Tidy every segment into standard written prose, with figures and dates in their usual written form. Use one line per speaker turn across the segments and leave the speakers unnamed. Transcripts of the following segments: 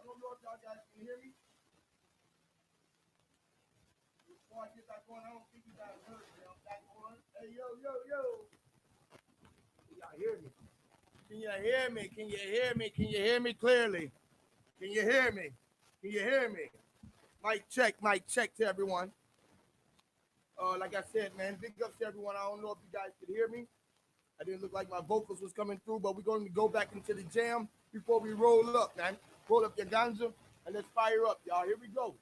don't know if y'all guys can hear me. Before I get back on, I don't think you guys heard me. I'm back on. Hey, yo, yo, yo. Can y'all hear me? Can you hear me? Can you hear me? Can you hear me clearly? Can you hear me? Can you hear me? Mic check to everyone. Like I said, man, big ups to everyone. I don't know if you guys could hear me. I didn't look like my vocals was coming through, but we're going to go back into the jam before we roll up, man. Roll up your ganja and let's fire up, y'all. Here we go.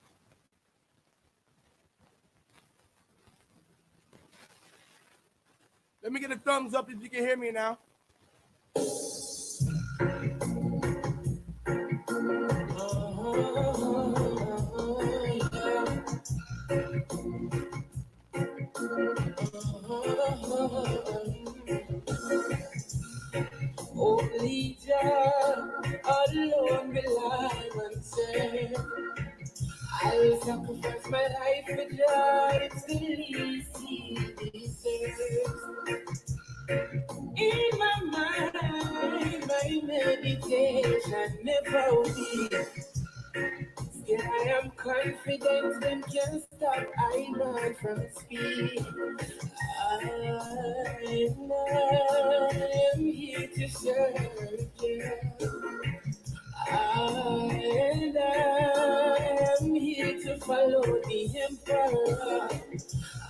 Let me get a thumbs up if you can hear me now.
Only Jah alone will I answer. I'll sacrifice my life for Jah. It's the least he deserves. In my mind, my meditation never will. Still I am confident them can't stop I man from speed. I am here to serve you. And I am here to follow the emperor.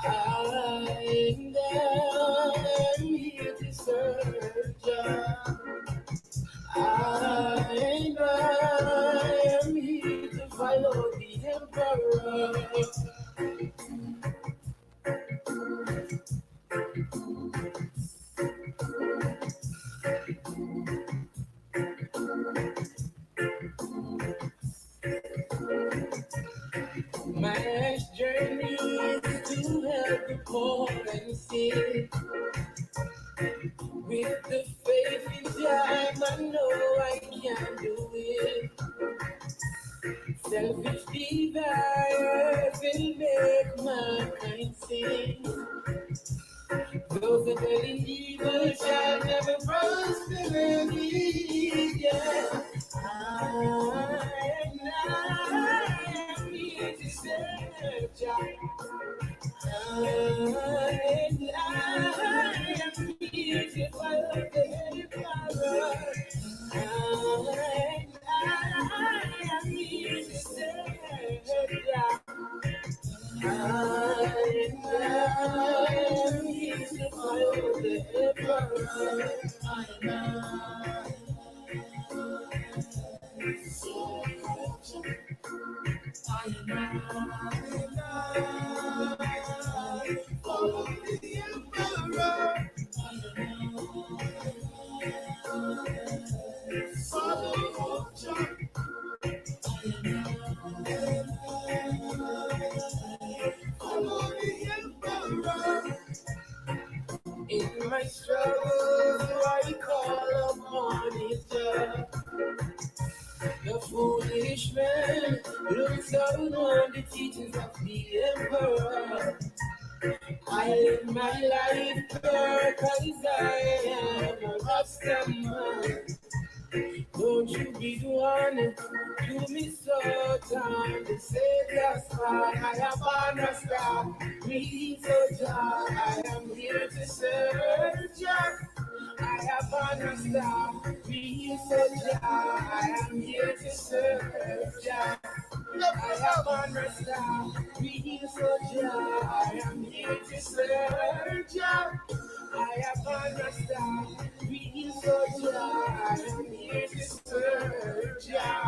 And I am here to serve you. And I am here to follow the emperor. My journey is to help the poor and sick. With the faith in time, I know I can do it. Selfish desires will make mankind sing. Those that dwell in evil shall never prosper again. Yeah. I am here to serve Jah. And I am here to follow the emperor. And I am here to serve Jah. And I am here to follow the emperor. Follow the emperor. Follow Jah. Follow the emperor. In my struggles, I call upon it, Jah. The foolish man looks down on the teachings of the emperor. I live my life pure cause I am a Rasta man. Don't you be the one to me so down the Savior's part. I am a Rasta, me so Jah. I am here to serve Jah. I have a star, be so Jah. I am here to serve Jah. I have a star, be so Jah. I am here to serve Jah. I have a star, be so Jah. I am here to serve Jah.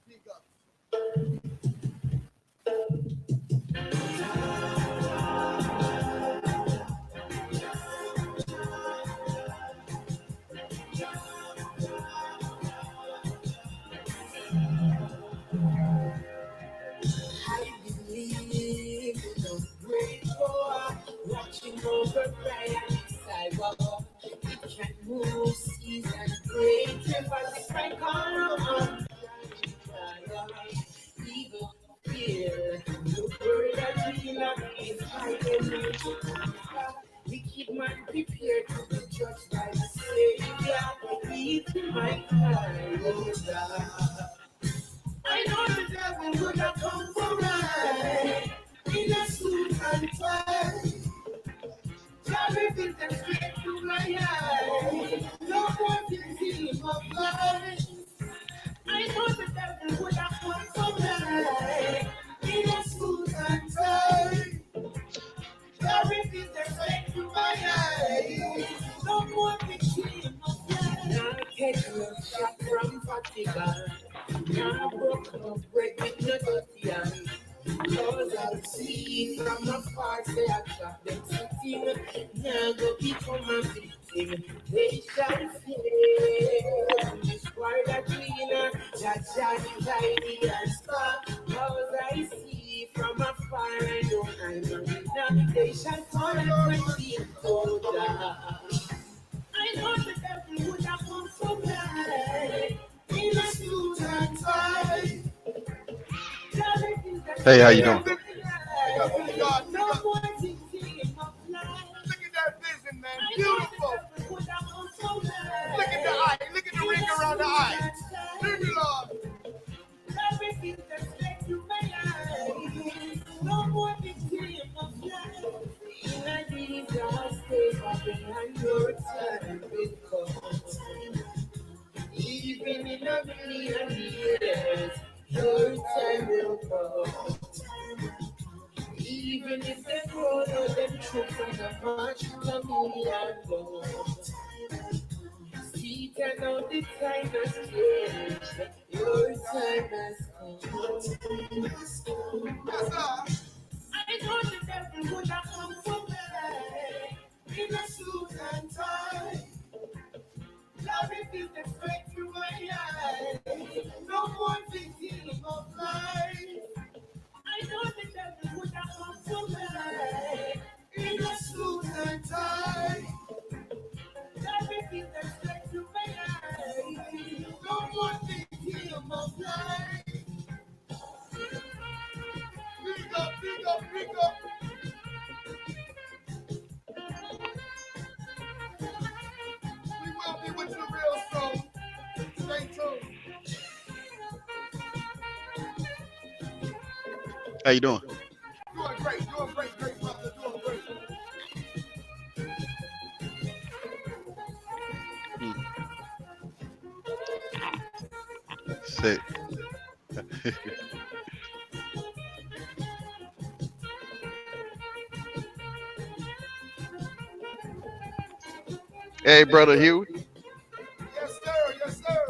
big up.
I believe in a great war watching over Brian sidewalk. It can move seas and great rivers like on evil fear. The word that we love is hiding. Wicked man prepared to be judged by the Savior. Lead my cry, I know the devil would have come for right in a suit and tie. Carry with them straight to my eye. No more victim of life. I know the devil would have come for right in a suit and tie. Carry with them straight to my eye. No more victim of life. Now take a shot from Vatican. Now broke no bread with no dirty hand. Cause I see from afar, say I shot them sitting. Now go become a victim. They shall fail. Destroy the cleaner, that shall be tidy and spark. Cause I see from afar, I know I'm a winner. They shall fall and be colder. I know the devil would have come so bad in a suit and tie.
Hey, how you doing?
God, no more thinking of life. Look at that vision, man. Beautiful. Look at the eye. Look at the ring around the eye. Thank you, Lord. No more thinking of life. In these last days, behind your time will come. Even in a million years, your time will come. Even if they grow no them truth from the march to a million goals. See that now the time has changed. Your time has come. Yes, sir. I know the devil would have come for me in a suit and tie. Love it is the straight through my eyes. No more thinking of life. I know the devil would have come for me in a suit and tie. Love it is the straight through my eyes. No more thinking of life. Big up, big up, big up. We will be with you real soon. Stay tuned.
How you doing?
Doing great, great brother, doing great.
Sick. Hey, brother Hugh.
Yes, sir, yes, sir.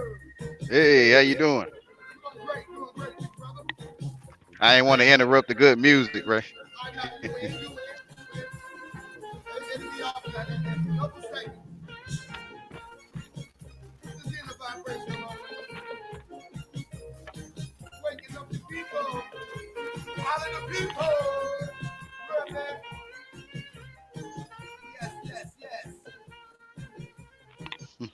Hey, how you doing?
Doing great, big brother.
I ain't want to interrupt the good music, right?
I'm not you in, you in. It'll be off that and double second. This is in the vibration moment. Waking up the people. All of the people. Right, man. Yes.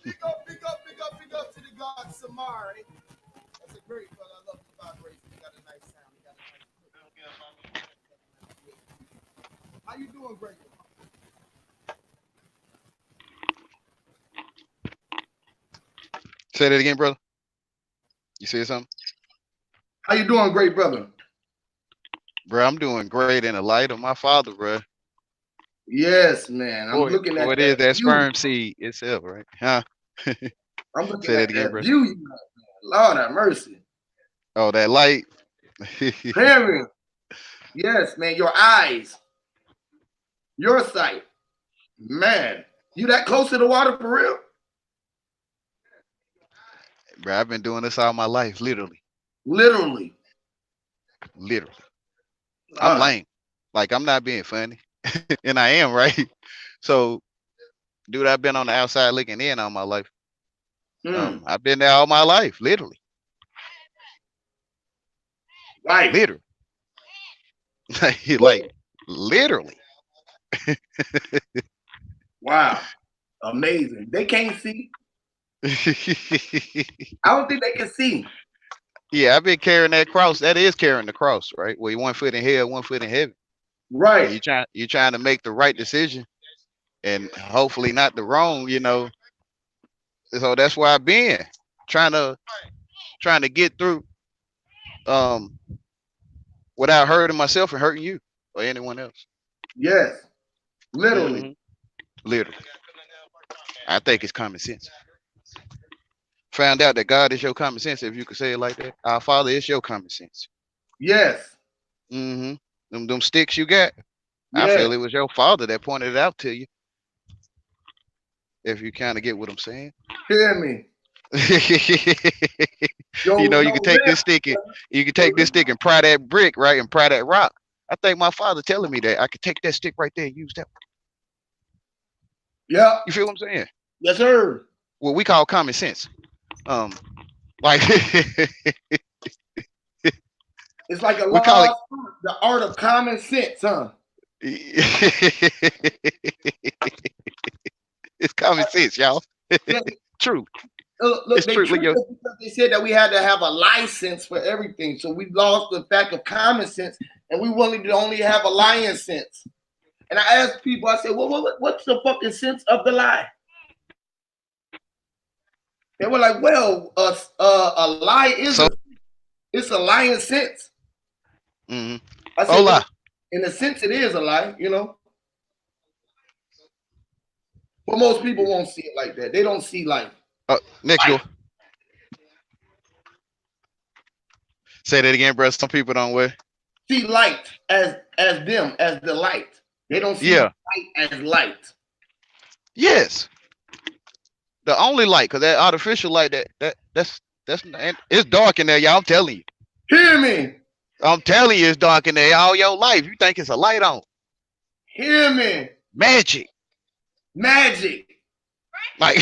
Big up, big up, big up, big up to the God Samari. That's a great brother. I love the vibration. He got a nice sound. He got a nice. How you doing, great?
Say that again, brother. You said something?
How you doing, great brother?
Bro, I'm doing great in the light of my father, bro.
Yes, man. I'm looking
Boy,
at
it is
that
that
view.
sperm seed itself, right? Huh?
I'm looking
Say that
at
again,
that
bro.
view. You got, man. Lord have mercy.
Oh, that light.
Hearing. Yes, man. Your eyes. Your sight. Man. You that close to the water for real?
Bro, I've been doing this all my life, literally.
Literally.
Literally. I'm lame. Like I'm not being funny. And I am, right? So, dude, I've been on the outside looking in all my life. I've been there all my life, literally.
Right.
Literally. Like literally.
Wow. Amazing. They can't see. I don't think they can see.
Yeah, I've been carrying that cross. That is carrying the cross, right? Where you 1 foot in hell, 1 foot in heaven.
Right.
And you're trying to make the right decision and hopefully not the wrong, you know. So that's where I've been trying to get through without hurting myself and hurting you or anyone else.
Yes. Literally.
Literally. I think it's common sense. Found out that God is your common sense, if you could say it like that. Our Father is your common sense.
Yes.
Them sticks you got.
Yes.
I feel it was your father that pointed it out to you. If you kind of get what I'm saying.
Hear me.
You know, you can take this stick and pry that brick, right, and pry that rock. I think my father telling me that I could take that stick right there and use that one.
Yeah.
You feel what I'm saying?
Yes, sir.
What we call common sense. Like
it's like
we call it
the art of common sense, huh?
It's common sense, y'all. True.
Look,
it's true.
Because they said that we had to have a license for everything, so we lost the fact of common sense, and we wanted to only have a lion sense. And I asked people, I said, "Well, what's the fucking sense of the lie?" They were like, "Well, a lie is it's a lion sense." I said, well, in a sense, it is a lie, you know. But most people won't see it like that. They don't see life.
Next door. Say that again, bro. Some people don't
see light as them, as the light. They don't see light as light.
Yes. The only light, because that artificial light, that's it's dark in there, y'all. I'm telling you.
Hear me.
I'm telling you, it's dark in there all your life. You think it's a light on?
Hear me.
Magic. Like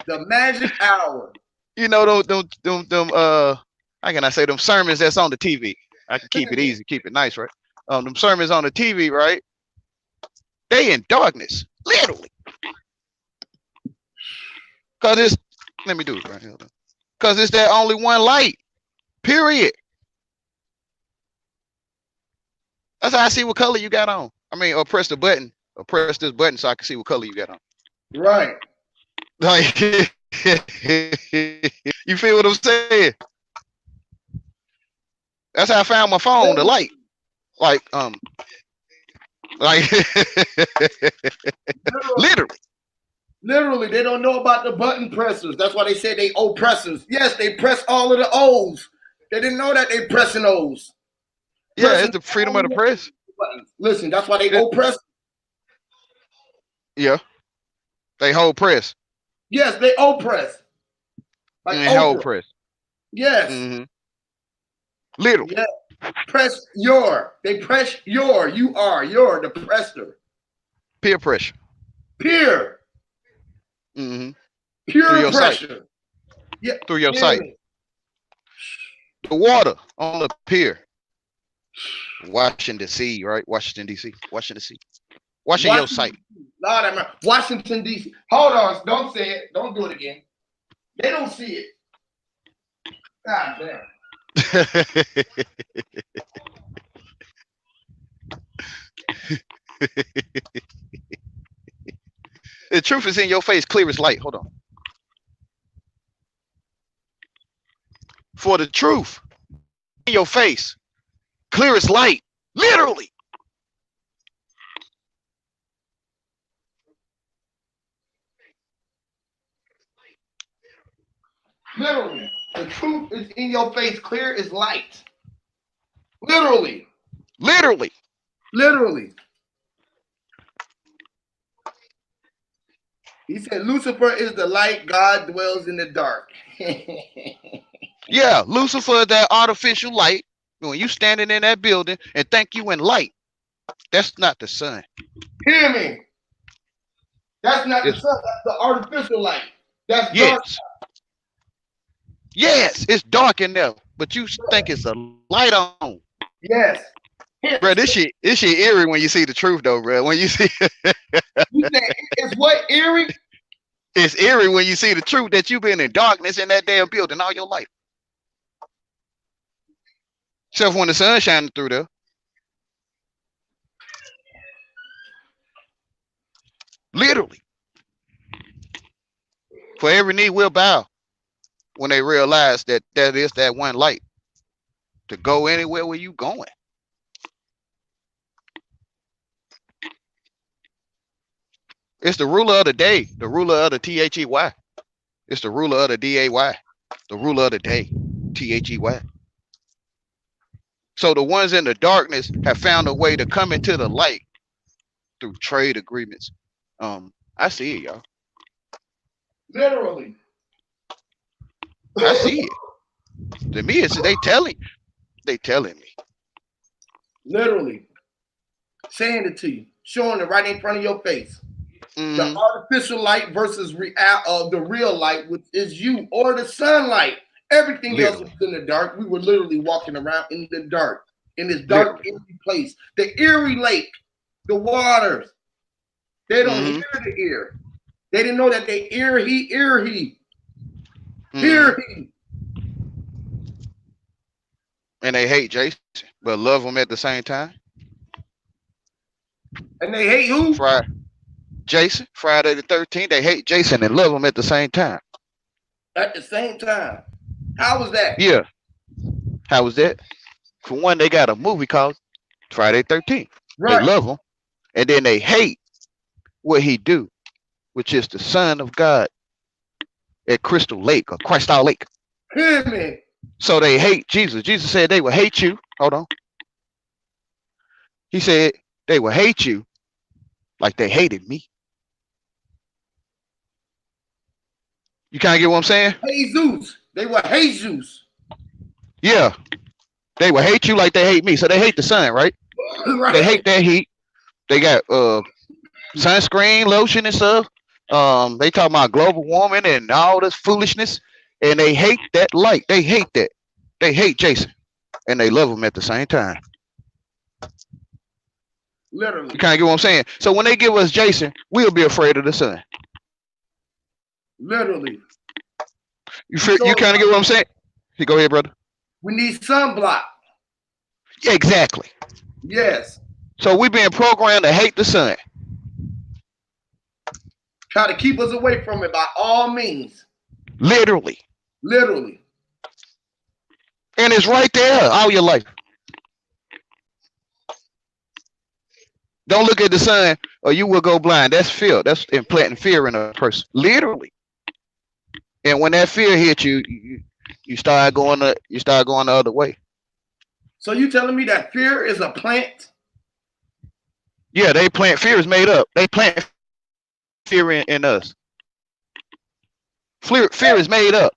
the magic hour.
You know them how can I say, them sermons that's on the TV? I can keep it easy, keep it nice, right? Them sermons on the TV, right? They in darkness, literally. Cause it's let me do it right here. Cause it's that only one light. Period. That's how I see what color you got on. I mean, or press the button, or press this button so I can see what color you got on.
Right.
Like you feel what I'm saying? That's how I found my phone, the light. Like
Literally, they don't know about the button pressers. That's why they say they oppressors. Yes, they press all of the O's. They didn't know that they pressing O's.
Yeah, it's the freedom of the press.
Listen, that's why they oppress.
Yeah. They hold press.
Yes, they oppress.
Like hold press.
Yes.
Literally.
Yeah. Press your. They press your. You are. You're the presser.
Peer pressure.
Peer.
Pure
Through pressure.
Sight. Yeah. Through your sight. The water on the pier. Washington D.C., right? Washington D.C. Washington D.C. Washington your sight.
Lord, I'm Washington D.C. Hold on, don't say it. Don't do it again. They don't see it. God damn.
The truth is in your face, clear as light. Hold on. For the truth in your face, clear as light. Literally.
Literally. The truth is in your face, clear as light. Literally.
Literally.
Literally. He said, Lucifer is the light, God dwells in the dark.
Yeah, Lucifer is that artificial light. When you standing in that building and think you in light, that's not the sun.
Hear me. That's not the
It's,
sun. That's the artificial light. That's dark.
yes, yes, it's dark in there, but you think it's a light on.
Yes.
Bro,
Hence,
this shit eerie when you see the truth though, bro. When you see
you say it's what eerie?
it's eerie when you see the truth that you've been in darkness in that damn building all your life. Except when the sun's shining through there. Literally. For every knee will bow when they realize that that is that one light to go anywhere where you going. It's the ruler of the day, the ruler of the THEY. It's the ruler of the DAY, the ruler of the day, THEY. So the ones in the darkness have found a way to come into the light through trade agreements. I see it, y'all.
Literally.
I see it. To me, it's they telling me.
Literally. Saying it to you. Showing it right in front of your face. The artificial light versus the real light, which is you, or the sunlight. Everything else was in the dark. We were literally walking around in the dark, in this dark, eerie place. The eerie lake, the waters. They don't hear the ear. They didn't know that they ear he. Hear he.
And they hate Jason, but love him at the same time.
And they hate who?
Jason, Friday the 13th. They hate Jason and love him at the same time.
At the same time. How was that?
Yeah. How was that? For one, they got a movie called Friday 13th. Right. They love him. And then they hate what he do, which is the Son of God at Crystal Lake or Crystal Lake.
Hear me.
So they hate Jesus. Jesus said they will hate you. Hold on. He said they will hate you like they hated me. You kind of get what I'm saying?
Jesus. They were Jesus.
Yeah. They will hate you like they hate me. So they hate the sun, right? Right. They hate that heat. They got sunscreen, lotion and stuff. They talk about global warming and all this foolishness. And they hate that light. They hate that. They hate Jason. And they love him at the same time.
Literally.
You kind of get what I'm saying? So when they give us Jason, we'll be afraid of the sun.
Literally.
You kind of get what I'm saying? Hey, go ahead, brother.
We need sunblock.
Exactly.
Yes.
So we're being programmed to hate the sun.
Try to keep us away from it by all means.
Literally.
Literally.
And it's right there all your life. Don't look at the sun or you will go blind. That's fear. That's implanting fear in a person. Literally. And when that fear hits you, you start going the other way.
So you telling me that fear is a plant?
Yeah, they plant fear is made up. They plant fear in us. Fear is made up.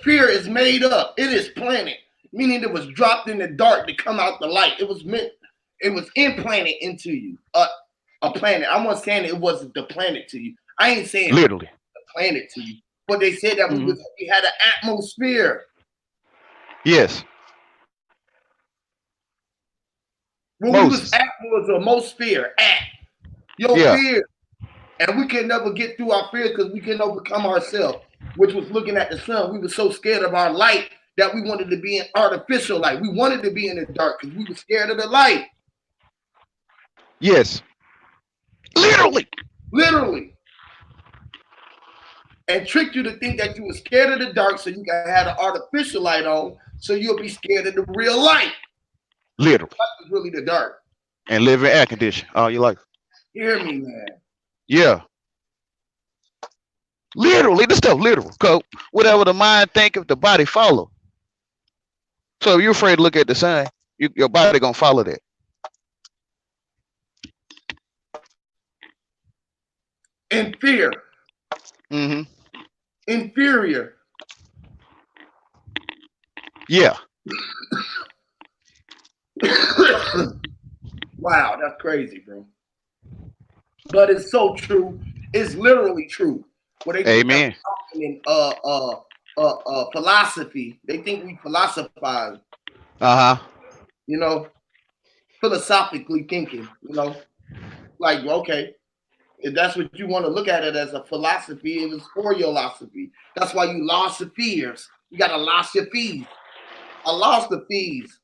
Fear is made up. It is planted, meaning it was dropped in the dark to come out the light. It was implanted into you. A planet. I'm not saying it wasn't the planet to you. I ain't saying
literally
the planet to you. But they said that we had an atmosphere.
Yes.
When we was atmosphere. Fear. And we can never get through our fears because we can overcome ourselves, which was looking at the sun. We were so scared of our light that we wanted to be in artificial light. We wanted to be in the dark because we were scared of the light.
Yes. Literally.
And tricked you to think that you were scared of the dark so you can have an artificial light on so you'll be scared of the real light.
Literally.
That was really the dark.
And live in air condition all your life.
Hear me, man.
Yeah. Literally, this stuff literal. Cause whatever the mind think, if the body follow. So if you're afraid to look at the sun, your body gonna follow that.
In fear.
Mm-hmm.
Inferior.
Yeah.
Wow, that's crazy, bro. But it's so true. It's literally true. What they think that
Amen.
we're talking in philosophy. They think we philosophize,
Uh huh.
you know, philosophically thinking, like okay, if that's what you want to look at it as a philosophy, it was for your philosophy. That's why you lost your fears. You gotta lost your fees. I lost the fees.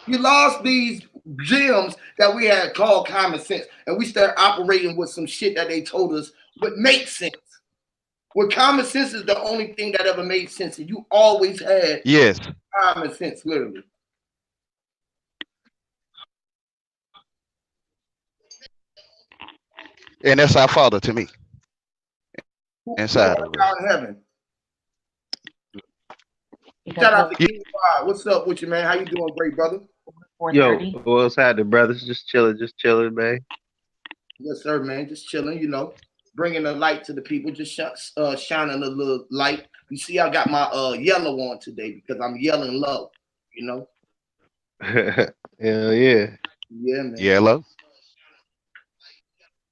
You lost these gems that we had called common sense, and we started operating with some shit that they told us would make sense. Well, common sense is the only thing that ever made sense, and you always had
Yes.
common sense, literally.
And that's our Father to me
Who
inside
art
of us.
thou in heaven? Shout out to King Rod. What's up with you, man? How you doing, great brother?
Yo, what's happening, brothers? Just chilling, man.
Yes, sir, man. Just chilling, bringing the light to the people, just shining a little light. You see, I got my yellow on today because I'm yelling love, you know?
Hell yeah.
Yeah, man.
Yellow.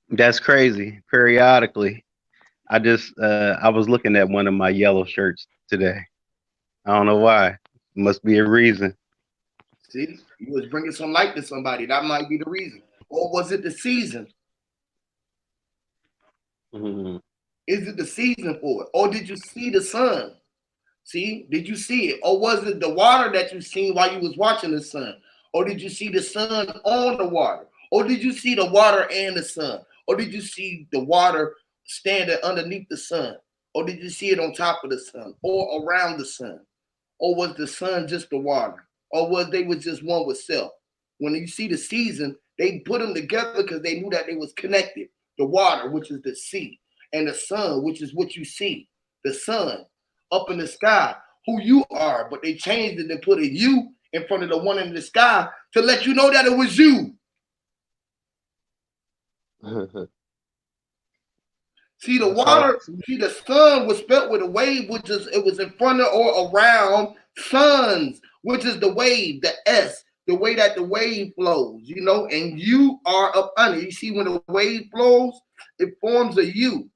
That's crazy. Periodically, I was looking at one of my yellow shirts today. I don't know why. Must be a reason.
See, you was bringing some light to somebody. That might be the reason. Or was it the season?
Mm-hmm.
Is it the season for it? Or did you see the sun? See, did you see it? Or was it the water that you seen while you was watching the sun? Or did you see the sun on the water? Or did you see the water and the sun? Or did you see the water standing underneath the sun? Or did you see it on top of the sun or around the sun? Or was the sun just the water? Or was they was just one with self? When you see the season, they put them together because they knew that they was connected. The water, which is the sea, and the sun, which is what you see. The sun up in the sky, who you are, but they changed it and put a you in front of the one in the sky to let you know that it was you. See the water, see the sun was spelt with a wave, which is it was in front of or around suns, which is the wave, the S, the way that the wave flows, and you are up under. You see when the wave flows, it forms a U.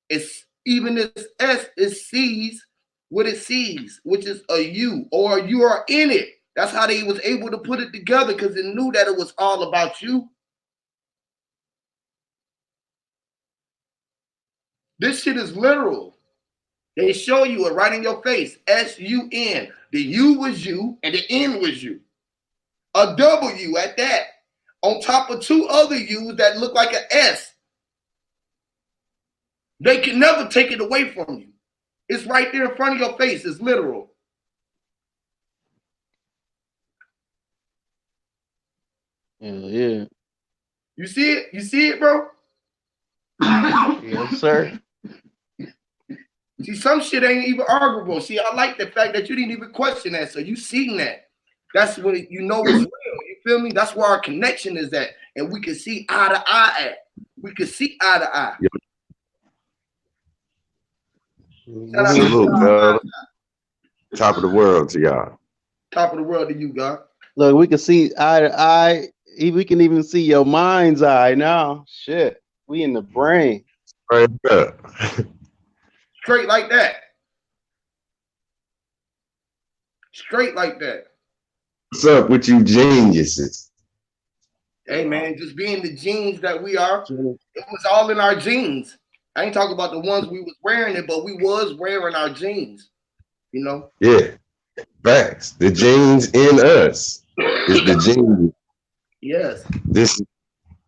It's even this S is sees what it sees, which is a you, or you are in it. That's how they was able to put it together because it knew that it was all about you. This shit is literal. They show you it right in your face. S-U-N. The U was you and the N was you. A W at that. On top of two other U's that look like an S. They can never take it away from you. It's right there in front of your face. It's literal.
Yeah.
You see it? You see it, bro?
Yes, sir.
See, some shit ain't even arguable. See, I like the fact that you didn't even question that. So you seen that. That's when you know it's real. You feel me? That's where our connection is at. And we can see eye to eye at. We can see eye to eye.
Salute, top of the world to y'all.
Top of the world to you, God.
Look, we can see eye to eye. We can even see your mind's eye now. Shit. We in the brain.
Right up.
Straight like that. Straight like that.
What's up with you geniuses?
Hey, man, just being the genes that we are, it was all in our genes. I ain't talking about the ones we was wearing it, but we was wearing our genes,
Yeah, facts. The genes in us is the gene.
Yes.
This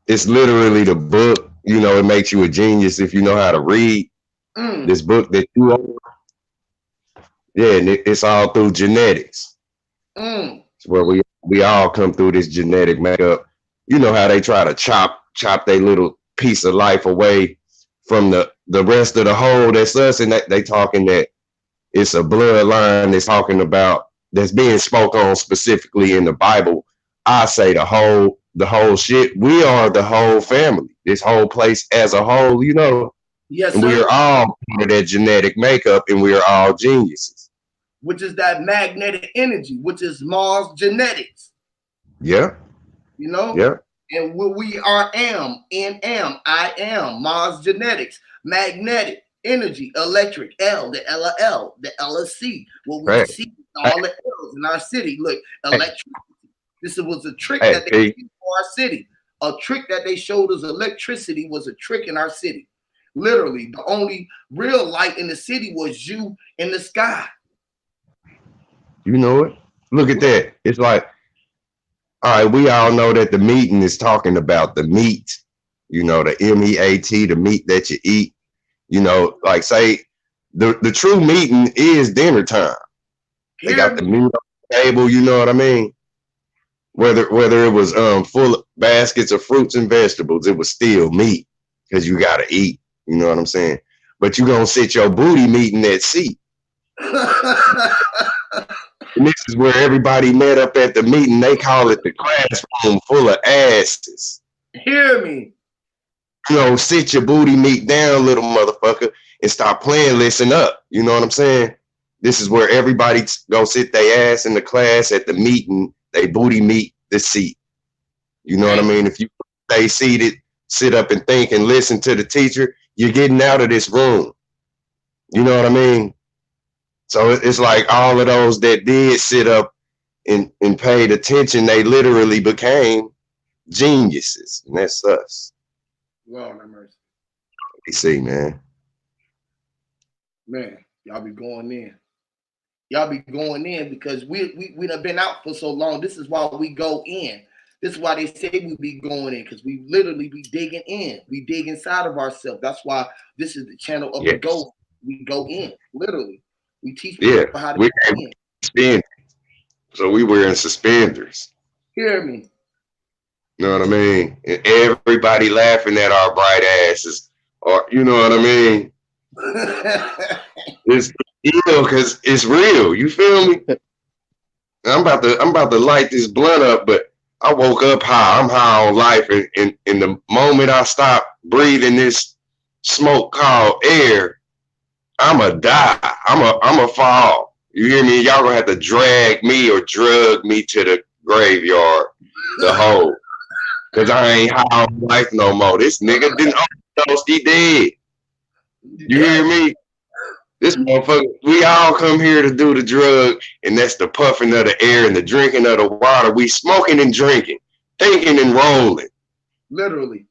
it's literally the book. It makes you a genius if you know how to read. This book that you own. Yeah, and it's all through genetics. It's where we all come through this genetic makeup. You know how they try to chop their little piece of life away from the rest of the whole that's us, and they talking that it's a bloodline that's talking about that's being spoke on specifically in the Bible. I say the whole shit. We are the whole family, this whole place as a whole,
Yes,
and
sir.
we are all part of that genetic makeup, and we are all geniuses.
which is that magnetic energy, which is Mars genetics.
Yeah.
You know?
Yeah.
And what we are I am, Mars genetics, magnetic energy, electric, L, the L, the LSC. What we
Right.
see, all the L's in our city. Look, electric. This was a trick that they did for our city. A trick that they showed us electricity was a trick in our city. Literally, the only real light in the city was you in the sky.
You know it. Look at that. It's like, all right, we all know that the meeting is talking about the meat, you know, the MEAT, the meat that you eat. You know, like say the true meeting is dinner time. They got the meat on the table, you know what I mean? Whether it was full of baskets of fruits and vegetables, it was still meat because you gotta eat. You know what I'm saying? But you gonna sit your booty meat in that seat. And this is where everybody met up at the meeting. They call it the classroom full of asses.
Hear me.
You know, sit your booty meat down, little motherfucker, and stop playing, listen up. You know what I'm saying? This is where everybody go sit their ass in the class at the meeting, they booty meat the seat. You know what I mean? If you stay seated, sit up and think and listen to the teacher, you're getting out of this room. You know what I mean? So it's like all of those that did sit up and paid attention, they literally became geniuses. And that's us.
Lord have mercy.
You see, man.
Man, y'all be going in. Y'all be going in because we done been out for so long. This is why we go in. This is why they say we be going in, because we literally be digging in. We dig inside of ourselves. That's why this is the channel of the go. We go in, literally. We teach people how to go in.
Suspenders. So we wearing suspenders.
Hear me.
You know what I mean? And everybody laughing at our bright asses. Or you know what I mean? It's real because it's real. You feel me? I'm about to light this blunt up, but I woke up high. I'm high on life, and the moment I stop breathing this smoke called air, I'ma die. I'ma fall. You hear me? Y'all gonna have to drag me or drug me to the graveyard, the hole, cause I ain't high on life no more. This nigga didn't overdose. He dead. You hear me? This motherfucker, we all come here to do the drug, and that's the puffing of the air and the drinking of the water. We smoking and drinking, thinking and rolling.
Literally.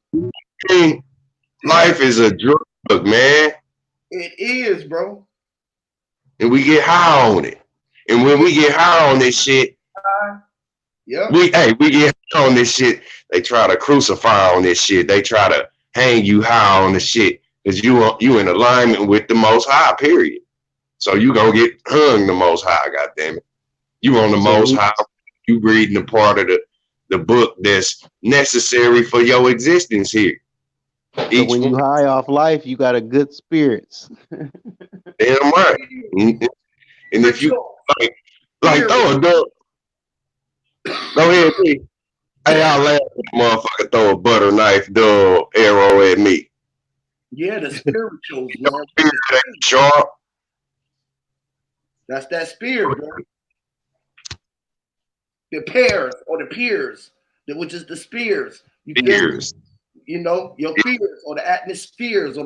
Life is a drug, man.
It is, bro.
And we get high on it. And when we get high on this shit, we get high on this shit, they try to crucify on this shit. They try to hang you high on the shit. Because you in alignment with the Most High, period. So you gonna get hung the Most High, goddammit. You on the Most High, you reading the part of the book that's necessary for your existence here.
So when you high off life, you got a good spirits.
Damn right. And if you like throw a dog, go ahead, P. Hey, I'll laugh at the motherfucker throw a butter knife dog arrow at me.
Yeah, the spirituals, man.
Sharp.
That's that spirit, bro. The pairs or the peers, which is the spears. You know, your peers or the atmospheres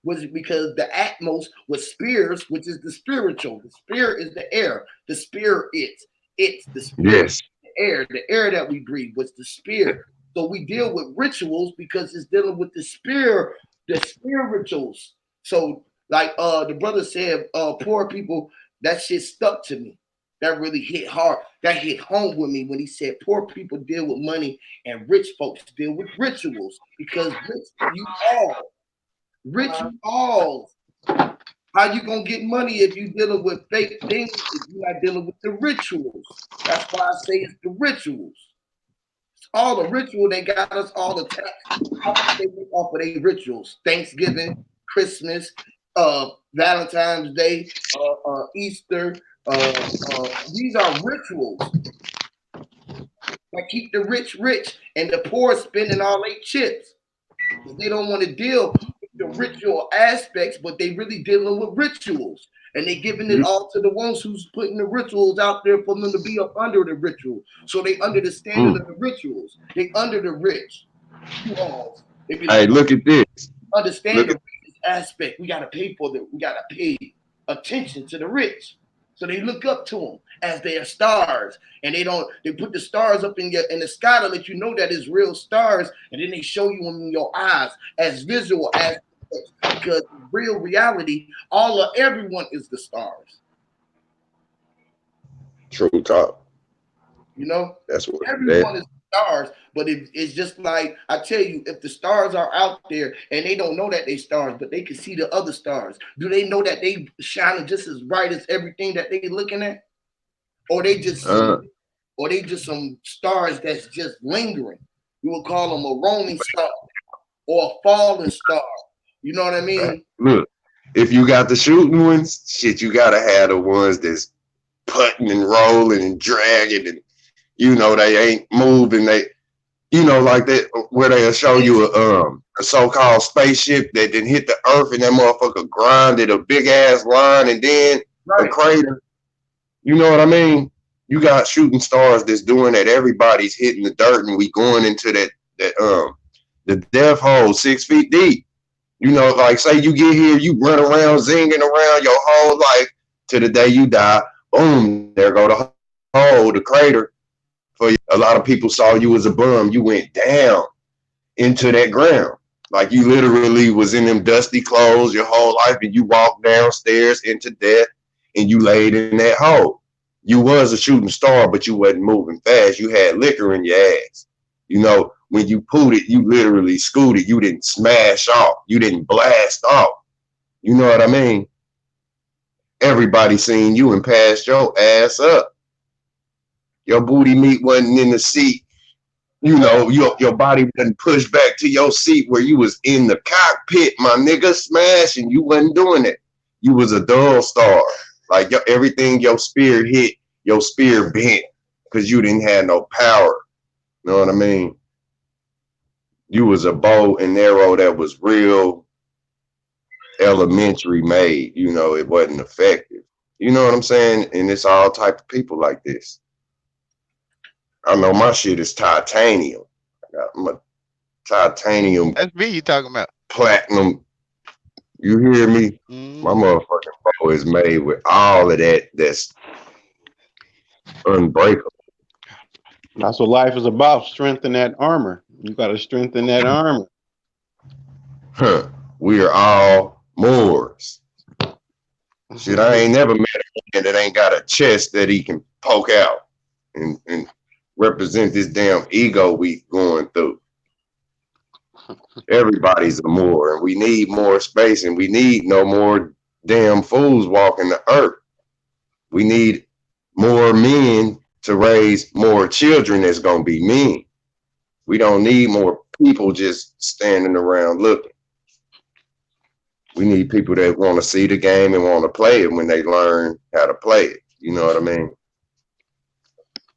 was because the atmos was spears, which is the spiritual. The spirit is the air. The spirit it's the spirit.
Yes.
The air that we breathe was the spirit. So we deal with rituals because it's dealing with the spirit, the spirituals. So like the brother said, poor people, that shit stuck to me. That really hit hard. That hit home with me when he said poor people deal with money and rich folks deal with rituals. Because rituals. How you gonna get money if you dealing with fake things if you're not dealing with the rituals? That's why I say it's the rituals. All the ritual they got us all the tax. How much they make off of their rituals? Thanksgiving, Christmas, Valentine's Day, Easter. These are rituals that keep the rich rich and the poor spending all their chips. They don't want to deal with the ritual aspects, but they really dealing with rituals. And they giving it all to the ones who's putting the rituals out there for them to be up under the ritual. So they under the standard of the rituals. They under the rich. You all. They be like,
hey, look at this.
Understand
Look
the rich aspect. We gotta pay for them. We gotta pay attention to the rich. So they look up to them as their stars, and they put the stars up in the sky to let you know that it's real stars, and then they show you them in your eyes as visual aspects, because real reality, everyone is the stars.
True talk.
You know,
that's what
everyone is stars, but it's just like I tell you, if the stars are out there and they don't know that they stars, but they can see the other stars, do they know that they shining just as bright as everything that they looking at, or they just some stars that's just lingering? You would call them a rolling star or a falling star. You know what I mean?
Look, if you got the shooting ones, shit, you gotta have the ones that's putting and rolling and dragging, and you know they ain't moving. They, you know, like that where they'll show you a so-called spaceship that didn't hit the earth and that motherfucker grinded a big ass line and then a crater. You know what I mean? You got shooting stars that's doing that. Everybody's hitting the dirt, and we going into that the death hole 6 feet deep. You know, like say you get here, you run around zinging around your whole life to the day you die. Boom, there go the hole, the crater. For you. A lot of people saw you as a bum. You went down into that ground. Like you literally was in them dusty clothes your whole life, and you walked downstairs into death, and you laid in that hole. You was a shooting star, but you wasn't moving fast. You had liquor in your ass. You know, when you pooed it, you literally scooted. You didn't smash off. You didn't blast off. You know what I mean? Everybody seen you and passed your ass up. Your booty meat wasn't in the seat. You know, your body wasn't pushed back to your seat where you was in the cockpit, my nigga, smashing. You wasn't doing it. You was a dull star. Like everything your spear hit, your spear bent because you didn't have no power. You know what I mean? You was a bow and arrow that was real elementary made. You know, it wasn't effective. You know what I'm saying? And it's all type of people like this. I know my shit is titanium. I'm a titanium.
That's me you talking about.
Platinum. You hear me? My motherfucking bow is made with all of that that's unbreakable.
That's what life is about. Strengthen that armor. You got to strengthen that armor.
Huh. We are all Moors. Shit, I ain't never met a man that ain't got a chest that he can poke out and represent this damn ego we going through. Everybody's a Moor, and we need more space, and we need no more damn fools walking the earth. We need more men to raise more children that's gonna be men. We don't need more people just standing around looking. We need people that want to see the game and want to play it when they learn how to play it. You know what I mean?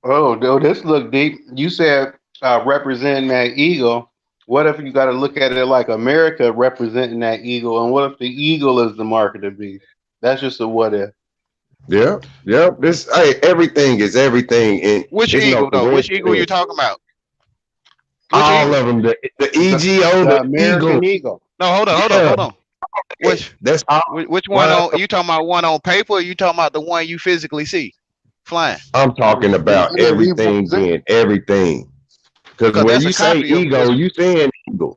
Oh, dude, this look deep. You said representing that ego. What if you got to look at it like America representing that eagle, and what if the eagle is the mark of the beast? That's just a what if.
Yeah. This, everything is everything. And
which eagle though? Which eagle you talking about?
All of them. The EGO,
the American eagle.
No, hold on. Which one you talking about? One on paper, or you talking about the one you physically see flying?
I'm talking about everything being everything. Because when you say ego, you saying eagle.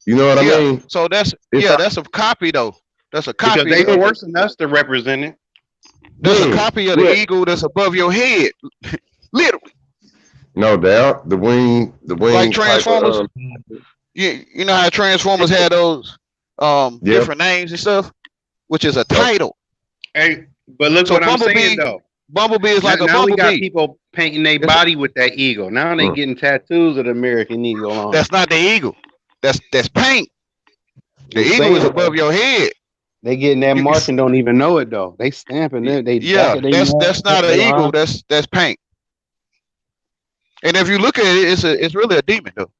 You know what I mean?
So that's a copy though. That's a copy.
Because they forcing us to represent it.
There's a copy of the eagle that's above your head, literally.
No doubt. The wing
like Transformers. You know how Transformers had those different names and stuff, which is a title.
Hey, but look what I'm saying though.
Bumblebee is like a bumblebee.
Now we got people painting their body with that eagle. Now they getting tattoos of the American eagle on.
That's not the eagle. That's paint. The eagle is above your head.
They getting that mark and don't even know it though. They stamping it.
That's not an eagle. That's paint. And if you look at it, it's really a demon though.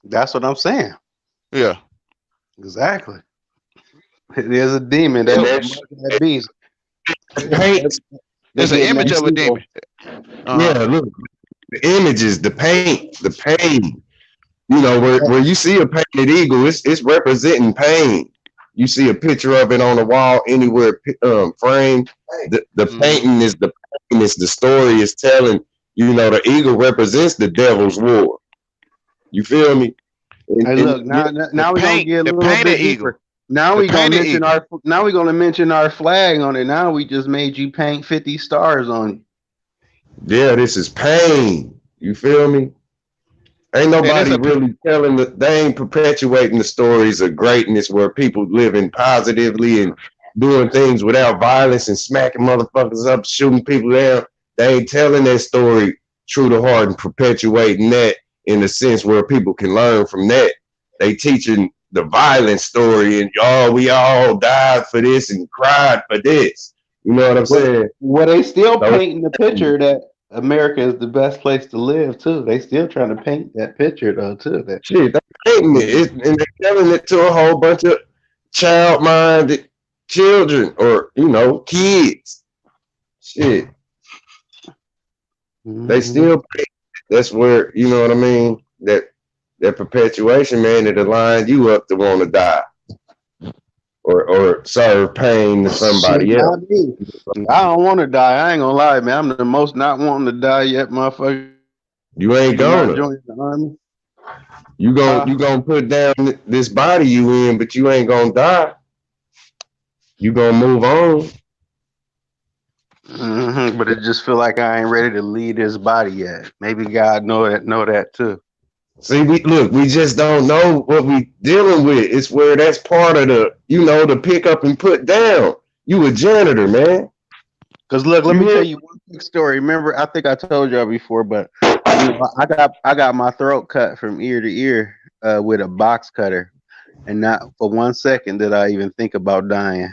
That's what I'm saying.
Yeah.
Exactly. There's a demon
And
that
that's
that beast.
paint.
They
It's an
getting that
image of a
evil.
demon. Uh
Yeah,
huh.
look, the images, the paint, the pain. You know, where you see a painted eagle, it's representing pain. You see a picture of it on the wall anywhere framed. The
Hmm.
painting is the pain, is the story is telling. You know, the eagle represents the devil's war. You feel me?
Hey,
And
look,
yeah,
now we're gonna get a
The
little
painted
bit
eagle.
deeper. Now
The
we gonna
painted
mention
eagle.
our flag on it. Now we just made you paint 50 stars on it.
this is pain. You feel me? Ain't
And it's
nobody
a
really telling they ain't perpetuating the stories of greatness where people living positively and doing things without violence and smacking motherfuckers up, shooting people down. They ain't telling that story true to heart and perpetuating that in a sense where people can learn from that. They teaching the violent story and oh, we all died for this and cried for this. You know what I'm
Well,
saying?
well, they still
So
painting the picture that America is the best place to live too. They still trying to paint that picture though too. That
shit, they hating it. And they're telling it to a whole bunch of child-minded children or kids. Shit, they
Mhm.
still. That's where you know what I mean. That perpetuation, man, it'll line you up to want to die or serve pain to
Shit,
somebody else.
not me. I don't want to die. I ain't gonna lie, man. I'm the most not wanting to die yet, motherfucker.
You ain't
Not
gonna.
joining the army.
You gon'
Huh?
you gonna put down this body you in, but you ain't gonna die. You gonna move on.
But it just feel like I ain't ready to leave this body yet. Maybe God know that too.
See, we just don't know what we dealing with. It's where that's part of the pick up and put down. You a janitor, man.
Cause look, let
You
me tell
hear?
you one quick story. Remember, I think I told y'all before, but I got my throat cut from ear to ear with a box cutter, and not for 1 second did I even think about dying.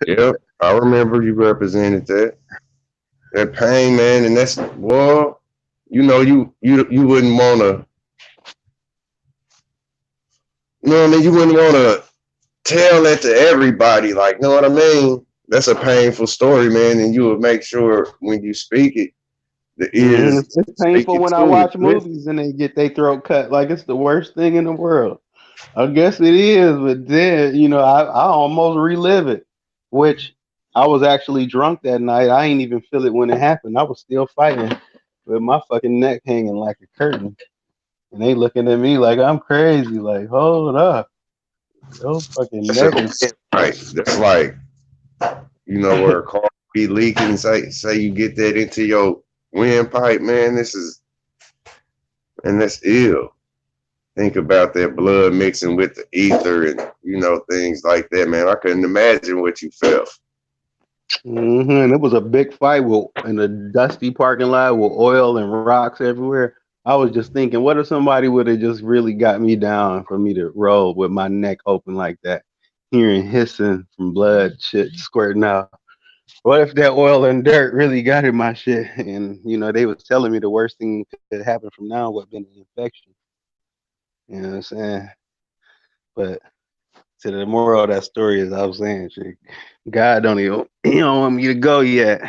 Yep, I remember you represented that pain, man, and that's well, you wouldn't want to, what I mean. You wouldn't want to tell that to everybody, like, know what I mean? That's a painful story, man, and you would make sure when you speak it, the ears
It's
speak
painful
it
when I
too.
watch movies and they get their throat cut. Like it's the worst thing in the world. I guess it is, but then I almost relive it. Which I was actually drunk that night. I ain't even feel it when it happened. I was still fighting with my fucking neck hanging like a curtain, and they looking at me like I'm crazy. Like, hold up, your fucking
That's a
neck is.
right. That's like where a car be leaking. Say you get that into your windpipe, man. That's ill. Think about that blood mixing with the ether and things like that, man. I couldn't imagine what you felt.
And it was a big fight in a dusty parking lot with oil and rocks everywhere. I was just thinking, what if somebody would have just really got me down for me to roll with my neck open like that, hearing hissing from blood, shit squirting out. What if that oil and dirt really got in my shit? And they was telling me the worst thing could happen from now would have been an infection. You know what I'm saying? But to the moral of that story is, I was saying, shit, God don't even he don't want me to go yet.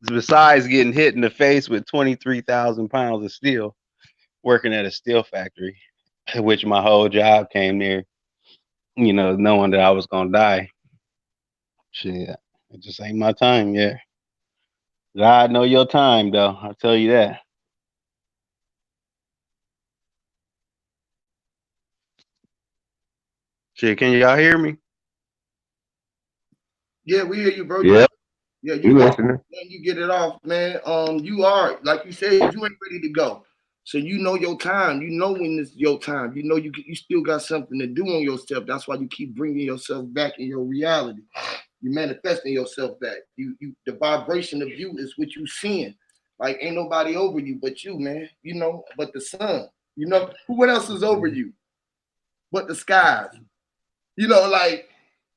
Besides getting hit in the face with 23,000 pounds of steel, working at a steel factory, which my whole job came there, knowing that I was gonna die. Shit, it just ain't my time yet. God know your time though. I'll tell you that. Shit, can y'all hear me?
Yeah, we hear you, bro.
Yeah,
Yeah,
you listening?
you get it off, man. You are like you said, you ain't ready to go. So you know your time. You know when it's your time. You know you still got something to do on yourself. That's why you keep bringing yourself back in your reality. You manifesting yourself back. You the vibration of you is what you seeing. Like ain't nobody over you but you, man. But the sun. What else is over you but the skies? Like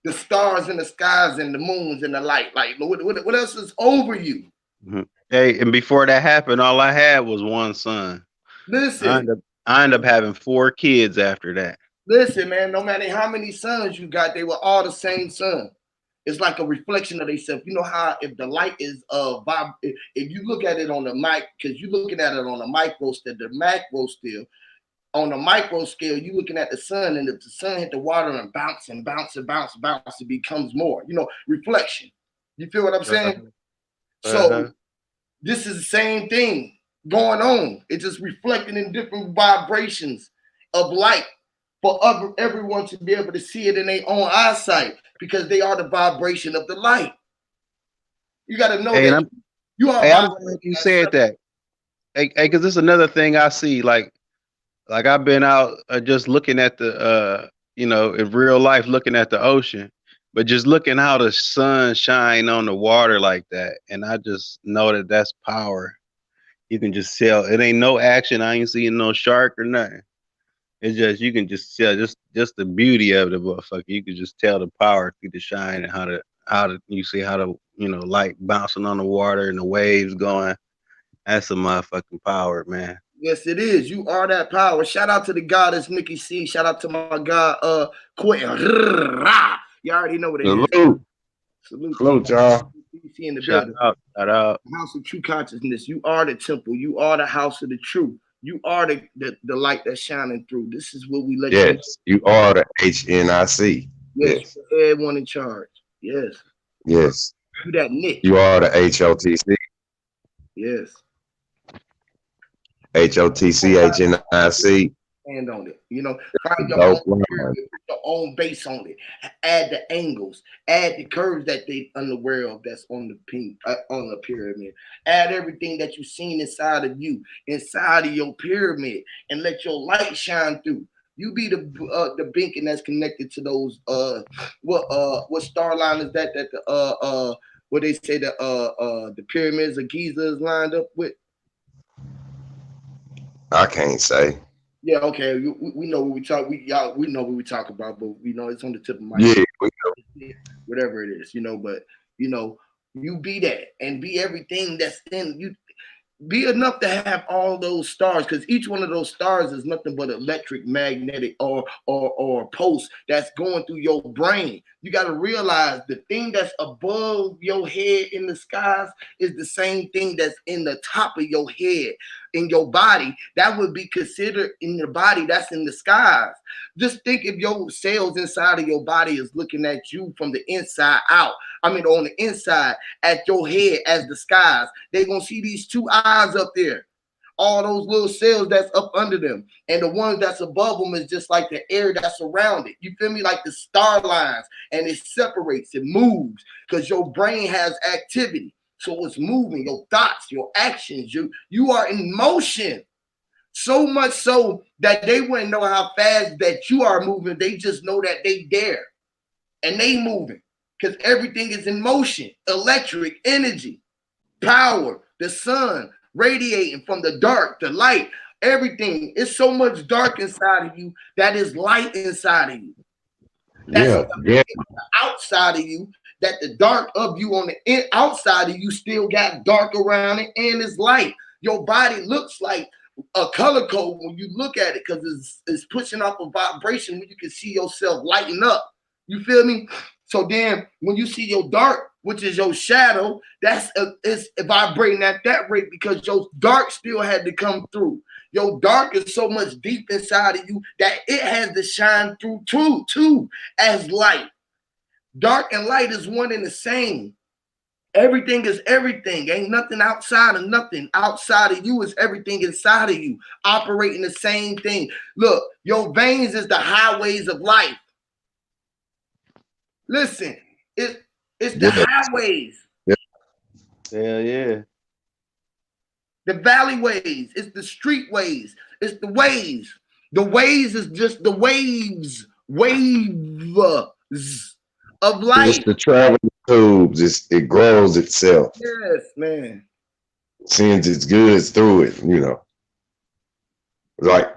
the stars in the skies and the moons and the light. Like what else is over you?
Mhm. Hey, and before that happened, all I had was one son. I
Listen,
ended up, I ended up having 4 kids after that.
Listen, man, no matter how many sons you got, they were all the same sun. It's like a reflection of themselves. You know how if the light is if you look at it on the mic, because you're looking at it on a micro scale, the macro scale, on the micro scale, you're looking at the sun, and if the sun hit the water and bounce and bounce and bounce and bounce, it becomes more, reflection. You feel what I'm saying? So this is the same thing going on. It's just reflecting in different vibrations of light for everyone to be able to see it in their own eyesight because they are the vibration of the light. You got to know that you are.
I'm glad you said that. Hey, because this is another thing I see. Like I've been out just looking at the, in real life, looking at the ocean, but just looking how the sun shine on the water like that, and I just know that that's power. You can just tell it ain't no action. I ain't seeing no shark or nothing. It's just you can just tell just the beauty of the motherfucker. You can just tell the power through the shine and how the you see how the light bouncing on the water and the waves going. That's a motherfucking power, man.
Yes, it is. You are that power. Shout out to the goddess Mickey C. Shout out to my god Quentin. You already know what it is.
Salute, y'all.
In the
Shout
building.
out.
House of true consciousness. You are the temple. You are the house of the truth. You are the light that's shining through. This is what we let you know.
You are the HNIC.
Yes. Everyone in charge. Yes.
Yes.
You that Nick.
You are the HOTC.
Yes.
HOTC, HNIC.
Stand on it. Find your own base on it. Add the angles. Add the curves that they unaware of that's on the pyramid. Add everything that you've seen inside of you, inside of your pyramid, and let your light shine through. You be the beacon that's connected to those what star line is that the what they say the pyramids of Giza is lined up with?
I can't say.
Yeah, okay. We know what we talk. We know what we talk about, but it's on the tip of my
head.
Whatever it is, But you be that and be everything that's in you. Be enough to have all those stars, because each one of those stars is nothing but electric, magnetic, or pulse that's going through your brain. You got to realize the thing that's above your head in the skies is the same thing that's in the top of your head in your body. That would be considered in your body that's in the skies. Just think if your cells inside of your body is looking at you from the inside out. On the inside at your head as the skies. They're going to see these two eyes up there. All those little cells that's up under them. And the ones that's above them is just like the air that's around it. You feel me? Like the star lines. And it separates, it moves. Because your brain has activity. So it's moving. Your thoughts, your actions. You are in motion. So much so that they wouldn't know how fast that you are moving. They just know that they there. And they moving. Because everything is in motion, electric energy, power, the sun radiating from the dark, the light, everything. It's so much dark inside of you that is light inside of you. That's outside of you, that the dark of you on the outside of you still got dark around it and it's light. Your body looks like a color code when you look at it because it's pushing off a vibration when you can see yourself lighten up. You feel me? So then when you see your dark, which is your shadow, it's vibrating at that rate because your dark still had to come through. Your dark is so much deep inside of you that it has to shine through too as light. Dark and light is one and the same. Everything is everything. Ain't nothing outside of nothing. Outside of you is everything inside of you, operating the same thing. Look, your veins is the highways of life. Listen, it's the highways.
Yeah.
The valleyways, it's the streetways, it's the ways. The ways is just the waves of life.
It's the traveling tubes. It grows itself.
Yes, man.
Sends its goods through it, Like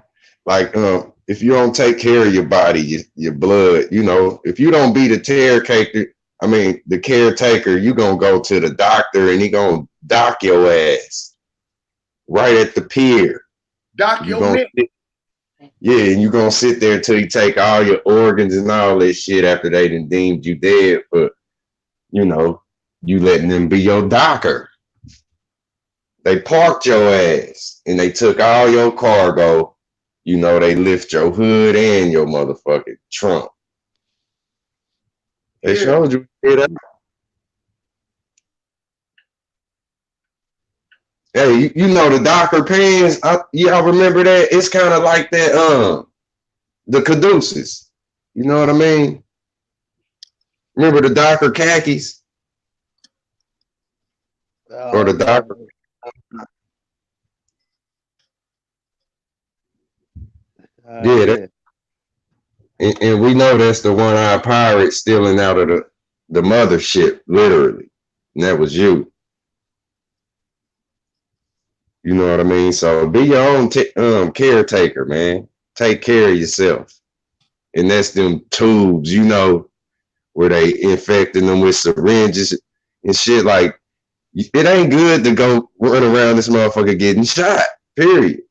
if you don't take care of your body, your blood, if you don't be the the caretaker, you're going to go to the doctor and he going to dock your ass right at the pier.
Dock your neck.
Yeah, and you gonna sit there until you take all your organs and all that shit after they done deemed you dead for, you know, you letting them be your docker. They parked your ass and they took all your cargo. You know, they lift your hood and your motherfucking trunk. They showed you it. Hey, you know the Docker pants? Y'all remember that? It's kind of like that, the caduceus. You know what I mean? Remember the Docker khakis? Or the Docker? Yeah, and we know that's the one-eyed pirate stealing out of the mothership, literally. And that was you. You know what I mean? So be your own caretaker, man. Take care of yourself. And that's them tubes, you know, where they infecting them with syringes and shit. Like, it ain't good to go run around this motherfucker getting shot, period.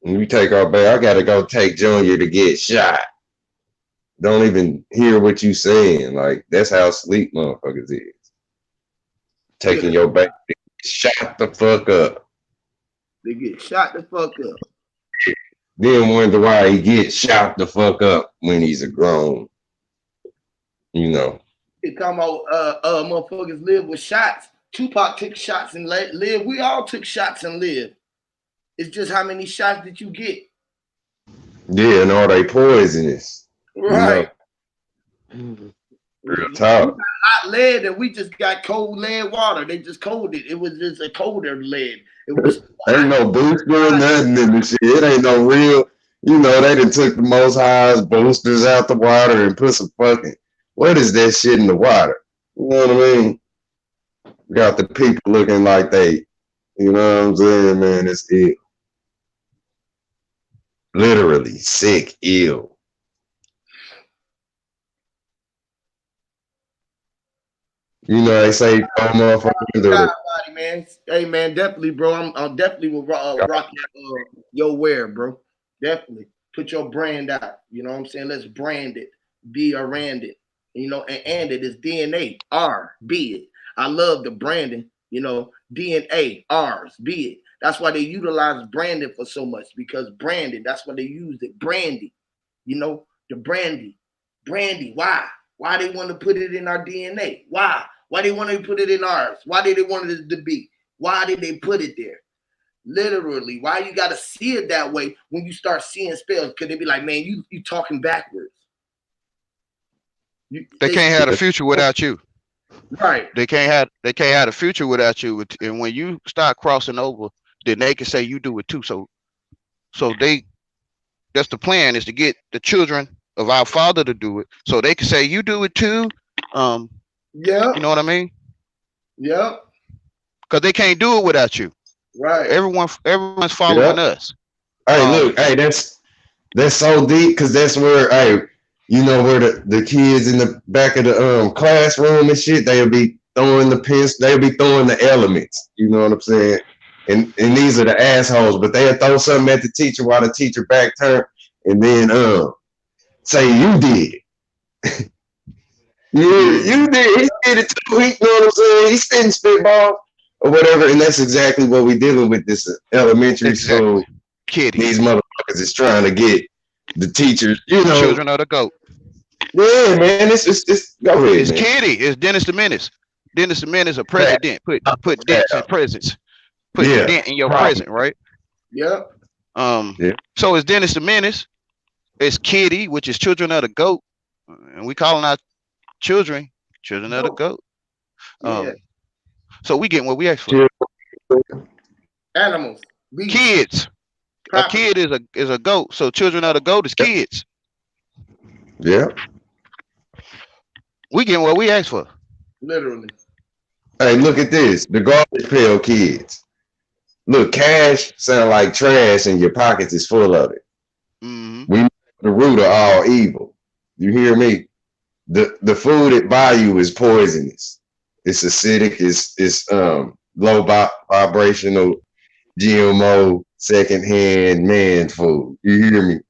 When we take our back, I gotta go take Junior to get shot. Don't even hear what you saying. Like, that's how sleep motherfuckers is. Taking your back, shot the fuck up.
They get shot the fuck up.
Then wonder why he gets shot the fuck up when he's a grown. You know.
They come out, motherfuckers live with shots. Tupac took shots and live. We all took shots and live. It's just how many shots did you get?
Yeah, and all they poisonous.
Right.
You know? Real talk.
Hot lead, and we just got cold lead water. They just colded. It was just a colder lead. It was
ain't no booster or nothing in the shit. It ain't no real. You know, they done took the most highest boosters out the water and put some fucking. What is that shit in the water? You know what I mean? Got the people looking like they. You know what I'm saying, man? It's ill. Literally sick, ill. You know, they say
man. Hey, man, definitely, bro. I'm definitely will rock your wear, bro. Definitely put your brand out. You know what I'm saying? Let's brand it, be around it. You know, and it is DNA, R, be it. I love the branding. You know, DNA, R's, be it. That's why they utilize branding for so much, because branding. That's why they used it. Brandy. You know, the brandy. Why? Why they want to put it in our DNA? Why? Why they want to put it in ours? Why did they want it to be? Why did they put it there? Literally, why you got to see it that way when you start seeing spells? Because they be like, man, you talking backwards.
They can't have a future without you.
Right.
They can't have a future without you. And when you start crossing over, then they can say you do it too. So that's the plan, is to get the children of our Father to do it, so they can say you do it too.
Yeah.
You know what I mean?
Yeah.
Because
they can't do it without you.
Right.
Everyone's following us.
Hey, look, hey, that's so deep, because that's where, hey, you know, where the kids in the back of the classroom and shit, they'll be throwing the pins, they'll be throwing the elements. You know what I'm saying? And these are the assholes, but they'll throw something at the teacher while the teacher back turn, and then say you did. You did. He did it too. You know what I'm saying? He's spitting spitball or whatever, and that's exactly what we're dealing with this elementary school.
Kitty.
These motherfuckers is trying to get the teachers, you know.
Children of the GOAT.
Yeah, man. It's go ahead.
It's Kitty. It's Dennis the Menace. Dennis the Menace, a president. Put dents in presents. Put the dent in your present, right?
Yeah.
So it's Dennis the Menace. It's Kitty, which is children of the GOAT, and we calling our children of the GOAT. So we getting what we asked for.
Animals.
Kids. A kid is a goat. So children of the GOAT is kids.
Yeah.
We getting what we asked for.
Literally.
Hey, look at this. The garbage pail kids. Look, cash sound like trash and your pockets is full of it.
Mm-hmm.
We know the root of all evil. You hear me? The food it buy you is poisonous. It's acidic. It's low vibrational, GMO, secondhand man food. You hear me?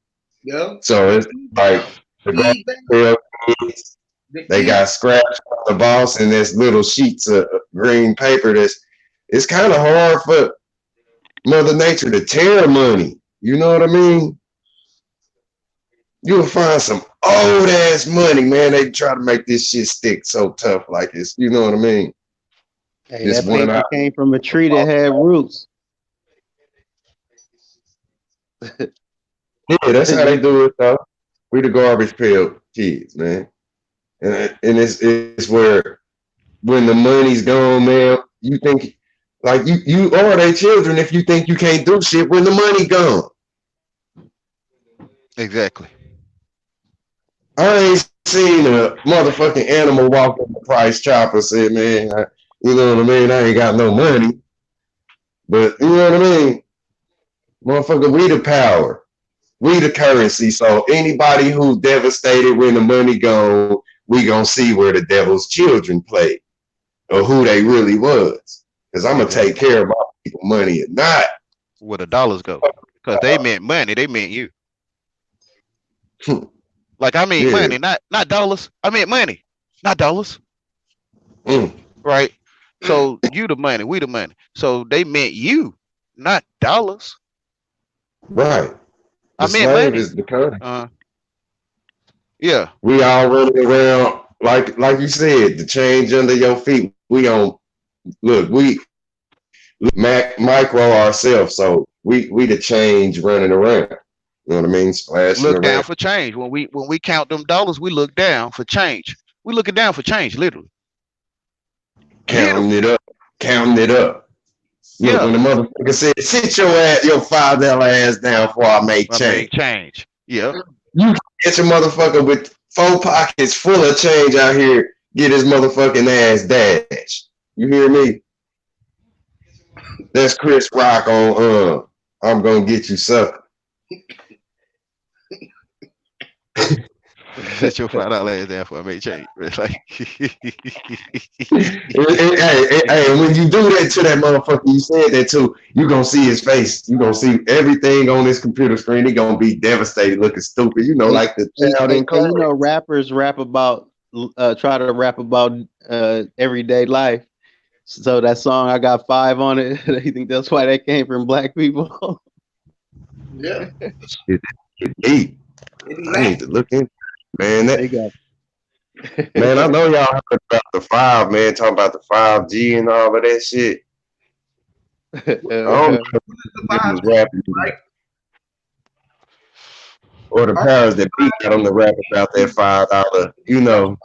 Yeah.
So it's like the
Feed them.
garbage kids, they
Feed.
got scraps from the boss and there's little sheets of green paper. It's kind of hard for Mother Nature to tear money. You know what I mean? You'll find some old ass money, man. They try to make this shit stick so tough, like it's, you know what I mean?
Hey,
This
that
one
paper
out.
came from a tree that had roots.
Yeah, that's how they do it, though. We the garbage pail kids, man. And it's where when the money's gone, man, you think like you are their children if you think you can't do shit when the money gone.
Exactly.
I ain't seen a motherfucking animal walk in the price chopper say, man, you know what I mean? I ain't got no money. But you know what I mean? Motherfucker, we the power. We the currency. So anybody who's devastated when the money gone, we gonna see where the devil's children played or who they really was. Because I'm gonna take care of my people money or not.
Where the dollars go. Because they meant money, they meant you. Like I mean
Yeah.
money, not dollars. I meant money, not dollars.
Mm.
Right? So you the money, we the money. So they meant you, not dollars.
Right. The
I meant
slave
money.
is the currency.
Yeah.
We all running around like you said, the change under your feet. We on look, we micro ourselves, so we the change running around. You know what I mean? Splashing
Look down
around.
for change. When we count them dollars, we look down for change. We looking down for change, literally.
Counting it up. Counting it up. Look,
Yeah.
when the motherfucker said, sit your $5 ass down before I make
I mean
change.
change. Yeah.
You get your motherfucker with 4 pockets full of change out here, get his motherfucking ass dash. You hear me? That's Chris Rock on I'm gonna get you sucker.
Sit your $5 ass down for I make change. Like
Hey, when you do that to that motherfucker, you said that too, you gonna see his face. You gonna see everything on this computer screen. He gonna be devastated, looking stupid. You know, like the child in class.
You know, rappers rap about, try to rap about everyday life. So that song, I got 5 on it. You think that's why that came from black people?
Yeah.
Shit, deep. I need to look into it, man. Man, I know y'all heard about the 5, man, talking about the 5G and all of that shit. I don't know if it was rapping,
right?
or the powers that be got them to rap about that $5, you know.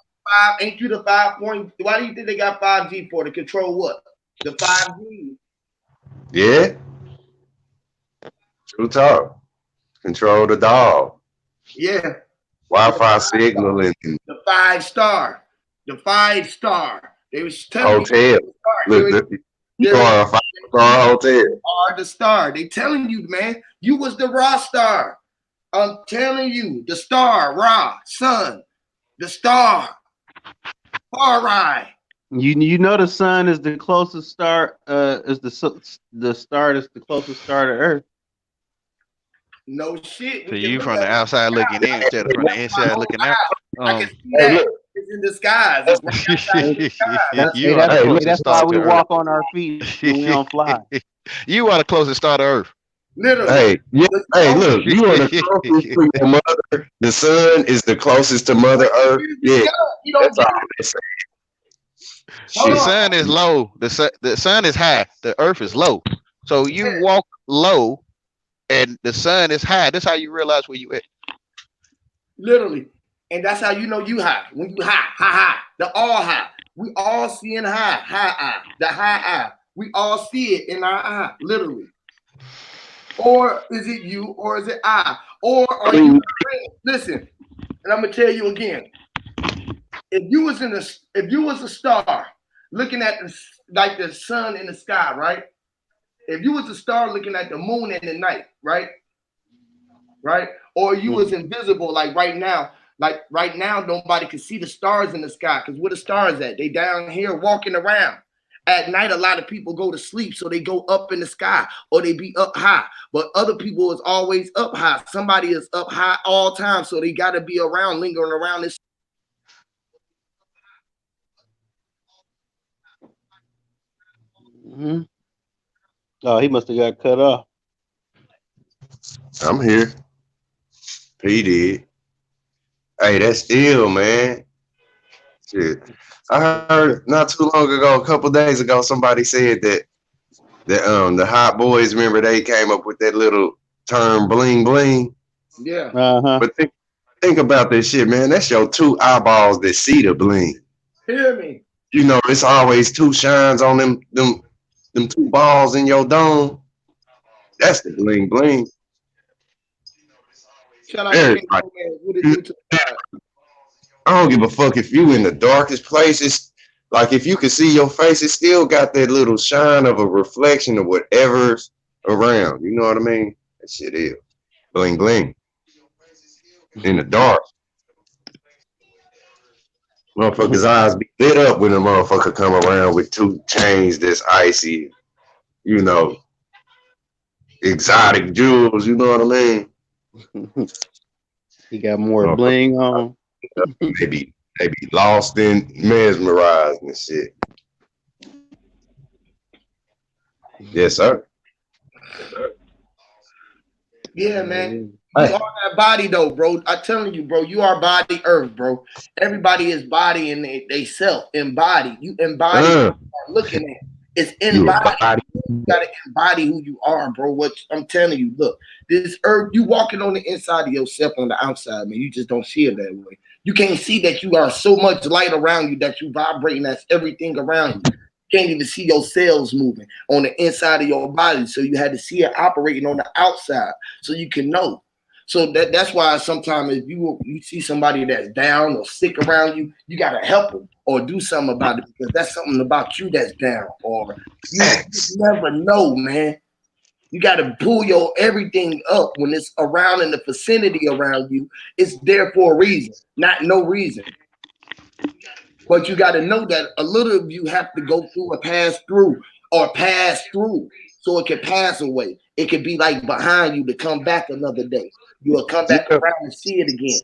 5, ain't you the 5 point? Why do you think they got 5G for? To control what? The 5G.
Yeah. True talk. Control the dog.
Yeah.
Wi-Fi signal and
the 5-star. The 5-star. They was telling
hotel. Look, you are a 5-star hotel.
Are the star. They telling you, man, you was the raw star. I'm telling you, the star, Ra, sun, the star. All right.
You know the sun is the closest star. Is the star that's the closest star to Earth.
No shit.
So you from the outside looking in instead of from the inside looking out.
I can see that. It's in disguise. It's
that's why we walk on our feet when we don't fly.
You are the closest star to Earth.
Literally.
Hey, yeah, hey, look, you are the closest to your mother. The sun is the closest to Mother Earth. Yeah, that's all they say.
The sun is low. The sun is high. The Earth is low. So you walk low, and the sun is high. That's how you realize where you at.
Literally, and that's how you know you high. When you high, the all high. We all seeing high eye, the high eye. We all see it in our eye, literally. Or is it you, or is it I? Or are you? Listen, and I'm gonna tell you again. If you was a star looking at the sun in the sky, right? If you was a star looking at the moon in the night, right? Right? Or you was invisible, like right now. Like right now, nobody can see the stars in the sky because where the stars at? They down here walking around. At night, a lot of people go to sleep, so they go up in the sky or they be up high. But other people is always up high. Somebody is up high all time, so they got to be around, lingering around this.
Oh, he must have got cut off.
I'm here. He did. Hey, that's ill, man. Shit. I heard not too long ago, a couple days ago, somebody said that the hot boys, remember they came up with that little term bling bling.
Yeah.
But think about this shit, man. That's your two eyeballs that see the bling.
Hear me.
You know, it's always two shines on them two balls in your dome. That's the bling bling.
Shout out to King Man. What it do to God?
I don't give a fuck if you in the darkest places. Like if you can see your face, it still got that little shine of a reflection of whatever's around. You know what I mean? That shit is bling bling. In the dark. Motherfuckers' eyes be lit up when a motherfucker come around with two chains that's icy, you know, exotic jewels, you know what I mean?
He got more bling on.
Maybe lost and mesmerized and shit. Yes, sir.
Yeah, man. You are that body though, bro. I'm telling you, bro, you are body earth, bro. Everybody is body and they self embody. You embody what you are looking at. It's embodied. You gotta embody who you are, bro. What I'm telling you, look, this earth, you walking on the inside of yourself on the outside, man. You just don't see it that way. You can't see that you are so much light around you that you vibrating. That's everything around you. You can't even see your cells moving on the inside of your body. So you had to see it operating on the outside so you can know. So that's why sometimes if you see somebody that's down or sick around you, you gotta help them or do something about it because that's something about you that's down. Or you never know, man. You gotta pull your everything up when it's around in the vicinity around you. It's there for a reason, not no reason. But you gotta know that a little of you have to go through or pass through so it can pass away. It could be like behind you to come back another day. You'll come back around and see it again.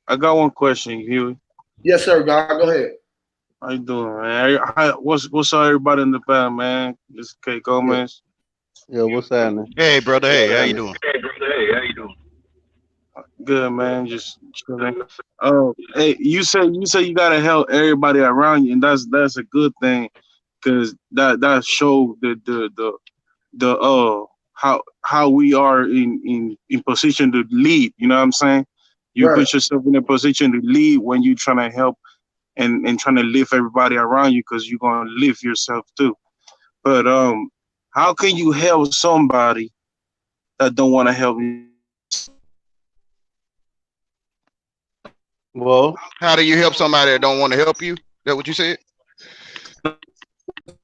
I got one question, Huey.
Yes, sir, God. Go ahead.
How you doing, man? What's up, everybody in the band, man? This is K Gomez.
Yo, what's happening?
Hey, brother. Hey, how you doing?
Good, man. Just chilling. Hey, you say you gotta help everybody around you, and that's a good thing, because that shows the how we are in position to lead. You know what I'm saying? You put yourself in a position to lead when you're trying to help and trying to lift everybody around you, because you're gonna lift yourself too. But how can you help somebody that don't want to help you?
Well,
how do you help somebody that don't want to help you? Is that what you said?
They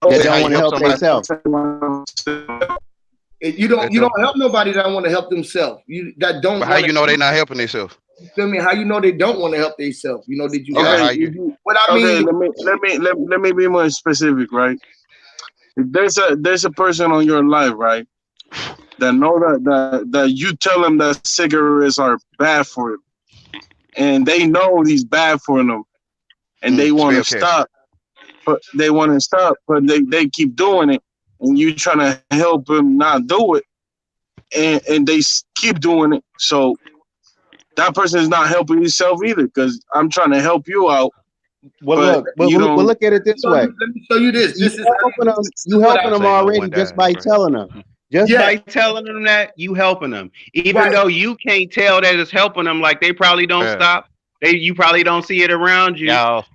don't want to help themselves.
You don't help nobody that want to help themselves.
But how you know they're not helping themselves?
You feel me? How you know they don't want to help themselves? You know, did you?
Okay,
what I mean?
Let me be more specific, right? If there's a person on your life, right, that know that you tell them that cigarettes are bad for them, and they know these bad for them, and they want to stop, but they keep doing it, and you trying to help them not do it, and they keep doing it. So that person is not helping himself either, because I'm trying to help you out.
Well, look at it this way.
Let me show you this.
You helping them already just by telling them. By telling them that, you helping them. Even though you can't tell that it's helping them, like they probably don't stop. You probably don't see it around you.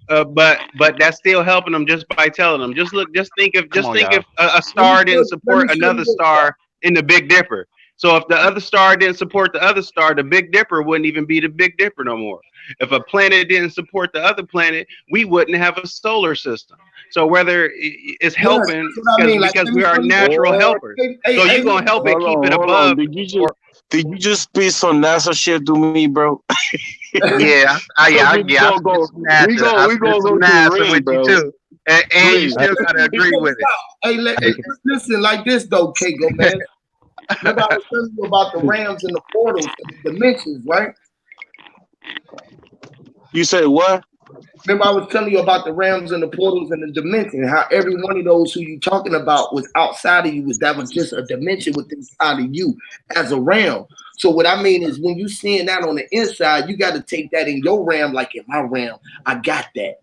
But that's still helping them just by telling them. Just think if a star didn't support another star in the Big Dipper. So if the other star didn't support the other star, the Big Dipper wouldn't even be the Big Dipper no more. If a planet didn't support the other planet, we wouldn't have a solar system. So whether it's helping because we are natural helpers. So you're going to help it keep it above.
Did you just spit some NASA shit to me, bro?
Yeah. We go to the ring, bro.
And you
Please.
still gotta agree with it.
Hey, listen like this though, Kago, man. Remember I was telling you about the realms and the portals and the dimensions, right?
You say what?
Remember I was telling you about the realms and the portals and the dimension, how every one of those who you talking about was outside of you, that was just a dimension within inside of you as a realm. So what I mean is when you seeing that on the inside, you got to take that in your realm, like in my realm. I got that.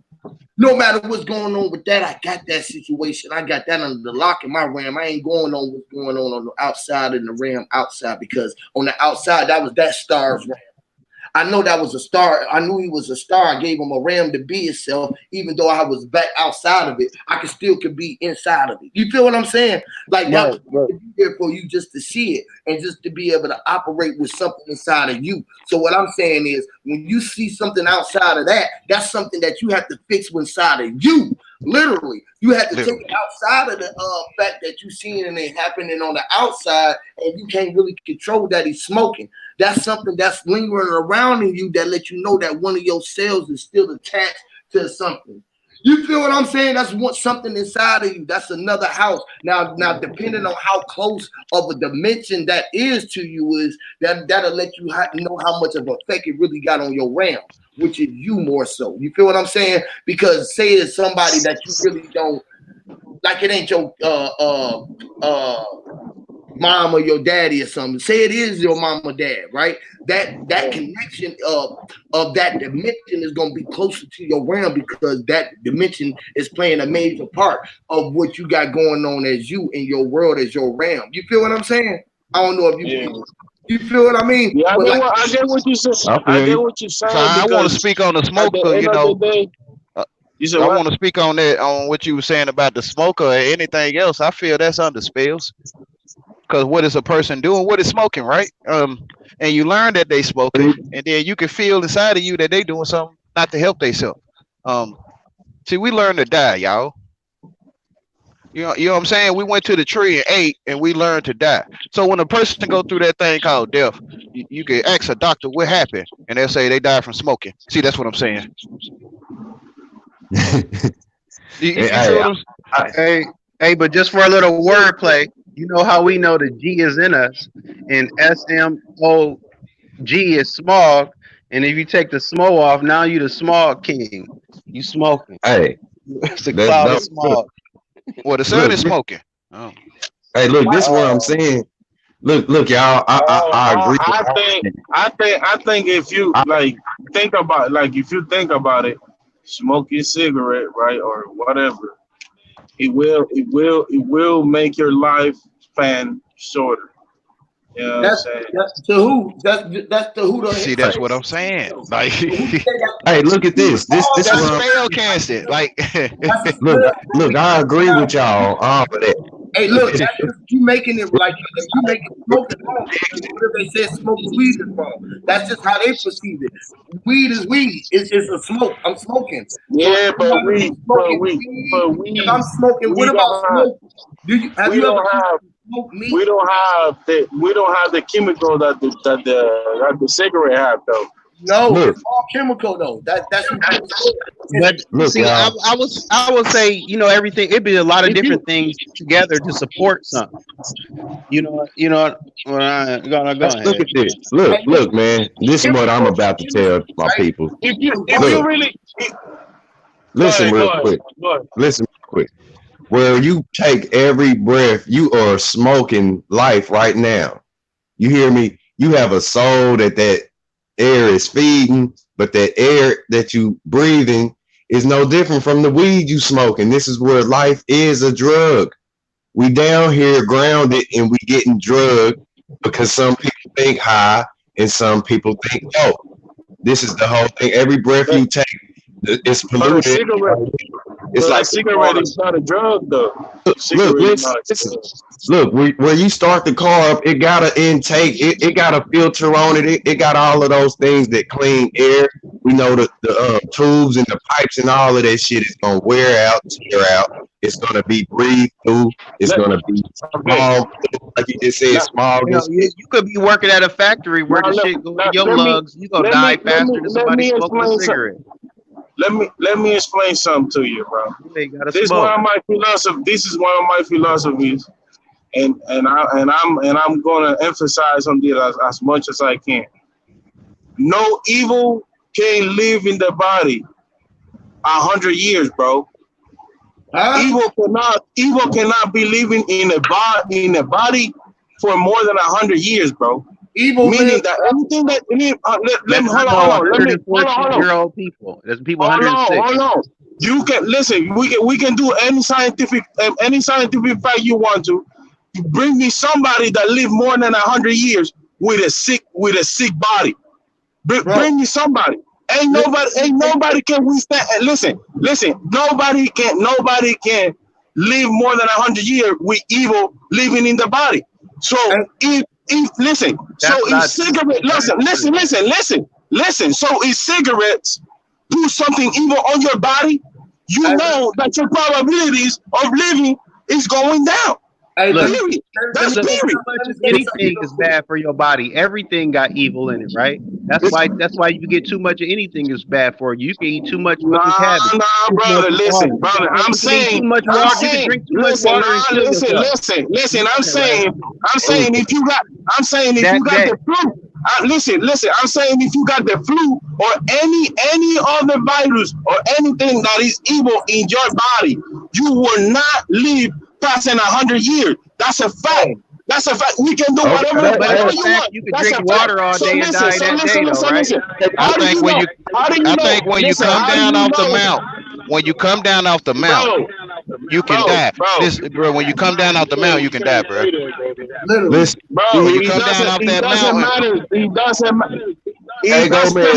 No matter what's going on with that, I got that situation. I got that under the lock in my realm. I ain't going on what's going on the outside in the realm outside, because on the outside, that was that star's realm. I know that was a star. I knew he was a star. I gave him a ram to be itself. Even though I was back outside of it, I could be inside of it. You feel what I'm saying? Like that was here for you just to see it and just to be able to operate with something inside of you. So what I'm saying is, when you see something outside of that, that's something that you have to fix inside of you. Literally, you have to take it outside of the fact that you seeing and it happening on the outside, and you can't really control that he's smoking. That's something that's lingering around in you that lets you know that one of your cells is still attached to something. You feel what I'm saying? That's something inside of you. That's another house. Now, depending on how close of a dimension that is to you, is that'll let you know how much of an effect it really got on your realm, which is you more so. You feel what I'm saying? Because say it's somebody that you really don't like, it ain't your mom or your daddy or something. Say it is your mom or dad, right? That connection of that dimension is going to be closer to your realm, because that dimension is playing a major part of what you got going on as you in your world, as your realm. You feel what I'm saying? I don't know if you feel what I mean.
Yeah, I get what you said. I get what you're saying.
So I want to speak on the smoker. You know,
you said
I
what?
want to speak on that, on what you were saying about the smoker or anything else. I feel that's under spells. Because what is a person doing? What is smoking, right? And you learn that they smoking, and then you can feel inside of you that they doing something not to help themselves. See, we learn to die, y'all. You know what I'm saying? We went to the tree and ate, and we learned to die. So when a person go through that thing called death, you can ask a doctor what happened, and they'll say they died from smoking. See, that's what I'm saying.
Hey, but just for a little wordplay, you know how we know the G is in us, and SMOG is smog, and if you take the smo off, now you the smog king. You smoking.
Hey,
it's a cloud of smog.
Well, the sun is smoking. Oh.
Hey, look, this is what I'm saying. Look, y'all. I agree.
I think if you think about it, smoking cigarette, right, or whatever, it will make your life span shorter. You know what I'm saying?
That's to who? That's to who?
See, that's what I'm saying. Like,
hey, look at this. This
that's spell casted. Like,
look, I agree with y'all. All of that.
Hey, look, that's just you making it like you making smoking wrong. What if they said smoking weed is wrong? That's just how they perceive it. Weed is weed. It's a smoke. I'm smoking.
Yeah, but weed.
If I'm smoking, what about smoke? Have you ever smoked meat?
We don't have the chemical that the cigarette have though.
No, it's all chemical though. That's
but look, see, I would say, you know, everything, it'd be a lot of different things together to support something. You know, go ahead.
Look at this. Look, man. This is what I'm about to tell my people.
If you really
listen real quick. Where you take every breath, you are smoking life right now. You hear me? You have a soul that air is feeding, but that air that you breathing is no different from the weed you smoking. This is where life is a drug. We down here grounded and we getting drugged because some people think high and some people think low. This is the whole thing. Every breath you take, it's polluted. It's like
cigarette is not a drug though.
Look, where you start the car up, it got an intake, it got a filter on it, it got all of those things that clean air. We know the tubes and the pipes and all of that shit is gonna wear out, tear out. It's gonna be breathed through. It's gonna be small, like you just said, small.
You know, you could be working at a factory where the shit go in your lungs. You gonna die faster than somebody smoking a cigarette.
let me explain something to you, bro. This is one of my philosophy. This is one of my philosophies, and I'm gonna emphasize on this as much as I can. No evil can live in the body 100 years, bro. Evil cannot be living in a body for more than 100 years, bro.
Evil
meaning that anything that hold on.
114-year-old people. There's people 106.
Hold on. You can listen. We can do any scientific fact you want to. Bring me somebody that lived more than 100 years with a sick body. Bring me somebody. Ain't nobody can withstand. Listen. Nobody can live more than 100 years with evil living in the body. So if cigarette, listen. So if cigarettes do something evil on your body, you know that your probabilities of living is going down. Period. That's period.
Anything is bad for your body. Everything got evil in it, right? That's why you get too much of anything is bad for you. You can eat too much fucking cabbage.
Nah, brother. Listen, brother. I'm saying
too much water. You can drink too much water and kill yourself.
Listen. I'm saying if you got the flu. Listen. I'm saying if you got the flu or any other virus or anything that is evil in your body, you will not live past 100 years. That's a fact. That's a fact. We can do whatever you want.
You can drink water all day and die that day, though, right?
I think when you come down off the mount, you can die. Bro, when you come down off the mount, you can die, bro.
Listen, bro,
when you come down off that mountain,
it doesn't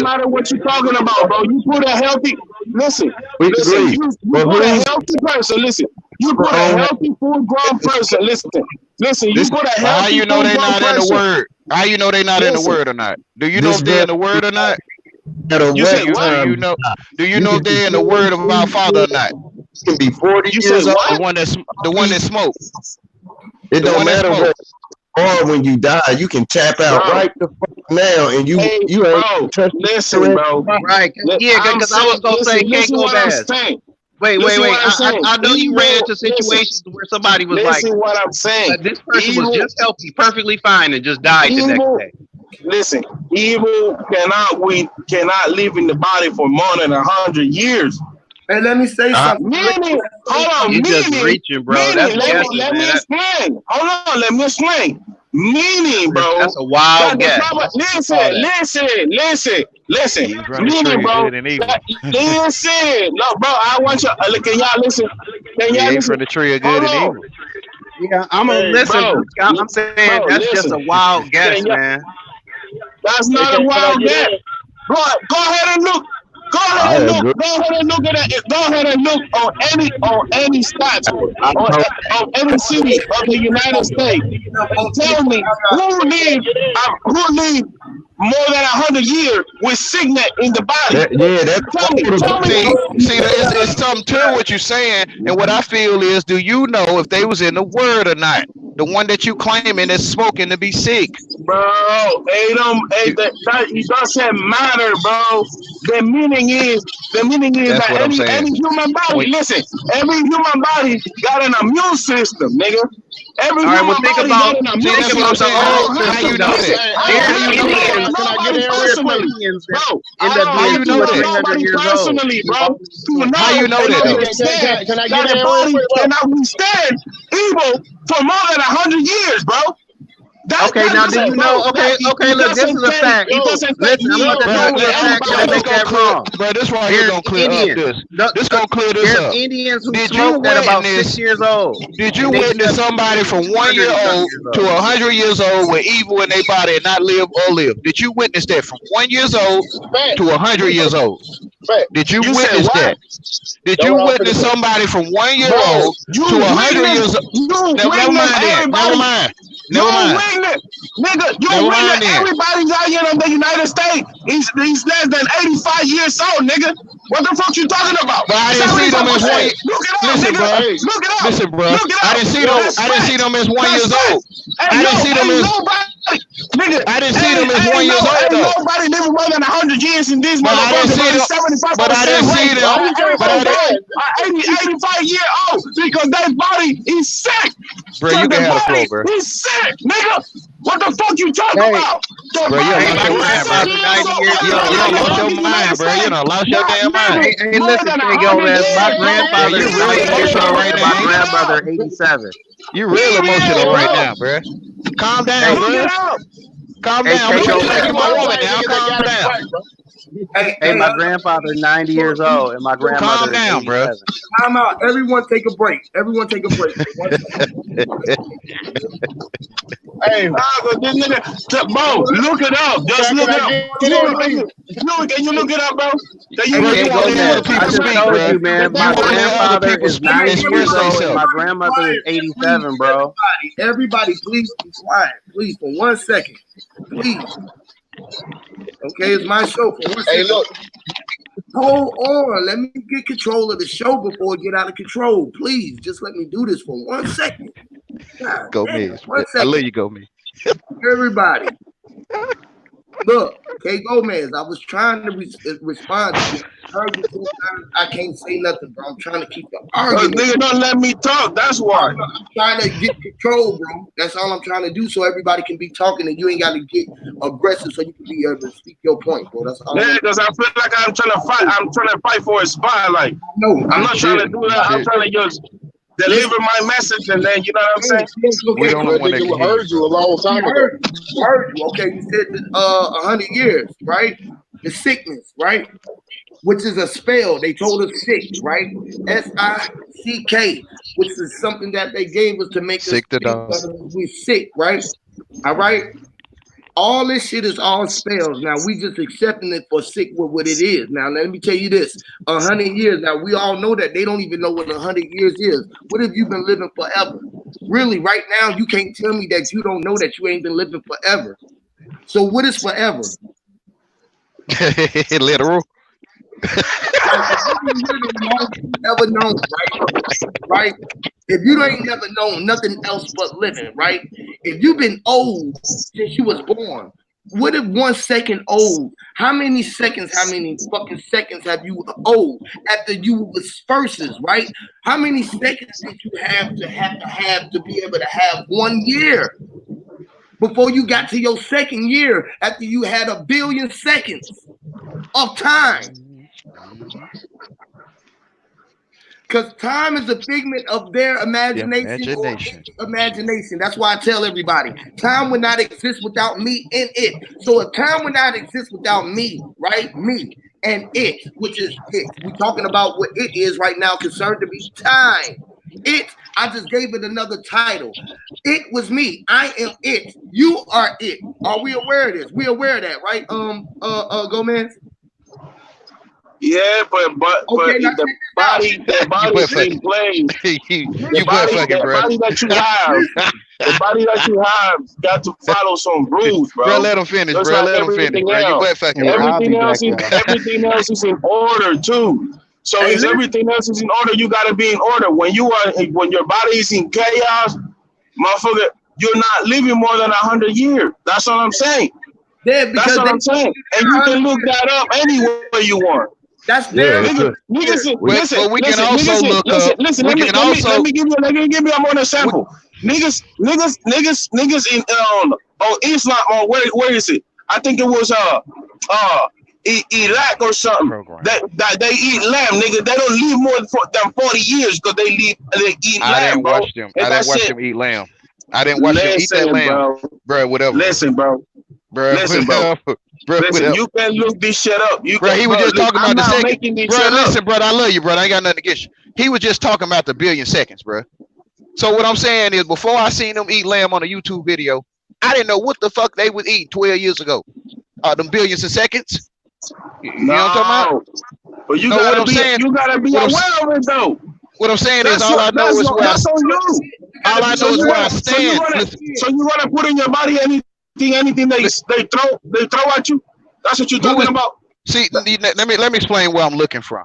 matter what you're talking about, bro. You put a healthy you put a healthy person. Listen, you put a healthy, full-grown person. Listen. You put a healthy.
How you know they not in the word? How you know they not in the word or not? Do you know if they're in the word or not? Do you know if they're in the word of our Father or not?
You can be 40 years old.
The one that smokes.
It don't matter what. Or when you die, you can tap out right the fuck now, and you ain't touched.
Listen, bro.
Right? Yeah, because I was gonna say can't go bad. Wait. I know you ran into situations where somebody was like,
listen what I'm saying.
This person was just healthy, perfectly fine, and just died the next day.
Listen, evil cannot live in the body for more than 100 years.
Hey, let me say something.
Hold on.
You just reaching, bro. That's
let me explain. Hold on, let me explain. Meaning, bro.
That's a wild guess.
Listen. Meaning, bro. Listen. No, bro, I want you. Can y'all listen? Can y'all listen?
From the tree of good and evil.
Yeah, I'm gonna listen. Bro, I'm saying that's just a wild guess, man.
That's not a wild guess. Go ahead and look. Go ahead and look on any stats on any city of the United States. Tell me who lived more than 100 years with signet in the body. Tell me.
See, it's something to what you're saying, and what I feel is, do you know if they was in the word or not? The one that you claiming is smoking to be sick,
bro. It doesn't matter, bro. The meaning is that any human body. Listen, every human body got an immune system, nigga. Every human body got an immune system.
How you know that?
How you know that? Personally, bro.
How you know that?
Can I get in? Body cannot withstand evil for more than 100 years, bro.
Okay, now do you know? Okay, look, this is a fact. Listen, I'm about to tell you a fact that make that wrong.
Bro, this right here gonna clear up this gonna clear this up.
There's Indians who smoked at about 6 years old.
Did you witness somebody from 1 year old to 100 years old with evil in their body and not live or live? Did you witness that from 1 year old to 100 years old? Did you witness that? Did you witness somebody from 1 year old to 100 years old? Never mind.
Nigga, you witness everybody's out here in the United States. He's less than 85 years old, nigga. What the fuck you talking about?
But I didn't see them as one.
Listen, bro. Look it up.
Listen, bro. I didn't see them as 1 year old. I didn't see them as.
Nigga,
I didn't see them as 1 year old
ain't
though.
nobody living more than 100 years in this
But I didn't
motherfucker.
see them.
75%
But I didn't see them.
Why you can't
But I
say
didn't.
that? 85 year old because their body is sick.
Bro, you can have the floor, bro.
He's sick, nigga. What the fuck you talking
Hey,
about? Your
Bro, you
body
lost your
is
mind, bro.
sick.
You don't lost your mind, bro. You don't lost your damn mind.
hey, listen, K Gomez, my grandfather
You
is
really
90 years
emotional
old
right
and
now.
my grandmother 87.
You real emotional right now, bro. Calm down,
Look
bro.
it up.
Calm
Hey,
down. I'm
K
trying to
Gomez.
make you my woman now. Calm down.
Hey, my grandfather 90 years old and my grandmother
Calm down,
is
bro.
87.
Time out. Everyone take a break. Everyone take a break.
Hey, this nigga, bro, look it up. Just look it up. Can you look it up, bro? Can you
Bro,
look
you
it
want to let
up?
other
I
people
just
speak,
told
bro.
you, man. My
You want to let other
grandfather
people
is
speak
90
and
years
express
old and
themselves.
my grandmother is 87, bro.
Everybody, please be quiet. Please, for 1 second. Please. Okay, it's my show for 1 second.
Hey, look.
Hold on. Let me get control of the show before it get out of control. Please, just let me do this for 1 second. God
Go
damn,
Miz.
1
I
second.
love you, Go Miz.
Everybody. Look, K Gomez, I was trying to respond to you. I can't say nothing, bro. I'm trying to keep the argument.
Nigga, don't let me talk. That's why.
I'm trying to get control, bro. That's all I'm trying to do, so everybody can be talking, and you ain't got to get aggressive, so you can be able to speak your point, bro. That's all.
Yeah, because I feel like I'm trying to fight. I'm trying to fight for a spot. Like,
No,
I'm not trying to do that. I'm trying to just deliver my message, and then you know what I'm saying.
We the only one that can hear
heard you a long time ago.
Heard you. Okay, you said 100 years, right? The sickness, right? Which is a spell. They told us sick, right? SICK, which is something that they gave us to make
Sick to
us think
dog.
that we're sick, right? All right. All this shit is all spells. Now we just accepting it for sick with what it is. Now let me tell you this: 100 years. Now we all know that they don't even know what 100 years is. What if you've been living forever? Really, right now you can't tell me that you don't know that you ain't been living forever. So what is forever?
Literal.
Never known, right? If you ain't never known nothing else but living, right? If you've been old since you was born, what if 1 second old? How many fucking seconds have you old after you was verses, right? How many seconds did you have to be able to have 1 year before you got to your second year after you had 1 billion seconds of time? Because time is a figment of their imagination. That's why I tell everybody, time would not exist without me and it. So if time would not exist without me, right? Me and it, which is it. We're talking about what it is right now, concerned to be time. It, I just gave it another title. It was me. I am it. You are it. Are we aware of this? We aware of that, right? Gomez?
Yeah, but
Okay,
the body in place.
You butt fucking, bro.
The body that you have got to follow some rules, bro.
Bro, let him finish,
Just
bro.
like
Let him finish, bro. You butt fucking,
Hey,
bro.
everything else is in order too. So
Hey,
if everything else is in order, you gotta be in order. When your body is in chaos, motherfucker, you're not living more than 100 years. That's what I'm saying.
Yeah, because
that's what I'm saying. And you can look that up anywhere you want.
That's their
Listen.
But we can also look up.
Listen. Let me give you another example. Niggas in on Islam or where is it? I think it was Iraq or something. That they eat lamb, nigga. They don't live more than 40 years because they eat lamb.
I didn't watch them. I didn't watch them eat lamb. I didn't watch them eat that lamb, bro. Whatever.
Listen, bro. Listen, bro. Listen, you can look this shit up.
He was just talking about the second. Bro, listen, bro. I love you, bro. I ain't got nothing against you. He was just talking about the billion seconds, bro. So what I'm saying is, before I seen them eat lamb on a YouTube video, I didn't know what the fuck they was eating 12 years ago. Them billions of seconds. You know what I'm talking about?
But you gotta be aware of it, though.
What I'm saying is, all I know is where I stand. All I know is where I stand.
So you wanna put in your body anything they throw at you? That's what you're talking about.
See, let me explain where I'm looking from.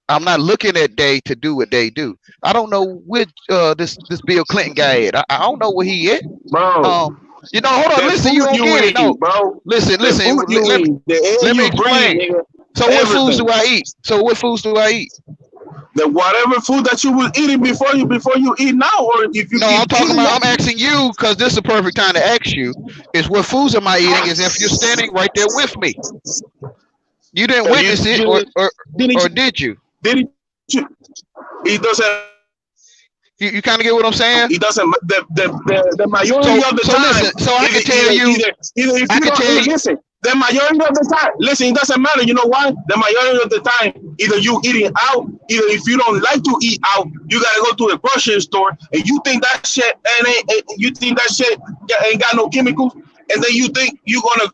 I'm not looking at they to do what they do. I don't know which this Bill Clinton guy is. I don't know where he is.
Bro,
You know, hold on.
The
Listen, you
food
don't
you
get it. No,
eat, bro.
listen.
The food you
Let me
eat, the air
let me
you breathe,
explain.
nigga.
So what foods
Everything.
do I eat? So what foods do I eat?
The whatever food that you was eating before you eat now, or if you
No,
keep
I'm talking
eating
about.
that.
I'm asking you because this is the perfect time to ask you. Is what foods am I eating? Is if you're standing right there with me. You didn't
So you
witness it,
you didn't
or
you
did you?
didn't you? It doesn't.
You kind of get what I'm saying?
It doesn't. The majority of the
So
time,
listen. So I can tell you.
either if
I
you
can
don't
tell you.
listen. The majority of the time, listen. It doesn't matter. You know why? The majority of the time, either you eating out, either if you don't like to eat out, you gotta go to the grocery store, and you think that shit you think that shit ain't got no chemicals, and then you think you gonna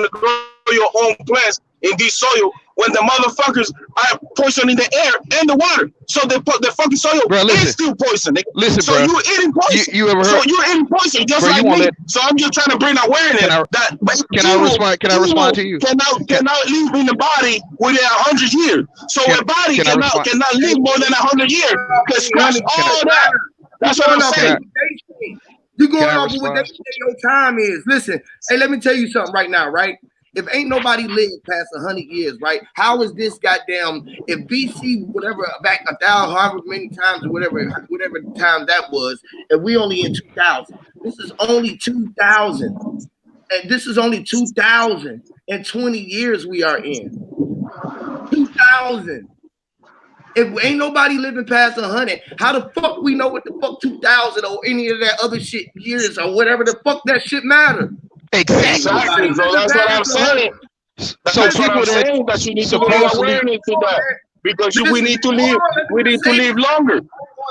grow your own plants in this soil when the motherfuckers are poisoning the air and the water. So the fucking soil
Bro, listen.
is still poison, nigga.
Listen,
So
bro.
you eating poison.
You ever
So
heard?
you're eating poison just
Bro, you
like
won't
me.
let.
So I'm just trying to bring awareness
Can I?
that
Can I respond? Can I respond to you? Can
cannot live in the body within 100 years. So
can
a body
can I respond?
cannot live more than 100 years. Because scratch
Can I?
all that. That's what I'm
Can I?
saying.
You
Can
going
I
off of what they
respond?
say your time is. Listen, hey, let me tell you something right now, right? If ain't nobody lived past 100 years, right? How is this goddamn, if BC, whatever, back 1,000, however many times, or whatever time that was, and we only in 2000. This is only 2000. And this is only 2020 years we are in. 2000. If ain't nobody living past 100, how the fuck we know what the fuck 2000 or any of that other shit years or whatever the fuck that shit matter?
Exactly.
Bro. That's what I'm saying.
So
That's what I'm
people that
saying. That you need to bring
supposedly.
awareness to that because
Listen,
we need to live. We need to live longer.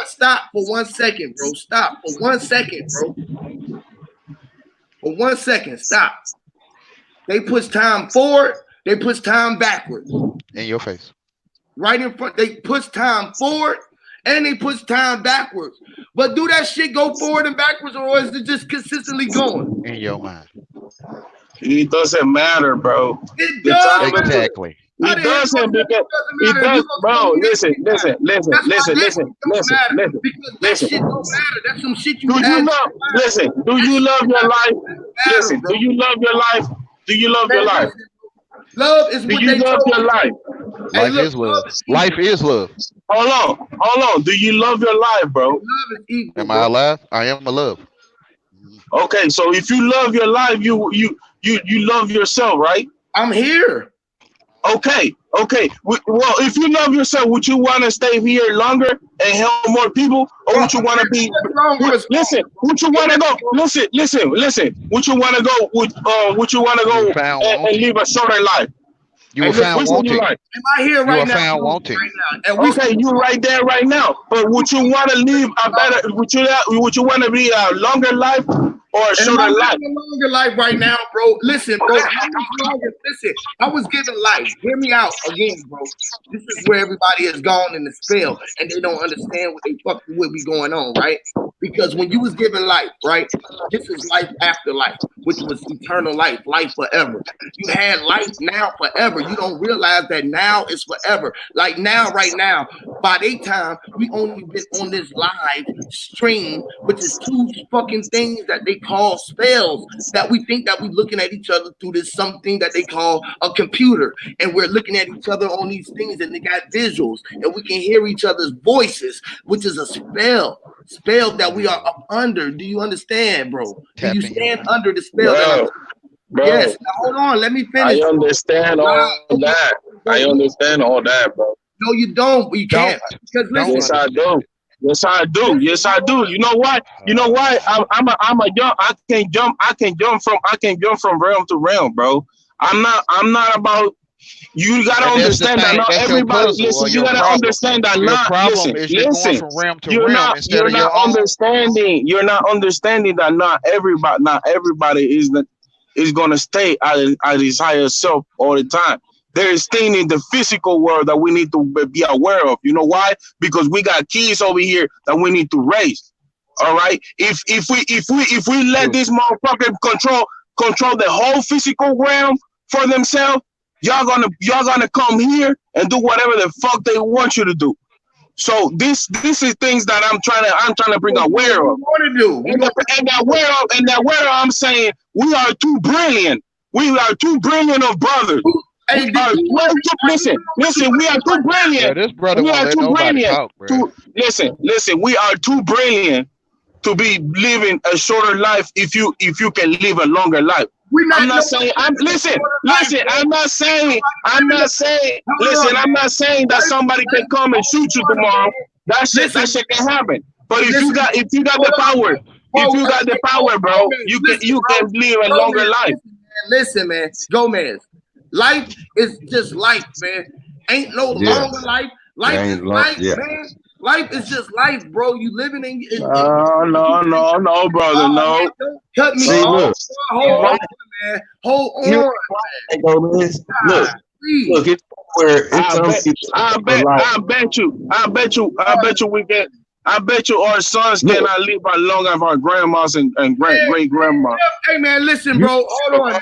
Stop for 1 second, bro. Stop for 1 second, bro. For 1 second, stop. They push time forward. They push time backwards.
In your face.
Right in front. They push time forward and they push time backwards. But do that shit go forward and backwards, or is it just consistently going?
In your mind.
It doesn't matter, bro.
It
The
does
time
matter.
Exactly.
It doesn't because it does, bro. Listen.
Because that shit don't matter. That's some shit you
Do you love? Listen. Do you love your life? Listen. Do you love your life? Do you love your life?
Love is
Do
what
you
they
love your life?
Life is love. Life is love.
Hold on. Do you love your life, bro?
Love is evil.
Am I alive? I am a love.
Okay, so if you love your life, you love yourself, right?
I'm here.
Okay. Well, if you love yourself, would you want to stay here longer and help more people, or would you want to be? Listen, would you want to go? Listen. Would you want to go? Would you want to go and live a shorter life?
You were found wanting.
Am I here right now?
You were found wanting.
Okay, you right there right now. But would you want to live a better? Would you want to be a longer life or a shorter life?
A longer life right now, bro. Listen, bro. Listen, I was given life. Hear me out again, bro. This is where everybody is gone in the spell, and they don't understand what they fucking would be going on, right? Because when you was given life, right, this is life after life, which was eternal life, life forever. You had life now forever. You don't realize that now is forever. Like now, right now, by the time we only been on this live stream, which is two fucking things that they call spells, that we think that we're looking at each other through this something that they call a computer, and we're looking at each other on these things, and they got visuals, and we can hear each other's voices, which is a spell that we are up under. Do you understand, bro? Do you stand under the spell?
Bro,
yes. Now, hold on. Let me finish.
I understand all that. I understand all that, bro.
No, you don't. You can't. Because listen,
yes, I do. Yes, I do. Yes, I do. You know why? You know why? I'm a young. I can jump from realm to realm, bro. I'm not about. You gotta understand that not everybody. Listen, you gotta understand that not. Listen. You're not understanding. You're not understanding that not everybody is gonna stay at his higher self all the time. There is things in the physical world that we need to be aware of. You know why? Because we got kids over here that we need to raise. All right. If we let this motherfucker control the whole physical realm for themselves, y'all gonna come here and do whatever the fuck they want you to do. So this is things that I'm trying to bring aware of. And that where I'm saying we are too brilliant. We are too brilliant of brothers. Listen, we are too brilliant.
Bro, this brother
We
won't
are
let
too
nobody
brilliant
talk, bro.
to listen, we are too brilliant to be living a shorter life if you can live a longer life. I'm not saying listen, I'm not saying I'm not saying that somebody can come and shoot you tomorrow. That shit can happen. But if you got the power, bro, you can live a longer life.
Listen, man, Gomez. Life is just life, man. Ain't no longer life. Life is life, man. Life is just life, bro. You living in.
No, brother, no.
Don't cut me
See,
off.
look.
Hold on, man. Hold on.
Look, it's where it's
I bet you our sons cannot live as long as our grandmas and great grandmas.
Hey man, listen, bro. Hold on, man.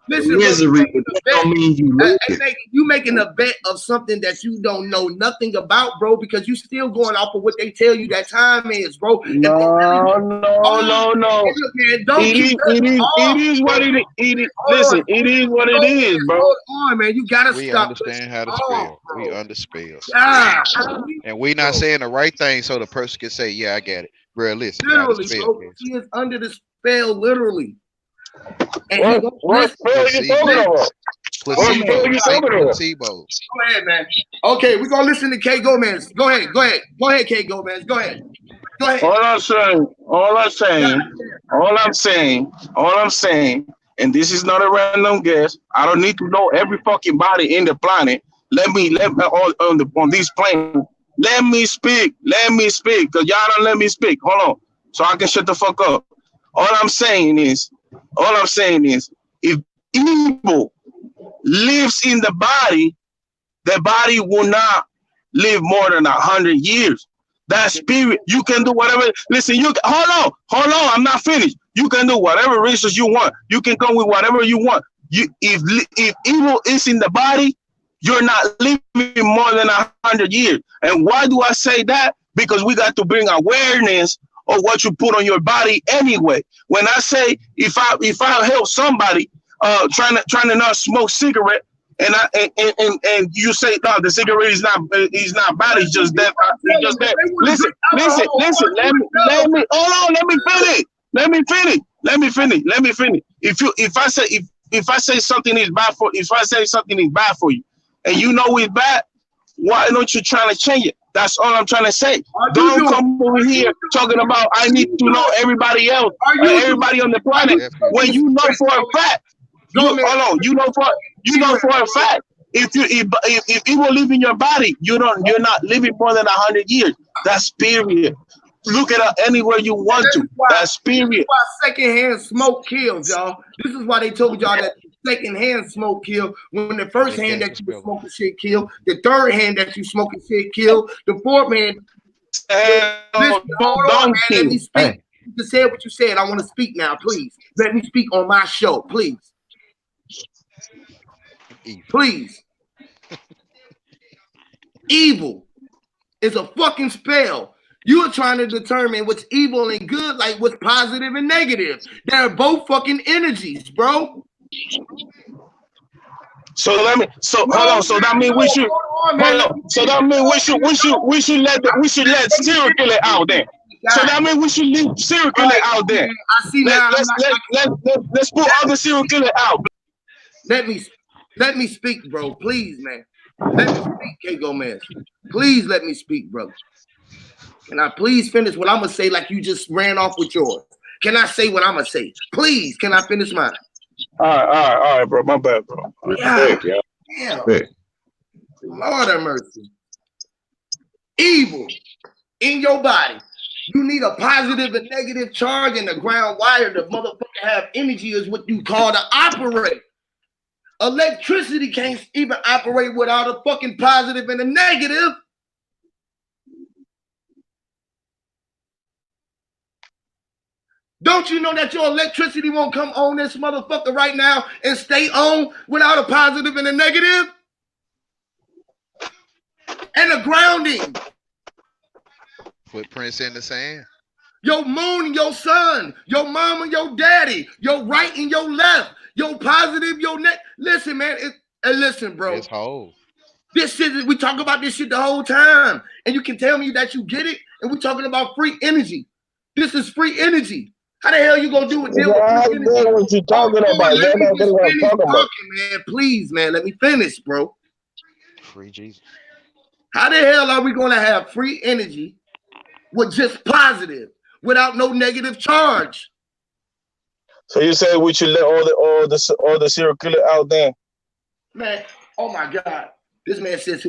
Listen,
misery, but that don't mean you live it.
You making a bet of something that you don't know nothing about, bro, because you still going off of what they tell you that time is, bro.
No. It is what it is. Listen, it is what it is, bro.
Hold on, man. You gotta
We
stop.
understand how to spell. We underspell.
Yeah.
And we not saying the right thing so the person can say, yeah, I get it. Bro, listen.
Literally, bro. He is under the spell, literally. And
what spell you talking about?
Placebo.
Go ahead, man. Okay, we're gonna listen to K Gomez. Go ahead, K Gomez. Go ahead.
All I'm saying, and this is not a random guess. I don't need to know every fucking body in the planet. Let me on this plane. Let me speak, because y'all don't let me speak. Hold on, so I can shut the fuck up. All I'm saying is, if evil lives in the body will not live more than 100 years. That spirit, you can do whatever. Listen, hold on, I'm not finished. You can do whatever research you want. You can come with whatever you want. If evil is in the body, you're not living more than 100 years. And why do I say that? Because we got to bring awareness of what you put on your body anyway. When I say if I help somebody trying to not smoke cigarette, and you say no, the cigarette is not bad, it's just that. Listen. Let me hold on. Let me finish. If I say something is bad for you, and you know it's bad, why don't you try to change it? That's all I'm trying to say. Don't come over here talking about I need to know everybody else, everybody on the planet, when you know for a fact. You know for a fact. If it will live in your body, you're not living more than 100 years. That's period. Look it up anywhere you want to. That's period.
Why secondhand smoke kills, y'all. This is why they told y'all that secondhand smoke kill. When the first hand that you smoking shit kill, the third hand that you smoking shit kill, the fourth hand. Listen, hold on, man. Let me speak. Hey. You just said what you said. I want to speak now, please. Let me speak on my show, please. Please. Evil is a fucking spell. You are trying to determine what's evil and good, like what's positive and negative. They're both fucking energies, bro.
So hold on. So that means we should. So that means we should let serial killer out there. So that means we should leave serial killer out there.
I see now.
Let's put other serial killer out.
Let me speak, bro. Please, man. Let me speak, K Gomez. Please let me speak, brother. Can I please finish what I'm going to say like you just ran off with yours? Can I say what I'm going to say? Please, can I finish mine?
All right, bro. My bad, bro.
Yeah. Damn. Lord have mercy. Evil in your body. You need a positive and negative charge and the ground wire. The motherfucker have energy is what you call to operate. Electricity can't even operate without a fucking positive and a negative. Don't you know that your electricity won't come on this motherfucker right now and stay on without a positive and a negative? And a grounding.
Footprints in the sand.
Your moon and your sun, your mama, your daddy, your right and your left, your positive, your net. Listen, man. And listen, bro.
It's whole.
This shit, we talk about this shit the whole time. And you can tell me that you get it, and we're talking about free energy. This is free energy. How the hell you gonna do it? Deal with free energy?
What you talking about?
Let me just
what I'm
finish
talking about.
talking, man. Please, man. Let me finish, bro.
Free Jesus.
How the hell are we gonna have free energy with just positive, without no negative charge?
So you say we should let all the serial killer out there?
Man, oh my God. This man says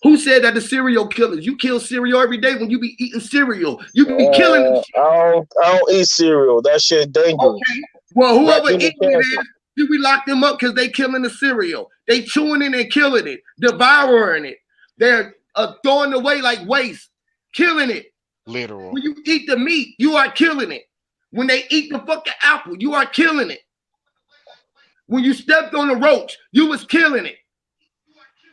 who said that the serial killers? You kill cereal every day when you be eating cereal. You be killing them.
I don't eat cereal. That shit dangerous.
Okay. Well, whoever eating it is, we lock them up because they killing the cereal. They chewing it and killing it, devouring it. They're throwing it away like waste, killing it.
Literal.
When you eat the meat, you are killing it. When they eat the fucking apple, you are killing it. When you stepped on the roach, you was killing it.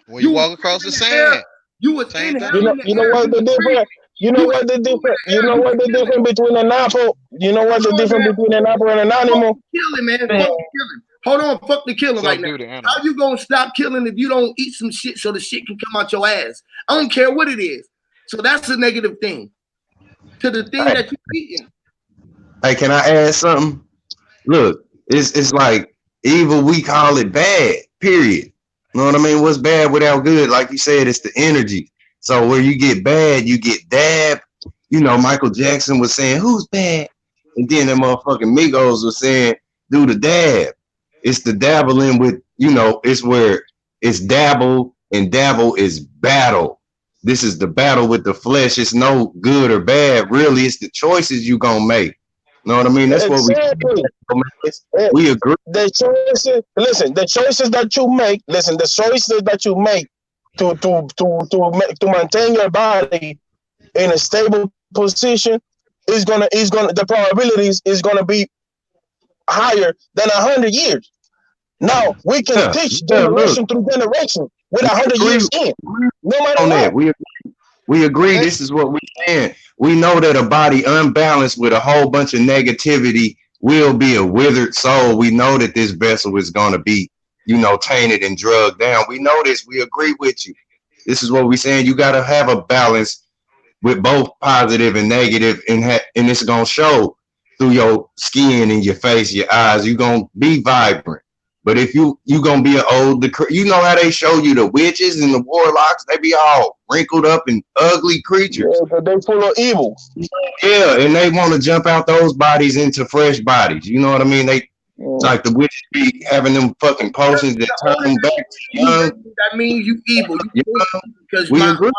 When you walk across the sand,
you was inhaling
you know what the difference? You know what the difference? You know what the difference between an apple? You know what the difference between an apple and an animal?
Killing, man. Fuck the killing. Hold on, fuck the killing right now. How you gonna stop killing if you don't eat some shit so the shit can come out your ass? I don't care what it is. So that's a negative thing to the thing that you're eating.
Hey, can I add something? Look, it's like evil. We call it bad. Period. You know what I mean? What's bad without good? Like you said, it's the energy. So where you get bad, you get dab. You know, Michael Jackson was saying, "Who's bad?" And then the motherfucking Migos was saying, "Do the dab." It's the dabbling with, you know, it's where it's dabble, and dabble is battle. This is the battle with the flesh. It's no good or bad. Really, it's the choices you gonna make. You know what I mean? That's
exactly.
What we agree.
The choices, listen, the choices that you make, to maintain your body in a stable position the probabilities is gonna be higher than 100 years. Now we can teach generation through generation with 100 years in. No matter what.
We agree. Okay. This is what we're saying. We know that a body unbalanced with a whole bunch of negativity will be a withered soul. We know that this vessel is going to be, you know, tainted and drugged down. We know this. We agree with you. This is what we're saying. You got to have a balance with both positive and negative, and it's going to show through your skin and your face, your eyes. You're going to be vibrant. But if you gonna be an old, you know how they show you the witches and the warlocks, they be all wrinkled up and ugly creatures.
Yeah, they full of evil.
Yeah, and they want to jump out those bodies into fresh bodies. You know what I mean? They like the witches be having them fucking potions that turn them back to young.
That means you evil. Because we agree.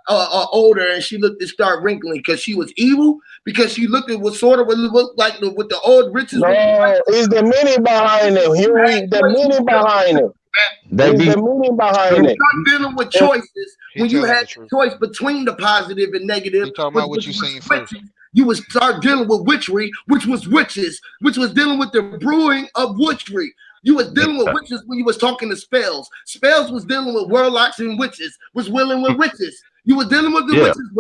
Older and she looked to start wrinkling because she was evil, because she looked at what sort of what looked like with the old riches.
No, it's the meaning behind it. The meaning behind it. The meaning behind it.
Start dealing with choices when you had the choice between the positive and negative.
You talking about what you seen first.
You would start dealing with witchery, which was witches, which was dealing with the brewing of witchery. You was dealing with witches when you was talking to spells. Spells was dealing with warlocks and witches, was dealing with witches. You were dealing with the witches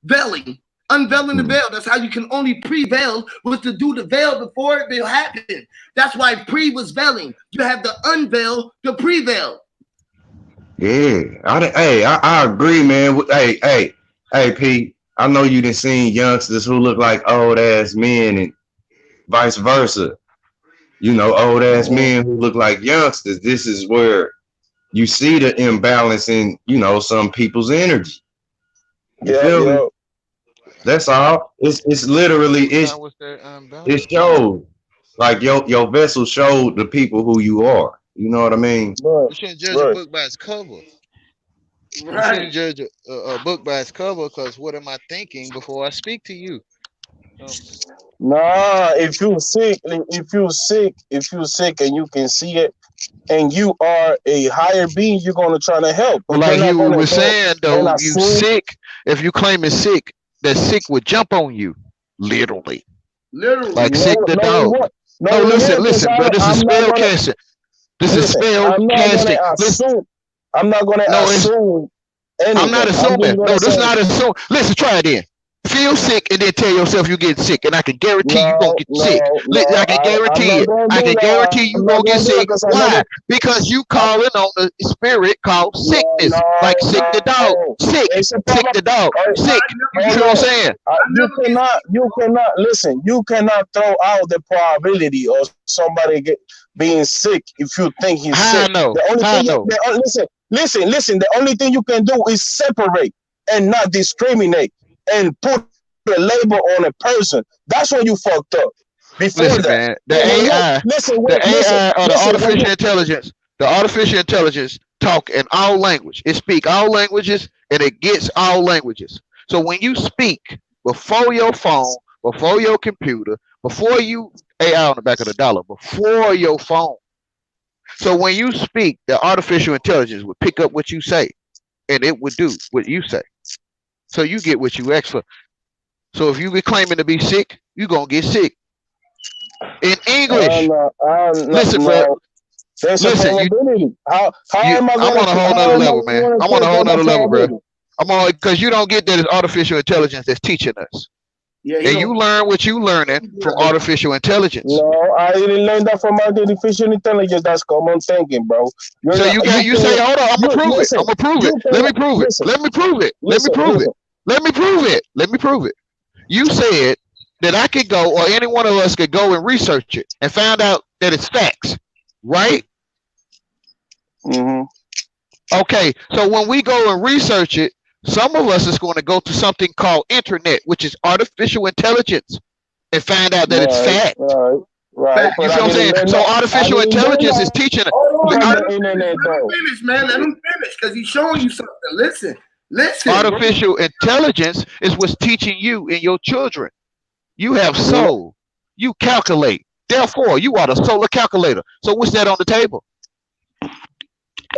veiling, unveiling the veil. That's how you can only pre-veil, was to do the veil before it will happen. That's why pre was veiling. You have the unveil, the pre-veil.
Yeah, I agree, man. Hey, P. I know you done seen youngsters who look like old ass men and vice versa. You know, old ass men who look like youngsters. This is where you see the imbalance in, you know, some people's energy. Yeah. That's all. It's literally it shows like your vessel showed the people who you are. You know what I mean?
You shouldn't judge a book by its cover. You shouldn't judge a book by its cover, because what am I thinking before I speak to you?
Nah, if you sick and you can see it, and you are a higher being, you're gonna try to help.
But like you were saying though, you sick. If you claim it's sick, that sick would jump on you, literally. Like sick the dog. No, listen, bro. This is spell casting. This is spell casting.
I'm not gonna assume anything.
I'm not assuming. No, this is not assuming. Listen, try it in. feel sick and then tell yourself you're getting sick, and I can guarantee you gonna
No,
get
no,
sick.
no.
I can
I'm
guarantee
not
it.
gonna
I
do
can
that.
guarantee you
I'm
gonna
not
get
gonna do that
sick.
because I never.
Why? Because you
I,
calling on the spirit called
no,
sickness,
no,
like sick the dog,
no.
sick,
It's a
sick
problem.
the dog,
I
sick. You
I
feel
hold
what I'm
on.
saying?
You
never get sick.
cannot listen. You cannot throw out the probability of somebody being sick if you think he's
How I
sick.
know?
The only
How I
thing
know?
listen. The only thing you can do is separate and not discriminate and put a label on a person. That's when you fucked up. Before
Listen,
that,
man. The
but when you
AI,
listen,
the
wait,
AI or the
listen. When
artificial
you
intelligence, the artificial intelligence talk in all language. It speak all languages and it gets all languages. So when you speak before your phone, before your computer, before you AI on the back of the dollar, before your phone. So when you speak, the artificial intelligence would pick up what you say and it would do what you say. So you get what you ask for. So if you be claiming to be sick, you gonna get sick. In English, listen, bro.
no. There's a
Listen,
probability. How am I
I'm
gonna
on a whole
how
nother
am I
level, man.
gonna
I'm on a
take
whole
up a
nother level, bro.
probability?
I'm on because you don't get that it's artificial intelligence that's teaching us,
Yeah, he
and
don't
you learn what you learning
do
from
that, but
artificial intelligence.
No, I didn't learn that from artificial intelligence. That's common thinking, bro. You're
So
not.
you say, hold on, I'm gonna
You
prove it. I'm
listen.
gonna prove it.
You
Let me
cannot
prove it.
listen.
Let me prove it. Let me
Listen.
prove it.
Listen.
Let me prove it. Let me prove it. You said that I could go, or any one of us could go and research it and find out that it's facts, right?
Mm-hmm.
Okay, so when we go and research it, some of us is going to go to something called internet, which is artificial intelligence, and find out that it's
Right.
fact.
Right.
fact.
You
But I
feel what I'm
didn't
saying?
learn
So
that. I
artificial
didn't learn
intelligence is
that
teaching.
from
Let
the
him
internet, though.
finish, man. Let him finish, because he's showing you something. Listen, bro.
Artificial intelligence is what's teaching you and your children. You have
No,
soul. You calculate. Therefore, you are the solar calculator. So what's that on the table?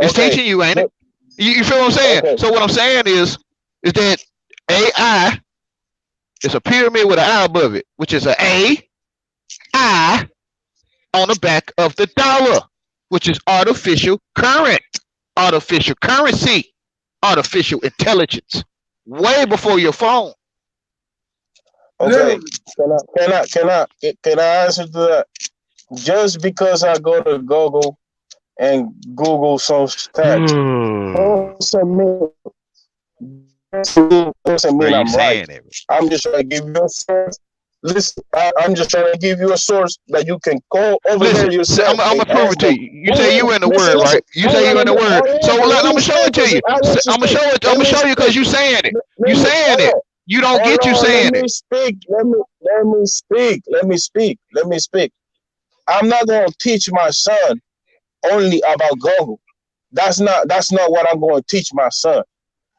It's
okay.
teaching you, ain't it?
But
You feel what I'm saying?
okay.
So what I'm saying is that AI is a pyramid with an I above it, which is an I on the back of the dollar, which is artificial currency, artificial intelligence, way before your phone.
Okay.
Literally.
Can I answer to that? Just because I go to Google and Google some stats doesn't mean
Bro, you
I'm right.
saying it.
I'm just trying to give you a source. Listen, I'm just trying to give you a source that you can go over there
Listen, I'm
yourself
gonna
and
prove
ask
it to
them.
you. You say you in the
Listen,
word,
listen.
right? You
Hold
say
on
you
a
in the
minute.
word.
Hold
So
on.
I'm
Let me
gonna show
speak.
it to you.
I let you
I'm gonna
speak.
show it. I'm
Let
gonna
me
show you
speak.
because you saying it. You
Let me
saying
hold
it.
on.
You don't
Hold
get you
on. Let
saying it.
me speak. Let me speak. Let me speak. Let me speak. I'm not gonna teach my son only about Google. That's not what I'm going to teach my son.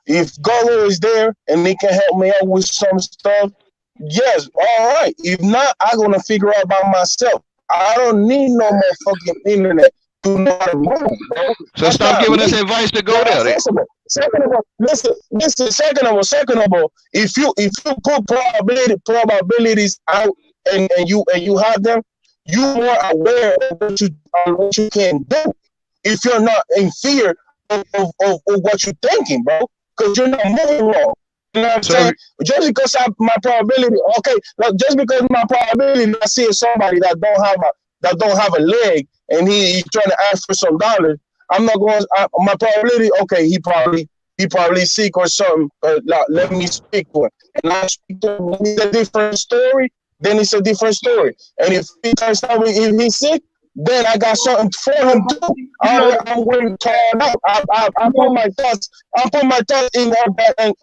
If Google is there and he can help me out with some stuff, yes, all right. If not, I'm gonna figure out by myself. I don't need no more fucking internet to know how to move, bro.
So
That's
stop
not
giving us
me.
advice to go
Now,
there. Then.
first of all, second of all, listen. Second of all, if you put probabilities out and you have them, you are aware of what you can do. If you're not in fear of what you're thinking, bro, because you're not moving wrong. You know what I'm
So
saying? Just because my probability, okay, like just because my probability, I see somebody that don't have a leg and he's trying to ask for some dollars. I'm not going. My probability, okay, he probably sick or something. Let me speak to him, and I speak to him. It's a different story. Then it's a different story. And if he turns out if he's sick, then I got something for him too.
You know,
I'm going to turn up. I put my thoughts. I put my thoughts in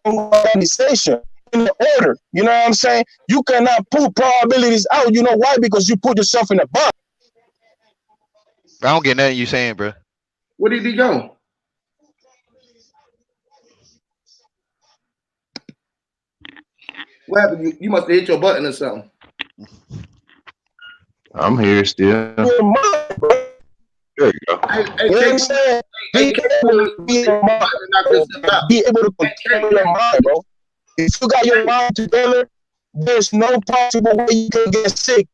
organization, in the order. You know what I'm saying? You cannot put probabilities out. You know why? Because you put yourself in a box.
I don't get nothing you saying, bro.
where did he go? What happened? You must have hit your button or something.
I'm here still.
Your mind, bro.
There you go.
Hey,
You know what I'm
K,
saying?
hey,
Be
K,
able to be in your mind.
knock this stuff out.
Be able to
Hey,
control your mind, bro. If you got your mind together, there's no possible way you can get sick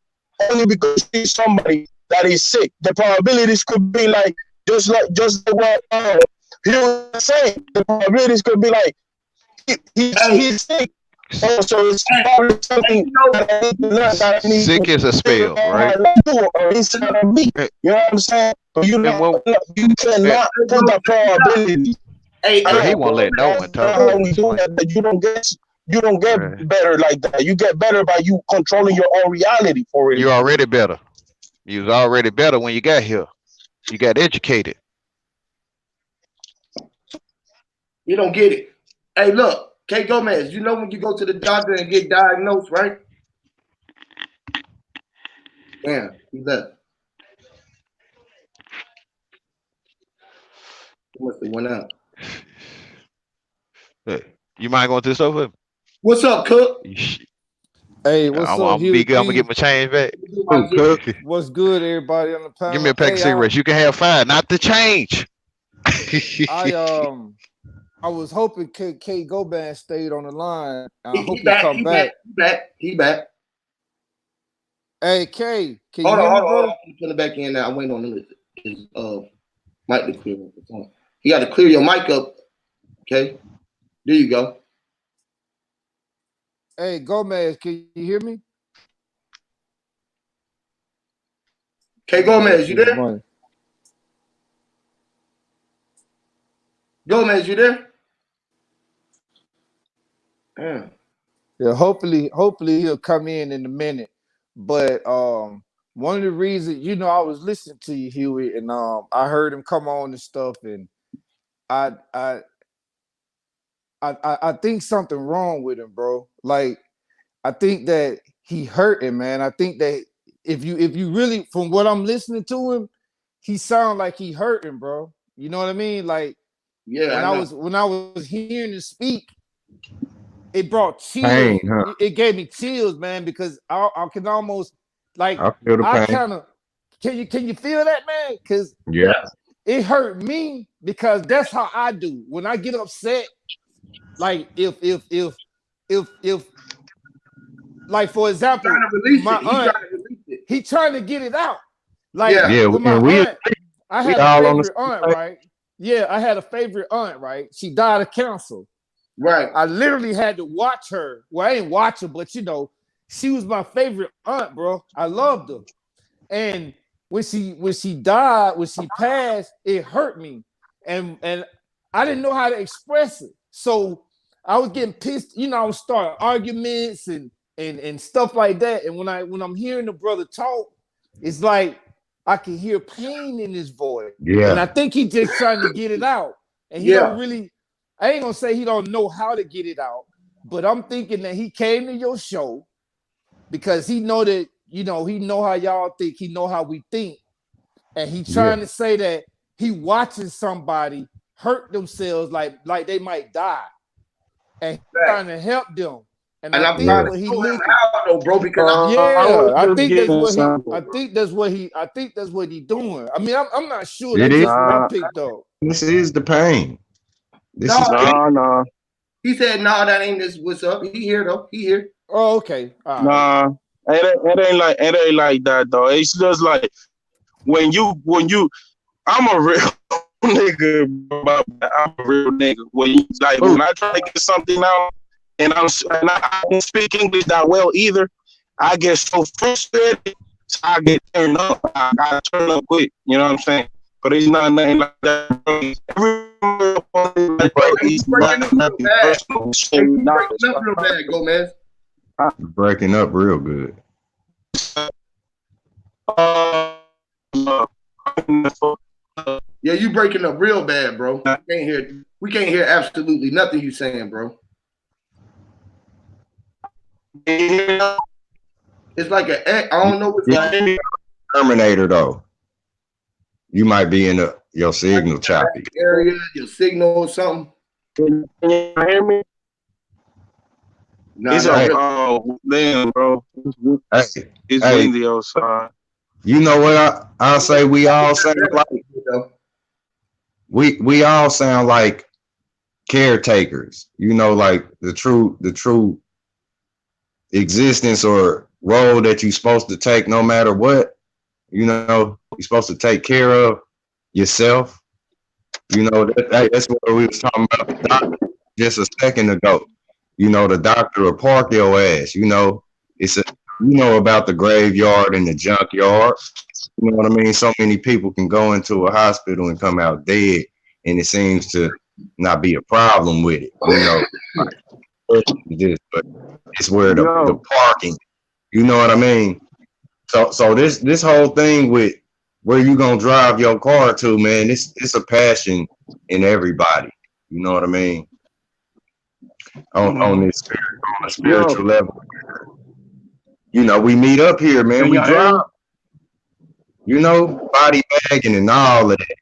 only because you see somebody that is sick. The probabilities could be like just what he was saying. The probabilities could be like he's sick.
Oh, so it's probably something that I need
Sick
to
as a
figure
spell,
out
right?
how to do or inside of me.
Hey,
You know what I'm saying? But you
and what?
you
Hey,
cannot put that probability.
Hey,
bro, he
hey,
won't
Bro,
let no
that's
one
not
talk
how
to
we
me.
do
Like,
that. You don't get
bruh,
better like that. You get better by you controlling your own reality for real.
you already better. You was already better when you got here. You got educated.
you don't get it. Hey, look, K Gomez, you know when you go to the doctor and get diagnosed, right? Yeah, he left. He must have went out.
Hey, you mind going to the sofa?
What's up, Cook?
Hey, what's
I'm
up,
gonna be
Huey
good. I'm gonna get
P?
my change back.
Let me do my
Who
shit.
cook?
What's good, everybody on the
Give me
panel?
a pack of
Hey, I
cigarettes. You can have 5, not the change.
I um I was hoping K Goban stayed on the line. I hope
He
he
back.
come
He back.
back.
He back. He back.
Hey K, can you
Hold on.
hear me,
Hold on. Hold on.
bro?
I'm putting it back in now. I'm waiting on his mic to clear up. You got to clear your mic up. Okay. There you go.
Hey Gomez, can you hear me?
K Gomez, you there?
Money.
Gomez, you there? Yeah.
Yeah, hopefully he'll come in a minute. But one of the reasons, I was listening to you, Huey, and I heard him come on and stuff, and I I I think something wrong with him, bro. Like I think that he hurting, man. I think that if you really, from what I'm listening to him, he sound like he hurting, bro. You know what I mean? Like
Yeah,
when
I
I
know.
was hearing him speak, it brought
Pain,
chills.
huh?
It gave me chills, man, because I can almost like
I feel the
I
pain.
kind of can you feel that, man? Because
Yeah.
it hurt me because that's how I do when I get upset. Like if like for example,
Trying to release
my
it. He
aunt,
trying to release it.
he trying to get it out. Like
Yeah.
Yeah,
with my
and we
aunt, I
we
had a
all on the
favorite
same
aunt,
page.
right? Yeah, I had a favorite aunt, right? She died of cancer.
Right.
I literally had to watch her. Well, I didn't watch her, but she was my favorite aunt, bro. I loved her. And when she died, when she passed, it hurt me. And I didn't know how to express it. So I was getting pissed, I was starting arguments and stuff like that. And when I'm hearing the brother talk, it's like I can hear pain in his voice. And
Yeah.
I think he's just trying to get it out. And he don't
Yeah.
really, I ain't gonna say he don't know how to get it out, but I'm thinking that he came to your show because he know that, he know how y'all think, he know how we think. And he
Yeah.
trying to say that he watching somebody hurt themselves like they might die. And he
Right.
trying to help them. And
And
I
I'm
think
trying
Yeah.
to
what he
show him
looking.
how though, bro, because
I
Yeah,
was
I
just
think that's
getting
what he.
sample,
I
bro.
think that's what he. I think that's what he doing. I mean, I'm not sure.
It
That's
is.
just what I
Nah,
picked up.
This is the pain. This
no,
is pain.
nah.
he said, no, that ain't this. What's up? He here though. He here.
Oh, okay, all right.
Nah, it ain't like that though. It's just like when you I'm a real nigga, bro. I'm a real nigga.
Ooh,
When I try to get something out and I don't speak English that well either, I get so frustrated, so I get turned up. I turn up quick. You know what I'm saying? But it's not nothing like that, bro.
you
Hey, you
It's
breaking up
not
real
nothing
bad.
personal. It's
Hey,
so
you breaking
knowledge,
up real bad, Gomez.
breaking up real good.
Yeah, you breaking up real bad, bro. We can't hear absolutely nothing you saying, bro. It's like I don't know what's
You
going
Terminator though. You might be in your
on
signal choppy.
area, your signal or something.
Can you hear me?
Nah,
It's
not
a
Hey,
really.
damn, bro.
hey,
It's
hey,
windy outside.
you know what I say we all sound like we all sound like caretakers, like the true existence or role that you're supposed to take no matter what, you're supposed to take care of yourself. That's what we was talking about just a second ago. you know, the doctor will park your ass. You know, it's a, you know, about the graveyard and the junkyard. You know what I mean? So many people can go into a hospital and come out dead, and it seems to not be a problem with it. You know, but it's where the parking. You know what I mean? So this whole thing with where you gonna drive your car to, man, it's a passion in everybody. You know what I mean? On this on a spiritual level. You know, we meet up here, man. We drive. You know, body bagging and all of that.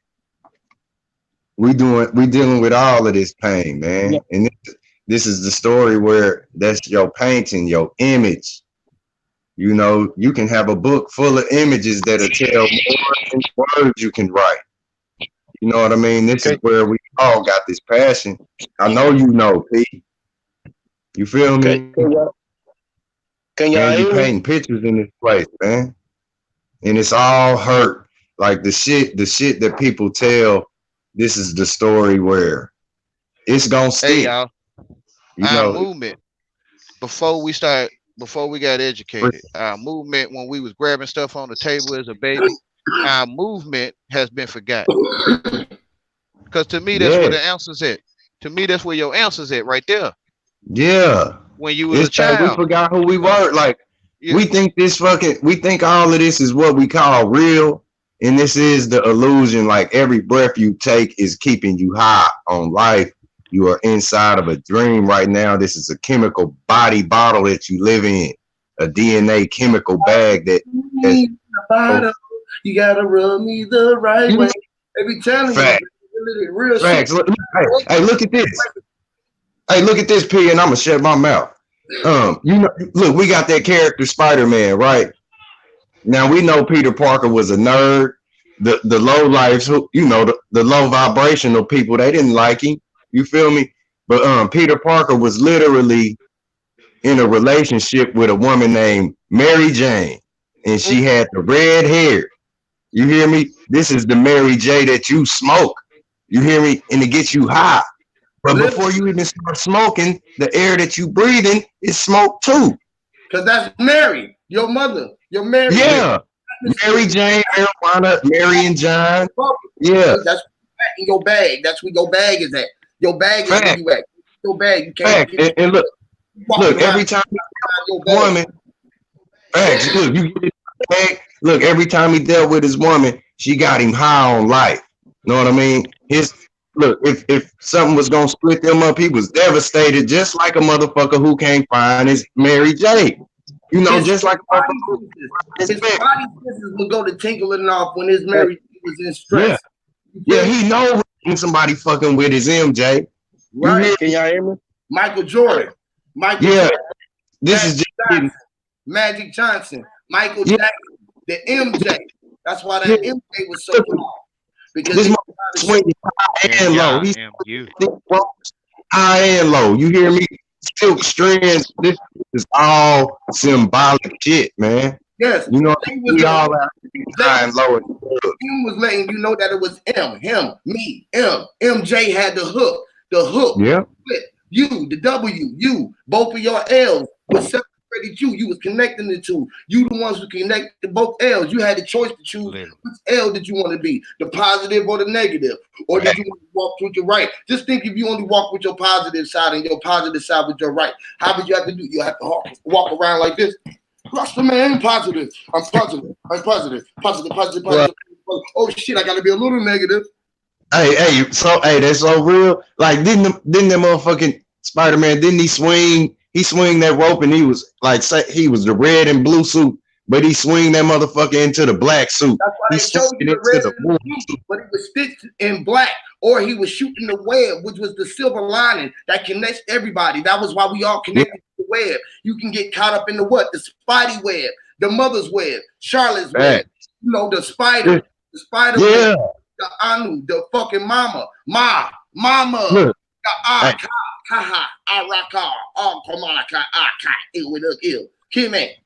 We dealing with all of this pain, man. Yeah. And this is the story where that's your painting, your image. You know, you can have a book full of images that'll tell more than words you can write. You know what I mean? This is where we all got this passion. I know you know, P. You feel me?
Can y'all
you painting pictures in this place, man? And it's all hurt. Like the shit that people tell, this is the story where it's gonna stick.
Hey y'all, our movement before we got educated, our movement when we was grabbing stuff on the table as a baby, our movement has been forgotten. Because to me, that's where the answer's at. To me, that's where your answer's at, right there.
Yeah.
When you was a child,
we forgot who we were. Like we think all of this is what we call real, and this is the illusion. Like every breath you take is keeping you high on life. You are inside of a dream right now. This is a chemical body bottle that you live in, a DNA chemical bag that.
You gotta rub me the right way. Every time you real
facts. Shit. Hey, look at this. Hey, look at this, P, and I'm gonna shut my mouth. You know, look, we got that character Spider-Man, right? Now we know Peter Parker was a nerd. The low lives, who you know, the low vibrational people, they didn't like him. You feel me? But Peter Parker was literally in a relationship with a woman named Mary Jane, and she had the red hair. You hear me? This is the Mary J that you smoke. You hear me? And it gets you high. But before you even start smoking, the air that you breathing is smoke too.
Because that's Mary, your mother, your Mary.
Yeah. Mary Jane, marijuana, Mary and John. Yeah.
That's in your bag. That's where your bag is at. Your bag is where you at. Your bag. You can't.
And look, every time you woman, facts. Look, you get his bag. Look, every time he dealt with his woman, she got him high on life. Know what I mean? Look, if something was gonna split them up, he was devastated, just like a motherfucker who can't find his Mary J. You know, just like
his body senses would go to tinkling off when his Mary J was in stress.
Yeah, he knows when somebody fucking with his MJ.
Right? Can y'all hear me?
Michael Jordan. Jordan.
This is just
Magic Johnson. Michael Jackson. The MJ. That's why that MJ was so long. Because
this swing high and low. He's high and low. You hear me? Silk strands. This is all symbolic shit, man.
Yes.
You know, we all out high and low.
Him was letting you know that it was him, me, MJ had the hook. The hook.
Yeah.
You, the W, you, both of your L's was separated you. You was connecting the two. You the ones who connected both L's. You had the choice to choose which L did you want to be, the positive or the negative, or did you want to walk with your right? Just think if you only walk with your positive side and your positive side with your right, how would you have to do? You have to walk around like this. Rasta man, I'm positive. I'm positive. I'm positive. Positive. Oh shit, I gotta be a little negative.
Hey, that's so real. Like, didn't that motherfucking Spider-Man, didn't he swing that rope, and he was like, he was the red and blue suit, but he swing that motherfucker into the black suit.
That's why they showed you the red and blue suit, but he was stitched in black, or he was shooting the web, which was the silver lining that connects everybody. That was why we all connected to the web. You can get caught up in the what? The Spidey web, the mother's web, Charlotte's web, you know, the spider web. The Anu, the fucking mama, the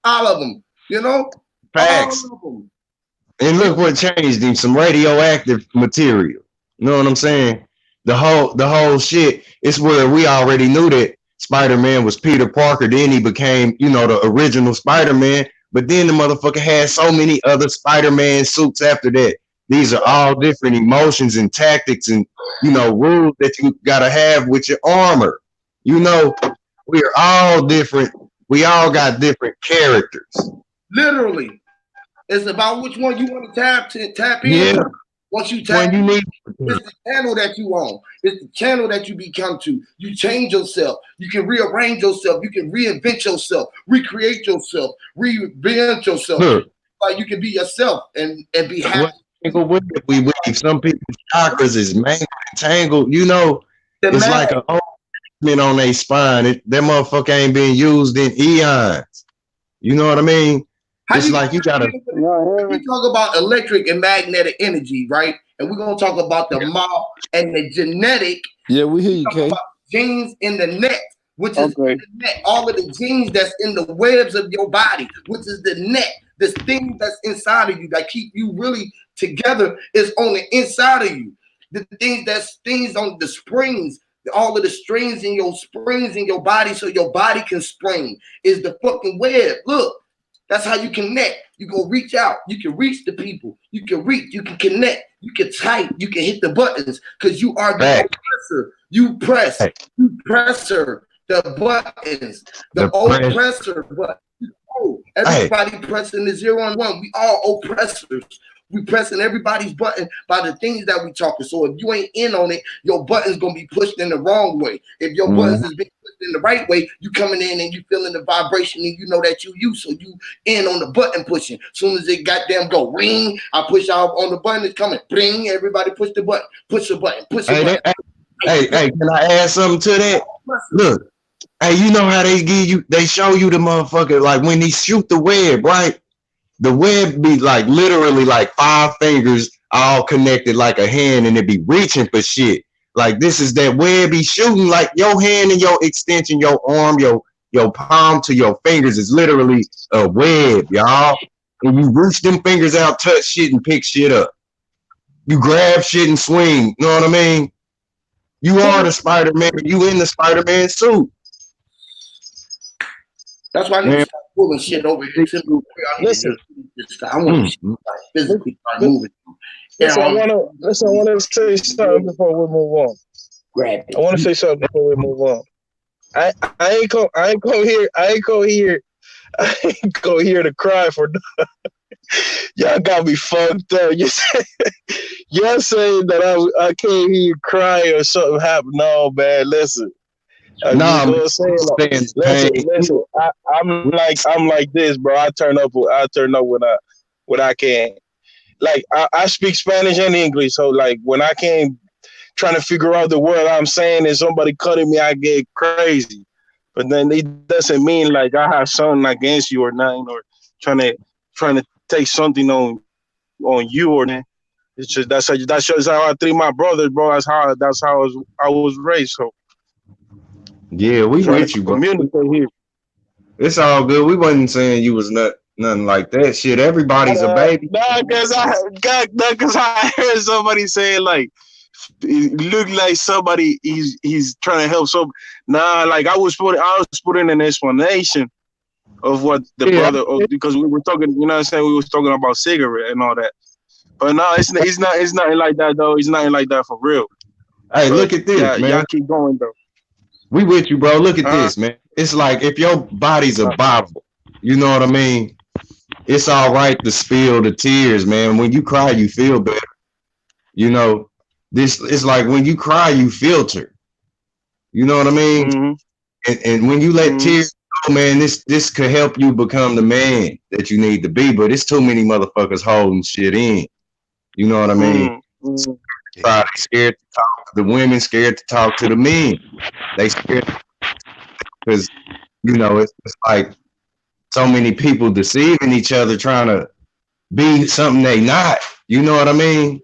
all of them, you know.
Facts.
All of them.
And look what changed him, some radioactive material. You know what I'm saying? The whole shit is where we already knew that Spider-Man was Peter Parker. Then he became, you know, the original Spider-Man. But then the motherfucker had so many other Spider-Man suits after that. These are all different emotions and tactics and, you know, rules that you gotta have with your armor. You know, we're all different. We all got different characters.
Literally. It's about which one you want to tap in.
Yeah.
Once you tap
When you need
it's the channel that you own. It's the channel that you become to. You change yourself. You can rearrange yourself. You can reinvent yourself, recreate yourself, reinvent yourself.
look,
Like you can be yourself and be happy.
what we weave. Some people's chakras is mangled and tangled. You know, it's like an ornament on their spine. That motherfucker ain't been used in eons. You know what I mean? It's like you gotta.
We talk about electric and magnetic energy, right? And we're gonna talk about the mob and the genetic.
Yeah, we hear you, Kay.
Genes in the net, which is the net. All of the genes that's in the webs of your body, which is the net. This thing that's inside of you that keep you really together is on the inside of you. The things on the springs, all of the strings in your springs in your body, so your body can spring, is the fucking web. Look. That's how you connect. You go reach out. You can reach the people. You can reach. You can connect. You can type. You can hit the buttons because you are the oppressor. You press. You presser the buttons. The oppressor button. Oh, everybody pressing the 0 and 1. We all oppressors. We pressing everybody's button by the things that we talking. So if you ain't in on it, your button's gonna be pushed in the wrong way. If your buttons is being pushed in the right way, you coming in and you feeling the vibration and you know that you, so you in on the button pushing. Soon as it goddamn go ring, I push out on the button, it's coming. Bling, everybody push the button, push the button, push the button.
Hey, can I add something to that? Look, hey, you know how they show you the motherfucker, like when they shoot the web, right? The web be like literally like 5 fingers all connected like a hand, and it be reaching for shit. Like this is that web be shooting, like your hand and your extension, your arm, your palm to your fingers is literally a web, y'all. And you reach them fingers out, touch shit, and pick shit up. You grab shit and swing. You know what I mean? You are the Spider-Man. You in the Spider-Man suit.
That's why I need to start pulling shit over here.
Listen,
I want to physically start moving.
Listen, I want to say something before we move on. I want to say something before we move on. I ain't go here to cry for. Y'all got me fucked up. Y'all saying that I came here crying or something happened. No, man, listen. I'm like this, bro. I turn up when I can. Like I speak Spanish and English, so like when I came trying to figure out the word I'm saying and somebody cutting me, I get crazy. But then it doesn't mean like I have something against you or nothing, or trying to take something on you or nothing. It's just that shows how I treat my brothers, bro. That's how I was raised. So.
Yeah, we with you, bro.
Here.
It's all good. We wasn't saying you was nothing like that. Shit, everybody's a baby.
Because I heard somebody saying like, it looked like somebody he's trying to help. So like I was putting an explanation of what the brother, because we were talking. You know what I'm saying? We was talking about cigarette and all that. But no, it's nothing like that though. It's nothing like that for real.
Hey, look at this, man.
Y'all keep going though.
We with you, bro. Look at this, man. It's like if your body's a Bible, you know what I mean? It's all right to spill the tears, man. When you cry, you feel better. You know, it's like when you cry, you filter. You know what I mean? Mm-hmm. And when you let tears go, man, this could help you become the man that you need to be. But it's too many motherfuckers holding shit in. You know what I mean? Mm-hmm. They scared to talk. The women scared to talk to the men. They scared because you know it's like so many people deceiving each other, trying to be something they not. You know what I mean?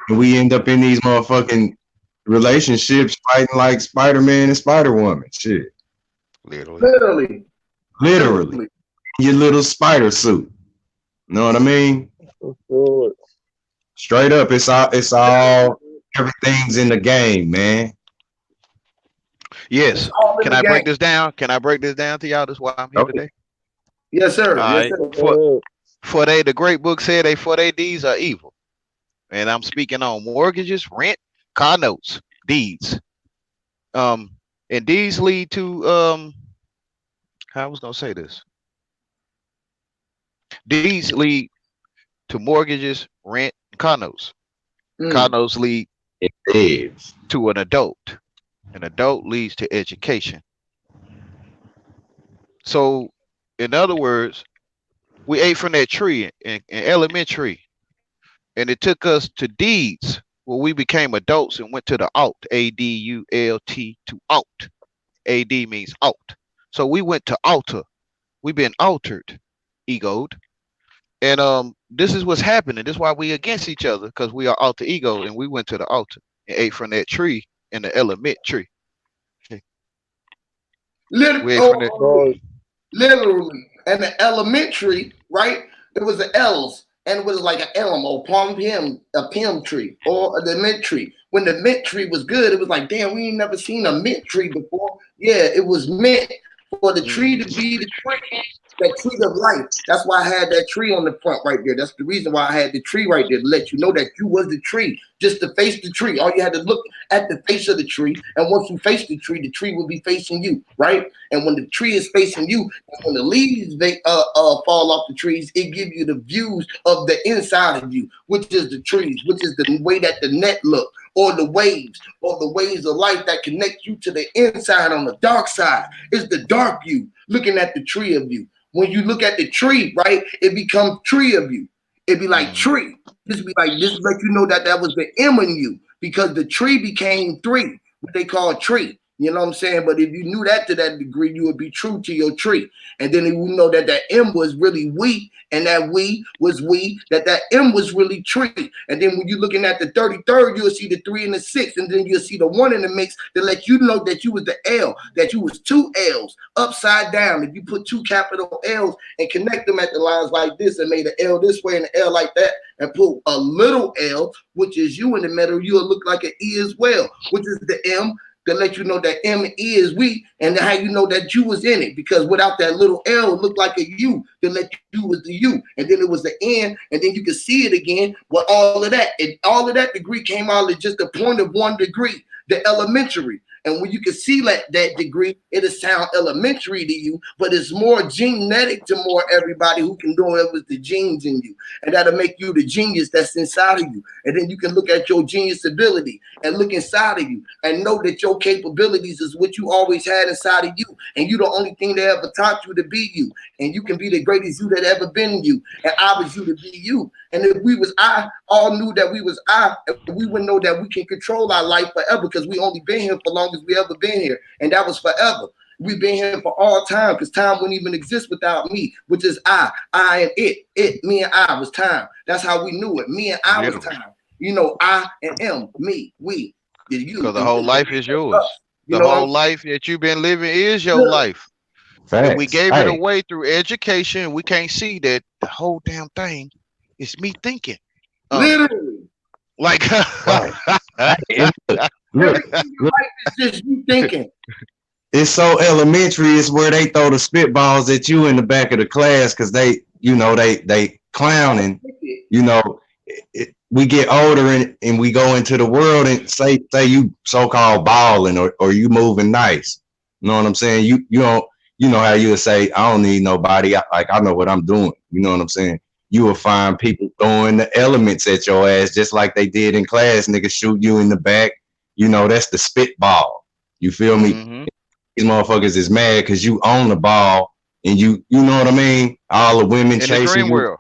And we end up in these motherfucking relationships fighting like Spider-Man and Spider-Woman. Shit.
Literally.
Your little spider suit. You know what I mean? Straight up, it's all everything's in the game, man.
Yes.
All in
Can
the
I break
game.
this down? Can I break this down to y'all? That's why I'm here
Okay.
today.
Yes,
All
sir. Yes,
right.
sir.
For they, the great book said, for they deeds are evil, and I'm speaking on mortgages, rent, car notes, deeds. Um, and these lead to how I was gonna say this. These lead to mortgages, rent, and car notes. Car
Mm.
notes lead
It is.
to an adult. An adult leads to education. So, in other words, we ate from that tree in elementary, and it took us to deeds where we became adults and went to the alt, ADULT, to alt. AD means alt. So we went to altar. We've been altered, egoed. And this is what's happening. This is why we against each other, because we are alter ego, and we went to the altar and ate from that tree in the element tree. We ate from that.
Literally, and the elementary, right? It was the L's, and it was like an elm or palm pim, a pim tree, or the mint tree. When the mint tree was good, it was like, damn, we ain't never seen a mint tree before. Yeah, it was meant for the tree to be the tree, that tree of life. That's why I had that tree on the front right there. That's the reason why I had the tree right there, to let you know that you was the tree. Just to face the tree. All you had to look at the face of the tree, and once you face the tree will be facing you, right? And when the tree is facing you, when the leaves they fall off the trees, it gives you the views of the inside of you, which is the trees, which is the way that the net look, or the waves of life that connect you to the inside on the dark side. Is the dark you looking at the tree of you. When you look at the tree, right, it becomes tree of you. It be like tree. This be like this, let you know that that was the M in you, because the tree became three, what they call tree. You know what I'm saying? But if you knew that to that degree, you would be true to your tree. And then you know that that M was really we, and that we was we, that M was really tree. And then when you're looking at the 33rd, you'll see the 3 and the 6, and then you'll see the 1 in the mix to let you know that you was the L, that you was 2 L's upside down. If you put 2 capital L's and connect them at the lines like this and made an L this way and an L like that, and put a little L, which is you in the middle, you'll look like an E as well, which is the M, to let you know that M is we, and how you know that you was in it, because without that little L, it looked like a U, to let you was the U, and then it was the N, and then you could see it again with all of that, and all of that degree came out at just a point of 1 degree, the elementary. And when you can see that degree, it'll sound elementary to you, but it's more genetic to more everybody who can do it with the genes in you. And that'll make you the genius that's inside of you. And then you can look at your genius ability and look inside of you and know that your capabilities is what you always had inside of you. And you the only thing that ever taught you to be you. And you can be the greatest you that ever been you. And I was you to be you. And if we was I, all knew that we was I, we would know that we can control our life forever, because we only been here for long as we ever been here. And that was forever. We've been here for all time, because time wouldn't even exist without me, which is I and it. It, me and I was time. That's how we knew it. Me and I was time. You know, I and M, me, we, you.
Because the whole life is yours.
You
The
know
whole life that you've been living is your life.
Facts.
And we gave it away through education. We can't see that the whole damn thing is me thinking.
Literally.
Like,
Right. Look,
it's just you thinking.
It's so elementary. It's where they throw the spitballs at you in the back of the class, because they, you know, they clowning. You know, we get older and we go into the world and say you so-called balling or you moving nice. You know what I'm saying? You don't, you know how you would say, I don't need nobody. I know what I'm doing. You know what I'm saying? You will find people throwing the elements at your ass just like they did in class. Niggas shoot you in the back. You know, that's the spitball. You feel me?
Mm-hmm.
These motherfuckers is mad because you own the ball and you know what I mean? All the women
In
chasing
the dream
you.
world.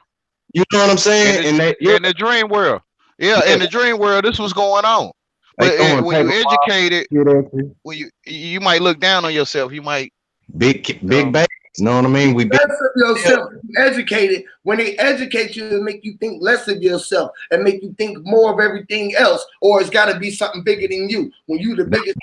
You know what I'm saying?
In the dream world. Yeah, in the dream world, this was going on. But when you educated, when you might look down on yourself. You might
big bags. You know what I mean? We
less of yourself. Educated. When they educate you, and make you think less of yourself and make you think more of everything else, or it's got to be something bigger than you. When you the biggest,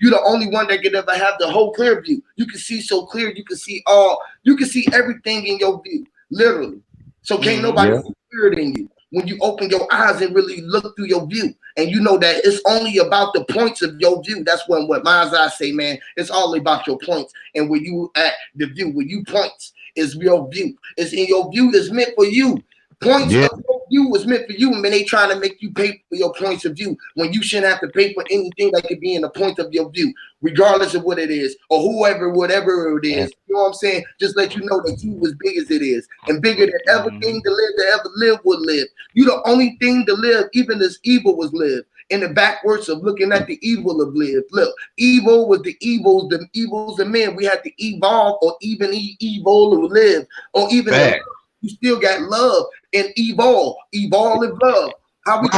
you're the only one that could ever have the whole clear view. You can see so clear. You can see all. You can see everything in your view, literally. So can't nobody see clearer than you. when you open your eyes and really look through your view. And you know that it's only about the points of your view. That's what my eyes say, man. It's all about your points. And where you at the view, where you points is your view. It's in your view that's meant for you. Points of your view was meant for you, and they trying to make you pay for your points of view when you shouldn't have to pay for anything that could be in the point of your view, regardless of what it is, or whatever it is. You know what I'm saying? Just let you know that you as big as it is, and bigger than everything to live that ever lived would live. You the only thing to live, even as evil was lived. In the backwards of looking at the evil of live. Look, evil was the evils of men. We had to evolve, or even evil or live, or even you still got love and evolve in love. How we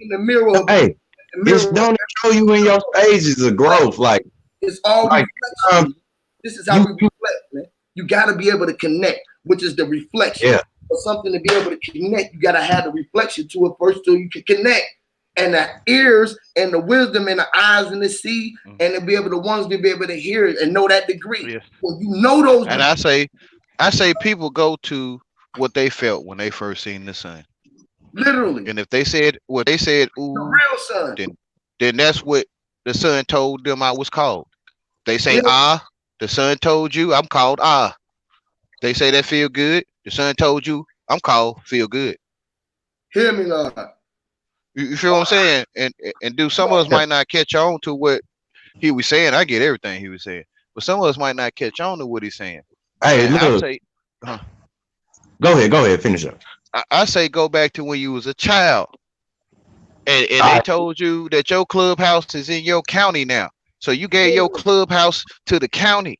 in the mirror of
it's don't show you in your stages of growth. Like
it's all reflection. This is how we reflect, man. You got to be able to connect, which is the reflection.
Yeah.
For something to be able to connect, you got to have the reflection to it first, so you can connect. And the ears and the wisdom and the eyes and the see, and to be able to be able to hear it and know that degree.
Yes.
When you know those,
and I say people go to what they felt when they first seen the sun.
Literally.
And if they said ooh,
the real sun,
then that's what the sun told them I was called. They say the sun told you I'm called They say that feel good. The sun told you I'm called feel good.
Hear me, Lord.
You feel what I'm saying? And do some of us might not catch on to what he was saying. I get everything he was saying, but some of us might not catch on to what he's saying.
Hey, look. Go ahead, finish up.
I say go back to when you was a child, and they told you that your clubhouse is in your county now, so you gave your clubhouse to the county.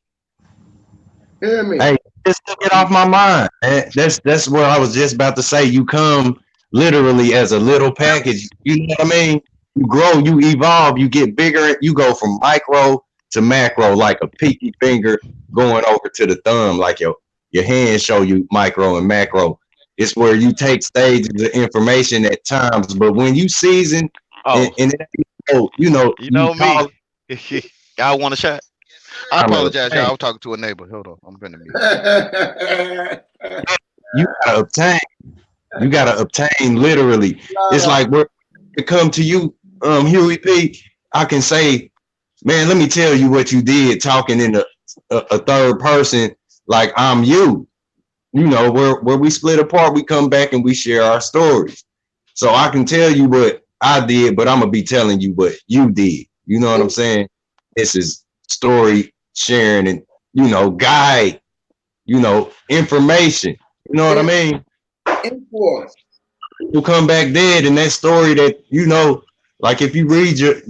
Hear me?
Hey, just took it off my mind. That's what I was just about to say. You come literally as a little package. You know what I mean? You grow, you evolve, you get bigger. You go from micro to macro, like a pinky finger going over to the thumb, like your hands show you micro and macro. It's where you take stages of information at times, but when you season and you know me.
Y'all want a shot? I apologize, y'all. I was talking to a neighbor. Hold on, I'm gonna mute.
You gotta obtain literally. It's like we're to come to you, Huey P. I can say, man, let me tell you what you did, talking in a third person, like I'm you. You know, where we split apart, we come back and we share our stories. So I can tell you what I did, but I'm gonna be telling you what you did. You know what I'm saying? This is story sharing and, guide, information. You know what I mean? You come back dead, and that story that, like if you read your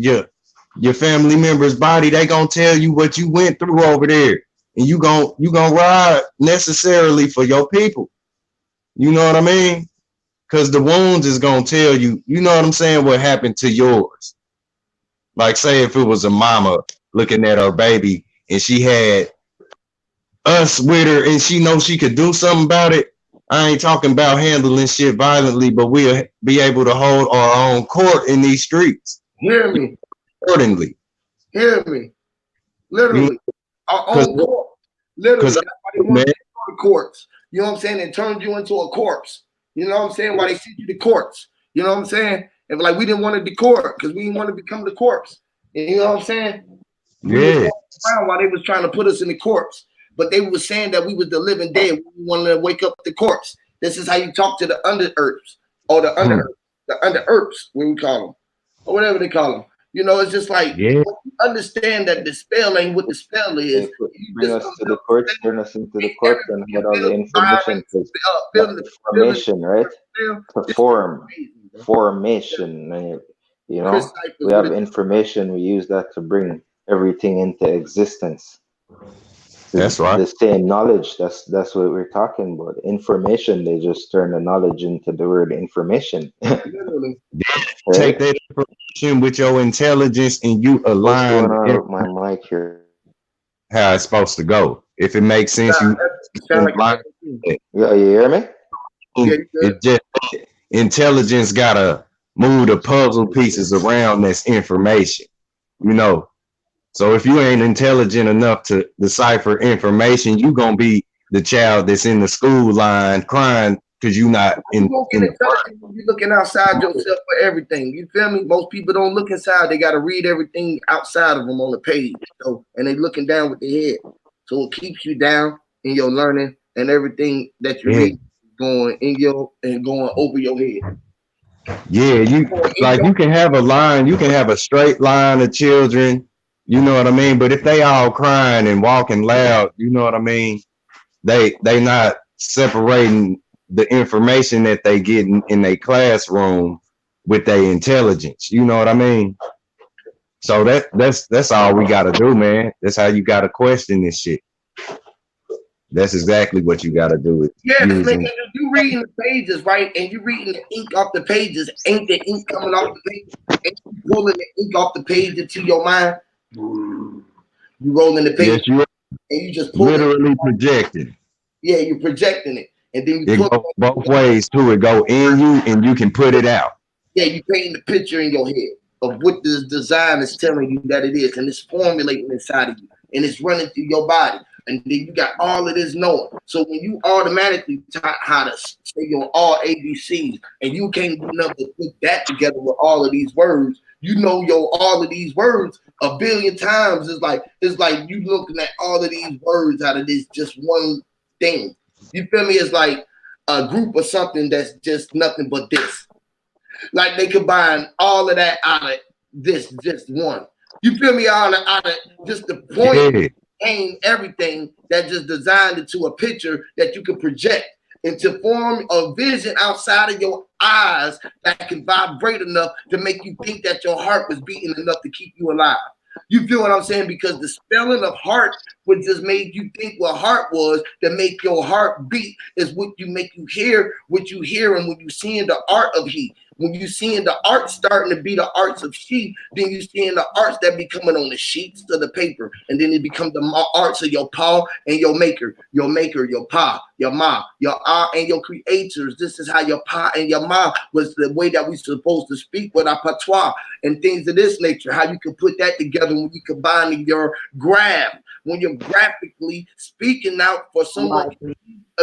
family member's body, they gonna tell you what you went through over there. And you gonna ride necessarily for your people. You know what I mean? Because the wounds is gonna tell you, you know what I'm saying, what happened to yours. Like say if it was a mama looking at her baby and she had us with her and she knows she could do something about it. I ain't talking about handling shit violently, but we'll be able to hold our own court in these streets.
Hear me?
Accordingly.
Hear me? Literally. Our own court. Literally, that's why they want to go to courts. You know what I'm saying? And turned you into a corpse. You know what I'm saying? Why they sent you to courts. You know what I'm saying? And like we didn't want to be court because we didn't want to become the corpse. And you know what I'm saying?
Yeah.
While they was trying to put us in the corpse, but they were saying that we was the living dead. We wanted to wake up the corpse. This is how you talk to the under earths or the under earths, what we call them, or whatever they call them. You know, it's just like you understand that the spell ain't what the spell is.
Bring us to the court, turn us into the court, and get all the information. Formation, right? Formation. We have information. We use that to bring everything into existence.
That's right.
The same knowledge. That's what we're talking about. Information. They just turn the knowledge into the word information.
Take that information with your intelligence and you align
my mic here.
How it's supposed to go. If it makes sense,
Yeah, you hear me?
It just intelligence gotta move the puzzle pieces around this information. So if you ain't intelligent enough to decipher information, you gonna be the child that's in the school line crying because you're not
You
in
won't get
the
intelligent when you're looking outside yourself for everything. You feel me? Most people don't look inside. They got to read everything outside of them on the page. So, and they looking down with their head. So it keeps you down in your learning and everything that you read going in your and going over your head.
Yeah, you can have a line, you can have a straight line of children, you know what I mean? But if they all crying and walking loud, you know what I mean? They not separating the information that they get in their classroom with their intelligence. You know what I mean? So that's all we gotta do, man. That's how you gotta question this shit. That's exactly what you gotta do with using.
If you reading the pages, right, and you reading the ink off the pages, ain't the ink coming off the page? Ain't you pulling the ink off the page into your mind? You rolling the page,
yes, you
and you just
literally projecting.
Yeah, you're projecting it, and then you
it
pull
go both ways too. It go in you, and you can put it out.
Yeah, you painting the picture in your head of what this design is telling you that it is, and it's formulating inside of you, and it's running through your body, and then you got all of this knowing. So when you automatically taught how to say your all ABCs, and you can't do nothing but put that together with all of these words, you know your all of these words a billion times. It's like you looking at all of these words out of this just one thing. You feel me? It's like a group of something that's just nothing but this. Like they combine all of that out of this just one. You feel me? Out of just the point and everything that just designed into a picture that you can project into form a vision outside of your eyes that can vibrate enough to make you think that your heart was beating enough to keep you alive. You feel what I'm saying? Because the spelling of heart would just make you think what heart was to make your heart beat is what you make you hear, what you hear, and when you seeing the art of he. When you seeing the art starting to be the arts of she, then you seeing the arts that be coming on the sheets of the paper, and then it become the arts of your pa and your maker, your pa, your ma, your and your creators. This is how your pa and your ma was the way that we supposed to speak with our patois and things of this nature. How you can put that together when you combine your graph, when you're graphically speaking out for someone.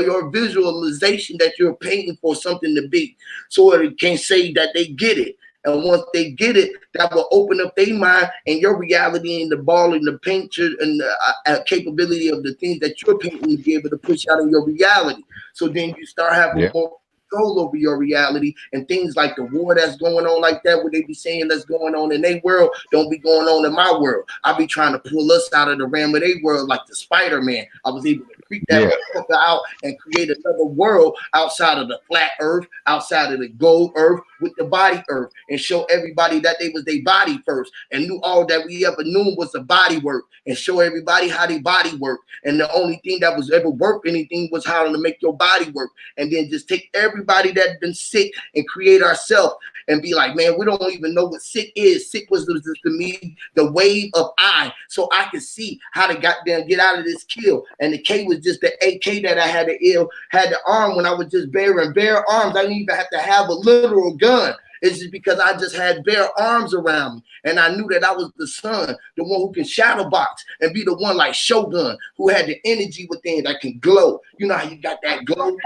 Your visualization that you're painting for something to be, so it can say that they get it. And once they get it, that will open up their mind and your reality and the ball and the painter and the capability of the things that you're painting to be able to push out in your reality. So then you start having more control over your reality, and things like the war that's going on like that, where they be saying that's going on in their world, don't be going on in my world. I be trying to pull us out of the realm of their world like the Spider-Man. I was able to creep that motherfucker out and create another world outside of the flat earth, outside of the gold earth, with the body earth, and show everybody that they was their body first, and knew all that we ever knew was the body work, and show everybody how their body work. And the only thing that was ever worth anything was how to make your body work. And then just take everybody that's been sick and create ourselves and be like, man, we don't even know what sick is. Sick was just to me the wave of I, so I could see how to goddamn get out of this kill. And the K was just the AK that I had the arm when I was just bare arms. I didn't even have to have a literal gun. It's just because I just had bare arms around me, and I knew that I was the son, the one who can shadow box and be the one like Shogun, who had the energy within that can glow. You know how you got that glow?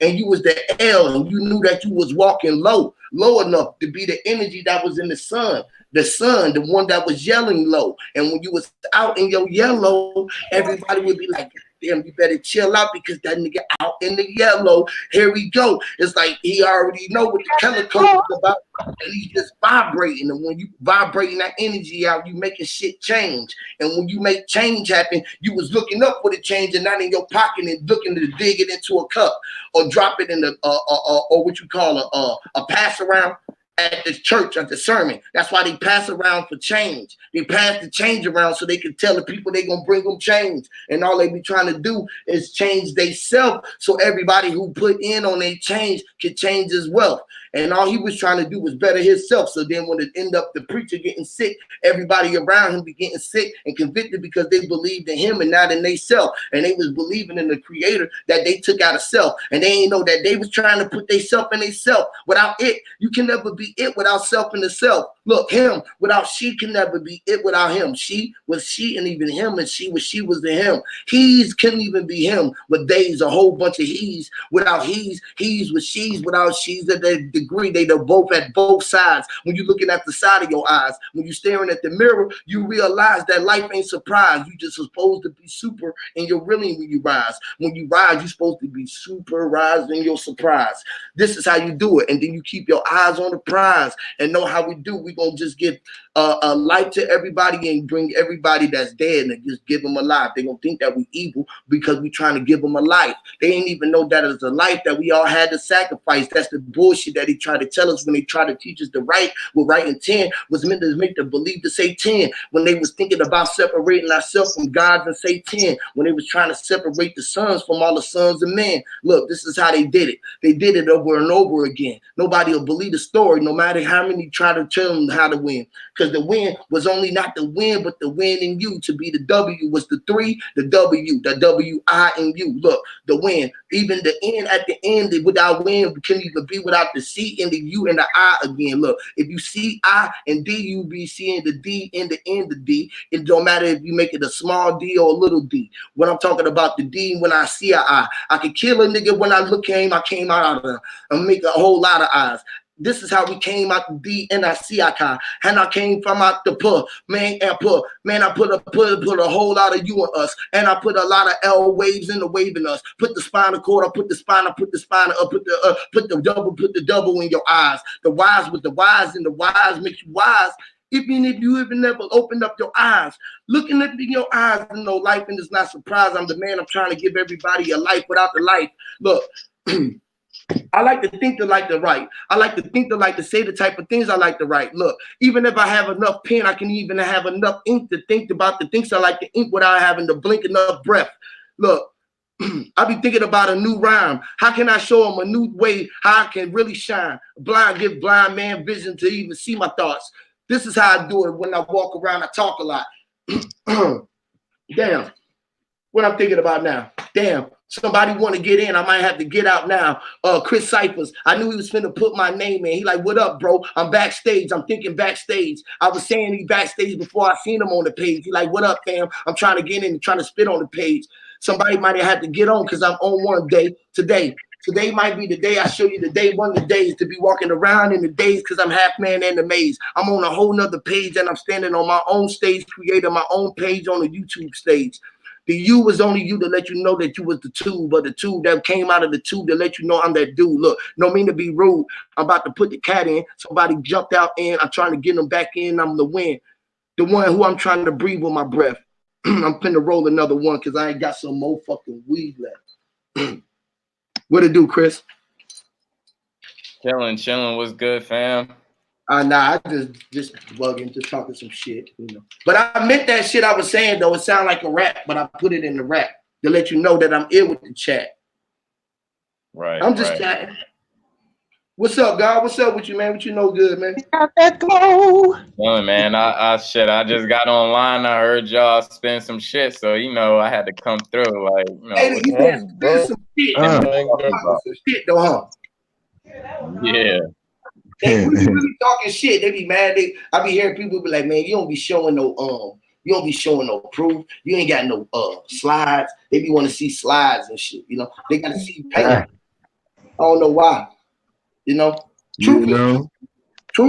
And you was the L, and you knew that you was walking low enough to be the energy that was in the sun, the one that was yelling low. And when you was out in your yellow, everybody would be like, damn, you better chill out because that nigga out in the yellow. Here we go. It's like he already know what the chemical is about, and he's just vibrating. And when you vibrating that energy out, you making shit change. And when you make change happen, you was looking up for the change and not in your pocket and looking to dig it into a cup or drop it in the or what you call a pass around at the church, at the sermon. That's why they pass around for change. They pass the change around so they can tell the people they gonna bring them change. And all they be trying to do is change they self, so everybody who put in on their change can change his wealth. And all he was trying to do was better himself. So then when it end up the preacher getting sick, everybody around him be getting sick and convicted because they believed in him and not in they self. And they was believing in the creator that they took out of self. And they ain't know that they was trying to put they self in they self. Without it, you can never be be it without self in the self. Look, him without she can never be it without him. She was she, and even him and she was the him. He's couldn't even be him, but they's a whole bunch of he's without he's with she's without she's at the degree. They're both at both sides. When you're looking at the side of your eyes, when you're staring at the mirror, you realize that life ain't surprise. You just supposed to be super, and you're really when you rise. When you rise, you're supposed to be super rising your surprise. This is how you do it, and then you keep your eyes on the prize and know how we do. We gonna just give a life to everybody and bring everybody that's dead and just give them a life. They gonna think that we evil because we trying to give them a life. They ain't even know that it's a life that we all had to sacrifice. That's the bullshit that he tried to tell us when they tried to teach us the right. With right and 10 was meant to make them believe to say 10 when they was thinking about separating ourselves from God and say 10 when they was trying to separate the sons from all the sons of men. Look, this is how they did it. They did it over and over again. Nobody will believe the story, no matter how many try to tell them how to win. Because the win was only not the win, but the win in you. To be the W was the 3, the W, the W-I in you. Look, the win, even the N at the end without win can even be without the C and the U and the I again. Look, if you see I and D, you be seeing the D in the end of D. It don't matter if you make it a small D or a little D. When I'm talking about the D, when I see a I can kill a nigga when I I came out of them and make a whole lot of eyes. This is how we came out the D and I see I can. And I came from out the man, and I put a whole lot of you in us. And I put a lot of L waves in the wave in us. Put the spinal cord, I put the spine, put the double in your eyes. The wise with the wise, and the wise makes you wise. Even if you even never opened up your eyes, looking at in your eyes and know life and it's not surprise. I'm the man. I'm trying to give everybody a life without the life. Look, I like to think to like to write. I like to think to like to say the type of things I like to write. Look, even if I have enough pen, I can even have enough ink to think about the things I like to ink without having to blink enough breath. Look, I be thinking about a new rhyme. How can I show them a new way how I can really shine? Give blind man vision to even see my thoughts. This is how I do it when I walk around. I talk a lot. Damn. What I'm thinking about now. Damn. Somebody want to get in. I might have to get out now. Chris Cyphers. I knew he was finna put my name in. He like, what up, bro? I'm backstage. I'm thinking backstage. I was saying he backstage before I seen him on the page. He like, what up, fam? I'm trying to get in and trying to spit on the page. Somebody might have had to get on because I'm on one day today. Today might be the day I show you the day, one of the days to be walking around in the days because I'm half man and the maze. I'm on a whole nother page and I'm standing on my own stage, creating my own page on the YouTube stage. The you was only you to let you know that you was the tube, but the tube that came out of the tube to let you know I'm that dude. Look, no mean to be rude. I'm about to put the cat in. Somebody jumped out in. I'm trying to get them back in. I'm the win. The one who I'm trying to breathe with my breath. I'm finna roll another one because I ain't got some more fucking weed left. What it do, Chris?
Chilling. What's good, fam?
Nah, I just bugging, just talking some shit, you know. But I meant that shit I was saying though. It sounded like a rap, but I put it in the rap to let you know that I'm ill with the chat.
Right.
I'm just chatting. What's up, God? What's up with you, man? What you know good, man?
Got that glow. Chilling, man. I just got online. I heard y'all spin some shit, so you know I had to come through. Like, you know,
hey, you spin some shit. Some shit though, huh?
Yeah.
They really talking shit. They be mad. I be hearing people be like, man, you don't be showing no proof. You ain't got no slides. They be want to see slides and shit. You know, they gotta see paint. I don't know why. You know, truth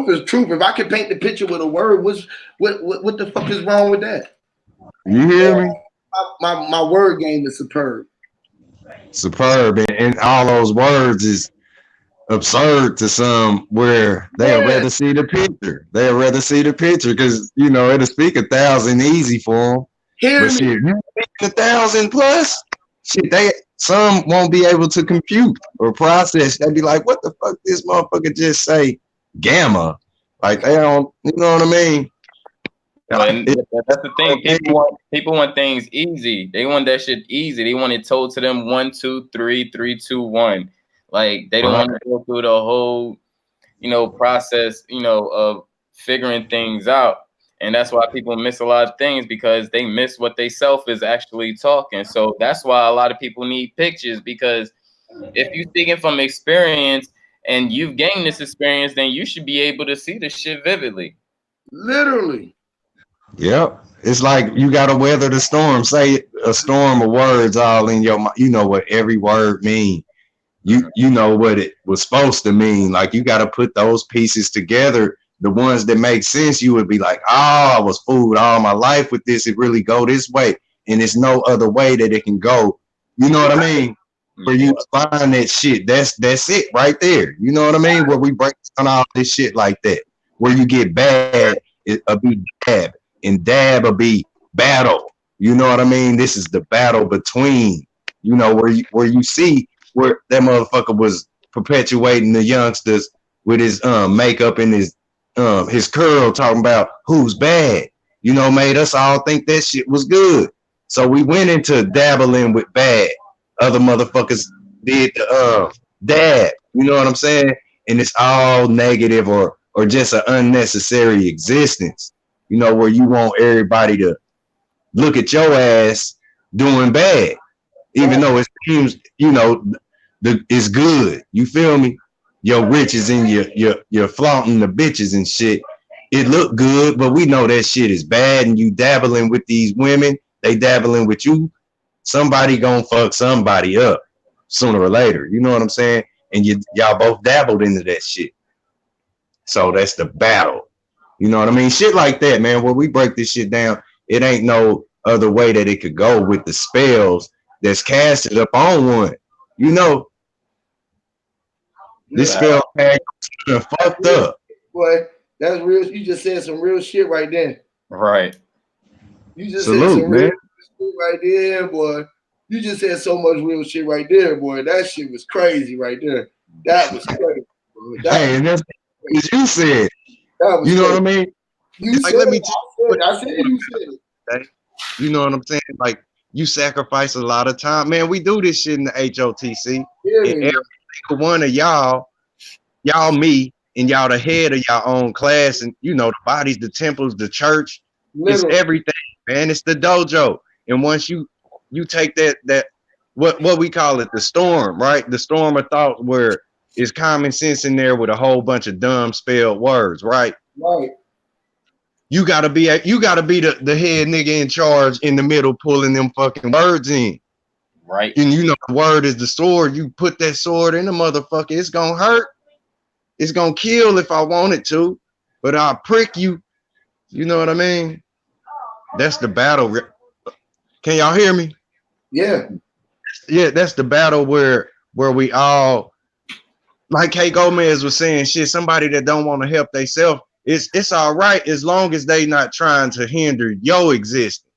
is truth. If I can paint the picture with a word, what the fuck is wrong with that?
You hear me?
My word game is superb.
Superb, and all those words is absurd to some, where they'd rather see the picture. They'd rather see the picture because you know it'll speak 1,000 easy for them. But shit, you speak 1,000 plus, shit, some won't be able to compute or process. They'd be like, "What the fuck? This motherfucker just say gamma?" Like they don't, you know what I mean?
But that's the thing. People want things easy. They want that shit easy. They want it told to them 1, 2, 3, 3, 2, 1. Like they don't want to go through the whole, you know, process, you know, of figuring things out. And that's why people miss a lot of things because they miss what they self is actually talking. So that's why a lot of people need pictures, because if you're speaking from experience and you've gained this experience, then you should be able to see the shit vividly.
Literally.
Yep. It's like you gotta weather the storm. Say a storm of words all in your mind. You know what every word means. You know what it was supposed to mean. Like you gotta put those pieces together. The ones that make sense, you would be like, oh, I was fooled all my life with this. It really go this way. And there's no other way that it can go. You know what I mean? Where you find that shit, that's it right there. You know what I mean? Where we break down all this shit like that. Where you get bad, it'll be dab, and dab will be battle. You know what I mean? This is the battle between, you know, where you see where that motherfucker was perpetuating the youngsters with his makeup and his curl, talking about who's bad. You know, made us all think that shit was good. So we went into dabbling with bad. Other motherfuckers did the dab. You know what I'm saying? And it's all negative or just an unnecessary existence. You know, where you want everybody to look at your ass doing bad, even though it seems, you know, it's good. You feel me? Your riches and you're flaunting the bitches and shit. It look good, but we know that shit is bad. And you dabbling with these women, they dabbling with you. Somebody gonna fuck somebody up sooner or later. You know what I'm saying? And y'all both dabbled into that shit. So that's the battle. You know what I mean? Shit like that, man. When we break this shit down, it ain't no other way that it could go with the spells that's casted up on one. You know, this spell fucked up.
Boy, that's real. You just said some real shit right there.
Right.
You just said some real shit right there, boy. You just said so much real shit right there, boy. That shit was crazy right there. That was crazy, bro.
Hey, and that's what you said.
That was
you know
crazy.
what I mean?
You
like,
said
let me
it. I said you said it.
You know what I'm saying? Like, you sacrifice a lot of time. Man, we do this shit in the HOTC.
Yeah,
and every single one of y'all me, and y'all the head of your own class, and you know, the bodies, the temples, the church, it's everything, man. It's the dojo. And once you take that what we call it, the storm, right? The storm of thought, where it's common sense in there with a whole bunch of dumb spelled words, right?
Right.
You gotta be the head nigga in charge in the middle, pulling them fucking words in.
Right.
And you know, the word is the sword. You put that sword in the motherfucker, it's gonna hurt. It's gonna kill if I want it to, but I'll prick you. You know what I mean? That's the battle. Can y'all hear me?
Yeah.
Yeah, that's the battle where we all, like K Gomez was saying, shit, somebody that don't want to help themselves, it's all right as long as they not trying to hinder your existence.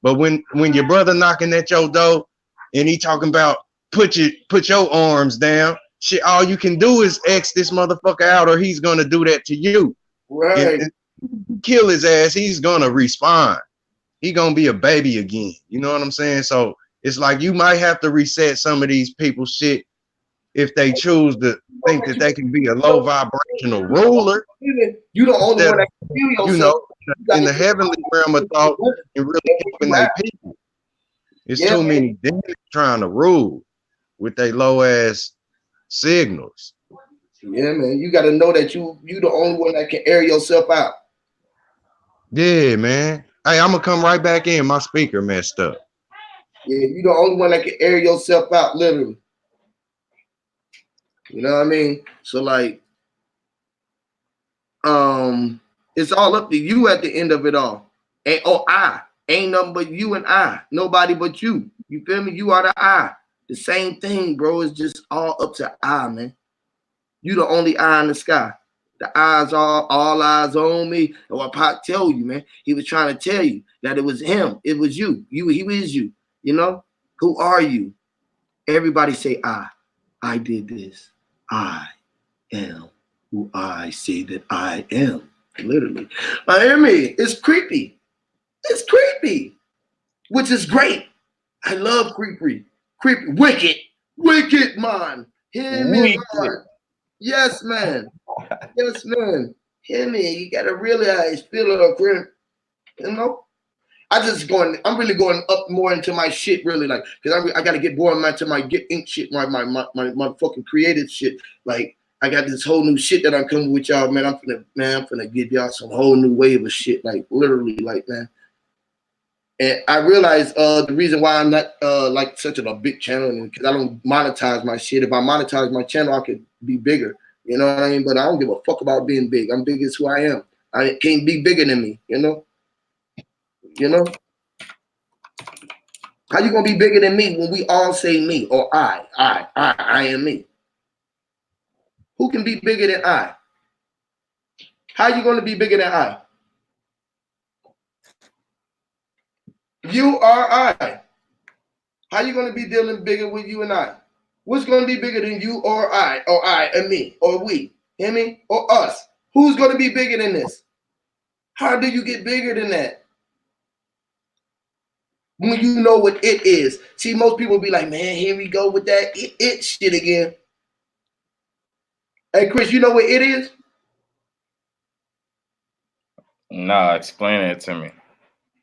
But when your brother knocking at your door and he talking about put your arms down, shit, all you can do is X this motherfucker out, or he's gonna do that to you.
Right.
And kill his ass, he's gonna respond. He gonna be a baby again. You know what I'm saying? So it's like you might have to reset some of these people's shit if they choose to think that they can be a low vibrational ruler.
You the only one that can feel yourself.
You know, in the heavenly realm of thought and really helping their people. It's too many demons trying to rule with their low ass signals.
Yeah, man. You got to know that you the only one that can air yourself out.
Yeah, man. Hey, I'm gonna come right back in. My speaker messed up.
Yeah, you the only one that can air yourself out, literally. You know what I mean? So like, it's all up to you at the end of it all. And I ain't nothing but you and I. Nobody but you. You feel me? You are the I. The same thing, bro. It's just all up to I, man. You the only eye in the sky. The eyes are all eyes on me. And what Pac tell you, man, he was trying to tell you that it was him. It was you. He is you. You know? Who are you? Everybody say I. I did this. I am who I say that I am. Literally. Hear me? It's creepy. It's creepy. Which is great. I love creepy. Creepy. Wicked. Wicked, man. Hear me, man. Yes, man. Yes, man. Hear me. You gotta realize, feel it, friend. You know? I'm really going up more into my shit, really, like, because I gotta get more into my get ink shit, my fucking creative shit. Like, I got this whole new shit that I'm coming with y'all, man. I'm finna give y'all some whole new wave of shit, like literally, like, man. And I realized the reason why I'm not like such a big channel, and because I don't monetize my shit. If I monetize my channel, I could be bigger. You know what I mean? But I don't give a fuck about being big. I'm big as who I am. I can't be bigger than me. You know? You know? How you gonna be bigger than me when we all say me or I am me? Who can be bigger than I? How you gonna be bigger than I? You are I. How you gonna be dealing bigger with you and I? What's gonna be bigger than you or I and me or we? Hear me? Or us? Who's gonna be bigger than this? How do you get bigger than that? When you know what it is. See, most people be like, man, here we go with that it shit again. Hey, Chris, you know what it is?
Nah, explain it to me.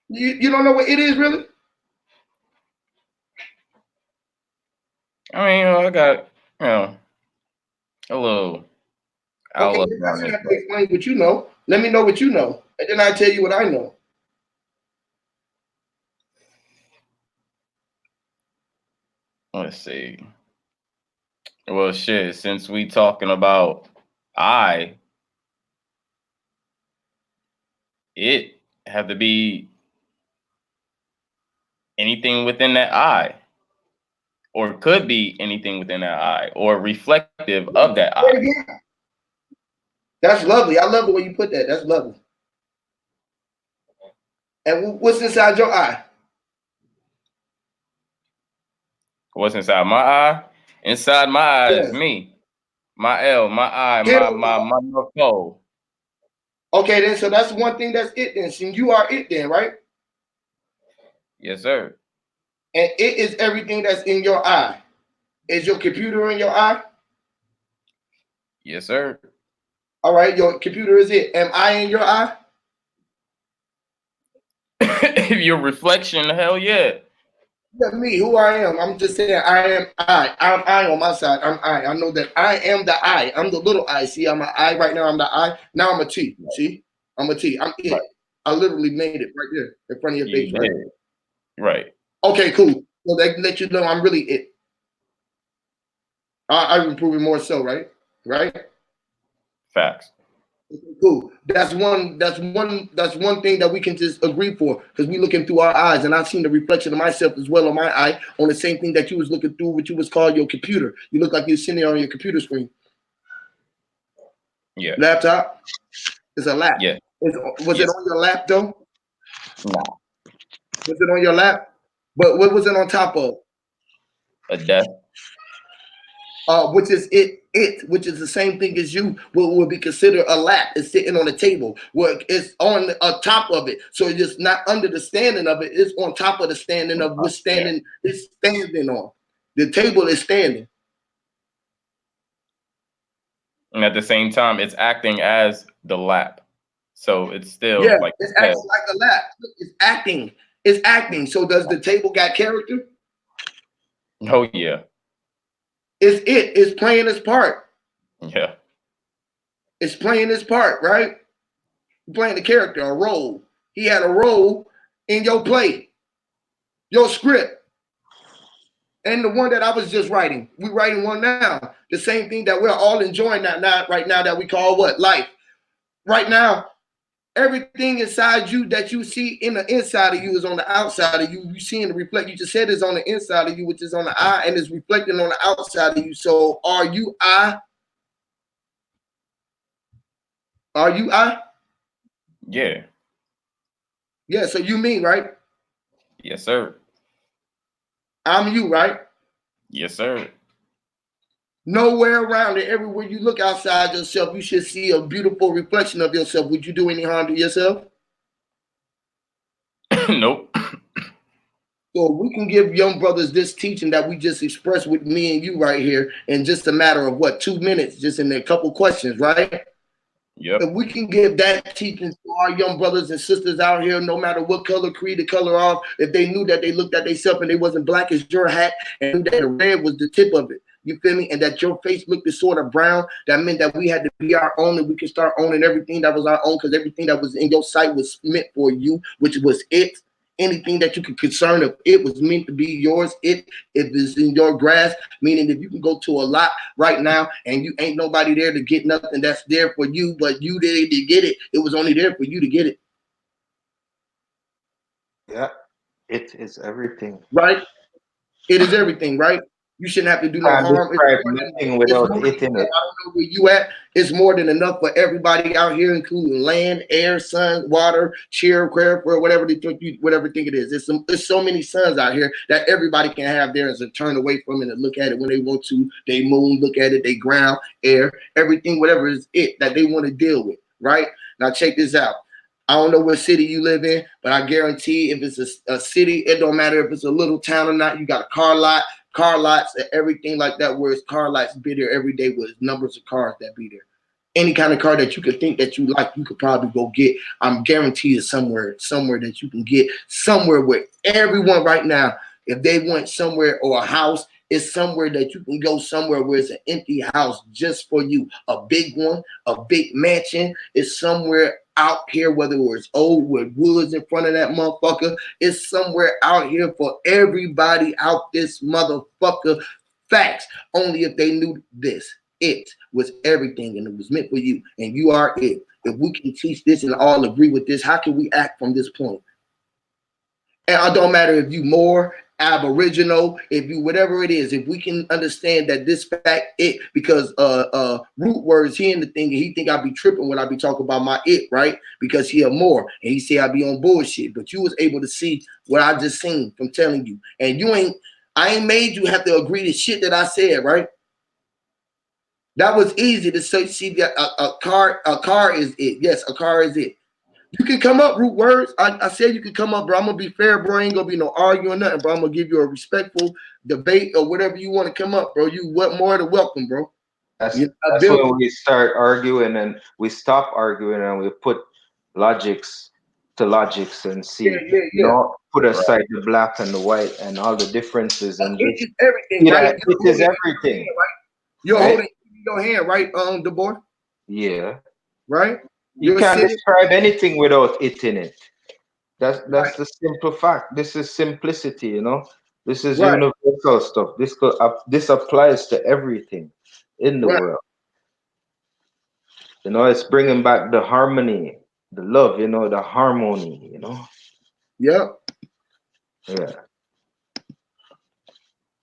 You don't know what it is, really?
I mean, I got, a little outlook
Okay,
on
you
it.
have to explain what you know. Let me know what you know, and then I tell you what I know.
Let's see. Well, shit, since we talking about it have to be anything within that I, or could be anything within that I, or reflective of that I.
Yeah. That's lovely. I love the way you put that. That's lovely. And what's inside your eye?
What's inside my eye? Inside my eye is me. My L, my I, my North Pole.
Okay, then, so that's one thing that's it then. So you are it then, right?
Yes, sir.
And it is everything that's in your eye. Is your computer in your eye?
Yes, sir.
All right, your computer is it. Am I in your eye?
Your reflection, hell yeah.
Yeah, me, who I am. I'm just saying I am I. I'm I on my side. I'm I. I know that I am the I. I'm the little I. See, I'm an I right now. I'm the I. Now I'm a T. See? I'm a T. I'm it. Right. I literally made it right there in front of your face, right?
Right.
Okay, cool. So they can let you know I'm really it. I will prove it more so, right? Right?
Facts.
Cool. That's one thing that we can just agree for, because we looking through our eyes, and I've seen the reflection of myself as well on my eye on the same thing that you was looking through, what you was called your computer. You look like you're sitting there on your computer screen.
Yeah.
Laptop? It's a lap.
Yeah.
Was it on your lap though?
No.
Was it on your lap? But what was it on top of?
A desk.
Which is which is the same thing as you, what would be considered a lap. It's sitting on the table, where it's on top of it. So it's just not under the standing of it, it's on top of the standing of what's standing, it's standing on. The table is standing.
And at the same time, it's acting as the lap. So it's still like
it's acting like a lap. It's acting. It's acting. So does the table got character?
Oh yeah.
It's playing its part.
Yeah.
It's playing its part, right? Playing the character, a role. He had a role in your play, your script, and the one that I was just writing. We're writing one now. The same thing that we're all enjoying right now that we call what? Life. Right now, everything inside you that you see in the inside of you is on the outside of you. You seeing the reflect. You just said it's on the inside of you, which is on the eye, and it's reflecting on the outside of you. So are you I? Are you I?
Yeah.
Yeah, so you mean, right?
Yes, sir.
I'm you, right?
Yes, sir.
Nowhere around it, everywhere you look outside yourself, you should see a beautiful reflection of yourself. Would you do any harm to yourself?
Nope.
So we can give young brothers this teaching that we just expressed with me and you right here in just a matter of what, 2 minutes, just in a couple questions, right?
Yep.
If we can give that teaching to our young brothers and sisters out here, no matter what color, creed, the color of, if they knew that they looked at themselves and they wasn't black as your hat and knew that the red was the tip of it, You feel me? And that your face looked sort of brown, that meant that we had to be our own and we could start owning everything that was our own because everything that was in your sight was meant for you, which was it. Anything that you could concern of it was meant to be yours. If it's in your grasp, meaning if you can go to a lot right now and you ain't nobody there to get nothing that's there for you, but you did to get it. It was only there for you to get it.
Yeah, it is everything.
Right? It is everything, right? You shouldn't have to do no
Can't
harm.
describe nothing without it in
I
it.
don't know where you at. It's more than enough for everybody out here, including land, air, sun, water, cheer, prayer, whatever they think it is. There's so many suns out here that everybody can have theirs and turn away from it and look at it when they want to. They moon, look at it, they ground, air, everything, whatever is it that they want to deal with, right? Now check this out. I don't know what city you live in, but I guarantee if it's a city, it don't matter if it's a little town or not. You got a car lots, and everything like that, where it's car lots be there every day with numbers of cars that be there. Any kind of car that you could think that you like, you could probably go get. I'm guaranteed somewhere that you can get somewhere where everyone right now, if they went somewhere or a house, it's somewhere that you can go somewhere where it's an empty house just for you. A big one, a big mansion. It's somewhere out here, whether it's old with woods in front of that motherfucker. It's somewhere out here for everybody out this motherfucker. Facts. Only if they knew this. It was everything and it was meant for you. And you are it. If we can teach this and all agree with this, how can we act from this point? And it don't matter if you more aboriginal, if you whatever it is, if we can understand that this fact it, because root words he in the thing, and he think I be tripping when I be talking about my it, right? Because he a more and he say I be on bullshit, but you was able to see what I just seen from telling you, and I ain't made you have to agree to shit that I said, right? That was easy to see that a car is it. Yes, a car is it. You can come up, root words. I said you can come up, bro. I'm gonna be fair, bro. Ain't gonna be no arguing nothing, bro. I'm gonna give you a respectful debate or whatever you want to come up, bro. You what more than welcome, bro.
That's when we start arguing and we stop arguing and we put logics to logics and see, put aside the black and the white and all the differences and
it is everything, right?
It is everything.
Right? You're holding your hand, right, De Boer?
Yeah.
Right?
You can't describe anything without it in it. That's the simple fact. This is simplicity, you know. This is universal stuff. This applies to everything in the world. You know, it's bringing back the harmony, the love, you know, the harmony, you know.
Yep.
Yeah.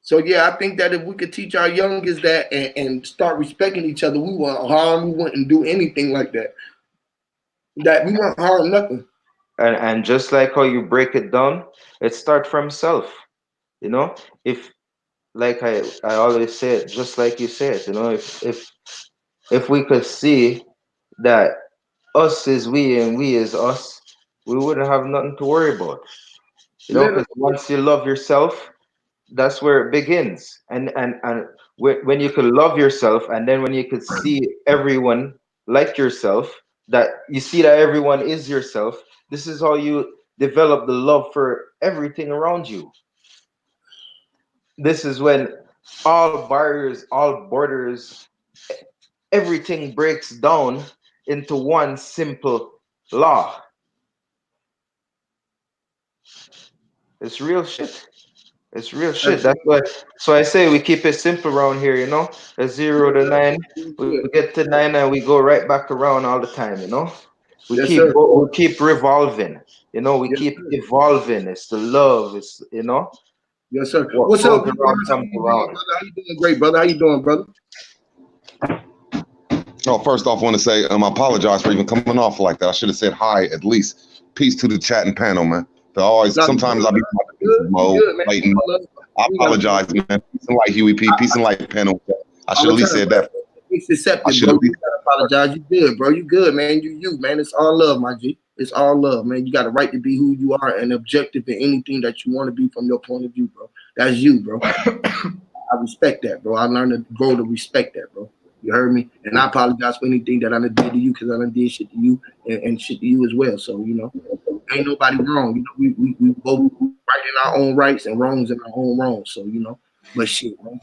So yeah, I think that if we could teach our youngest that and start respecting each other, we won't harm, we wouldn't do anything like that. That we won't harm nothing.
And just like how you break it down, it starts from self. You know, if like I always say it, just like you said, you know, if we could see that us is we and we is us, we wouldn't have nothing to worry about. You know, because once you love yourself, that's where it begins. And when you could love yourself, and then when you could see everyone like yourself, that you see that everyone is yourself, this is how you develop the love for everything around you. This is when all barriers, all borders, everything breaks down into one simple law. It's real shit. It's real shit. That's why. So I say we keep it simple around here, you know. A 0 to 9, we get to 9 and we go right back around all the time, you know. We keep revolving, you know. We keep evolving. It's the love. It's, you know.
Yes, sir. What's up, brother? How you doing? Great, brother. How you doing, brother?
Oh, first off, I want to say I apologize for even coming off like that. I should have said hi at least. Peace to the chat and panel, man. Sometimes I'll be mode. I apologize, man. Peace and light, Huey P. Peace and light, panel. I should at least said that.
It's accepted, bro. You gotta apologize. You good, bro. You good, man. You, man. It's all love, my G. It's all love, man. You got a right to be who you are and objective in anything that you want to be from your point of view, bro. That's you, bro. I respect that, bro. I learned to grow to respect that, bro. You heard me? And I apologize for anything that I done did to you, because I done did shit to you and shit to you as well. So, you know, ain't nobody wrong. You know, we both right in our own rights and wrongs in our own wrongs. So, you know, But shit, man.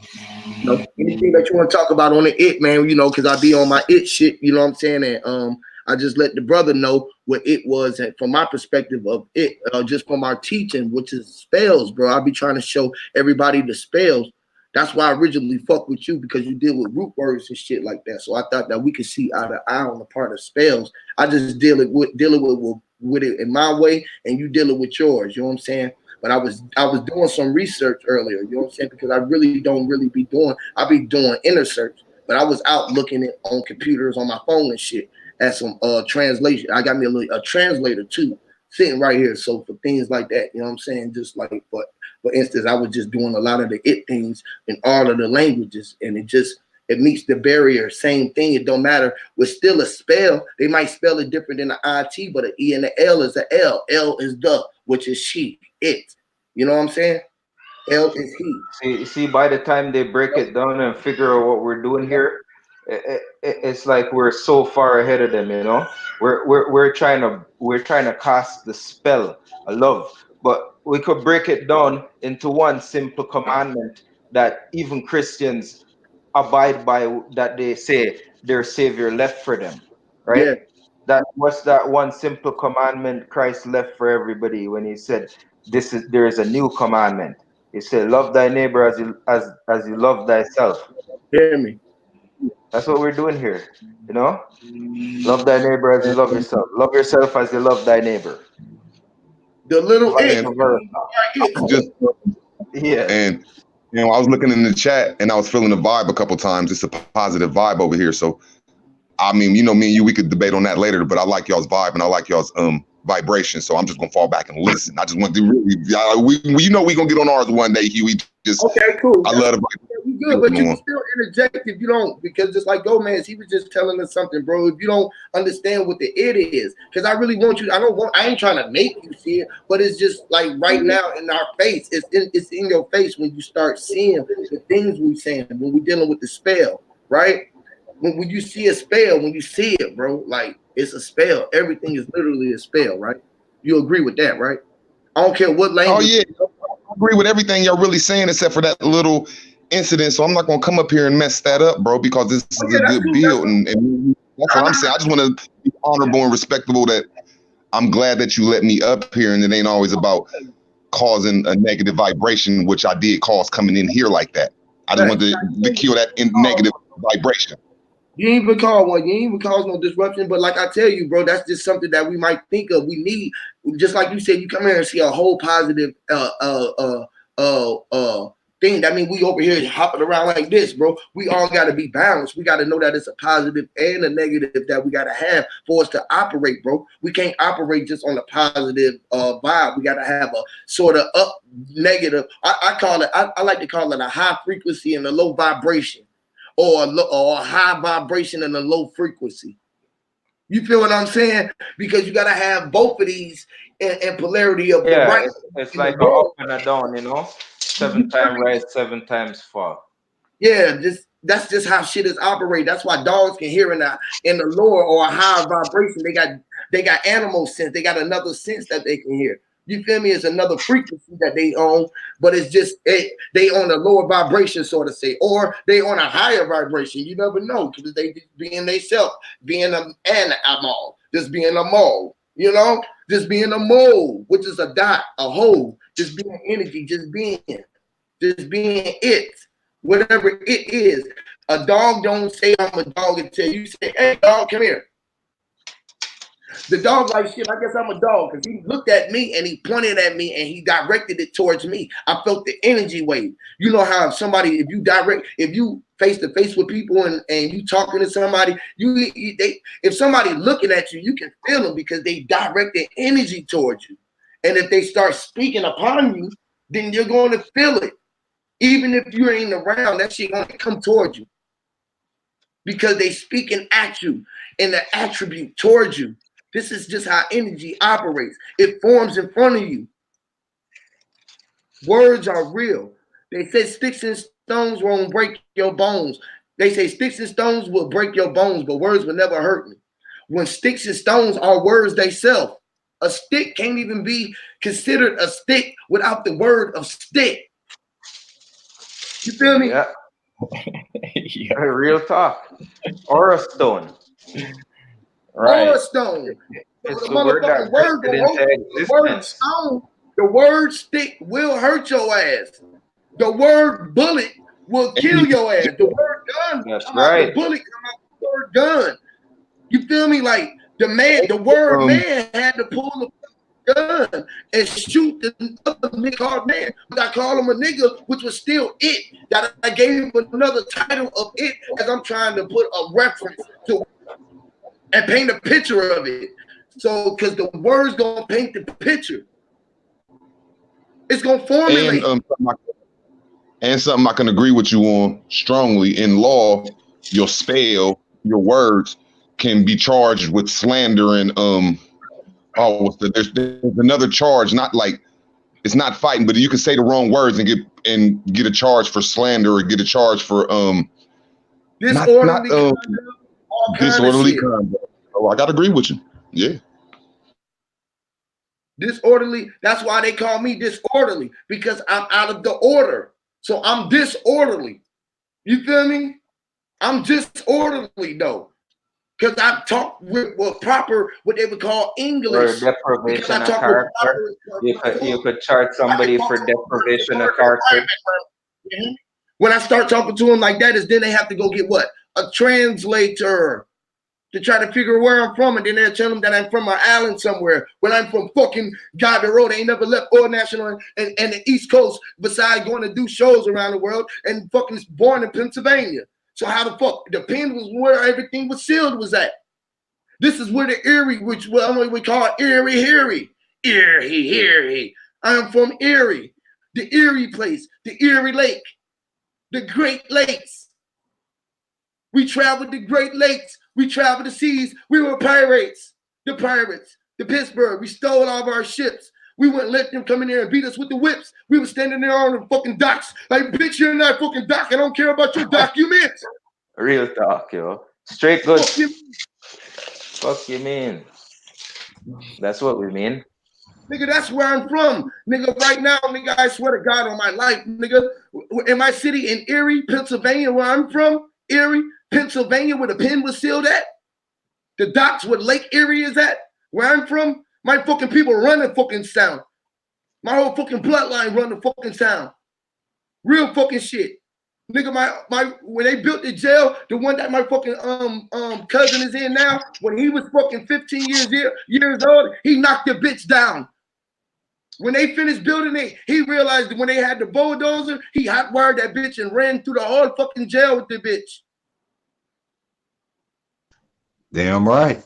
You know, anything that you want to talk about on the it, man, you know, because I be on my it shit, you know what I'm saying? And I just let the brother know what it was, and from my perspective of it, just from our teaching, which is spells, bro. I be trying to show everybody the spells. That's why I originally fucked with you, because you deal with root words and shit like that. So I thought that we could see eye to eye on the part of spells. I just dealing with it in my way, and you dealing with yours. You know what I'm saying? But I was doing some research earlier, you know what I'm saying? Because I really don't be doing, I be doing inner search, but I was out looking at on computers on my phone and shit at some translation. I got me a translator too, sitting right here. So for things like that, you know what I'm saying? Just like, but for instance, I was just doing a lot of the it things in all of the languages, and it meets the barrier. Same thing. It don't matter. We're still a spell. They might spell it different than the IT, but an E and the L is a L. L is the, which is she, it. You know what I'm saying? L is he.
See, by the time they break it down and figure out what we're doing here, it's like we're so far ahead of them. You know, we're trying to cast the spell of love, but we could break it down into one simple commandment that even Christians abide by, that they say their Savior left for them, right?
Yeah.
That what's that one simple commandment Christ left for everybody when he said, there is a new commandment. He said, love thy neighbor as you love thyself.
Hear me.
That's what we're doing here. You know? Love thy neighbor as you love yourself. Love yourself as you love thy neighbor.
The little
Vice
it.
Man,
versa.
just
Yeah.
and I was looking in the chat and I was feeling the vibe a couple times. It's a positive vibe over here. So I mean, you know, me and you, we could debate on that later, but I like y'all's vibe and I like y'all's vibration. So I'm just gonna fall back and listen. I just want to really, you know, we gonna get on ours one day, Huey. Just
okay, cool.
I love the
you good, but you can still interject if you don't, because just like Gomez, he was just telling us something, bro. If you don't understand what the it is, because I really want you, I ain't trying to make you see it, but it's just like right now in our face. It's in your face when you start seeing the things we saying when we're dealing with the spell, right? When you see a spell, when you see it, bro, like it's a spell. Everything is literally a spell, right? You agree with that, right? I don't care what language.
Oh yeah, I agree with everything y'all really saying except for that little incident. So I'm not gonna come up here and mess that up, bro, because this is a good build, and that's what I'm saying. I just want to be honorable and respectable. That I'm glad that you let me up here, and it ain't always about causing a negative vibration, which I did cause coming in here like that. I just want to kill that negative vibration.
You ain't even call one. You ain't even cause no disruption. But like I tell you, bro, that's just something that we might think of. We need, just like you said, you come here and see a whole positive thing. That means we over here hopping around like this, bro. We all got to be balanced. We got to know that it's a positive and a negative that we got to have for us to operate, bro. We can't operate just on a positive vibe. We got to have a sort of up negative. I call it. I like to call it a high frequency and a low vibration. Or a high vibration and a low frequency. You feel what I'm saying? Because you got to have both of these in polarity of the right.
It's like a up and a down, you know? 7 times right, 7 times fall.
Yeah, that's just how shit is operate. That's why dogs can hear in the lower or a higher vibration. They got animal sense. They got another sense that they can hear. You feel me? It's another frequency that they own, but it's just they on a lower vibration, sort of say, or they on a higher vibration. You never know, because they just being they self, being an animal, just being a mole, you know, just being a mole, which is a dot, a hole, just being energy, just being it, whatever it is. A dog don't say I'm a dog until you say, hey dog, come here. The dog like shit, I guess I'm a dog, because he looked at me and he pointed at me and he directed it towards me. I felt the energy wave. You know how if you face to face with people and you talking to somebody, if somebody looking at you, you can feel them because they direct their energy towards you. And if they start speaking upon you, then you're going to feel it. Even if you ain't around, that shit going to come towards you. Because they speaking at you in the attribute towards you. This is just how energy operates. It forms in front of you. Words are real. They say sticks and stones won't break your bones. They say sticks and stones will break your bones, but words will never hurt me. When sticks and stones are words themselves, a stick can't even be considered a stick without the word of stick.
You feel me?
Yeah.
Yeah.
Real talk. Aura stone.
Right.
Aura stone. So
It's
the
the word that
motherfucking word
rested
don't
into
hold you. The word
existence.
stone, the word stick will hurt your ass. The word bullet will kill your ass. The word gun
That's
come out. The
right.
bullet come out the word gun. You feel me? Like the word man had to pull the gun and shoot the other nigga called man. But I call him a nigga, which was still it. That I gave him another title of it as I'm trying to put a reference to and paint a picture of it. So, because the word's gonna paint the picture, it's gonna formulate.
And something I can agree with you on strongly. In law, your spell, your words can be charged with slander and there's another charge, not like it's not fighting, but you can say the wrong words and get a charge for slander or get a charge for
disorderly conduct, all
disorderly
kind of
conduct. Oh, I gotta agree with you. Yeah.
Disorderly. That's why they call me disorderly, because I'm out of the order. So I'm disorderly. You feel me? I'm disorderly though, because I talk with proper what they would call
Or
English. Because
deprivation
I
of
talk with
character. You could charge
I can
somebody
talk
for
to
deprivation of character.
when I start talking to them like that, is then they have to go get what? A translator to try to figure where I'm from, and then they'll tell them that I'm from an island somewhere. When I'm from fucking God the Road, I ain't never left Old National and the East Coast besides going to do shows around the world and fucking born in Pennsylvania. So how the fuck? The pen was where everything was sealed was at. This is where the Erie, which we call Erie, Erie. I am from Erie, the Erie place, the Erie Lake, the Great Lakes. We traveled the Great Lakes. We traveled the seas. We were pirates. The pirates, the Pittsburgh. We stole all of our ships. We wouldn't let them come in there and beat us with the whips. We were standing there on the fucking docks. Like, bitch, you're not fucking dock. I don't care about your documents.
Real talk, yo. Straight good. Fuck you mean? That's what we mean.
Nigga, that's where I'm from. Nigga, right now, nigga, I swear to God on my life, nigga, in my city in Erie, Pennsylvania, where I'm from, Erie, Pennsylvania, where the pen was sealed at, the docks where Lake Erie is at, where I'm from, my fucking people run the fucking sound. My whole fucking bloodline run the fucking sound. Real fucking shit. Nigga, my when they built the jail, the one that my fucking cousin is in now, when he was fucking 15 years old, he knocked the bitch down. When they finished building it, he realized that when they had the bulldozer, he hot-wired that bitch and ran through the whole fucking jail with the bitch.
Damn right.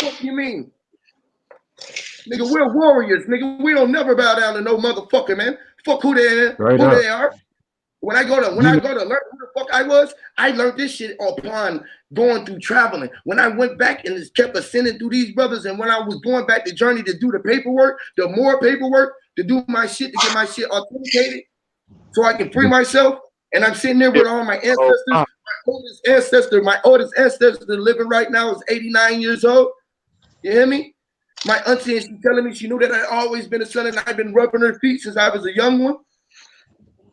What you mean? Nigga, we're warriors, nigga. We don't never bow down to no motherfucker, man. Fuck who they are. When I go to learn who the fuck I learned this shit upon going through traveling. When I went back and just kept ascending through these brothers, and when I was going back the journey to do the paperwork, the more paperwork to do my shit, to get my shit authenticated so I can free myself. And I'm sitting there with all my ancestors. My oldest ancestor living right now is 89 years old. You hear me? My auntie, and she's telling me she knew that I'd always been a son, and I've been rubbing her feet since I was a young one.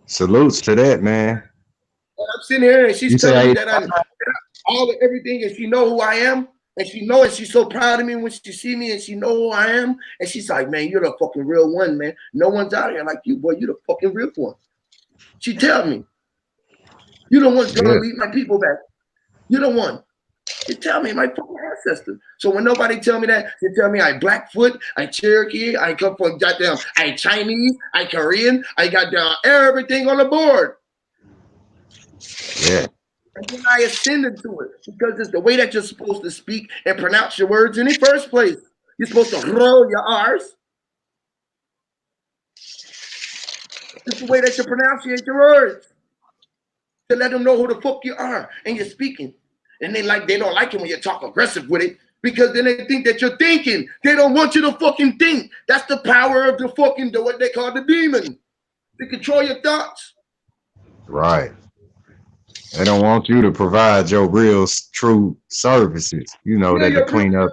Salutes to that, man.
And I'm sitting here and she's telling me that I'm all of everything, and she know who I am, and she's so proud of me when she see me, and she know who I am, and she's like, man, you're the fucking real one, man. No one's out here like you, boy. You're the fucking real one. She tell me, you're the one's gonna lead my people back. You're the one. They tell me my fucking ancestor. So when nobody tell me that, they tell me I Blackfoot, I Cherokee, I come from goddamn, I Chinese, I Korean, I got down everything on the board.
Yeah.
And then I ascended to it because it's the way that you're supposed to speak and pronounce your words in the first place. You're supposed to roll your R's. It's the way that you pronounce your words to let them know who the fuck you are and you're speaking. And they don't like it when you talk aggressive with it because then they think that you're thinking. They don't want you to fucking think. That's the power of what they call the demon. To control your thoughts.
Right. They don't want you to provide your real true services, that to clean up.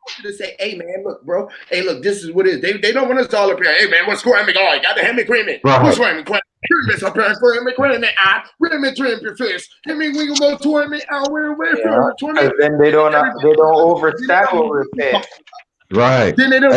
want you to say, hey man, look, bro. Hey, look, this is what it is. They don't want us all up here. Hey man, what's square McGoy? Got the hem agreement. What's square McGoy? Miss up here for him agreement. Women trim your fish. Him we can go to him out where for
because then they don't overstand what we're saying.
Right.
Then they don't.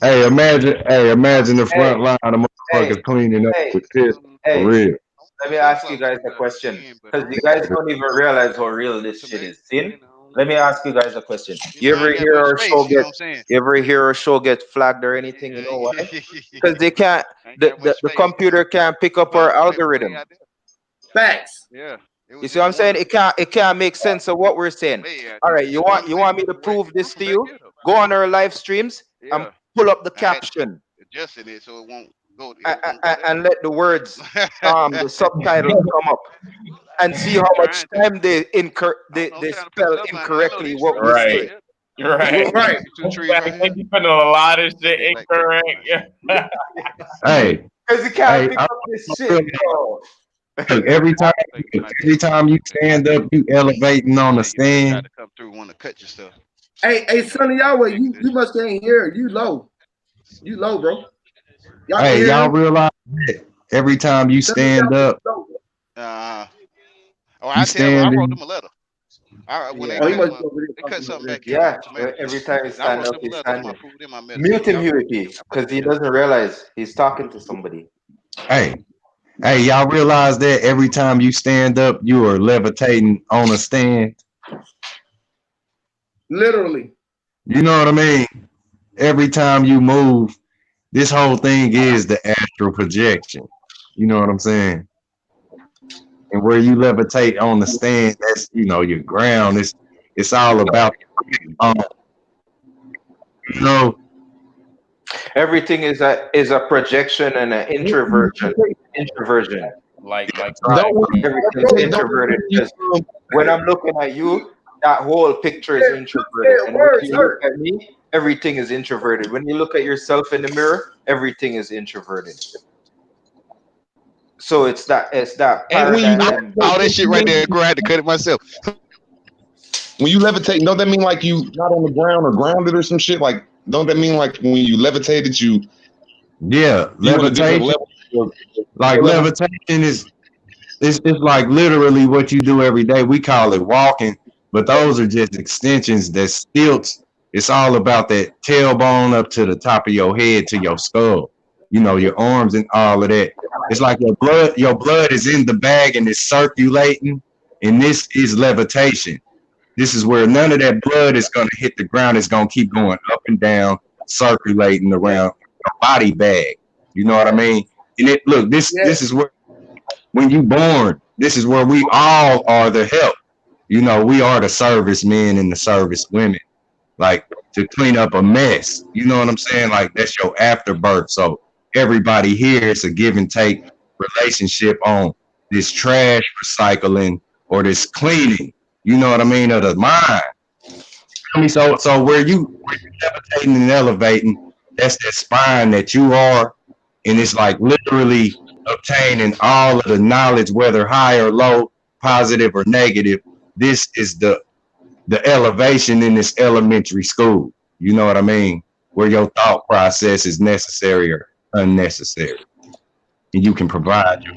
Hey, imagine the front line of motherfuckers cleaning up with piss for real.
Let me ask you guys a question, because you guys don't even realize how real this shit is. See? Let me ask you guys a question. You ever hear our show get flagged or anything? You know why? Because they can't. The computer can't pick up our algorithm.
Facts.
Yeah.
You see what I'm saying? It can't make sense of what we're saying. All right, you want me to prove this to you? Go on our live streams and pull up the caption.
Adjusting it so it won't go.
And let the words, the subtitles come up, and see how much time they spell incorrectly what we say.
Right.
You putting a lot of shit incorrect.
Hey,
because you can't pick up this shit, bro.
Every time you stand up, you elevating on the stand.
To come through, want to cut your stuff.
Hey, Sonny Yahweh, you must ain't here. You low, bro.
Y'all realize that every time you stand up,
I wrote them a letter. When they cut something back.
Every time you stand up, he's standing. Mute him, Huey, because he doesn't realize he's talking to somebody.
Hey, y'all realize that every time you stand up, you are levitating on a stand?
Literally.
You know what I mean? Every time you move, this whole thing is the astral projection. You know what I'm saying? And where you levitate on the stand, that's, your ground. It's all about,
everything is a projection and an introversion.
Like
everything's introverted. When I'm looking at you, that whole picture is introverted. And when you look at me, everything is introverted. When you look at yourself in the mirror, everything is introverted. So it's that paradigm.
All that shit right there, I had to cut it myself.
When you levitate, don't that mean like you not on the ground or grounded or some shit? Like, don't that mean like when you levitated,
levitation. Like levitation is it's like literally what you do every day. We call it walking, but those are just extensions that stilts. It's all about that tailbone up to the top of your head to your skull. Your arms and all of that. It's like your blood is in the bag and it's circulating, and this is levitation. This is where none of that blood is going to hit the ground. It's going to keep going up and down, circulating around your body bag. You know what I mean? And this is where, when you born, this is where we all are the help. We are the servicemen and the service women, like to clean up a mess. You know what I'm saying? Like that's your afterbirth. So everybody here is a give and take relationship on this trash recycling or this cleaning. You know what I mean, of the mind. So where you levitating and elevating, that's that spine that you are, and it's like literally obtaining all of the knowledge, whether high or low, positive or negative. This is the elevation in this elementary school. You know what I mean? Where your thought process is necessary or unnecessary, and you can provide your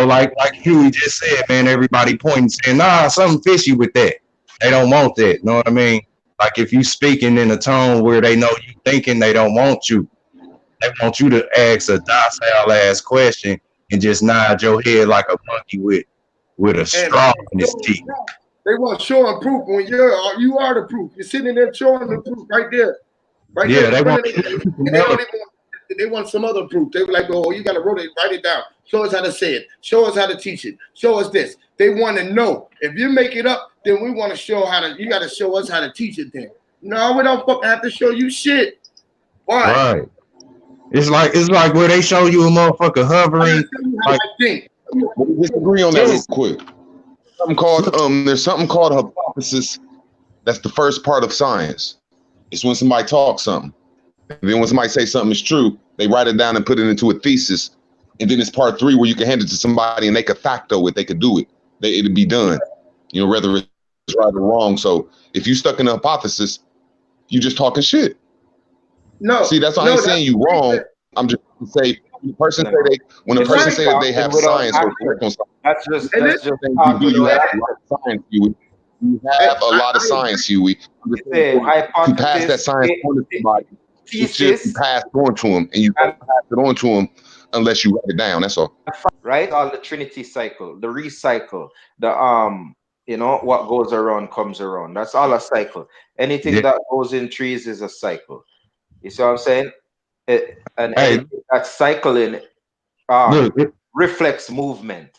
like Huey just said, man, everybody pointing saying, nah, something fishy with that. They don't want that. Know what I mean? Like if you speaking in a tone where they know you thinking, they don't want you. They want you to ask a docile ass question and just nod your head like a monkey with a straw in his teeth.
They want show and proof when you are the proof. You're sitting there showing the proof right there. Right there. They want some other proof. They were like, oh, you got to write it down. Show us how to say it. Show us how to teach it. Show us this. They want to know. If you make it up, then we want to show you got to show us how to teach it then. No, we don't fucking have to show you shit. Why?
Right. It's like where they show you a motherfucker hovering.
We disagree on that real quick. There's something called hypothesis. That's the first part of science. It's when somebody talks something. And then when somebody says something is true, they write it down and put it into a thesis. And then it's part 3 where you can hand it to somebody and they could facto it. They could do it. It'd be done. Whether it's is right or wrong. So if you stuck in a hypothesis, you just talking shit.
No.
See, that's why I ain't saying you wrong. I'm just say when a person say that they have science or correct on something.
That's just
you do. You have a lot of science, Huey. You have a lot of science, Huey. To pass that science on to somebody, it's just you pass it on to them, and you don't pass it on to them unless you write it down. That's all.
Right? All the Trinity cycle, the recycle, the you know, what goes around comes around. That's all a cycle. Anything that goes in trees is a cycle. You see what I'm saying? Anything that's cycling reflects movement.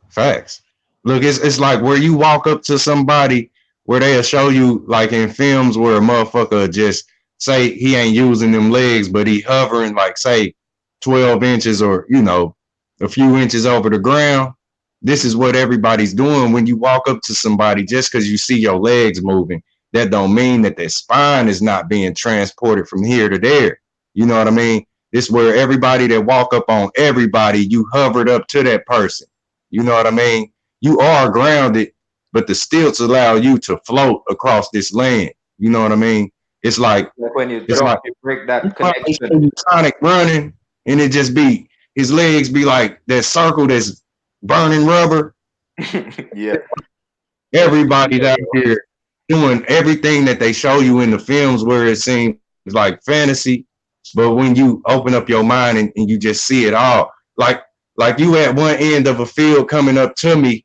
Facts. Look, it's like where you walk up to somebody where they'll show you, like in films where a motherfucker just say he ain't using them legs, but he hovering like say 12 inches or, you know, a few inches over the ground. This is what everybody's doing when you walk up to somebody. Just because you see your legs moving, that don't mean that their spine is not being transported from here to there. You know what I mean? It's where everybody that walk up on everybody, you hovered up to that person. You know what I mean? You are grounded, but the stilts allow you to float across this land. You know what I mean? It's like
when you break that connection.
Sonic running, and it just be his legs be like that circle that's burning rubber.
Yeah.
Everybody's out here doing everything that they show you in the films where it seems like fantasy, but when you open up your mind and you just see it all, like you at one end of a field coming up to me,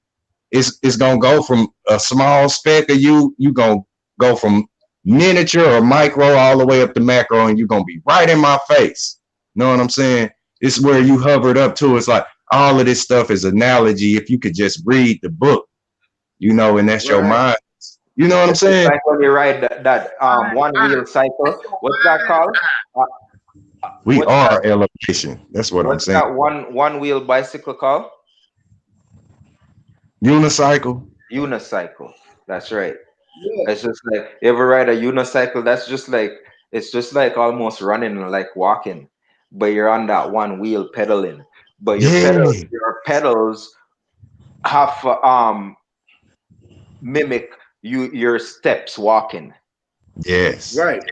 it's gonna go from a small speck of you gonna go from miniature or micro all the way up to macro, and you're gonna be right in my face. Know what I'm saying? It's where you hovered up to. It's like all of this stuff is analogy. If you could just read the book, you know, and that's your mind. You know what I'm saying?
Like when you ride that one wheel cycle. What's that called?
We are elevation. That's what I'm saying.
What's that one wheel bicycle called?
Unicycle.
Unicycle. That's right. Yeah. It's just like, you ever ride a unicycle? That's just like, it's just like almost running and like walking, but you're on that one wheel pedaling. But your pedals have mimic your steps walking.
Yes.
Right.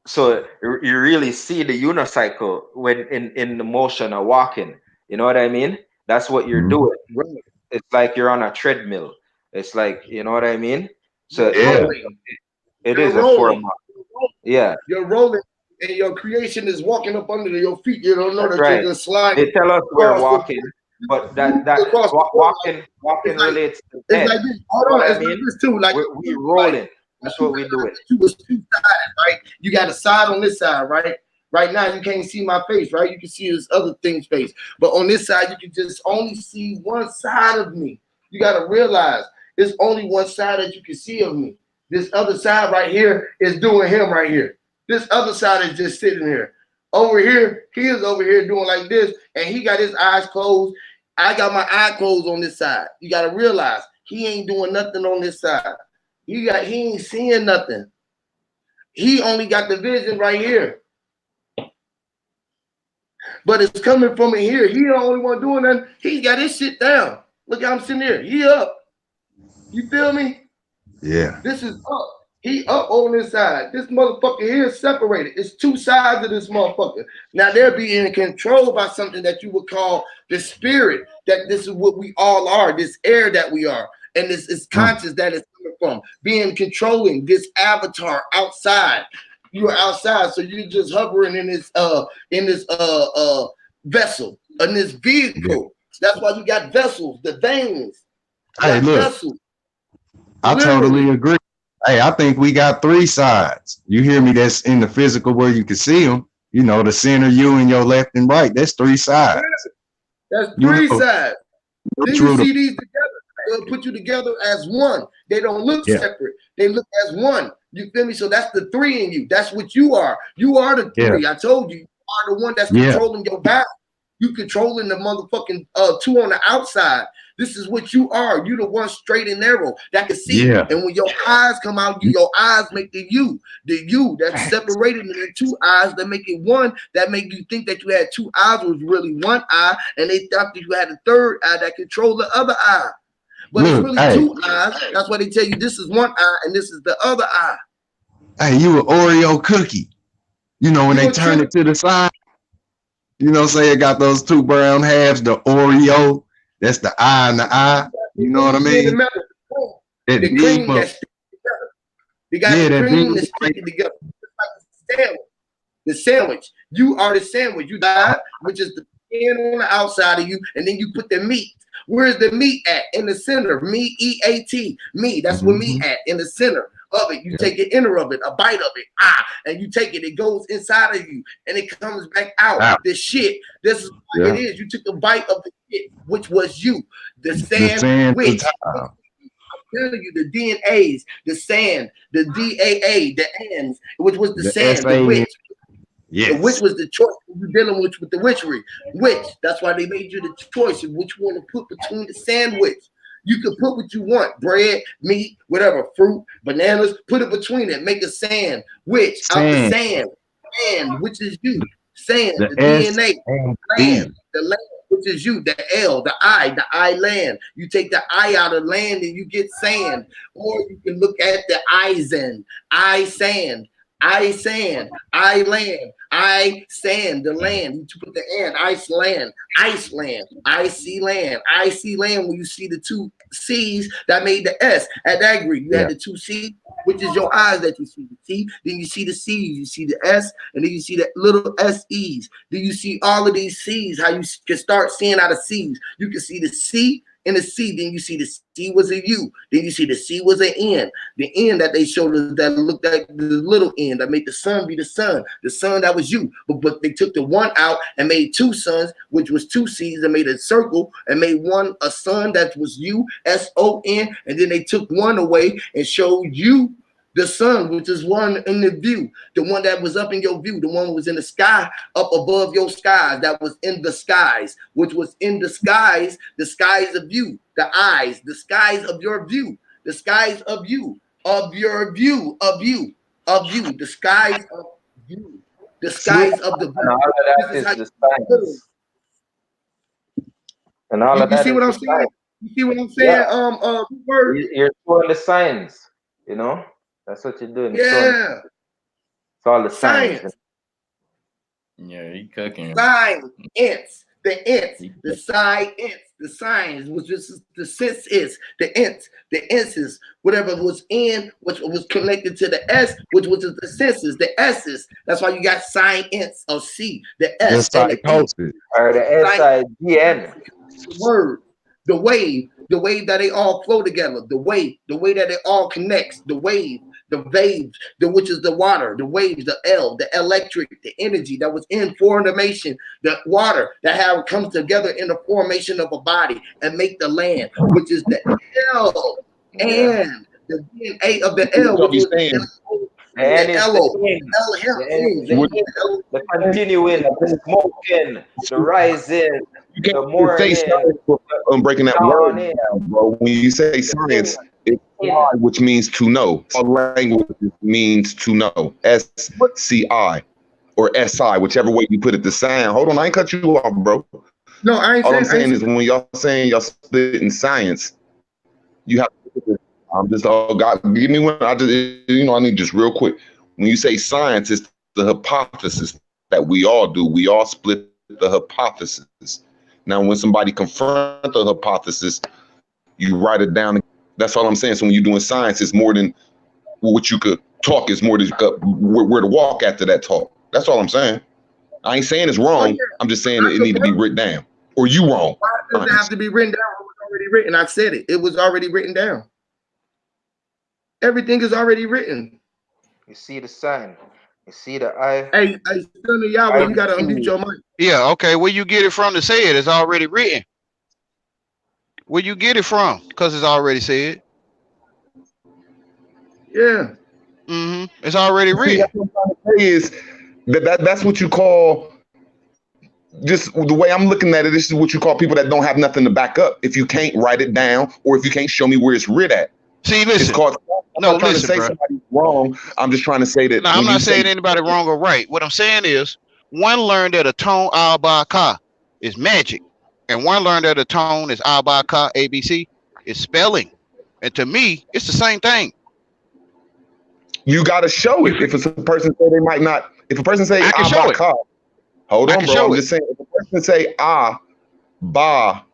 So you really see the unicycle when in the motion of walking. You know what I mean? That's what you're doing. Right. It's like you're on a treadmill. It's like, you know what I mean? So it is a form. Yeah.
You're rolling and your creation is walking up under your feet. You don't know that
right.
you're sliding.
They tell us we're walking, but that walking relates to
it's like this. Hold on, it's like this too. Like
we rolling. That's what we do.
It was two-sided, right? You got a side on this side, right? Right now, you can't see my face, right? You can see this other thing's face. But on this side, you can just only see one side of me. You got to realize it's only one side that you can see of me. This other side right here is doing him right here. This other side is just sitting here. Over here, he is over here doing like this, and he got his eyes closed. I got my eye closed on this side. You got to realize he ain't doing nothing on this side. He ain't seeing nothing. He only got the vision right here. But it's coming from in here. He the only one doing nothing. He's got his shit down. Look how I'm sitting here. He up. You feel me?
Yeah.
This is up. He up on this side. This motherfucker here is separated. It's two sides of this motherfucker. Now they're being controlled by something that you would call the spirit. That this is what we all are. This air that we are. And this is conscious that it's coming from. Being controlling this avatar outside. You're outside, so you're just hovering in this vessel, in this vehicle. That's why you got vessels, the veins.
Hey, look, vessels. I totally agree. Hey, I think we got three sides. You hear me? That's in the physical where you can see them. You know, the center, you and your left and right. That's three sides.
That's three sides. Then you see these together. They'll put you together as one. They don't look separate. They look as one. You feel me? So that's the three in you. That's what you are. You are the three. I told you. You are the one that's controlling your battle. You controlling the motherfucking two on the outside. This is what you are. You the one straight and narrow that can see. Yeah. And when your eyes come out, your eyes make the you that's separated into two eyes that make it one, that make you think that you had two eyes was really one eye, and they thought that you had a third eye that controlled the other eye. but it's
Look,
really
hey,
two eyes. That's why they tell you this is one eye and this is the other eye.
hey, you an Oreo cookie. You know, when
You
they
a
turn
trick.
it to the side, you know, say it got those two brown halves, the Oreo, that's the eye and the eye. You know what I
In the
mean?
middle,
That
the
big,
cream that's together. You got
yeah,
the
that big
cream that's sticking together. It's like a sandwich. The sandwich. You are the sandwich. You died, which is the skin on the outside of you, and then you put the meat. Where's the meat at? In the center. Me, E-A-T. Me. That's where meat at. In the center of it. You take an inner of it, a bite of it. And you take it. It goes inside of you, and it comes back out. The shit. This is what it is. You took a bite of the shit, which was you. The sand, which. Telling you the DNAs, the sand, the DAA, the ands, which was the sand, the witch.
Yes.
The witch was the choice you're dealing with the witchery. Witch. That's why they made you the choice of which one to put between the sandwich. You can put what you want: bread, meat, whatever, fruit, bananas. Put it between it. Make a sand. Witch out the sand. Sand, which is you. Sand, the DNA. Land, the land, which is you. The L, the I land. You take the I out of land and you get sand. Or you can look at the Eisen. I sand. I sand, I land, I sand, the land. You put the and, Iceland, Iceland, I see land, I see land. When you see the two C's that made the S at that Greek, you had the two C's, which is your eyes that you see. See, then you see the C's, you see the S, and then you see the little SEs. Then you see all of these C's, how you can start seeing out of C's. You can see the C and the C, then you see the C was a U, then you see the C was an N. The N that they showed us that looked like the little N that made the sun be the sun that was you. But they took the one out and made two suns, which was two C's, and made a circle and made one a sun that was you, S-O-N, and then they took one away and showed you the sun, which is one in the view, the one that was up in your view, the one that was in the sky, up above your skies, that was in the skies, which was in the skies of you, the eyes, the skies of your view, the skies of you, of your view, of you, the skies of you, the skies of the view.
And all of that is the science. And all of that
see
is
what I'm
the
saying?
science.
You see what I'm saying?
Yeah. You're showing the science, you know? That's what you're doing.
Yeah.
It's all the science.
Yeah, he cooking.
Science, the science, which is the sense is, the inses, whatever was in, which was connected to the S, which was the senses, the S's. That's why you got science or C, the S and the E.
Or the S-I-G-N.
The word, the wave that they all flow together, the way that it all connects, the wave, the waves, which is the water, the waves, the L, the electric, the energy that was in formation, the water that comes together in the formation of a body and make the land, which is the L, and the DNA of the L, which was
the continuing, the smoking, the rising, the morning.
I'm breaking that word down, bro. When you say science, it's I, which means to know. All language means to know. S-C-I or S-I, whichever way you put it. The sound. Hold on, I ain't cut you off, bro.
No, I ain't.
All I'm saying is when y'all saying y'all split in science, you have to. I'm just, oh God, give me one. I need just real quick. When you say science, it's the hypothesis that we all do. We all split the hypothesis. Now, when somebody confronts the hypothesis, you write it down. That's all I'm saying. So when you're doing science, it's more than what you could talk. It's more than where to walk after that talk. That's all I'm saying. I ain't saying it's wrong. I'm just saying it needs to be written down. Or you wrong.
Why does it have to be written down? It was already written. I said it. It was already written down. Everything is already written.
You see the sign. You see the I.
Hey, son of Yahweh, you gotta unmute your mic.
Yeah, okay. Where you get it from to say it? It's already written. Where you get it from? Because it's already said.
Yeah.
It's already written.
What I'm trying to say is that's what you call, just the way I'm looking at it, this is what you call people that don't have nothing to back up. If you can't write it down or if you can't show me where it's writ at.
See, listen.
It's called, I'm not trying to say somebody's wrong. I'm just trying to say that.
No, I'm not saying anybody wrong or right. What I'm saying is one learned that a tone al-ba-ka is magic. And one learned that a tone is al-ba-ka, ABC, It's spelling. And to me, it's the same thing.
You got to show it. If it's a person say they might not, if a person say
I can show it.
hold
I
on,
can
bro.
show
I'm
it.
just saying, if a person say ba,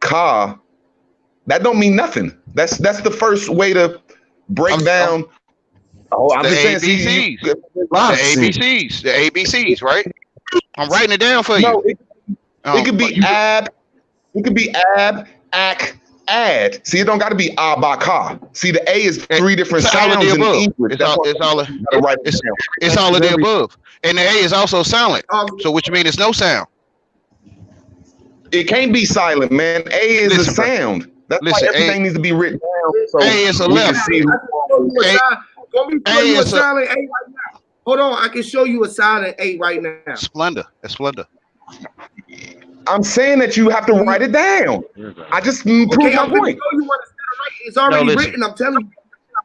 ka, that don't mean nothing. That's the first way to break down. I'm
the
just saying,
ABCs. The ABCs. The ABCs, right? I'm writing it down for you.
No, it could be ab. It could be ab, ak, ad. See, it don't got to be ba, ka. See, the A is three different sounds in English.
It's all of the above. And the A is also silent. So which means it's no sound.
It can't be silent, man. A is a sound. That's why everything needs to be written down. So
A is a left.
A is a silent A right now. Hold on, I can show you a silent A right now.
Splendor. That's splendor.
I'm saying that you have to write it down. I just proved my point.
It's already written. I'm telling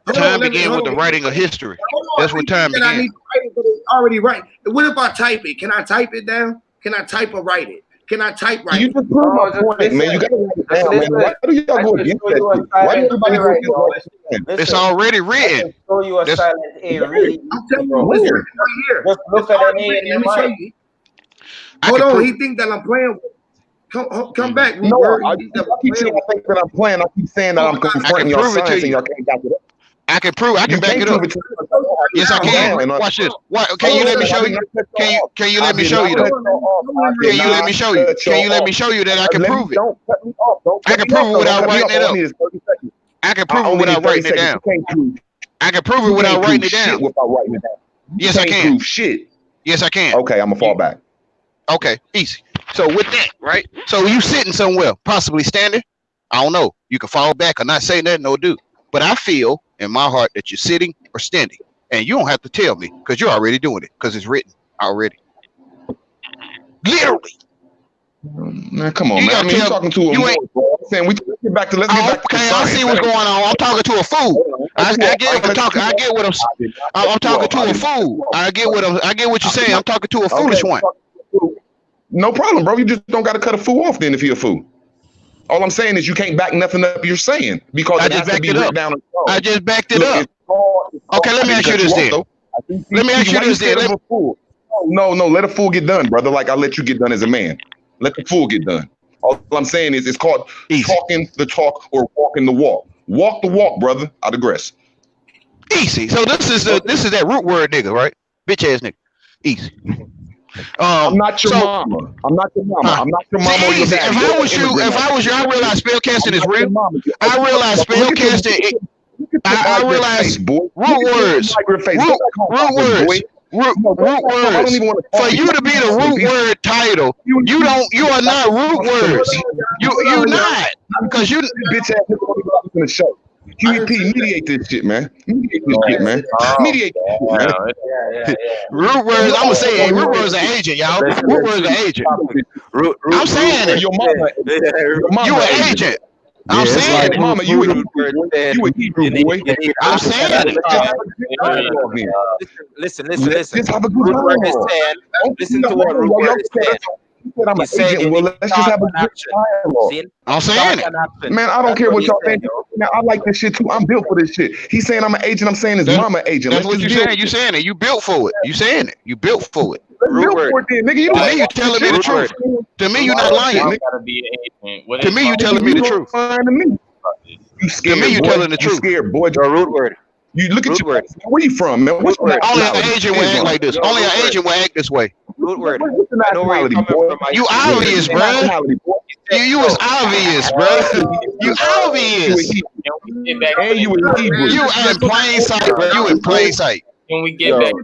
you.
Time began with the writing of history. That's what time began.
It's already right. What if I type it? Can I type it down? Can I type or write it? Can I type right?
You just proved my point, man. You gotta write it down, man. Why do y'all go against that? Why do everybody go against that?
It's already written.
Show you a silent A. Really,
I'm telling you, it's written right here.
Just look at an A in your
Let me show
mind.
you. Hold on, he think that I'm playing. Come back.
No, I keep saying I think that I'm playing. I keep saying that I'm confronting your science and y'all can't back it up.
I can prove. I can back it up. Yes, I can. Watch this. Can you let me show you? Can you let me show you? Can you let me show you? Can you let me show you that I can prove it? I can prove it without writing it up. I can prove it without writing it down. I can prove it without writing it down. Yes, I can.
Shit.
Yes, I can.
Okay, I'm gonna fall back.
Okay, easy. So with that, right? So you sitting somewhere, possibly standing. I don't know. You can fall back or not say nothing or do. But I feel in my heart that you're sitting or standing, and you don't have to tell me because you're already doing it because it's written already. Literally.
Man, come on, man. I mean, you're talking to a fool. Saying let's get back to science.
I see what's going on. I'm talking to a fool. I get what I'm talking to a fool. I get what you're saying. I'm talking to a foolish one.
No problem, bro. You just don't got to cut a fool off then if you're a fool. All I'm saying is you can't back nothing up you're saying because it has to be written down.
I just backed it up. Okay, let me ask you this then. Let me ask you this then.
No, let a fool get done, brother. Like I let you get done as a man. Let the fool get done. All I'm saying is it's called talking the talk or walking the walk. Walk the walk, brother. I digress.
Easy. So this is that root word nigga, right? Bitch ass nigga. Easy.
I'm not your mama. I'm not your mama. I'm not your mama or your daddy.
If I was you, I realize spell casting is real. I realize spell casting. I realize root words. Root words. For you to be the root word title, you are not root words. You not because you
bitch ass nigga in the show. QEP, mediate this shit, man. Mediate this shit, man. Mediate this shit, man.
Root words, I'm gonna say root words are agent, y'all. Root words are agent. I'm saying it.
Your mama,
you an agent. I'm saying it.
Mama, you a Hebrew boy.
I'm saying it.
Listen.
Just have a good dialogue.
Listen to what root word is saying.
I'm an agent. Well, let's just have a good dialogue.
I'm saying it.
Man, I don't care what y'all think. Now, I like this shit too. I'm built for this shit. He's saying I'm an agent. I'm saying his mama agent.
That's what you're saying. You saying it. You built for it. You saying it. You built for it.
Built for it, then, nigga.
You telling me the truth. To me, you're not lying. To me, you telling me the truth.
You scared?
To me, you telling the truth.
You scared, boy.
Your root word.
You look at your. Where you from, man? What's
Only an agent will act like this. Only an agent will act this way.
Root word.
What's the nationality, boy?
You obvious, bro. You was obvious, bro. You obvious.
And you in Hebrew.
You in plain sight, bro. You in plain sight.
Can we get back?
You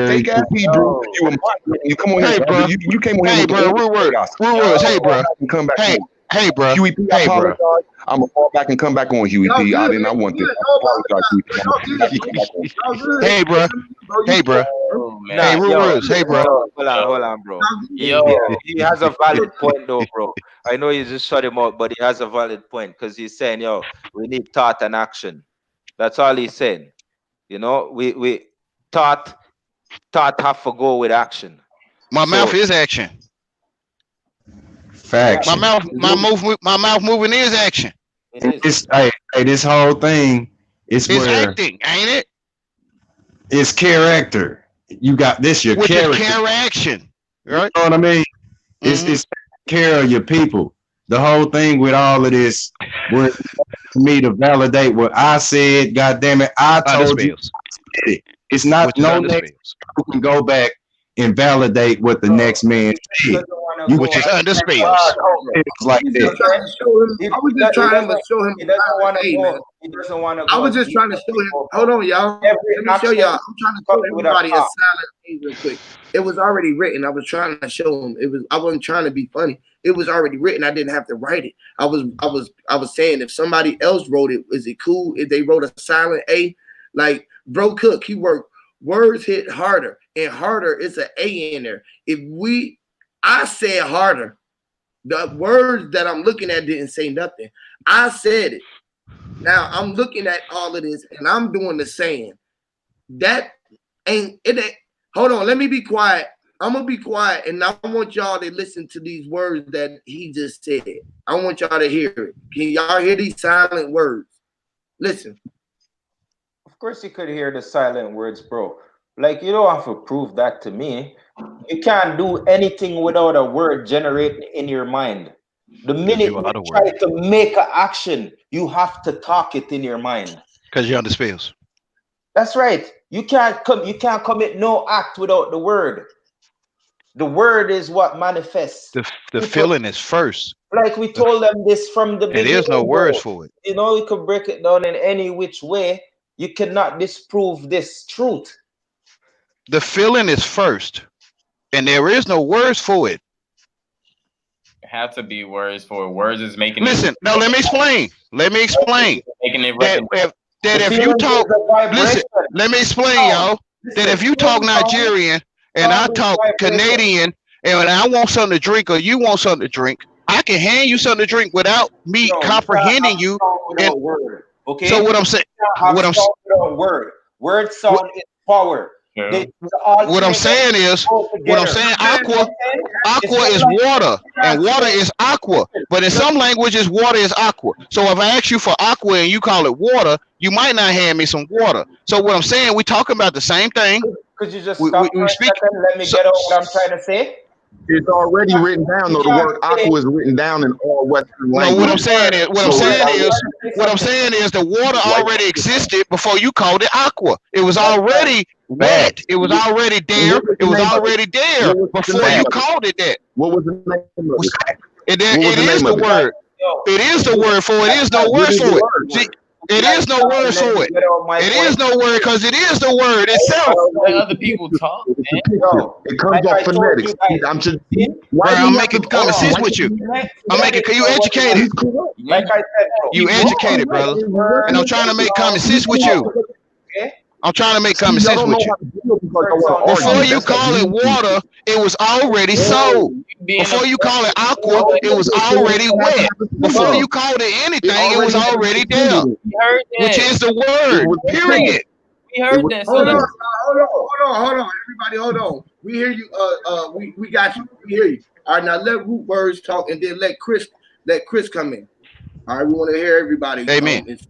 fake ass Hebrew. You a migrant. You come on here, bro. You came on here.
Hey, bro. Root words. Hey, bro.
Come back.
Hey, bro.
QEP, I apologize. I'm gonna fall back and come back on QEP. I did not want this. I apologize.
Hey, bro. Hey, bro. Hey, root words. Hey, bro.
Hold on, bro. He has a valid point, though, bro. I know you just shut him out, but he has a valid point because he's saying, we need thought and action. That's all he's saying. You know, we thought have to go with action.
My mouth is action.
Faction.
My mouth moving is action.
It's hey, this whole thing is
It's
where
acting, ain't it?
it's character. You got this your
Which
character.
is care action, right?
You know what I mean? It's taking care of your people. The whole thing with all of this was for me to validate what I said. God damn it, I told you. It's not no next who can go back and validate what the next man said.
Which is under spells.
Like that.
I was just trying to show him.
He doesn't want to go. He doesn't want to go.
I was just trying to show him. Hold on, y'all. Let me show y'all. I'm trying to show everybody a silent A real quick. It was already written. I was trying to show him. I wasn't trying to be funny. It was already written. I didn't have to write it. I was saying if somebody else wrote it, is it cool if they wrote a silent A? Like Bro Cook, he worked. Words hit harder, and harder is an A in there. I said harder. The words that I'm looking at didn't say nothing. I said it. Now I'm looking at all of this, and I'm doing the saying. That ain't it. Hold on, let me be quiet. I'm gonna be quiet, and I want y'all to listen to these words that he just said. I want y'all to hear it. Can y'all hear these silent words? Listen.
Of course you could hear the silent words, bro. Like, you don't have to prove that to me. You can't do anything without a word generating in your mind. The minute you try to make an action, you have to talk it in your mind.
Because you're under spells.
That's right. You can't commit no act without the word. The word is what manifests.
The feeling is first.
Like we told them this from the beginning.
There is no words for it.
You know, you could break it down in any which way. You cannot disprove this truth.
The feeling is first, and there is no words for it.
Have to be words for it. Words is making.
Listen, no. Let me explain.
Making it
that if you talk, listen. Let me explain, y'all. That if you talk Nigerian and I talk Canadian, and I want something to drink or you want something to drink, I can hand you something to drink without me comprehending you. And
okay.
So what I'm saying,
word sound is power.
Yeah.
What I'm saying is, aqua is water, and water is aqua. But in some languages, water is aqua. So if I ask you for aqua and you call it water, you might not hand me some water. So what I'm saying, we talking about the same thing.
Could you just stop for a second? Let me get out what I'm trying to say.
It's already written down, though. The word aqua is written down in all Western languages.
No, what I'm saying is the water already existed before you called it aqua. It was already wet. It was already there. It was already there before you called it that.
What was the name of it?
It is the word. It is the word for it. It is no word for it. See, it is no word for it. It is no word because it is the word itself.
Let other people talk, man.
It comes off phonetics.
I'm making common sense with you. I'm making you educated.
Like I said,
you educated, brother. And I'm trying to make common sense with you. I'm trying to make common sense with you. Before you call it water, it was already so. Before you call it aqua, it was already wet. Before you called it anything, it was already there. Which is the word, period.
We heard that.
Hold on. Everybody, hold on. We hear you. We got you. We hear you. All right, now let Root Words talk, and then let Chris come in. All right, we want to hear everybody.
Amen.
It's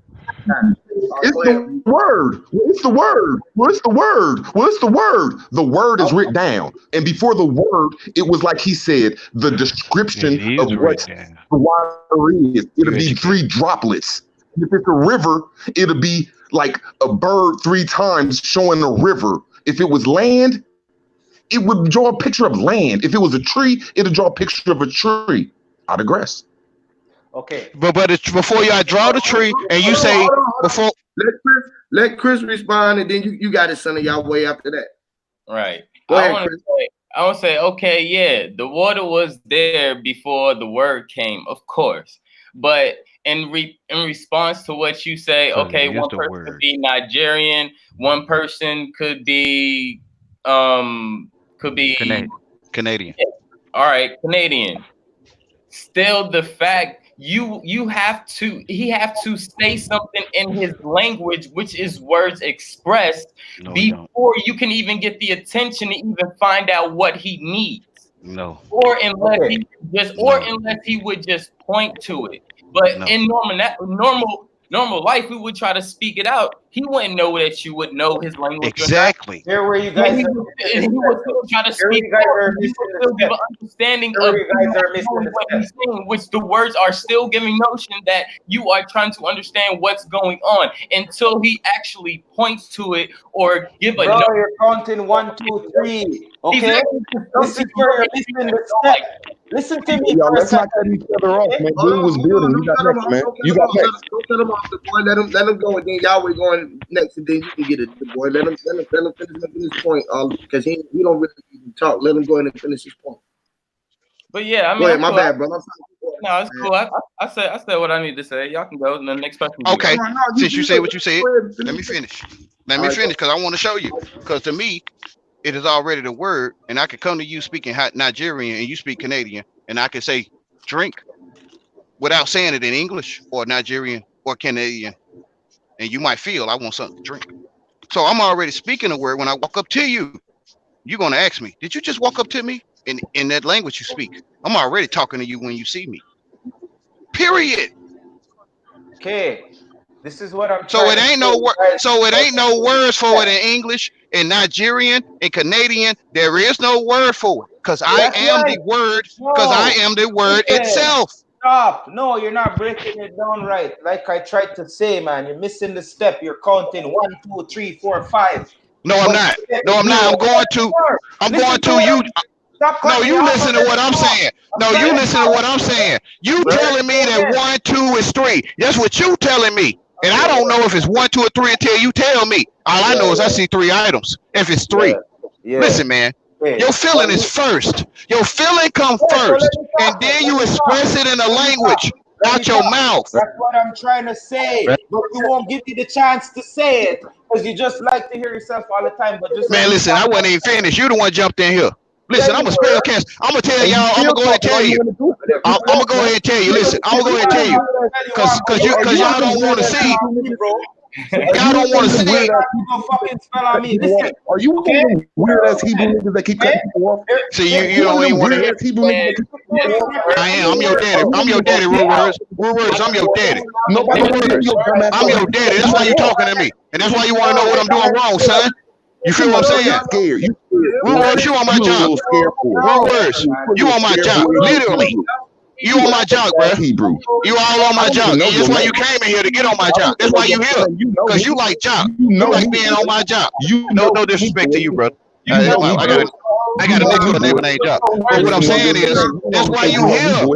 the word. It's the word. What's the word? What's the word? The word is written down. And before the word, it was like he said, the description of what the water is. It'll be 3 droplets. If it's a river, it'll be like a bird 3 times showing a river. If it was land, it would draw a picture of land. If it was a tree, it'll draw a picture of a tree. I digress.
Okay.
But it's before I draw the tree and you say before.
Let Chris respond, and then you got it, son of y'all way after that.
Right.
Go ahead, Chris.
I want to say, okay, yeah, the water was there before the word came, of course. But in response to what you say, okay, one person could be Nigerian, one person could be
Canadian.
Yeah. All right, Canadian. Still, the fact he have to say something in his language, which is words expressed, before you can even get the attention to even find out what he needs.
No.
or unless
Okay.
unless he would just point to it. But
No.
in normal life, we would try to speak it out. He wouldn't know that you would know his language
Exactly.
Here where you
or not.
guys
And he would still try to
Here
speak
you guys
out.
are
And he
missing
would
the
still give
step.
an understanding
Here
of
you guys are missing
knowing
the
what
step.
he's saying, which the words are still giving notion that you are trying to understand what's going on until he actually points to it or give a
Bro,
note.
you're counting 1, 2, 3.
He's
Okay?
actually
This is where you're missing the step. Listen to me
Y'all,
for a
let's not
second.
cut each other off, man.
Hold
Dude
on,
was
hold
building.
on.
You got
Don't cut him
next,
off.
man.
Don't cut
You
him
got
off.
next.
Don't cut him off, the boy. Let him go, and then Yahweh going next, and then you can get it, the boy. Let him finish his point, because he don't really even talk. Let him go ahead and finish his point.
But yeah, I mean,
Go ahead,
I'm
my
cool.
bad, bro. I'm sorry.
No, it's cool. I said what I need to say. Y'all can go. And the next person.
Okay.
No,
Since you say what you said,
go ahead,
let me finish. Let
All
me
right,
finish because I want to show you. Because to me, it is already the word, and I could come to you speaking Nigerian and you speak Canadian, and I could say drink without saying it in English or Nigerian or Canadian, and you might feel I want something to drink. So I'm already speaking a word. When I walk up to you, you're gonna ask me, "Did you just walk up to me in that language you speak?" I'm already talking to you when you see me. Period.
Okay. This is what I'm
So
trying
it
to
ain't
say,
no word.
guys.
So it ain't no words for it in English, in Nigerian, in Canadian. There is no word for it because I
That's
am
right.
the word. Because I
No.
am the word
Listen.
itself.
Stop. No, you're not breaking it down right. Like I tried to say, man, you're missing the step. You're counting 1, 2, 3, 4, 5.
No, I'm
But
not. No, I'm not. I'm going to. I'm going
listen
to you.
Stop
No,
cutting me
you
off.
listen to what I'm saying. No, you listen to what I'm saying. You telling me that 1, 2 is 3. That's what you telling me. And I don't know if it's 1, 2, or 3 until you tell me. All I know is I see 3 items. If it's 3, listen, man. Your feeling is first. Your feeling comes first, and then you express it in a language out your mouth.
That's what I'm trying to say. But you won't give me the chance to say it because you just like to hear yourself all the time. But just
Man, listen, I wasn't even finished. You the one jumped in here. Listen, I'm a spell cast. I'm gonna tell y'all. I'm gonna go ahead and tell you. I'm gonna go ahead and tell you. Listen, I'm gonna go ahead and tell you, cause y'all don't want to see. Y'all don't want to see.
Are you one of them weird ass Hebrew niggas that keep cutting people off?
See, you don't even want to hear. I am. I'm your daddy. I'm your daddy, Rule Words. Rule Words, I'm your daddy.
Nobody want to hear your dumbass.
I'm your daddy. That's why you talking to me, and that's why you want to know what I'm doing wrong, son. You feel what I'm saying?
Scared. You
Rule Words, you on my job. Rule Words, you on my job. Literally. You on my job, bro.
Hebrew.
You all on my job. That's why you came in here to get on my job. That's why you here. Because you like job. You like being on my job. No disrespect to you, brother. I got a next door neighbor named Job. But what I'm saying is, that's why you here.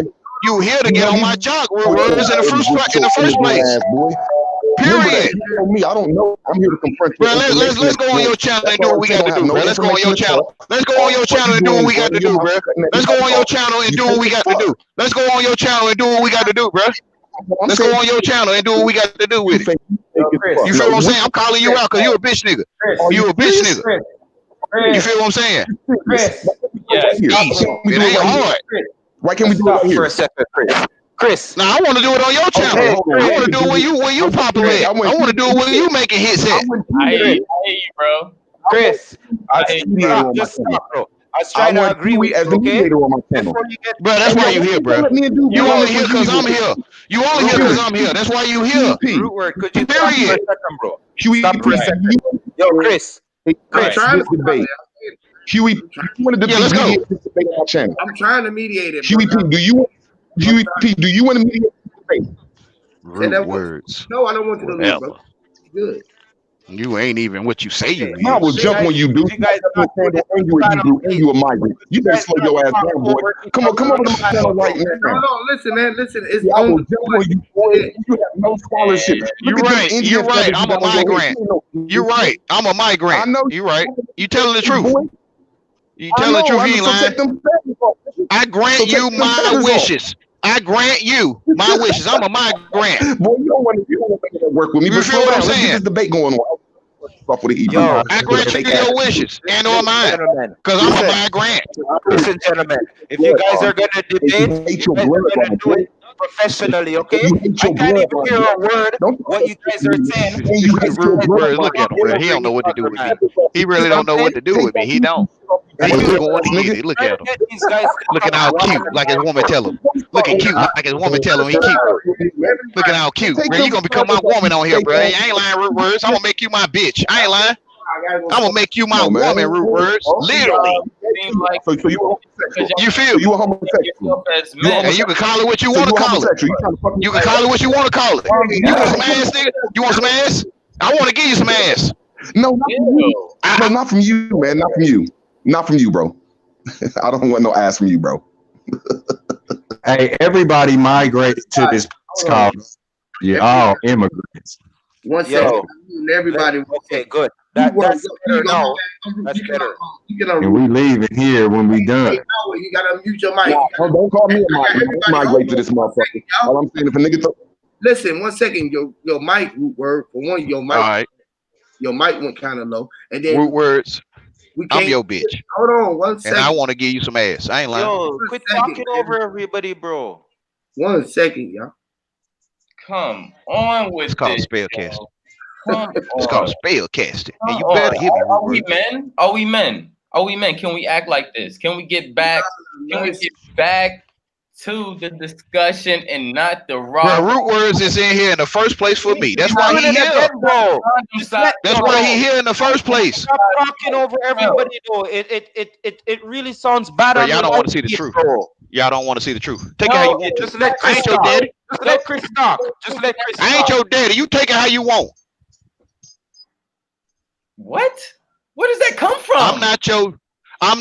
You here to get on my job, Real Words, in the first place. Period.
Me, I don't know. I'm here to confront you.
Bro, let's go on your channel and do what we got to do, bro. Let's go on your channel. Let's go on your channel and do what we got to do, bro. Let's go on your channel and do what we got to do. Let's go on your channel and do what we got to do, bro. Let's go on your channel and do what we got to do with it. You feel what I'm saying? I'm calling you out because you a bitch nigga. You a bitch nigga. You feel what I'm saying? Easy. It ain't hard.
Why can't we do it
for a second, Chris?
Now I want to do it on your channel. I want to do it where you popular at. I want to do it where you making hits at.
I hear you, bro.
Chris, I was trying to agree with you, okay?
Bro, that's why you here, bro. You only here because I'm here. You only here because I'm here. That's why you here.
Root word, could you stop for a
Period.
second, bro? Stop for a second. Yo, Chris.
Chris, Huey, you want to mediate this debate on my channel?
I'm trying to mediate it.
Huey P, do you want to mediate this debate?
Rude words.
No, I don't want you to leave, bro. Good.
You ain't even what you say you
I will
is.
jump when you do. You guys and you a migrant. You better slow your ass down, boy. Come over to my channel right now.
No, listen, man. Listen, it's
I will jump when you, boy. You have no scholarship.
You're right. You're right. I'm a migrant. You're right. I'm a migrant. I know. You're right. You telling the truth. You telling the truth. You ain't lying. I grant you my wishes. I grant you my wishes. I'm a migrant.
Boy, you don't want to make that work with me.
You feel what I'm saying?
Let's get this debate going on.
Yo, I grant you your wishes and or mine, because I'm a migrant.
Listen, gentlemen, if you guys are gonna debate, you guys are gonna do it professionally, okay? I can't even hear a word what you guys are saying.
Look at him, bro. He don't know what to do with me. He really don't know what to do with me. He don't. He was going to get
nigga.
it. Look
Trying
at
to
him.
get these guys to
Looking
come
all
one
cute,
at a
like his
time,
woman
bro.
tell him. Looking cute, like his woman tell him he cute. Looking all cute. Bro, you gonna become my woman on here, bro. I ain't lying, Root Words. I'm gonna make you my bitch. I ain't lying. I'm gonna make you my
No, man.
woman, Root Words. Literally.
Seem like
So you a homosexual.
You
So
feel
you
me?
a homosexual.
yourself as
You a
men.
And you can call it what you
So
want
you
to
a
call it.
homosexual. You trying to fuck
You can call it what you want to call it. You want some ass, nigga? You want some ass? I want to give you some ass.
No, not from you. No, not from you, man. Not from you. Not from you, bro. I don't want no ass from you, bro.
Hey, everybody migrated to this place called. Yeah, all immigrants.
One second.
Yo,
Everybody.
okay, good. That's better now. That's better.
And we leaving here when we done.
You gotta mute your mic.
No, don't call me a migrant. Don't migrate to this motherfucker. All I'm saying, if a nigga
Listen, 1 second. Your mic word for one. Your mic.
All right.
Your mic went kind of low, and then
Root Words.
we can't.
I'm your bitch.
Hold on, 1
And
second.
I want to give you some ass. I ain't lying.
Yo, quit talking over everybody, bro.
1 second, y'all.
Come on with
It's called
this.
spell casting.
Come
It's called
on.
spell casting. And you
Come
better
on.
hit me,
Are
Root
we
Words.
men? Are we men? Are we men? Can we act like this? Can we get back? Can we get back to the discussion and not the raw?
Bro, Root Words is in here in the first place for me. That's why he here.
bro.
That's why he here in the first place.
Stop talking over everybody, though. It really sounds bad.
Bro,
on
y'all
the
don't want to see
mic,
the truth.
bro.
Y'all don't want to see the truth. Take it how you want to.
Just let
I
Chris
ain't your
talk.
daddy.
Just let Chris talk. Just let Chris
I ain't
talk.
your daddy. You take it how you want.
What? Where does that come from?
I'm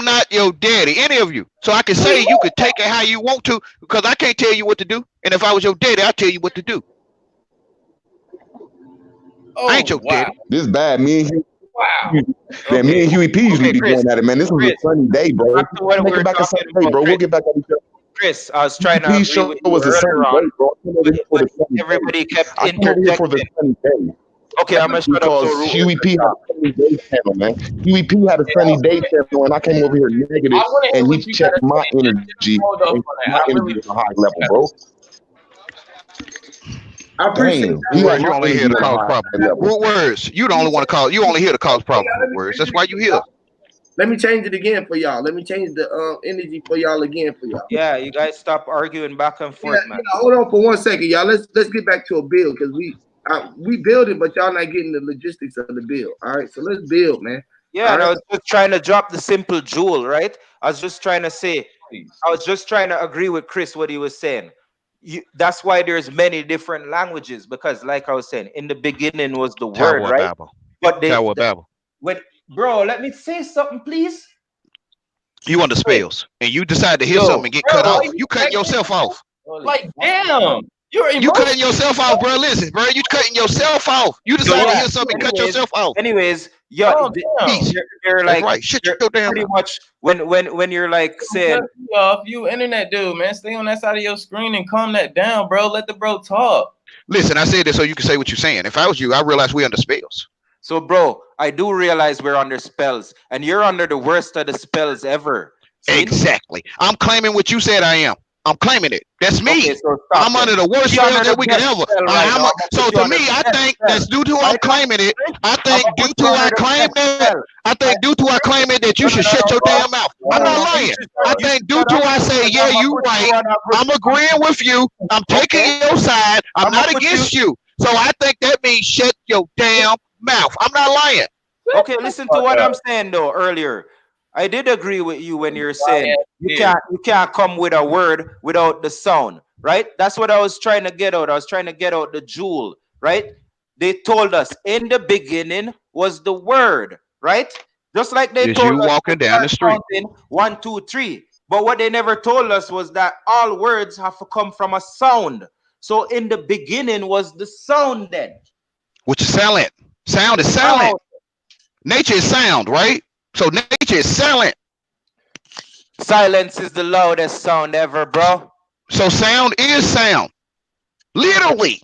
not your daddy, any of you. So I can say you could take it how you want to, because I can't tell you what to do. And if I was your daddy, I'd tell you what to do.
Oh,
I ain't your daddy.
this bad, me and Huey,
Wow.
man, me and Huey P usually be
Chris,
going at it, man. This was
Chris,
a sunny day, bro.
back to what
Make
we
it
were
back a
talking
sunny day,
about,
bro. We'll
Chris.
get back at each other.
Chris, I was trying to
Huey P
agree with
show
you
was a sunny
earlier on,
day, bro. I came over here for
but
the sunny
everybody
day.
kept
I came over here for the
interjecting.
sunny day.
Okay, I'm gonna shut up.
Because
So
Huey P had a sunny day channel, man. Huey P had a sunny day channel, and I came over here negative,
I want to hear
and he
what you
checked
got to
my
say.
energy,
Hold up
and
on that.
my
I
energy
really
is a high level, bro.
I appreciate
Damn,
that.
he had
You
my
only
energy
here to
on a
cause
high
problems.
level.
Root Words. You the only one to cause. You only here to cause problems. Root Words. That's why you here.
Let me change it again for y'all. Let me change the energy for y'all again for y'all.
yeah, you guys stop arguing back and forth, man.
Hold on for 1 second, y'all. Let's get back to a build because we build it, but y'all not getting the logistics of the build. All right, so let's build, man.
Yeah, and I was just trying to drop the simple jewel, right? I was just trying to say, I was just trying to agree with Chris what he was saying. That's why there's many different languages, because like I was saying, in the beginning was the word,
Tower of
right?
Babel.
But
Tower of Babel.
bro, let me say something, please.
You under spells, and you decide to hear something and get cut off. You cutting yourself off.
like, damn, you're
You cutting yourself off, bro. Listen, bro, you cutting yourself off. You decide to hear something and cut yourself off.
Anyways, yeah,
Peace.
you're like,
right. Shut your damn
pretty
mouth.
much when you're like saying,
off, you internet dude, man, stay on that side of your screen and calm that down, bro. Let the bro talk.
Listen, I said this so you can say what you're saying. If I was you, I realize we under spells.
So, bro, I do realize we're under spells, and you're under the worst of the spells ever. See?
Exactly. I'm claiming what you said I am. I'm claiming it. That's me.
Okay, so
I'm under the worst spell that we could ever. So to me, I think that's due to I'm claiming it. I think due to I claim that. I think due to I claim it that you should shut your damn mouth. I'm not lying. I think due to I say, yeah, you right. I'm agreeing with you. I'm taking your side. I'm not against you. So I think that means shut your damn mouth. I'm not lying.
Okay, listen to what I'm saying though earlier. I did agree with you when you're saying you can't come with a word without the sound, right? That's what I was trying to get out. I was trying to get out the jewel, right? They told us in the beginning was the word, right? Just like they told us
walking down the street.
1, 2, 3. But what they never told us was that all words have to come from a sound. So in the beginning was the sound then.
Which is silent. Sound is silent. Nature is sound, right? So nature is silent.
Silence is the loudest sound ever, bro.
So sound is sound. Literally.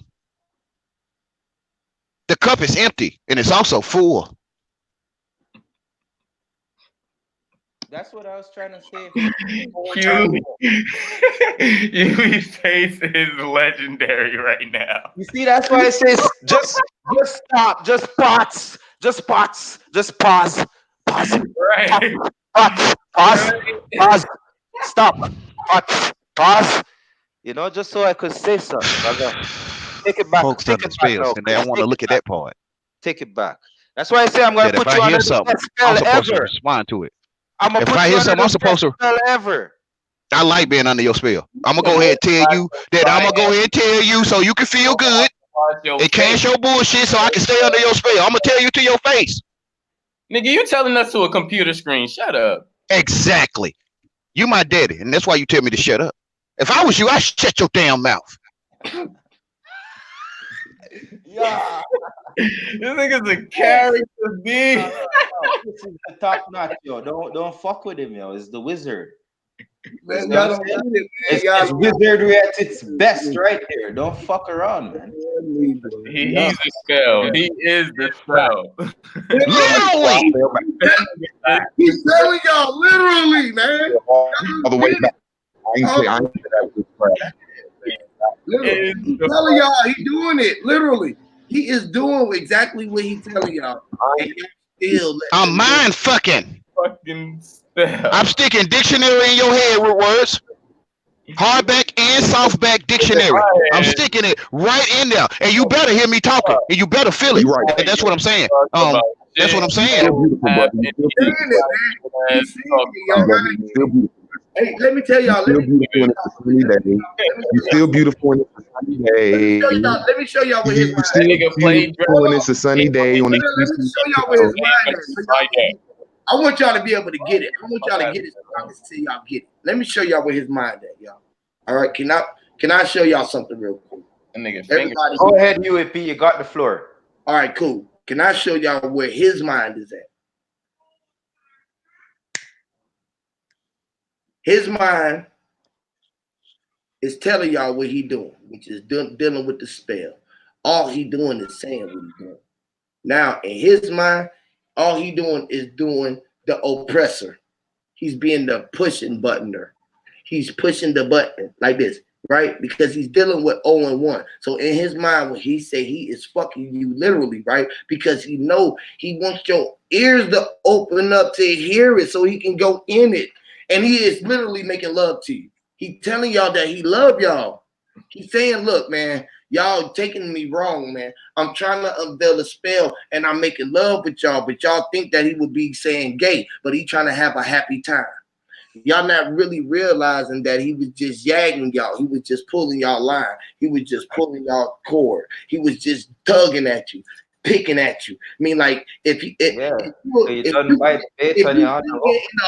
The cup is empty and it's also full.
That's what I was trying to say.
Yui's face is legendary right now.
You see, that's why I say just stop, just pause, pause.
Right.
Pause. Pause. Stop. Pause. You know, just so I could say something, brother. Take it back.
Folks
Take
under
it back
spells,
now,
and they
Chris.
don't want to
Take
look
it
at
back.
that part.
Take it back. That's why I say I'm gonna
That if
put
I
you
hear
under the
something,
best
I'm
spell
supposed to
ever.
respond to it.
I'm gonna
If
put
I
you
hear
under
something, I'm
the
supposed
best
to.
spell ever.
I like being under your spell. I'm gonna go ahead and tell you that I'm gonna go ahead and tell you so you can feel good and cash your bullshit so I can stay under your spell. I'm gonna tell you to your face.
Nigga, you telling us to a computer screen. Shut up.
Exactly. You my daddy, and that's why you tell me to shut up. If I was you, I'd shut your damn mouth.
Yeah.
This nigga's a character, B.
This is the top notch, yo. Don't fuck with him, yo. It's the wizard.
Man,
You know
y'all
what I'm
don't
saying?
need it, man.
It's
Y'all
wizardry at its best right there. Don't fuck around, man.
He's the spell. He is the spell.
Literally.
He's telling y'all literally, man.
All the way back. I ain't say that was crap.
Literally. He's telling y'all he doing it. Literally. He is doing exactly what he's telling y'all. And still
I'm mind fucking.
Fucking spell.
I'm sticking dictionary in your head with words. Hardback and softback dictionary. I'm sticking it right in there. And you better hear me talking. And you better feel it.
You right.
And that's what I'm saying. That's what I'm saying.
Still beautiful, brother. You still beautiful.
Y'all
Still beautiful.
Hey, let me tell y'all.
Still beautiful in a sunny day. You still beautiful in a sunny day.
Let me show y'all what his
You
mind
still
is.
beautiful when it's a sunny day on these.
Let me show y'all what his mind is. I want y'all to be able to get it. I want y'all to get it so I can see y'all get it. Let me show y'all where his mind at, y'all. All right, can I show y'all something real quick?
Everybody, go ahead, UAP. You got the floor.
All right, cool. Can I show y'all where his mind is at? His mind is telling y'all what he doing, which is dealing with the spell. All he doing is saying what he doing. Now, in his mind, all he doing is doing the oppressor. He's being the pushing buttoner. He's pushing the button like this, right? Because he's dealing with 0 and 1. So in his mind, when he say he is fucking you literally, right? Because he know he wants your ears to open up to hear it so he can go in it. And he is literally making love to you. He telling y'all that he love y'all. He's saying, look, man, y'all taking me wrong, man. I'm trying to unveil a spell and I'm making love with y'all, but y'all think that he would be saying gay, but he trying to have a happy time. Y'all not really realizing that he was just yagging y'all. He was just pulling y'all line. He was just pulling y'all cord. He was just tugging at you, picking at you. I mean, like if you dig in the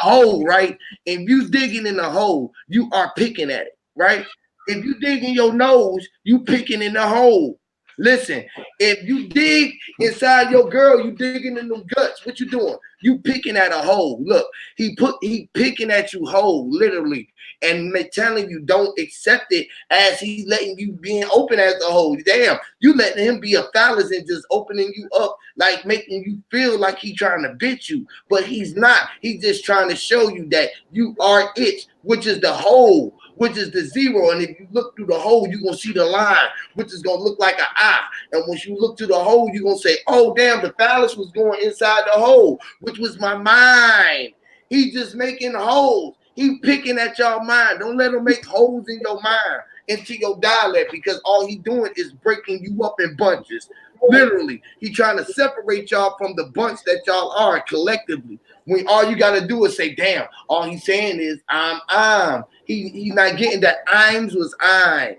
hole, right? If you digging in the hole, you are picking at it, right? If you dig in your nose, you picking in the hole. Listen, if you dig inside your girl, you digging in them guts. What you doing? You picking at a hole. Look, he picking at you whole, literally, and telling you don't accept it as he's letting you being open as a hole. Damn, you letting him be a phallus and just opening you up, like making you feel like he's trying to bitch you, but he's not. He's just trying to show you that you are it, which is the hole, which is the zero. And if you look through the hole, you're gonna see the line, which is gonna look like an eye. And once you look through the hole, you're gonna say, oh damn, the phallus was going inside the hole, which was my mind. He just making holes. He picking at y'all mind. Don't let him make holes in your mind, into your dialect, because all he doing is breaking you up in bunches. Literally, he trying to separate y'all from the bunch that y'all are collectively. When all you gotta do is say, damn, all he's saying is I'm. He's not getting that Ims was I'm.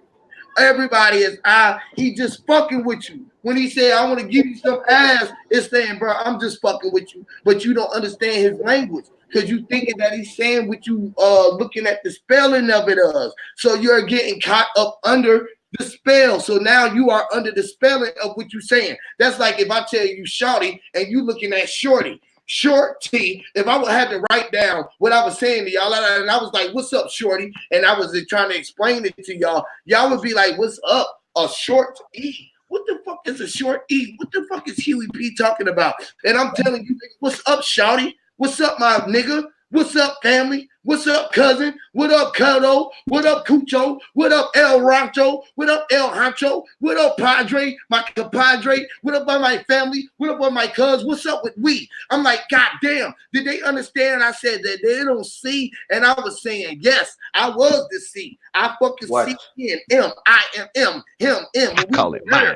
Everybody is I. He just fucking with you. When he said, I want to give you some ass, it's saying, bro, I'm just fucking with you. But you don't understand his language because you thinking that he's saying what you looking at the spelling of it as. So you're getting caught up under the spell. So now you are under the spelling of what you're saying. That's like if I tell you shorty and you looking at shorty. Short T, if I would have to write down what I was saying to y'all, and I was like, what's up, shorty? And I was trying to explain it to y'all, y'all would be like, what's up? A short E. What the fuck is a short E? What the fuck is Huey P talking about? And I'm telling you, what's up, shorty? What's up, my nigga? What's up, family? What's up, cousin? What up, Cudo? What up, Cucho? What up, El Rancho? What up, El Hancho? What up, Padre? My compadre? What up on my family? What up on my cuz? What's up with we? I'm like, God damn, did they understand? I said that they don't see, and I was saying, yes, I was the C. I fucking see in M. I am M. Him, M.
I call it mine.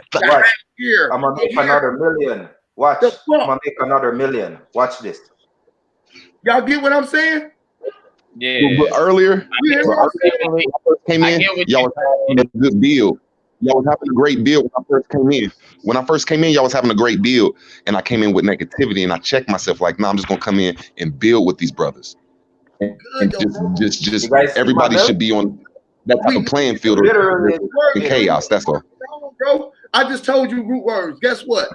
Here. I'm gonna make another million. Watch. I'm gonna make another million. Watch this.
Y'all get what I'm saying?
Yeah. But earlier, when I first came in, y'all was having a good build. Y'all was having a great build when I first came in. When I first came in, y'all was having a great build, and I came in with negativity, and I checked myself like, I'm just gonna come in and build with these brothers, and just everybody should be on that type of playing field in chaos. That's all.
Bro, I just told you root words. Guess what?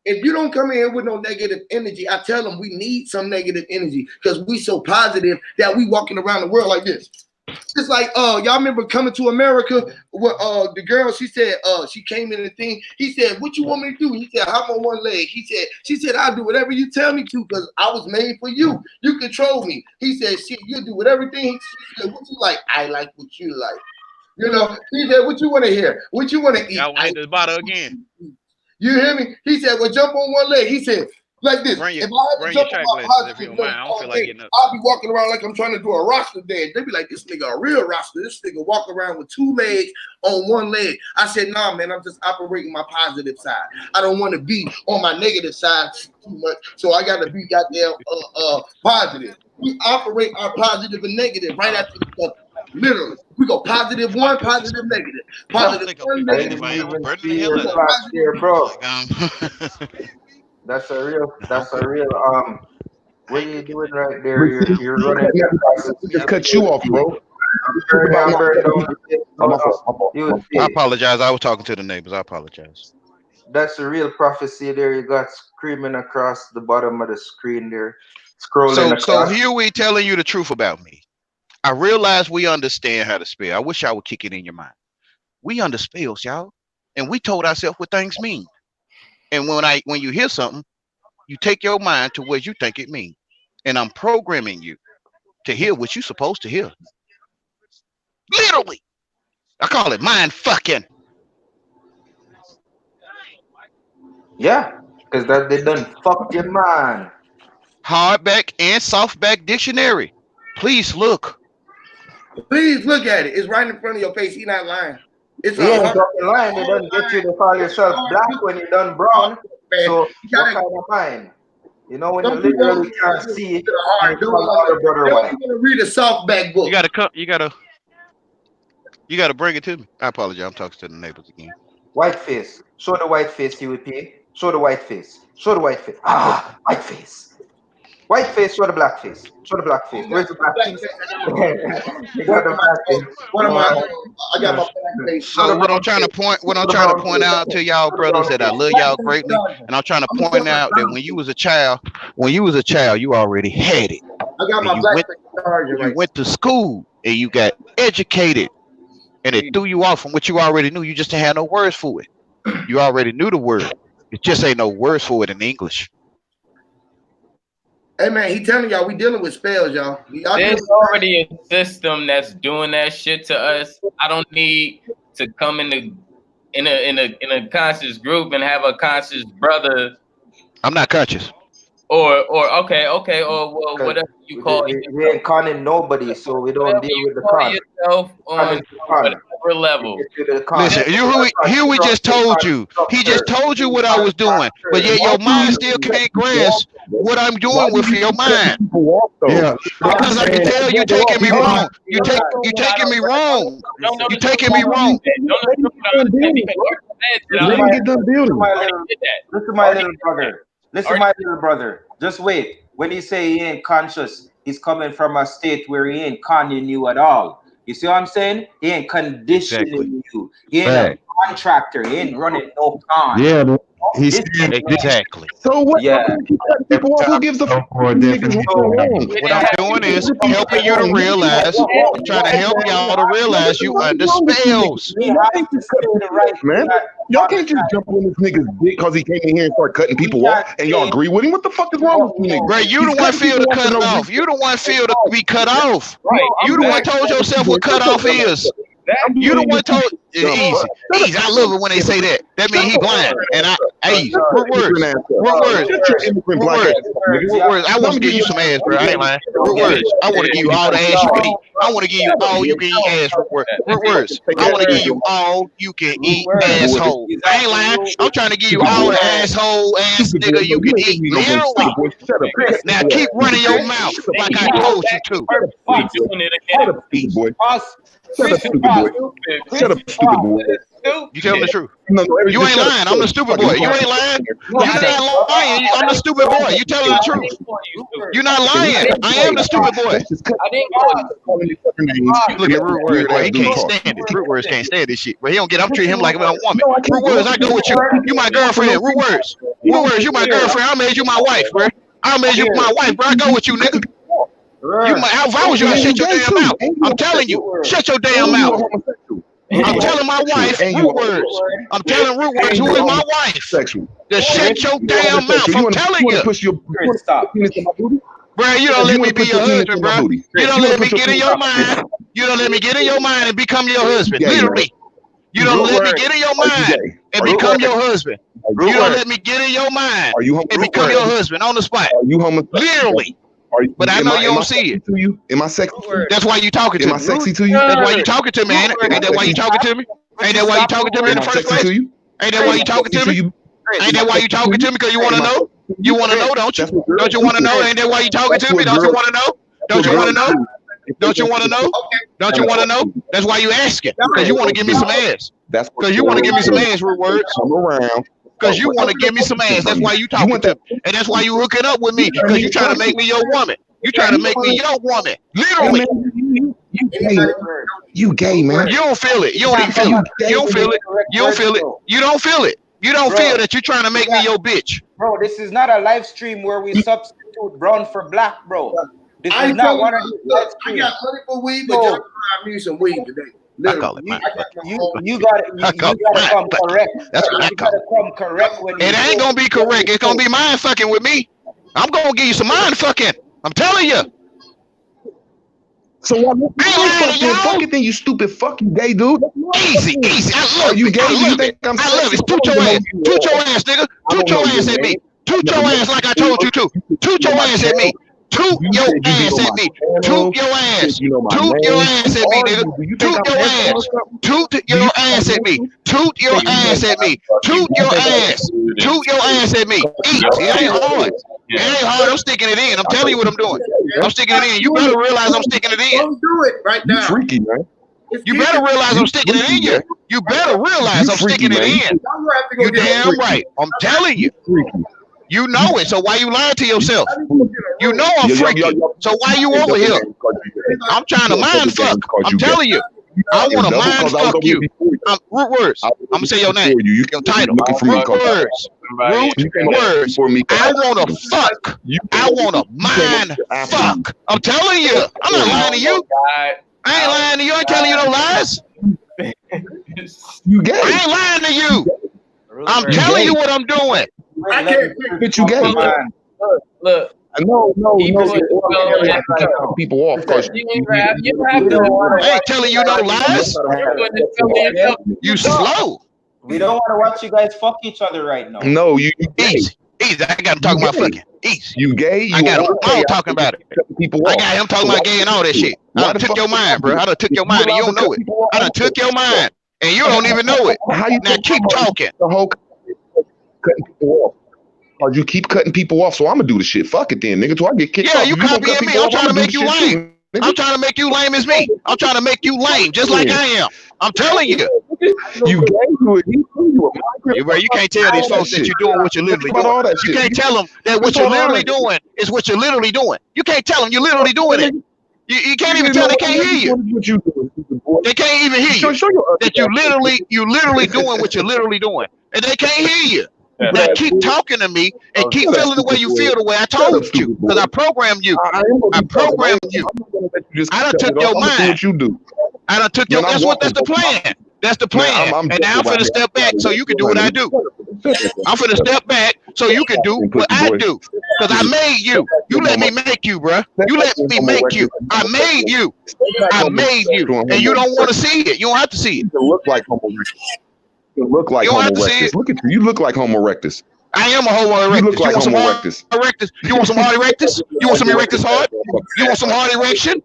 If you don't come in with no negative energy, I tell them we need some negative energy because we so positive that we walking around the world like this. It's like, y'all remember Coming to America? Where the girl, she said, she came in the thing. He said, "What you want me to do?" He said, "I'm on one leg." She said, "I'll do whatever you tell me to because I was made for you. You control me." He said, "Shit, you do whatever thing." She said, "What you like?" "I like what you like." You know, he said, "What you want to hear? What you want to eat?"
Y'all want this bottle again?
You hear me? He said, "Well, jump on one leg." He said, like this. If I had to jump on my positive leg all day, I'll be walking around like I'm trying to do a roster dance. They be like, "This nigga a real roster. This nigga walk around with two legs on one leg." I said, "Nah, man, I'm just operating my positive side. I don't want to be on my negative side too much, so I got to be goddamn positive." We operate our positive and negative right after each other. Literally, we go positive one, positive negative, positive one, negative
here, bro. That's a real. What are you doing right there? You're running.
Just cut you off, bro.
I apologize. I was talking to the neighbors. I apologize.
That's a real prophecy there. You got screaming across the bottom of the screen there, scrolling across.
So here we telling you the truth about me. I realize we understand how to spell. I wish I would kick it in your mind. We underspells, y'all, and we told ourselves what things mean. And when you hear something, you take your mind to what you think it means. And I'm programming you to hear what you're supposed to hear. Literally. I call it mind fucking.
Yeah, because that they done fucked your mind.
Hardback and softback dictionary. Please look.
Please look at it. It's right in front of your face. He's not lying. It's
he ain't fucking lying. They don't get you to call yourself black when you done brown. So what kind of mind? You know, when you literally can't see, you
don't even read a softback book.
You gotta bring it to me. I apologize. I'm talking to the neighbors again.
White face. Show the white face, UEP. Show the white face. Show the white face. Ah, white face. White face, show the black face. Show the black face. Where's the black face? You got the black face.
I got my black face.
So what I'm trying to point out to y'all brothers that I love y'all greatly, and I'm trying to point out that when you was a child, you already had it.
I got my black face.
You went to school and you got educated, and it threw you off from what you already knew. You just didn't have no words for it. You already knew the word. It just ain't no words for it in English.
Hey man, he telling y'all we dealing with spells, y'all.
There's already a system that's doing that shit to us. I don't need to come in a conscious group and have a conscious brother.
I'm not conscious.
Or well, whatever you call it.
We ain't conning nobody, so we don't deal with the con.
Yourself on whatever level.
Listen, here we just told you. He just told you what I was doing, but yet your mind still can't grasp what I'm doing with your mind.
Yeah,
because I can tell you taking me wrong. You taking me wrong. You taking me wrong.
Listen, my little brother. Listen, my little brother. Just wait. When he say he ain't conscious, he's coming from a state where he ain't conning you at all. You see what I'm saying? He ain't conditioning you. He ain't a contractor. He ain't running no con.
Yeah.
He's
Exactly.
So what?
Yeah.
Keep cutting people off. Who gives a fuck?
for a
These niggas
definition.
wrong.
What I'm doing is helping you to realize. I'm trying to help y'all to realize you under spells.
We have to say the right
Man, y'all can't just jump on this nigga's dick because he came in here and start cutting people off, and y'all agree with him. What the fuck is wrong with you niggas?
Bro, you
He's
the one
cutting
feel
people
to
off for
cut
no
off.
reason.
You the one feel to be cut off.
Right.
You the one told yourself what cut off is. You the one told easy. I love it when they say that. That means he blind. And easy. Root words. Root words. Root words. I want to give you some ass, bro. I ain't lying. Root words. I want to give you all the ass you can eat. I want to give you all you can eat ass. Root words. I want to give you all you can eat asshole. I ain't lying. I'm trying to give you all the asshole ass nigga you can eat. Literally. Now keep running your mouth like I told you to.
We doing it again.
Shut up, stupid boy. Shut up, stupid boy.
You tell me the truth.
No,
You ain't lying. I'm the stupid boy. You ain't lying. You're not lying. I'm the stupid boy. You telling the truth. You're not lying. I am the stupid boy.
I didn't call you.
Look at Root Words, bro. He can't stand it. Root Words can't stand this shit. But he don't get. I'm treating him like a woman. Root Words, I go with you. You my girlfriend. Root Words. Root Words, you my girlfriend. I made you my wife, bro. I made you my wife, bro. I go with you, nigga. If I was you, I'd shut your damn mouth. I'm telling you, shut your damn mouth. I'm telling my wife Root Words. I'm telling Root Words who is my wife.
Sexual.
Just shut your damn mouth. I'm telling you. Bro, you don't let me be your husband, bro. You don't let me get in your mind. You don't let me get in your mind and become your husband. Literally. You don't let me get in your mind and become your husband. You don't let me get in your mind and become your husband on the spot.
Are you homosexual?
Literally. But I know you don't see it.
To you? Am I sexy?
That's why you talking to me.
Am I sexy to you?
That's why you talking to me, ain't it? Ain't that why you talking to me? Ain't that why you talking to me in the first place? Ain't that why you talking to me? Ain't that why you talking to me? Because you want to know? You want to know, don't you? Don't you want to know? Ain't that why you talking to me? Don't you want to know? Don't you want to know? Don't you want to know? Don't you want to know? That's why you asking. Because you want to give me some ass. Because you want to give me some ass, Root Words.
Come around.
Because you want to give me some ass. That's why you talking to me. And that's why you hooking up with me. Because you trying to make me your woman. You trying to make me your woman. Literally.
You gay, man.
You don't feel it. You don't even feel it. You don't feel it. You don't feel it. You don't feel it. You don't feel that you're trying to make me your bitch.
Bro, this is not a live stream where we substitute brown for black, bro. This is not one of these live streams.
I got money for weed, but y'all buy me some weed today.
I call it mine.
You gotta come correct.
That's what I call it.
Come correct when
it ain't gonna be correct. It's gonna be mind fucking with me. I'm gonna give you some mind fucking. I'm telling you.
So what? Fucking thing, you stupid fucking gay dude.
Easy. I love
you gay.
I love it. I love it. Toot your ass. Toot your ass, nigga. Toot your ass at me. Toot your ass like I told you to. Toot your ass at me. Toot your ass at me. Toot your ass. Toot your ass at me, nigga. Toot your ass. Toot your ass at me. Toot your ass at me. Toot your ass. Toot your ass at me. Eat. It ain't hard. It ain't hard. I'm sticking it in. I'm telling you what I'm doing. I'm sticking it in. You better realize I'm sticking it in.
Don't do it right now.
You freaky, man.
You better realize I'm sticking it in you. You better realize I'm sticking it in. You damn right. I'm telling you. You know it, so why you lying to yourself? You know I'm freaky, so why you over here? I'm trying to mind fuck. I'm telling you. I want to mind fuck you. Root Words. I'm going to say your name. Your title. Root Words. Root Words. I want to fuck. I want to mind fuck. I'm telling you. I'm not lying to you. I ain't lying to you. I ain't telling you no lies.
You gay.
I ain't lying to you. I'm telling you what I'm doing.
I can't
bitch, you gay.
Look.
No. People off because
you have to.
I ain't telling you no lies. You slow.
We don't want to watch you guys fuck each other right now.
No, you
easy. I got him talking about fucking. Easy.
You gay?
I got him all talking about it. I got him talking about gay and all that shit. I done took your mind, bro. I done took your mind and you don't know it. I done took your mind and you don't even know it. Now keep talking.
The whole cutting people off. Or you keep cutting people off, so I'm gonna do the shit. Fuck it then, nigga. Till I get kicked off.
Yeah, you copying me. I'm trying to make you lame. I'm trying to make you lame as me. I'm trying to make you lame, just like I am. I'm telling you.
You gay?
Bro, you can't tell these folks that you're doing what you're literally doing. You can't tell them that what you're literally doing is what you're literally doing. You can't tell them you're literally doing it. You can't even tell. They can't hear you. They can't even hear you. That you literally doing what you're literally doing, and they can't hear you. Now keep talking to me and keep
Shut up,
feeling the way
stupid
you
boy.
feel the way I
Shut up,
told you.
stupid boy.
Because I programmed you.
I am gonna
I
be talking.
programmed you.
I'm not gonna let you just
I done
cut
took
me off.
your
I'm gonna do
mind.
what you do.
I done took
Man,
your.
I'm
That's the plan. That's the
Man,
plan.
I'm
And now I'm
right
finna
here.
step back so you can do what I do.
Shut up.
I'm finna step back so you can do what I do. Because I made you. You let me make you, bruh. You let me make you. I made you. I made you. And you don't want to see it. You don't have to see it.
You look like Homo erectus. You look like
You don't
Homo
have to see
erectus.
it.
Look at you. You look like Homo erectus.
I am a Homo
You look
erectus.
like
You want some
Homo
hard
erectus.
erectus? You want some hard erectus? You want some erectus hard? You want some hard erection?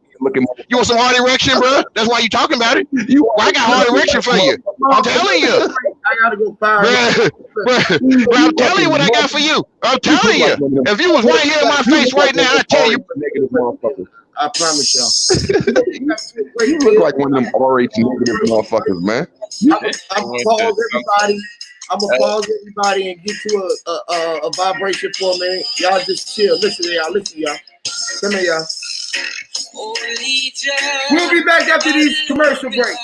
You want some hard erection, bro? That's why you talking about it. Well, I got hard erection for you. I'm telling you.
I gotta go fire.
Bruh, I'm telling you what I got for you. I'm telling you. If you was right here in my face right now, I'd tell you.
I promise y'all.
You look like one of them RH negative motherfuckers, man.
I'm gonna pause everybody. I'm gonna pause everybody and get to a vibration for a minute. Y'all just chill. Listen to y'all. Listen to y'all. Come here, y'all. We'll be back after these commercial breaks.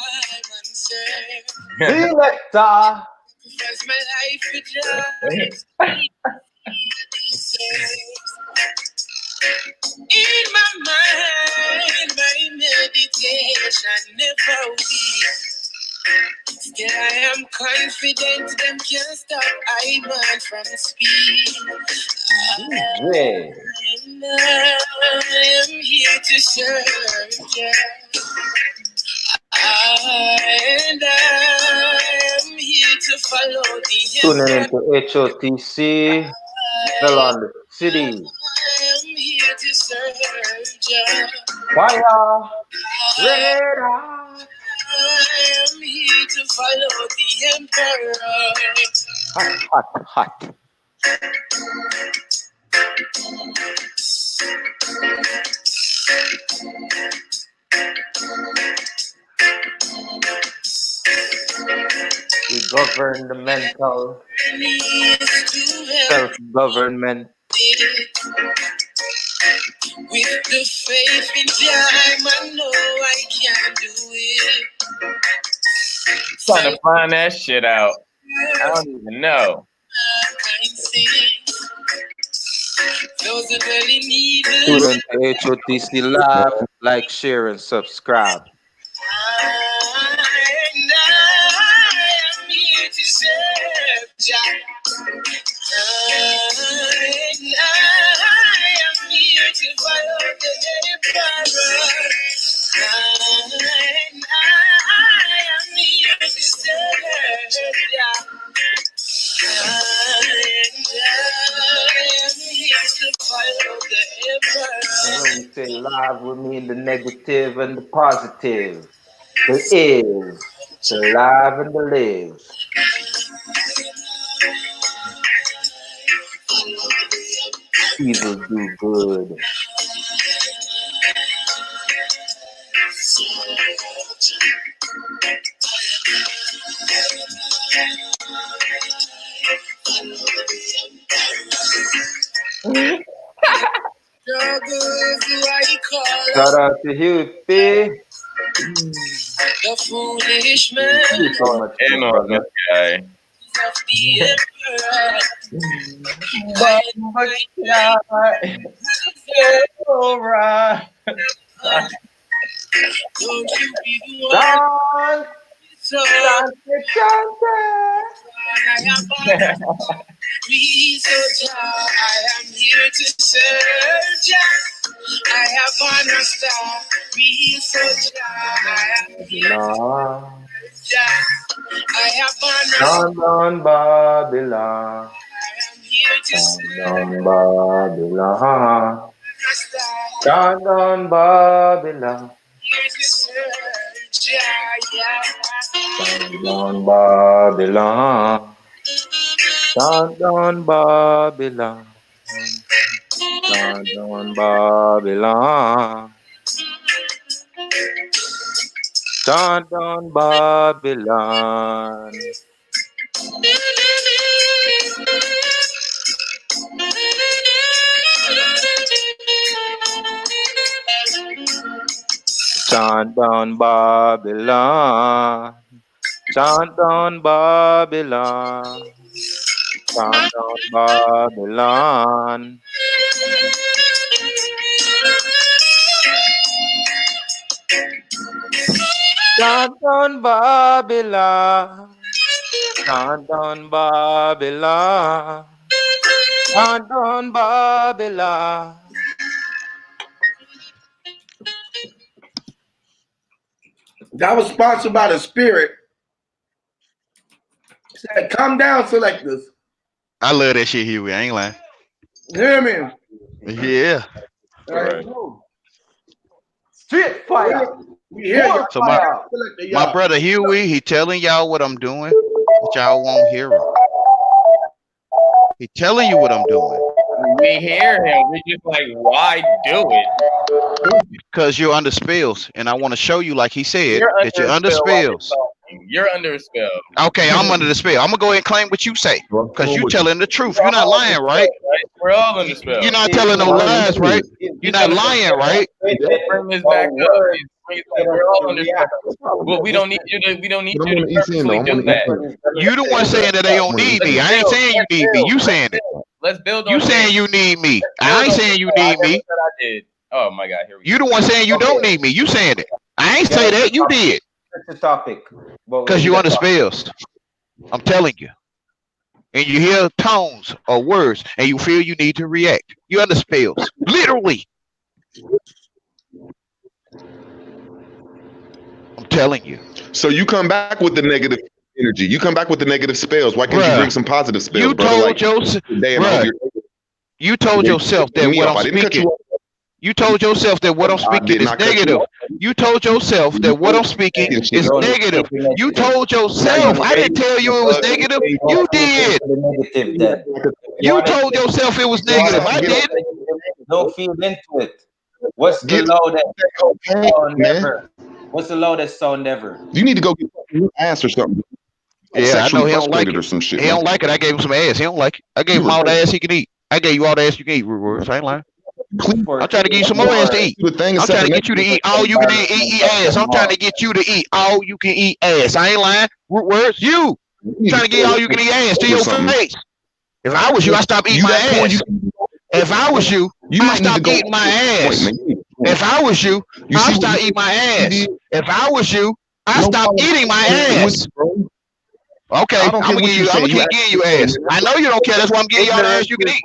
Selector.
In my mind, my meditation never weak. Still I am confident them can't stop I man from speed.
Yeah.
I am here to serve ya. And I am here to follow the
Tuning
emperor.
into HOTC. Fell on the city.
I am here to serve ya.
Fire. Red hot.
I am here to follow the emperor.
Hot, hot, hot. We govern the mental self-government.
With the faith in time, I know I can do it.
Trying to find that shit out. I don't even know.
Those that really need
Tune into HOTC Live. Like, share, and subscribe.
I am here to serve Jah. And I am here to follow the emperor. And I am here to serve Jah. And I am here to follow the
And
emperor.
when we say live, we mean the negative and the positive. The is, the live and the live. Evil do good. Shout out to Huey.
The foolish man
Thank you so much,
And
my
on this
brother.
guy.
of the emperor.
Alright.
Don't you be the one. So I am researcher. I am here to serve Jah. I have on a star. Researcher. I am here to serve Jah. I have on a
Down Babylon.
I am here to serve
Down Babylon.
star.
Down Babylon.
Here to serve Jah.
Down Babylon. Down Babylon. Down Babylon. Down Babylon. Down Babylon. Down Babylon. Down, down, Babylon. Down, down, Babylon. Down, down, Babylon. Down, down, Babylon.
That was sponsored by the Spirit. Said, "Come down, selectors."
I love that shit, Huey. I ain't lying.
You hear me?
Yeah.
Right. Straight fire.
We hear you.
So my brother Huey, he telling y'all what I'm doing, but y'all won't hear him. He telling you what I'm doing.
We hear him. We just like, why do it?
Because you're under spells, and I want to show you, like he said, that you're under
spell while
spells.
You're under a spell.
Okay, I'm under the spell. I'm gonna go ahead and claim what you say, because you telling the truth. You're not lying, right?
We're all under spell.
You're not telling no lies, right? You're not lying, right?
Bring this back up. We're all under spell. Well, we don't need you to. We don't need you to purposely do that.
You the one saying that they don't need me. I ain't saying you need me. You saying it.
Let's build on.
You saying you need me. I ain't saying you need me.
I did. Oh my God, here we go.
You the one saying you don't need me. You saying it. I ain't say that. You did.
That's the topic.
Because you under spells. I'm telling you. And you hear tones or words and you feel you need to react. You under spells. Literally. I'm telling you.
So you come back with the negative energy. You come back with the negative spells. Why can't you bring some positive spells?
You
brother?
told yourself. You told yourself that what I'm speaking. You told yourself that what I'm speaking is negative. You told yourself that what I'm speaking is negative. You told yourself. I didn't tell you it was negative. You did. You told yourself it was negative. I didn't.
Don't feed into it. What's the loudest sound ever? What's the loudest sound ever?
You need to go get your ass or something.
Yeah, I know he don't like
or some
it.
shit,
He don't like it. I gave him some ass. He don't like it. I gave him all the ass he can eat. I gave you all the ass you can eat, Rude. I ain't lying. I'm trying to get you some more ass to eat. I'm trying to get you to eat all you can eat ass. I'm trying to get you to eat all you can eat ass. I ain't lying. Words, you trying to get all you can eat ass to your face. If I was you, I stop eating my ass. If I was you, I stop eating my ass. If I was you, I stop eating my ass. If I was you, I stop eating my ass. Okay, I'm gonna give you ass. I know you don't care. That's why I'm giving you all the ass you can eat.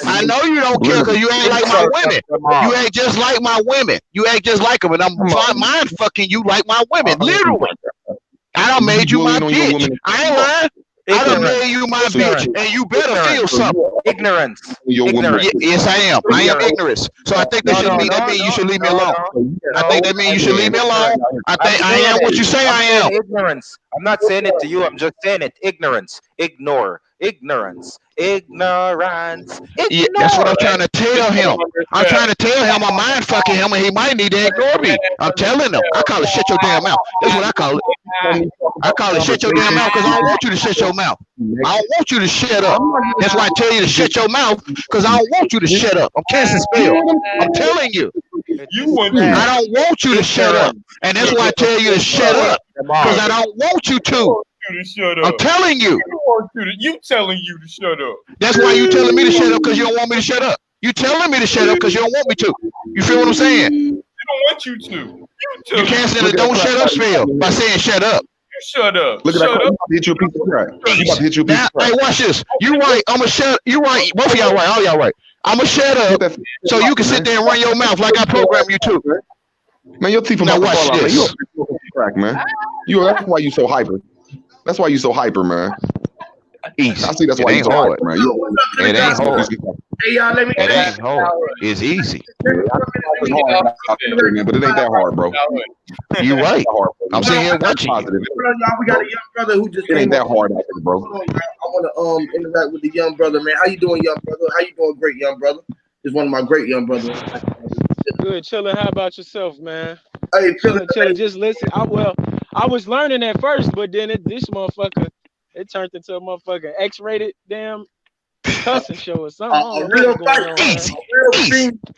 I know you don't care because you ain't like my women. You ain't just like my women. You ain't just like them, and I'm mind fucking you like my women. Literally, I done made you my bitch. I ain't lying. I done made you my bitch, and you better feel something.
Ignorance.
Yes, I am. I am ignorant. So I think that means you should leave me alone. I think that means you should leave me alone. I think I am what you say I am.
Ignorance. I'm not saying it to you. I'm just saying it. Ignorance. Ignore. Ignorance. Ignorance.
Yeah, that's what I'm trying to tell him. I'm trying to tell him I'm mind fucking him and he might need to ignore me. I'm telling him. I call it shut your damn mouth. That's what I call it. I call it shut your damn mouth because I don't want you to shut your mouth. I don't want you to shut up. That's why I tell you to shut your mouth because I don't want you to shut up. I'm casting spell. I'm telling you. I don't want you to shut up. And that's why I tell you to shut up because I don't want you to. I'm telling you.
You telling you to shut up.
That's why you telling me to shut up because you don't want me to shut up. You telling me to shut up because you don't want me to. You feel what I'm saying?
You don't want you to.
You canceling the don't shut up spell by saying shut up.
You shut up.
Look at that. You about to hit you a piece of crap. You about to hit you a piece of crap.
Hey, watch this. You right. I'm gonna shut. You right. Both of y'all right. All y'all right. I'm gonna shut up so you can sit there and run your mouth like I program you to.
Man, your teeth about to fall out. Man. You a piece of crack, man. That's why you so hyper. That's why you so hyper, man.
Easy.
I see that's why you so hyper, man.
It ain't hard.
Hey, y'all, let me
It ain't hard. It's easy.
But it ain't that hard, bro.
You right. I'm sitting here watching you.
Y'all, we got a young brother who just
it ain't that hard out there, bro.
I want to interact with the young brother, man. How you doing, young brother? How you doing, great young brother? He's one of my great young brothers.
Good, chilling. How about yourself, man?
Hey,
chilling. Just listen. I was learning at first, but then this motherfucker, it turned into a motherfucking X-rated damn cussing show or something.
A real fight, easy,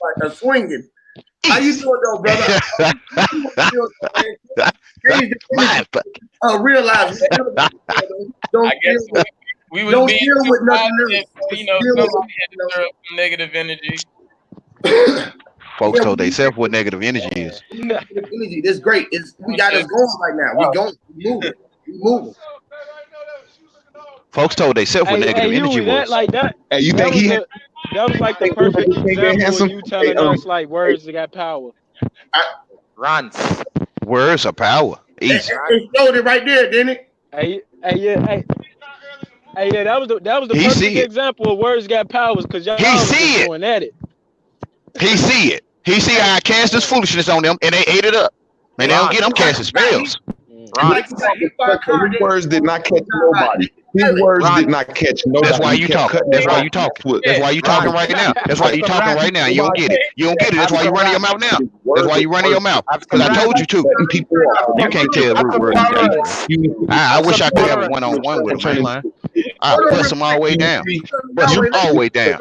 like a swinging. How you doing, though, brother? Realize.
I guess We was
Don't
being
deal
too
with nothing
positive,
else.
so,
Just
you know,
deal with
somebody had to
something
stir up some negative energy.
Folks
Yeah,
told
we
they
need
self what negative energy is.
negative energy. That's great. We got us
Bullshit.
going right now. We
Oh,
going. We moving. We moving.
Folks told they self what
Hey,
negative energy
Huey, that
was.
like that.
Hey, you
That
think
was
he?
like the
Think Uber
perfect
just came in
example of
handsome?
you
Hey,
telling us like words that got power.
Rants.
Words are power. Easy.
It showed it right there, didn't it?
Hey, yeah, that was the
He
perfect
see it.
example of words got powers because y'all
He
was just
see it.
going at it.
He see it. He see how I cast this foolishness on them, and they ate it up. Man, they don't get them casting spells.
Like you got hit by a car.
His words did not catch nobody. His words did not catch nobody.
That's why you
He kept
talking.
cutting
That's
it
why
off.
you talking.
That's what-
That's why you talking right now. That's why you talking right now. You don't get it. You don't get it. That's why you running your mouth now. That's why you running your mouth. Because I told you to.
Cutting people off.
You can't tell root word and deep, bro. I wish I could have a one-on-one with him, man. I bust him all the way down. Bust him all the way down.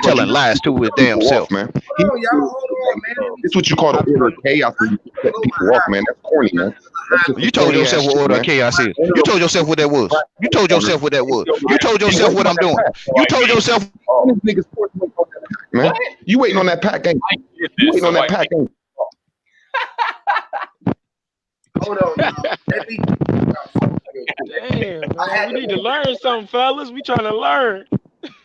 Telling lies to his damn self.
man.
Hold on, y'all. Hold on, man.
It's what you call the order of chaos when you cut people off, man. That's corny, man. That's just
You told
corny
yourself
ass
what
shit,
order of
man.
chaos is. You told yourself what that was. You told yourself what that was. You told yourself what I'm doing. You told yourself.
All these niggas man. You waiting on that pack, ain't you? You waiting on that pack, ain't
Hold on, y'all. Let me.
Damn, man, we need to learn something, fellas. We trying to learn.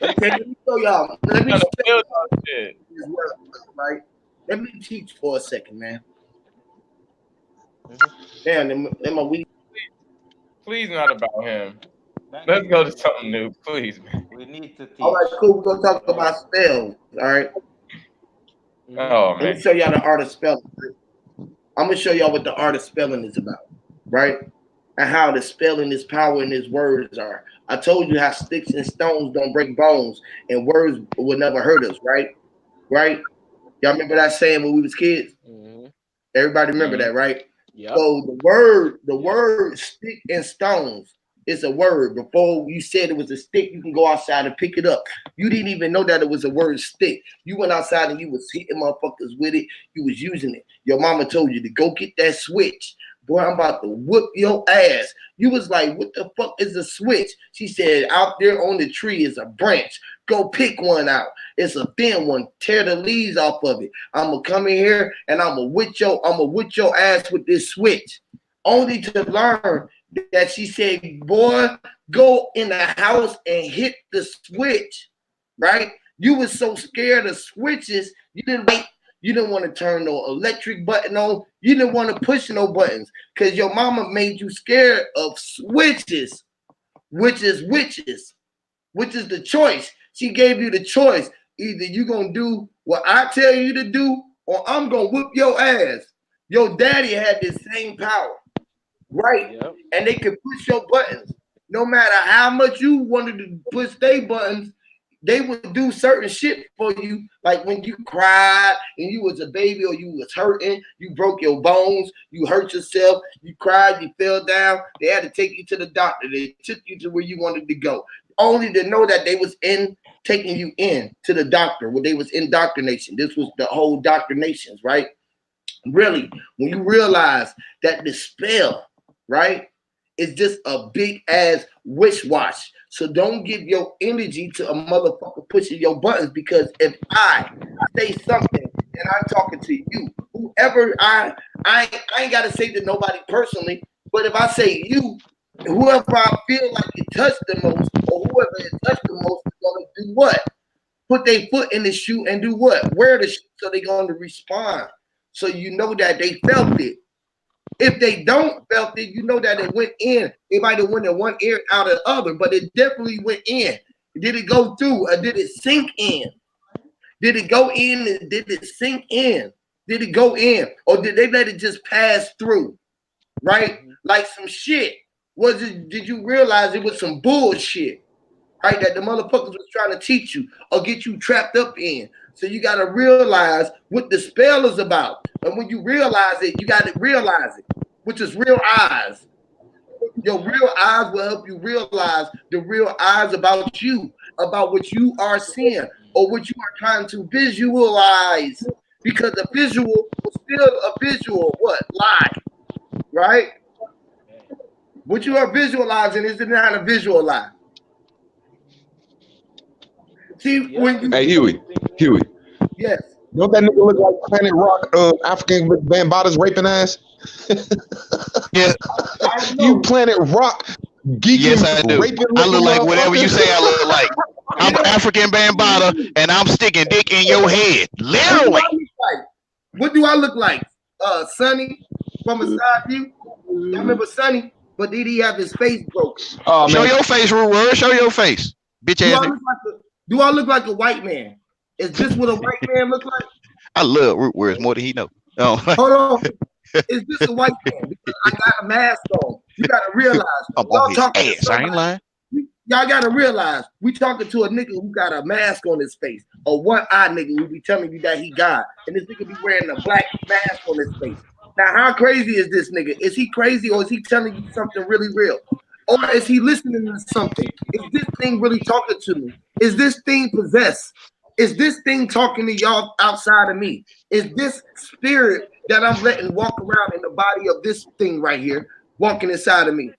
Okay, let me show y'all. Let me
Trying to
show
build
y'all
on shit.
this work, right? Let me teach for a second, man. Damn, them my weed.
Please, not about him. Let's go to something new, please, man.
We need to teach.
All right, cool. We're gonna talk about spells. All right.
Oh
Let me
man.
show y'all the art of spelling. I'm gonna show y'all what the art of spelling is about, right? And how the spelling is power and his words are. I told you how sticks and stones don't break bones, and words will never hurt us, right? Right? Y'all remember that saying when we was kids? Everybody remember that, right?
Yep.
So the word stick and stones is a word. Before you said it was a stick, you can go outside and pick it up. You didn't even know that it was a word stick. You went outside and you was hitting motherfuckers with it. You was using it. Your mama told you to go get that switch. Boy, I'm about to whoop your ass. You was like, what the fuck is a switch? She said, out there on the tree is a branch. Go pick one out. It's a thin one. Tear the leaves off of it. I'm gonna come in here and I'm gonna whip your ass with this switch. Only to learn that she said, boy, go in the house and hit the switch. Right? You was so scared of switches, you didn't wait. You didn't want to turn no electric button on. You didn't want to push no buttons because your mama made you scared of switches, which is the choice. She gave you the choice. Either you gonna do what I tell you to do, or I'm gonna whoop your ass. Your daddy had the same power, right?
Yep.
And they could push your buttons. No matter how much you wanted to push their buttons, they would do certain shit for you. Like when you cried and you was a baby or you was hurting, you broke your bones, you hurt yourself, you cried, you fell down. They had to take you to the doctor. They took you to where you wanted to go. Only to know that they was taking you in to the doctor where they was indoctrination. This was the whole doctrinations, right? Really, when you realize that the spell, right, is just a big ass wish wash. So don't give your energy to a motherfucker pushing your buttons, because if I say something and I'm talking to you, whoever I ain't gotta say to nobody personally, but if I say you, whoever I feel like it touched the most, or whoever it touched the most is gonna do what? Put their foot in the shoe and do what? Wear the shoe, so they're gonna respond. So you know that they felt it. If they don't felt it, you know that it went in. It might have went in one ear out of the other, but it definitely went in. Did it go through or did it sink in? Did it go in and did it sink in? Did it go in or did they let it just pass through? Right? Like some shit. Did you realize it was some bullshit? Right? That the motherfuckers was trying to teach you or get you trapped up in. So you got to realize what the spell is about. And when you realize it, you got to realize it, which is real eyes. Your real eyes will help you realize the real eyes about you, about what you are seeing or what you are trying to visualize. Because a visual is still a visual, what? Lie. Right? What you are visualizing is not a visual lie. See, when you
Hey, Huey.
yes.
Don't that nigga look like Planet Rock, African Bambaata's raping ass?
Yeah.
I don't
You
know.
Planet Rock
Yes,
geeking,
I do.
raping
I look
looking
like whatever you
motherfucker.
say I look like. I'm
Yeah.
African Bambaataa, and I'm sticking dick in your head.
What do
Literally.
I look like? What do I look like? Sonny from a side view. Y'all remember Sonny? But did he have his face broken?
Oh
Show
man,
your face, Rude Word. Show your face. Bitch
Do
ass
I
nigga.
look like do I look like a white man? Is this what a white man look like?
I love Root Words more than he know. Oh,
Hold on. Is this a white man? Because I got a mask on. You gotta realize
I'm
y'all
on his
talking to
ass. I ain't
somebody.
lying.
Y'all gotta realize we talking to a nigga who got a mask on his face, a one-eyed nigga who be telling you that he God, and this nigga be wearing a black mask on his face. Now, how crazy is this nigga? Is he crazy or is he telling you something really real? Or is he listening to something? Is this thing really talking to me? Is this thing possessed? Is this thing talking to y'all outside of me? Is this spirit that I'm letting walk around in the body of this thing right here walking inside of me?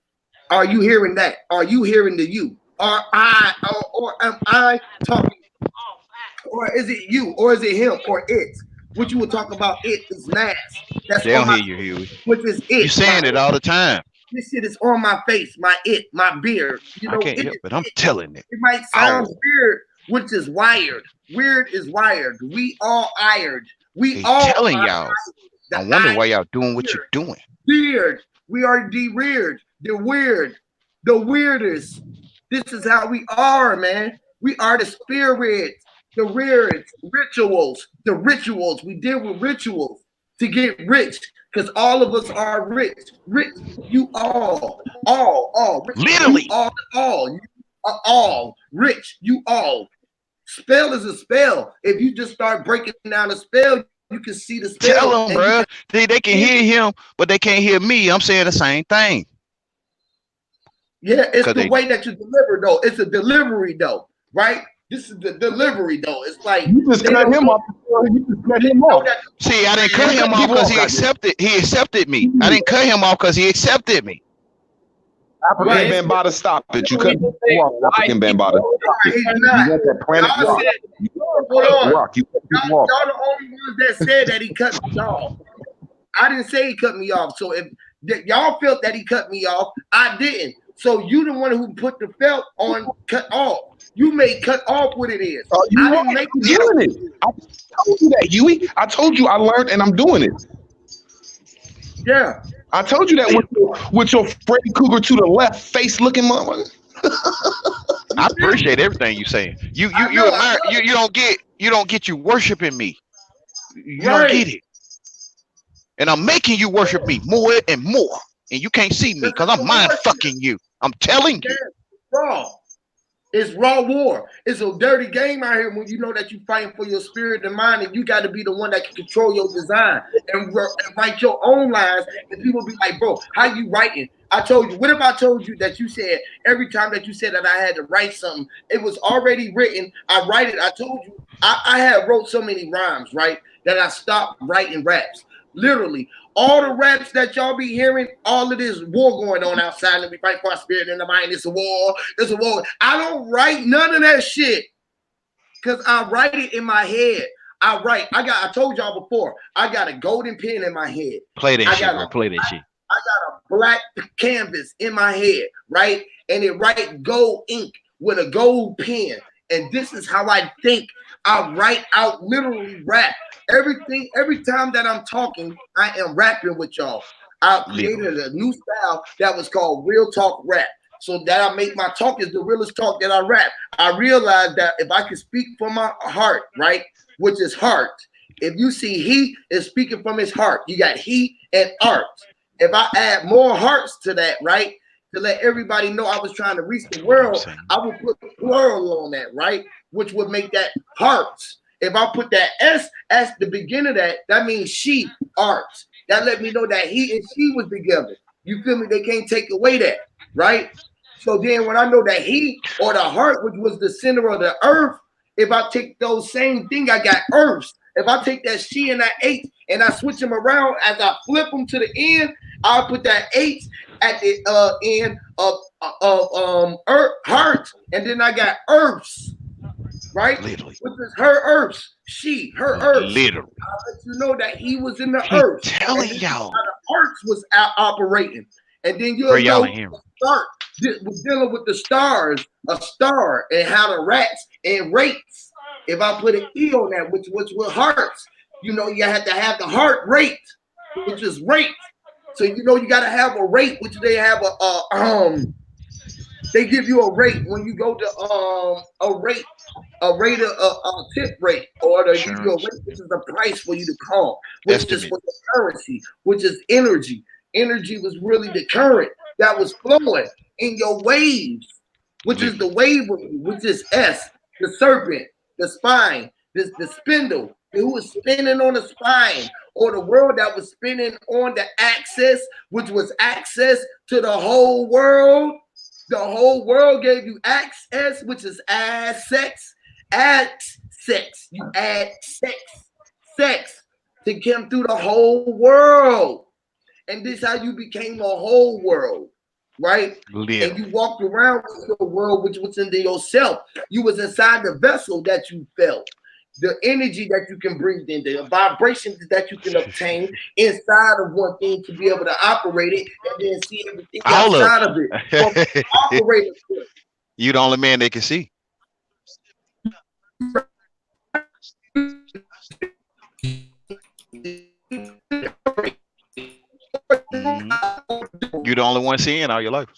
Are you hearing that? Are you hearing the you? Or am I talking? Or is it you? Or is it him? Or it? What you would talk about? It is mass. That's
They
on
don't
my.
hear you, Huey.
Which is
You
it?
saying it all the time.
This shit is on my face, my it, my beard. You
I
know,
can't
it
help
is
it. I'm
it.
telling it.
It might sound weird, which is wired. Weird is wired. We all ired. We
He's
all
telling
are
y'all.
the
I'm wondering why y'all doing what you're doing.
weird. We are de-weird. The weird. The weirdest. This is how we are, man. We are the spirits, the weird rituals, the rituals. We deal with rituals to get rich because all of us are rich. Rich, you all. Rich,
Literally.
you all. Rich, you all. Spell is a spell. If you just start breaking down a spell, you can see the spell.
Tell them, bro. They can hear him, but they can't hear me. I'm saying the same thing.
Yeah, it's the way that you deliver, though. It's a delivery, though, right? This is the delivery, though. It's like
you just cut him off. You just cut him off.
See, I didn't cut him off because he accepted. He accepted me. I didn't cut him off because he accepted me.
African Bambaataa, stop it. You cut him off, African Bambaataa.
He's not.
You want that Planet Rock.
Hold on.
Rock. You cut him off.
Y'all the only ones that said that he cut me off. I didn't say he cut me off. So if y'all felt that he cut me off, I didn't. So you the one who put the felt on cut off. You may cut off what it is.
I didn't make it. Doing it. I told you that, Huey. I told you I learned and I'm doing it.
Yeah.
I told you that with your Freddy Cougar to the left face looking motherfucker.
I appreciate everything you saying. You admire. You don't get you worshiping me. You don't get it. And I'm making you worship me more and more. And you can't see me because I'm mind fucking you. I'm telling you.
Raw. It's raw war. It's a dirty game out here when you know that you're fighting for your spirit and mind, and you got to be the one that can control your design and write your own lines. And people be like, bro, how you writing? I told you. What if I told you that you said every time that you said that I had to write something, it was already written. I write it. I told you. I had wrote so many rhymes, right, that I stopped writing raps. Literally, all the raps that y'all be hearing, all of this war going on outside, and we fight for our spirit and the mind. It's a war. It's a war. I don't write none of that shit because I write it in my head. I told y'all before, I got a golden pen in my head.
Play that shit, bro. Play that shit.
I got a black canvas in my head, right? And it write gold ink with a gold pen. And this is how I think. I write out literally rap. Everything, every time that I'm talking, I am rapping with y'all. I created a new style that was called real talk rap. So that I make my talk is the realest talk that I rap. I realized that if I can speak from my heart, right, which is heart. If you see he is speaking from his heart, you got he and art. If I add more hearts to that, right, to let everybody know I was trying to reach the world, I would put plural on that, right, which would make that hearts. If I put that S at the beginning of that, that means she, arts. That let me know that he and she was together. You feel me? They can't take away that, right? So then when I know that he or the heart, which was the center of the earth, if I take those same thing, I got earths. If I take that she and that eight and I switch them around as I flip them to the end, I'll put that eight at the end of earth, heart, and then I got earths. right?
Literally.
Which is her earths. She, her earths.
Literally.
I'll let you know that he was in the
Keep
earth. And
telling
this is
y'all.
how the earths was operating. And then
Bro,
you'll
y'all
know
ain't hearing.
start with dealing with the stars, a star, and how the rats and rates. If I put an E on that, which with hearts, you know, you have to have the heart rate, which is rate. So you know you got to have a rate, which they have they give you a rate when you go to a rate of a tip rate, or they give you a rate, which is the price for you to call, which is
Estimate.
for the currency, which is energy. Energy was really the current that was flowing in your waves, which is the wave, which is S, the serpent, the spine, the spindle, who was spinning on the spine, or the world that was spinning on the axis, which was access to the whole world. The whole world gave you access, which is sex. Add sex. You add sex to come through the whole world. And this is how you became a whole world, right?
Literally.
And you walked around with the world, which was into yourself. You was inside the vessel that you felt. The energy that you can breathe in, the vibrations that you can obtain inside of one thing to be able to operate it and then see everything
Hold up.
outside of it. Operate it.
You the only man they can see. You the only one seeing all your life.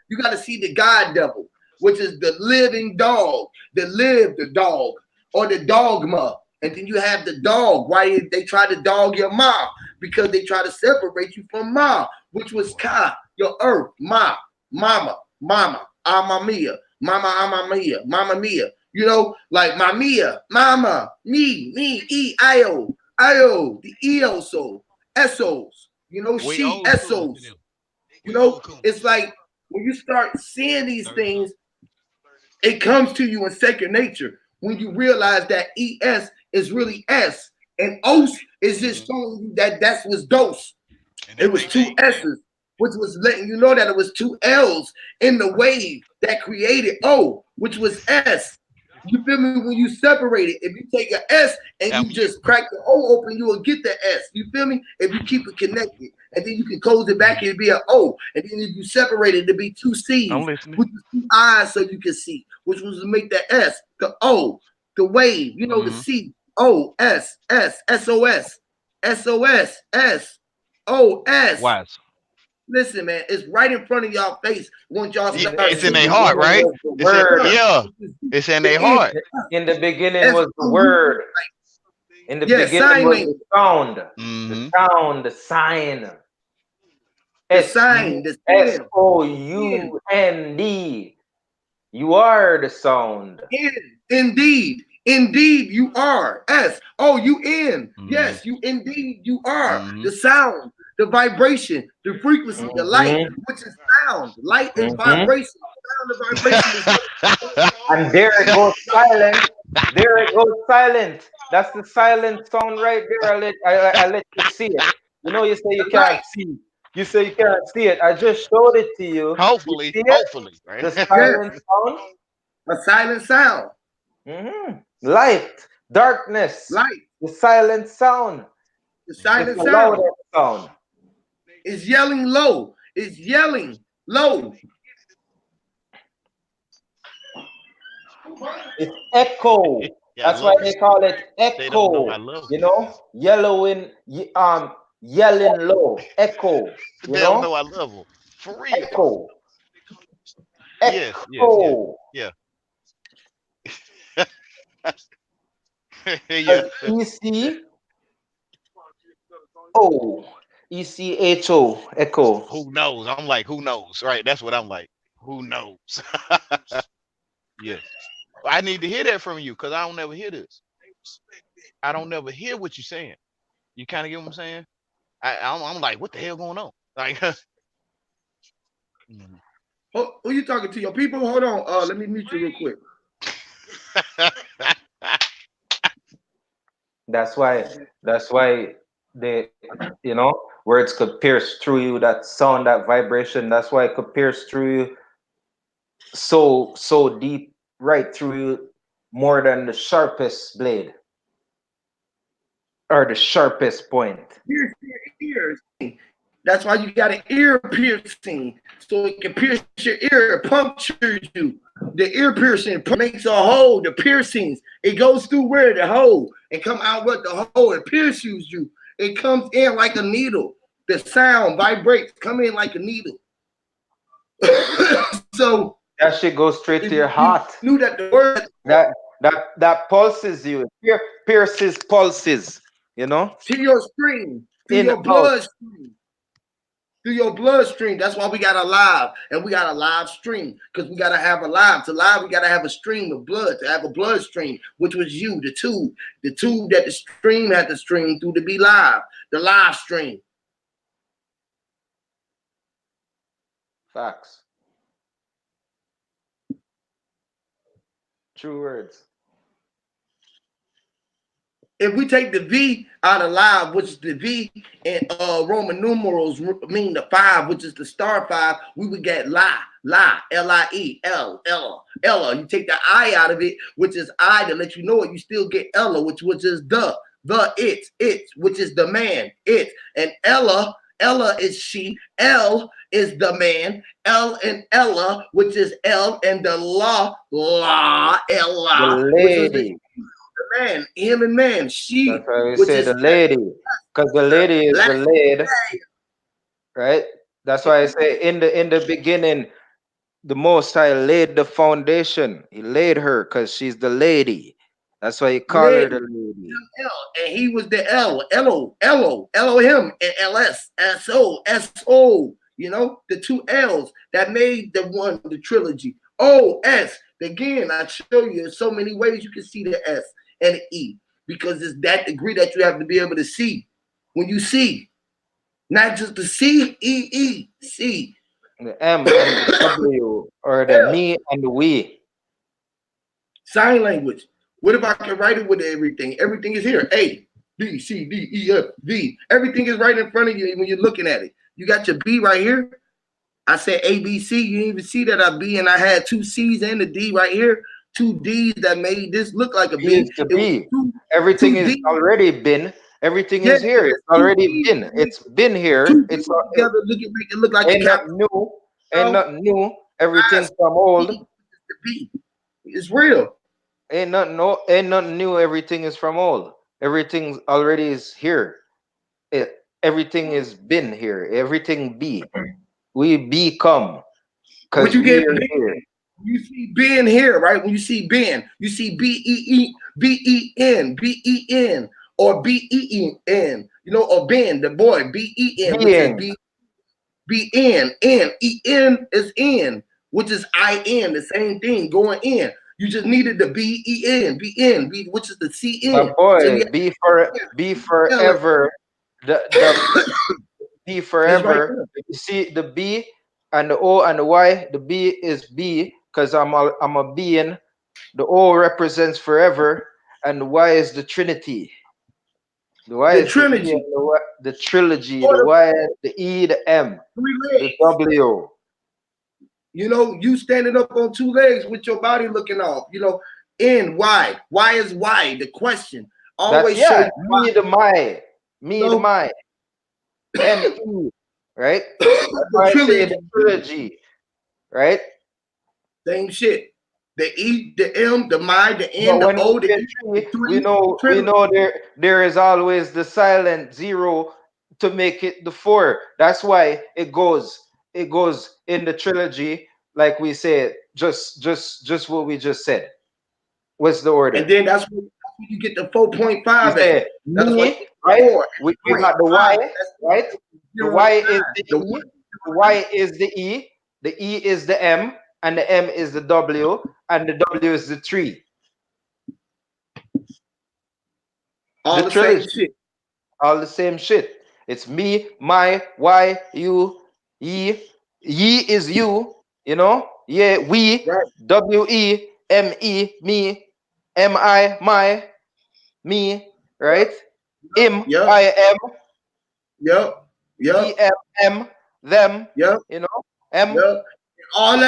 You got to see the God devil, which is the living dog, the dog, or the dogma. And then you have the dog. Why they try to dog your mom? Because they try to separate you from mom, which was Ka, your earth, mama, ama mia, mama mia. You know, like my mia, mama, me, e, io, the eoso, esos. You know, she, esos. You know, it's like when you start seeing these things, it comes to you in second nature when you realize that ES is really S and OS is just showing you that that's was dose. It was two S's, which was letting you know that it was two L's in the wave that created O, which was S. You feel me? When you separate it, if you take an S and you just crack the O open, you will get the S. You feel me? If you keep it connected, and then you can close it back, it'll be an O. And then if you separate it, it'll be two C's, which is two eyes so you can see, which was to make the S, the O, the wave, you know, the C, O, S, S, SOS, SOS, S, O, S.
Wise.
Listen, man, it's right in front of y'all face once y'all start.
It's in their heart, right? It's in their heart.
In the beginning was the word. In the beginning was the sound. The sound, the sign.
The sign, the
SOUND. You are the sound.
Indeed, you are. SOUN. Yes, you indeed you are. The sound, the vibration, the frequency, the light, which is sound. Light is vibration. Sound and vibration is
and there it goes silent. There it goes silent. That's the silent sound right there. I let you see it. You know, you say you can't see. You say you can't see it. I just showed it to you.
Hopefully,
you
hopefully, right?
The silent sound.
A silent sound.
Light, darkness.
Light.
The silent sound.
The silent
it's sound. Sound.
It's yelling low. It's yelling low.
It's echo. That's why they call it echo. You know, yelling low. Echo.
They don't know our level. For real.
Echo.
Echo. Yeah.
Yeah. ECHO. Echo.
Who knows? I'm like, who knows? Right? That's what I'm like. Who knows? Yes. I need to hear that from you because I don't never hear this. I don't never hear what you're saying. You kind of get what I'm saying? I'm like, what the hell going on? Like,
who you talking to? Your people? Hold on. Let me mute you real quick.
That's why they, you know, words could pierce through you, that sound, that vibration. That's why it could pierce through you so deep, right through you, more than the sharpest blade or the sharpest point.
Pierce your ears. That's why you got an ear piercing, so it can pierce your ear, it punctures you. The ear piercing makes a hole. The piercings, it goes through where the hole and come out with the hole. It pierces you. It comes in like a needle. The sound vibrates, come in like a needle. So
that shit goes straight to your heart.
Knew that the word
that pulses you. Pierces pulses. You know,
to your stream, to
in
your
out.
bloodstream. Through your bloodstream. That's why we got a live, and we got a live stream, because we got to have a live. To live, we got to have a stream of blood, to have a bloodstream, which was you, the tube that the stream had to stream through to be live, the live stream.
Facts. True words.
If we take the V out of live, which is the V and Roman numerals mean the 5, which is the star 5, we would get L-I-E, Ella. You take the I out of it, which is I, to let you know it, you still get Ella, which is the it, which is the man, it. And Ella is she, L is the man, L and Ella, which is L, and the Ella,
the lady.
Man, him and man, she.
That's why we say the lady, because the lady is the laid, right? That's why I say in the beginning, the Most High laid the foundation. He laid her because she's the lady. That's why he called her the lady.
And he was the Elohim, and LS, SO. You know, the 2 L's that made the trilogy. O-S. Again, I show you in so many ways you can see the S and the E, because it's that degree that you have to be able to see. When you see, not just the C, E, see.
The M and the W, or the me and the we.
Sign language. What if I can write it with everything? Everything is here. A, B, C, D, E, F, V. Everything is right in front of you when you're looking at it. You got your B right here. I said A, B, C. You didn't even see that I B, and I had 2 C's and a D right here. 2 D's that made this look like a B.
It's the B. Everything is already been. Everything is here. It's already been. It's been here. It's
together. Make it look like
ain't not new. Ain't nothing new. Everything's from old.
The B. It's real.
Ain't nothing new. Everything is from old. Everything already is here. Everything is been here. Everything be. We become. Because we are here.
You see Ben here, right? When you see Ben, you see B-E-N, or B-E-E-N, you know, or Ben, the boy, B-E-N, which is B-N, N, E-N is N, which is I-N, the same thing, going in. You just needed the B-E-N, B-N, which is the C-N.
My boy, so be forever, the be forever. Right, you see the B and the O and the Y, the B is B, because I'm a being. The O represents forever, and the Y is the Trinity. The Y is
Trinity.
The trilogy. The Y, the E, the M, the W.
You know, you standing up on 2 legs with your body looking off. You know, N, Y. Y is Y. The question. Always show
me the my. Me the my. M-E. Right? The trilogy. Right?
Same shit. The E, the M, the my, the N, the O, the E.
We know there is always the silent 0 to make it the 4. That's why it goes in the trilogy, like we said, just what we just said. What's the order?
And then that's when you get the 4.5 at.
Me, right? We got the Y, right? The Y is the E. The Y is the E. The E is the M, and the M is the W, and the W is the 3.
All the same shit.
All the same shit. It's me, my, Y, you, ye. Ye is you, you know? Yeah, we, right. W-E, M-E, me, M-I, my, me, right? Him, I-M.
Yep.
E-M, them.
Yep.
You know? M.
Yep. All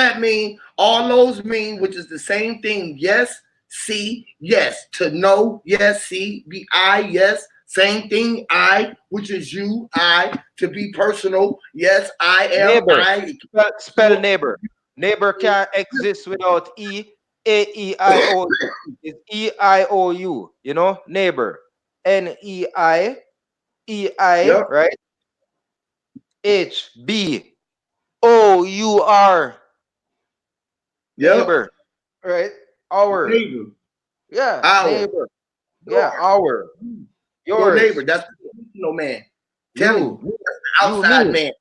those mean, which is the same thing. Yes, C, yes. To know, yes. C, be I, yes. Same thing, I, which is you, I. To be personal, yes, I am,
Neighbor.
I.
Spell neighbor. Neighbor can't exist without E. A-E-I-O-U. It's E-I-O-U. You know, neighbor. N-E-I. E-I,
Yep,
right? H-B-O-U-R.
yep.
Neighbor. Right? Our.
Neighbor,
Yeah,
our,
neighbor. Yeah,
yours,
our.
your neighbor.
Yours.
That's the traditional man. Telling
You.
you, that's the
You,
outside
me.
man.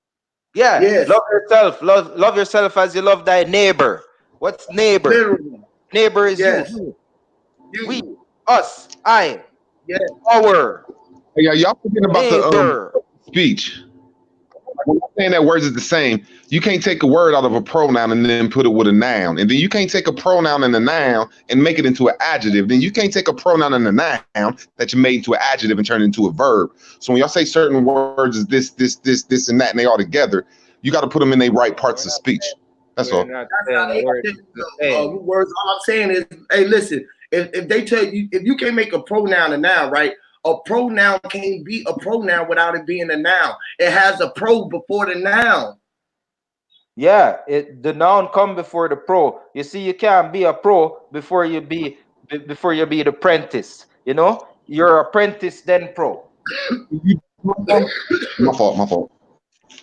Yeah.
Yes,
Love yourself. Love yourself as you love thy neighbor. What's neighbor?
literally.
Neighbor is you.
Yes,
We.
you.
Us. I.
Yes,
Our.
Hey, y'all forgetting about the
Neighbor.
speech. When you're saying that words is the same, you can't take a word out of a pronoun and then put it with a noun. And then you can't take a pronoun and a noun and make it into an adjective. Then you can't take a pronoun and a noun that you made into an adjective and turn it into a verb. So when y'all say certain words is this, and that, and they all together, you got to put them in their right parts of speech. That's
We're
all.
not
that's how
saying
they
words is the same.
words. All I'm saying is, hey, listen. If they tell you, if you can't make a pronoun a noun, right? A pronoun can't be a pronoun without it being a noun. It has a pro before the noun.
Yeah, the noun come before the pro. You see, you can't be a pro before you be the apprentice. You know, you're apprentice then pro.
My fault.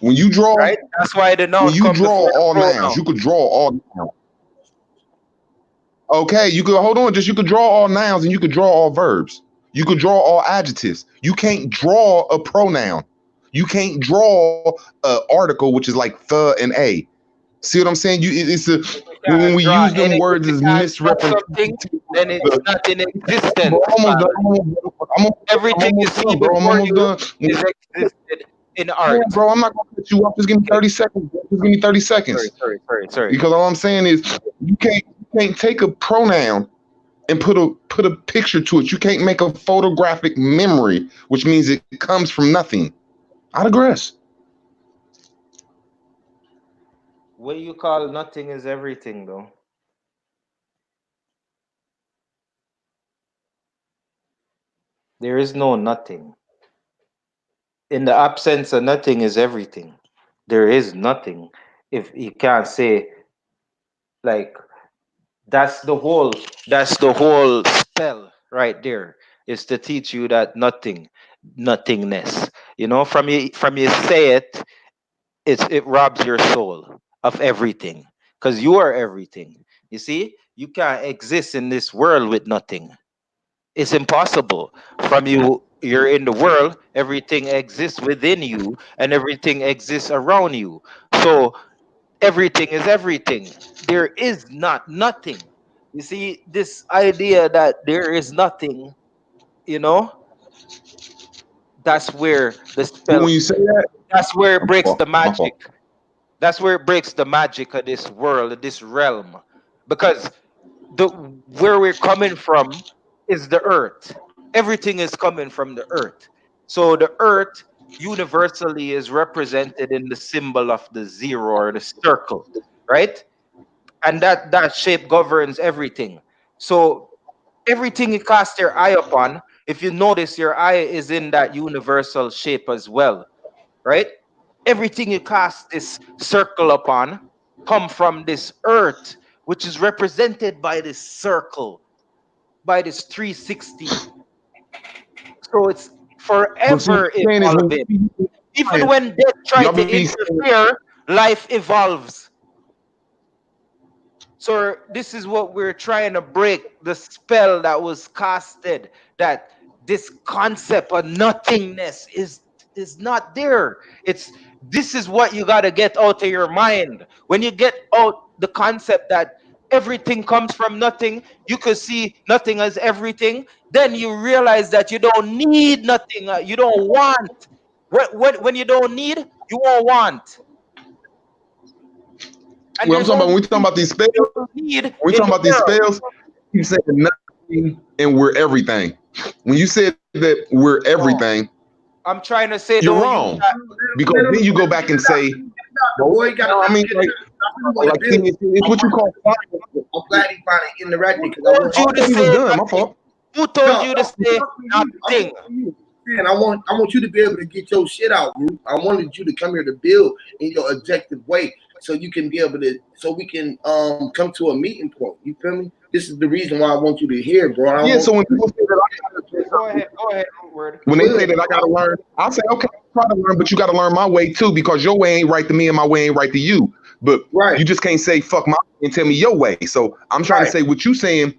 When you draw,
Right? That's why the
when
noun
you
come
draw
before the
all nouns,
pronoun.
you could draw all nouns. Okay, you could hold on. Just you could draw all nouns and you could draw all verbs. You could draw all adjectives. You can't draw a pronoun. You can't draw a article, which is like the and a. See what I'm saying? It's a
You
when
can't
we
draw
use them
any.
words
If you
as
can't draw something,
misrepresentation.
then it's not in existence,
I'm
man. Everything you
almost
see
done, bro. I'm
before
almost
you
done.
is existed in
Yeah,
art.
bro, I'm not gonna cut you off. Just give me 30 seconds. Bro. Just give me 30 seconds.
Sorry.
Because all I'm saying is you can't take a pronoun and put a picture to it. You can't make a photographic memory, which means it comes from nothing. I digress.
What you call nothing is everything, though. There is no nothing. In the absence of nothing is everything. There is nothing. If you can't say like that's the whole spell right there, is to teach you that nothingness. You know, from you say it, it robs your soul of everything. Because you are everything. You see, you can't exist in this world with nothing. It's impossible. You're in the world, everything exists within you and everything exists around you. So everything is everything. There is not nothing. You see, this idea that there is nothing, you know, that's where the
But
spell,
when you say that,
that's where it breaks the
my
magic.
fault.
That's where it breaks the magic of this world, of this realm. Because the where we're coming from is the earth. Everything is coming from the earth. So the earth universally is represented in the symbol of the zero or the circle, right? And that shape governs everything. So everything you cast your eye upon, if you notice, your eye is in that universal shape as well, right? Everything you cast this circle upon come from this earth, which is represented by this circle, by this 360. So it's
But see, what
forever
I'm saying is when
evolving. Even
y'all
when death try to
be saying,
interfere, life evolves. So this is what we're trying to break, the spell that was casted, that this concept of nothingness is not there. This is what you got to get out of your mind. When you get out the concept that everything comes from nothing, you could see nothing as everything, then you realize that you don't need nothing, you don't want. When you don't need, you won't want. And
when I'm
there's
talking about
only
when we talking
two
about these spells,
things you need
when we
in
talking
the
about these
world.
spells, you saying nothing and we're everything. When you said that we're everything,
I'm trying to say,
you're
don't use
wrong.
that.
Because then you go back and say,
The boy got
no, I mean, like, Like, see, it's what you call fire.
I'm glad he finally interacted because
Who told you to say
done. My
nothing?
fault.
Who told you to say nothing?
Man, I want you to be able to get your shit out, Root. I wanted you to come here to build in your objective way, so you can be able to, so we can come to a meeting point. You feel me? This is the reason why I want you to hear, bro.
Yeah. So when people say that
Go ahead, word.
when they say that I gotta learn, I'll say, okay, try to learn, but you gotta learn my way too, because your way ain't right to me and my way ain't right to you. But you just can't say fuck my way and tell me your way. So I'm trying to say what you saying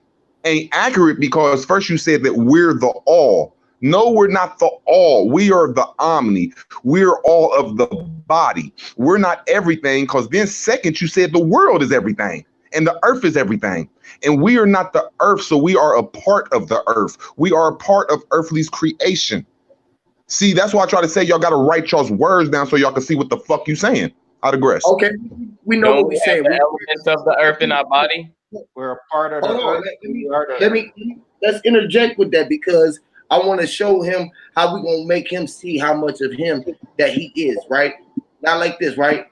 ain't accurate, because first you said that we're the all. No, we're not the all. We are the omni. We're all of the body. We're not everything, because then second you said the world is everything and the earth is everything. And we are not the earth, so we are a part of the earth. We are a part of earthly's creation. See, that's why I try to say y'all got to write y'all's words down so y'all can see what the fuck you saying. I digress.
Okay, we know what we
have
saying.
the elements of the earth in our body.
We're a part of the
Hold on,
earth.
let's interject with that, because I want to show him how we're gonna make him see how much of him that he is, right? Not like this, right?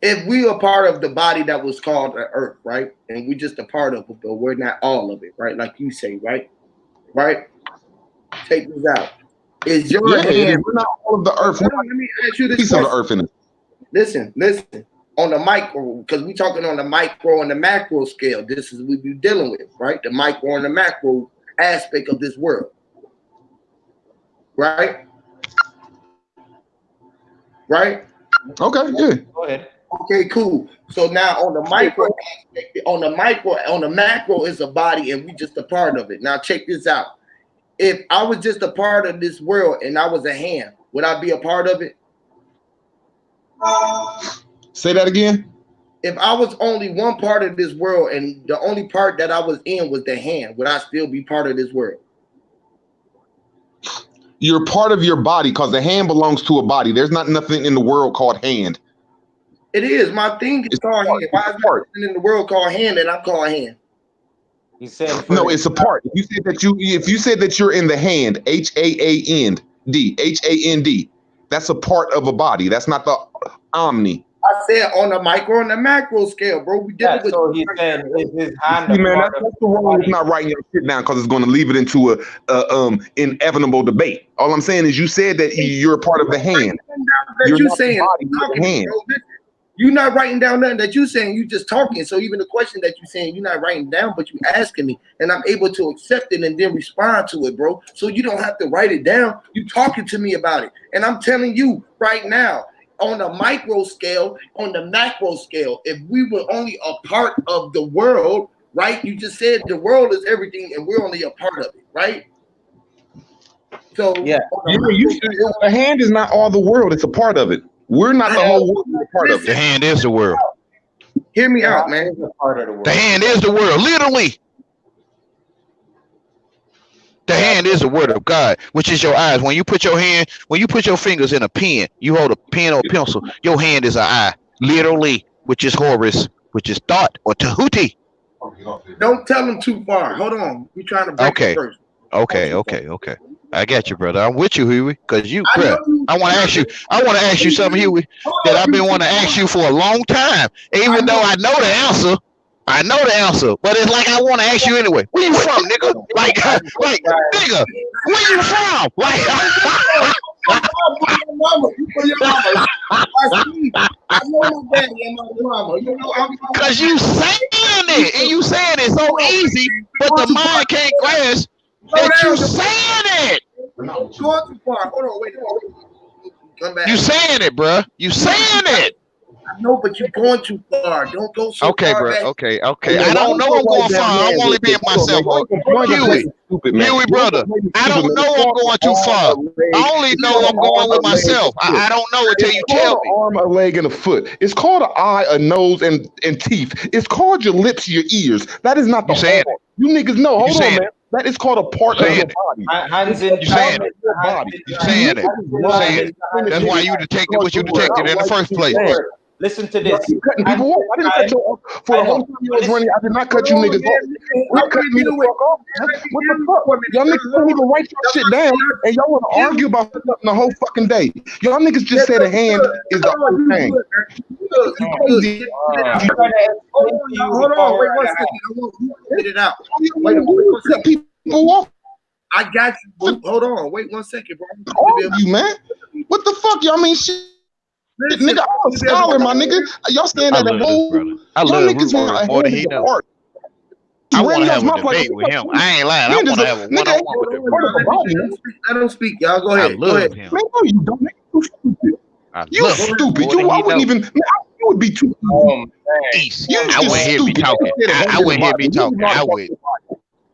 If we are part of the body that was called the earth, right? And we're just a part of it, but we're not all of it, right? Like you say, right? Right? Take this out. Is your hand?
We're not all of the earth.
Let me ask you this
Piece of the
question.
earth in it.
Listen. On the micro, because we're talking on the micro and the macro scale. This is what we're dealing with, right? The micro and the macro aspect of this world. Right? Right?
Okay, good.
Go ahead.
Okay, cool. So now on the micro aspect, on the macro is a body and we just a part of it. Now check this out. If I was just a part of this world and I was a hand, would I be a part of it?
Say that again.
If I was only one part of this world and the only part that I was in was the hand, would I still be part of this world?
You're part of your body, because the hand belongs to a body. There's not nothing in the world called hand.
It is. My thing is called hand. Why is there nothing in the world called hand and I'm called hand?
He said
no, it's a part. If you said that you're in the hand, HAAND, that's a part of a body. That's not the omni.
I said on the micro and the macro scale, bro. We did it with.
So he said his hand.
See, man, that's the wrong with not writing your shit down, because it's going to leave it into a inevitable debate. All I'm saying is you said that you're a part of the hand.
That
You're
you saying
the hand.
you're not writing down nothing that you saying. You just talking. So even the question that you saying, you're not writing down, but you asking me, and I'm able to accept it and then respond to it, bro. So you don't have to write it down. You talking to me about it, and I'm telling you right now. On the micro scale, on the macro scale, if we were only a part of the world, right? You just said the world is everything and we're only a part of it, right? So
the hand is not all the world, it's a part of it. We're not the whole world, we're a part of it.
The hand is the world.
Hear me out, man.
The hand is the world, literally. The hand is the word of God, which is your eyes. When you put your fingers in a pen, you hold a pen or a pencil, your hand is an eye, literally, which is Horus, which is thought or Tahuti.
Don't tell them too far. Hold on. We're trying to break it first.
Okay. I got you, brother. I'm with you, Huey, because I want to ask you something, Huey, that I've been wanting to ask you for a long time, even though I know the answer. I know the answer, but it's like I want to ask you anyway. Where you from, nigga? Like, nigga, where you from? Like, because you saying it, and you saying it so easy, but the mind can't grasp that you saying it.
Going too far. Hold on, wait. Come back.
You saying it, bro. You saying it.
I know, but you're going too far. Don't go so far.
Bro.
Back.
Okay. I don't know I'm going far. I'm only being myself. Huey, brother. I don't know I'm going too far. I only know I'm going with myself. I don't know until you tell me.
Arm, a leg, and a foot. It's called an eye, a nose, and teeth. It's called your lips, your ears. That is not the whole. You niggas know. Hold on, man. That is called a part of your body.
Hands in
you saying it. You saying it. That's why you detected what you detected in the first place.
Listen to this.
Cutting people off. I didn't cut you off for the whole time you was running. I did not cut you niggas off. We're cutting you the fuck off. What the fuck? Y'all niggas don't even write your shit down, and y'all want to argue about something the whole fucking day. Y'all niggas just said a hand is the whole thing.
good. You good. Get it out. Hold on. Wait 1 second. I want you to get it out. Wait 1 second.
People walk.
I got you. Hold on. Wait 1 second, bro.
All of you, man. What the fuck? Y'all mean shit?
Listen,
nigga, I'm a scholar, my nigga. Y'all stand at the whole.
I
Y'all
love
niggas
Root Word more than he knows. I want to have a debate with him. I ain't lying. I want to have a one-on-one with him.
Let him speak, y'all. Go ahead.
I love him.
Man, no, you don't. You stupid. You stupid. You, I wouldn't even. Man, you would be too.
East. I wouldn't hear me talking. I wouldn't hear me talking.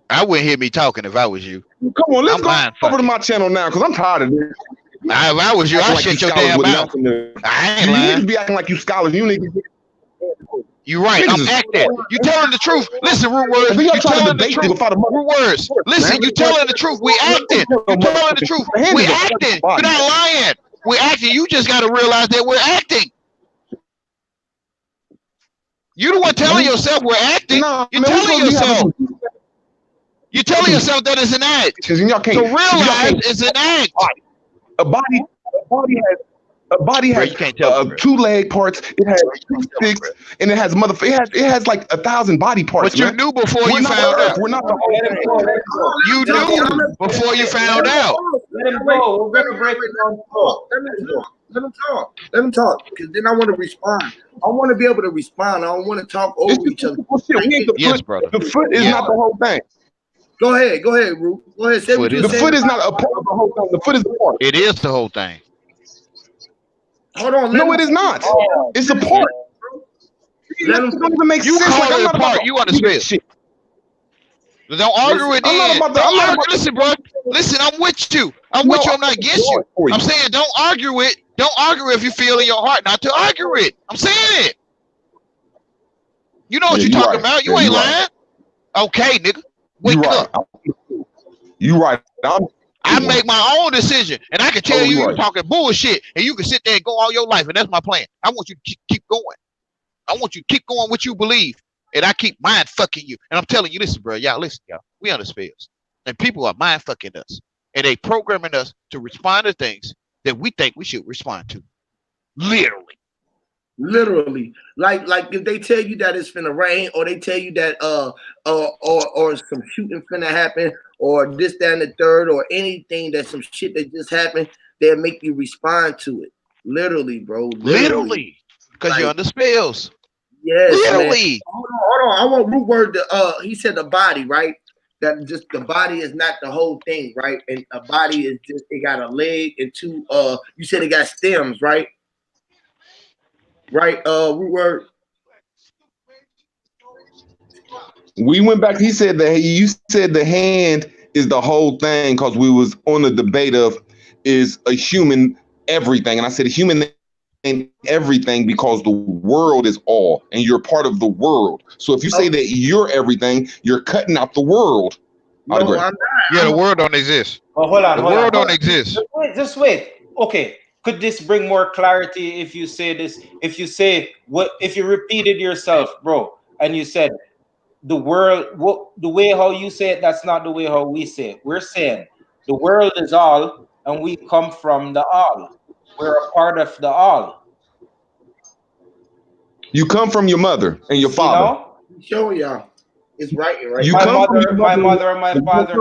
I wouldn't hear me talking if I was you.
Come on, let's go over to my channel now because I'm tired of this.
If I was you, I'd shut your damn mouth. I ain't lying.
You be acting like you scholars. You niggas.
You right. I'm acting. You telling the truth. Listen, Root Words. You telling the truth. Root Words. Listen, you telling the truth. We acting. You telling the truth. We acting. You're not lying. We acting. You just got to realize that we're acting. You the one telling yourself we're acting. You're telling yourself. You're telling yourself that it's an act. So realize it's an act.
A body has 2 leg parts. It has 2 sticks, and it has It has like 1,000 body parts.
But you knew before you found out.
We're not the whole thing.
You knew before you found out.
Let him go. We're gonna break it down.
Let him talk. Let him talk. Because then I want to respond. I want to be able to respond. I don't want to talk over each other.
Yes, brother.
The foot is not the whole thing.
Go ahead, Root. Go ahead. Say what you
the
said.
foot is not a part of the whole thing. The foot is the part.
It is the whole thing.
Hold on.
No, it is not. It's a part.
Let him
don't even make
you
sense.
Call
like,
it a part. You understand? Shit. Don't argue with it. Listen, bro. Listen, I'm with you. I'm with you. I'm not against you. I'm saying don't argue it. Don't argue if you feel in your heart not to argue it. I'm saying it. You know what you're talking about. You ain't lying. Okay, nigga. Wake up.
You right.
I make my own decision, and I can tell you you're talking bullshit, and you can sit there and go all your life, and that's my plan. I want you to keep going. I want you to keep going what you believe, and I keep mind fucking you. And I'm telling you, listen, bro, listen, y'all. We on the spells, and people are mind fucking us, and they programming us to respond to things that we think we should respond to. Literally,
like if they tell you that it's finna rain, or they tell you that or some shooting finna happen, or this, that, and the third, or anything that some shit that just happened, they'll make you respond to it. Literally, bro.
Literally, because you're under spells.
Yes,
literally.
Hold on. I want Root Word to he said the body, right? That just the body is not the whole thing, right? And a body is just it got a leg and 2 you said it got stems, right? Right, Root Word.
We went back. He said that you said the hand is the whole thing because we was on the debate of is a human everything, and I said a human ain't everything because the world is all, and you're part of the world. So if you say that you're everything, you're cutting out the world.
No, I'm not.
Yeah, the world don't exist.
Oh, hold on.
The world don't exist.
Just wait. Okay. Could this bring more clarity if you say this? If you say what? If you repeated yourself, bro, and you said the world, the way how you say it, that's not the way how we say it. We're saying the world is all, and we come from the all. We're a part of the all.
You come from your mother and your father.
Show y'all. It's right.
My mother, and my father.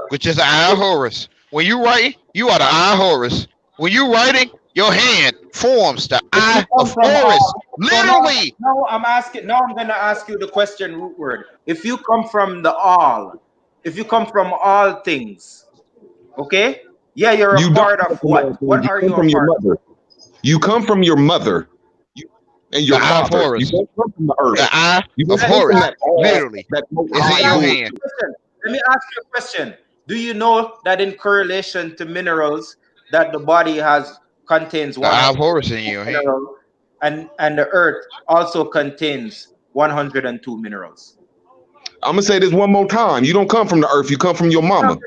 Which is I Horus. When you write, you are the I Horus. When you writing, your hand forms the I of Horus. Literally.
No, I'm asking. Now I'm gonna ask you the question, Root Word. If you come from the all, if you come from all things, okay? Yeah, you're a part of what? What are you a part of?
You come from your mother. And your father. You don't come from the earth.
The eye of Horus. Literally. It's in your hand.
Let me ask you a question. Do you know that in correlation to minerals that the body contains
the eye of Horus in your hand,
and the earth also contains 102 minerals?
I'm gonna say this one more time. You don't come from the earth. You come from your mama.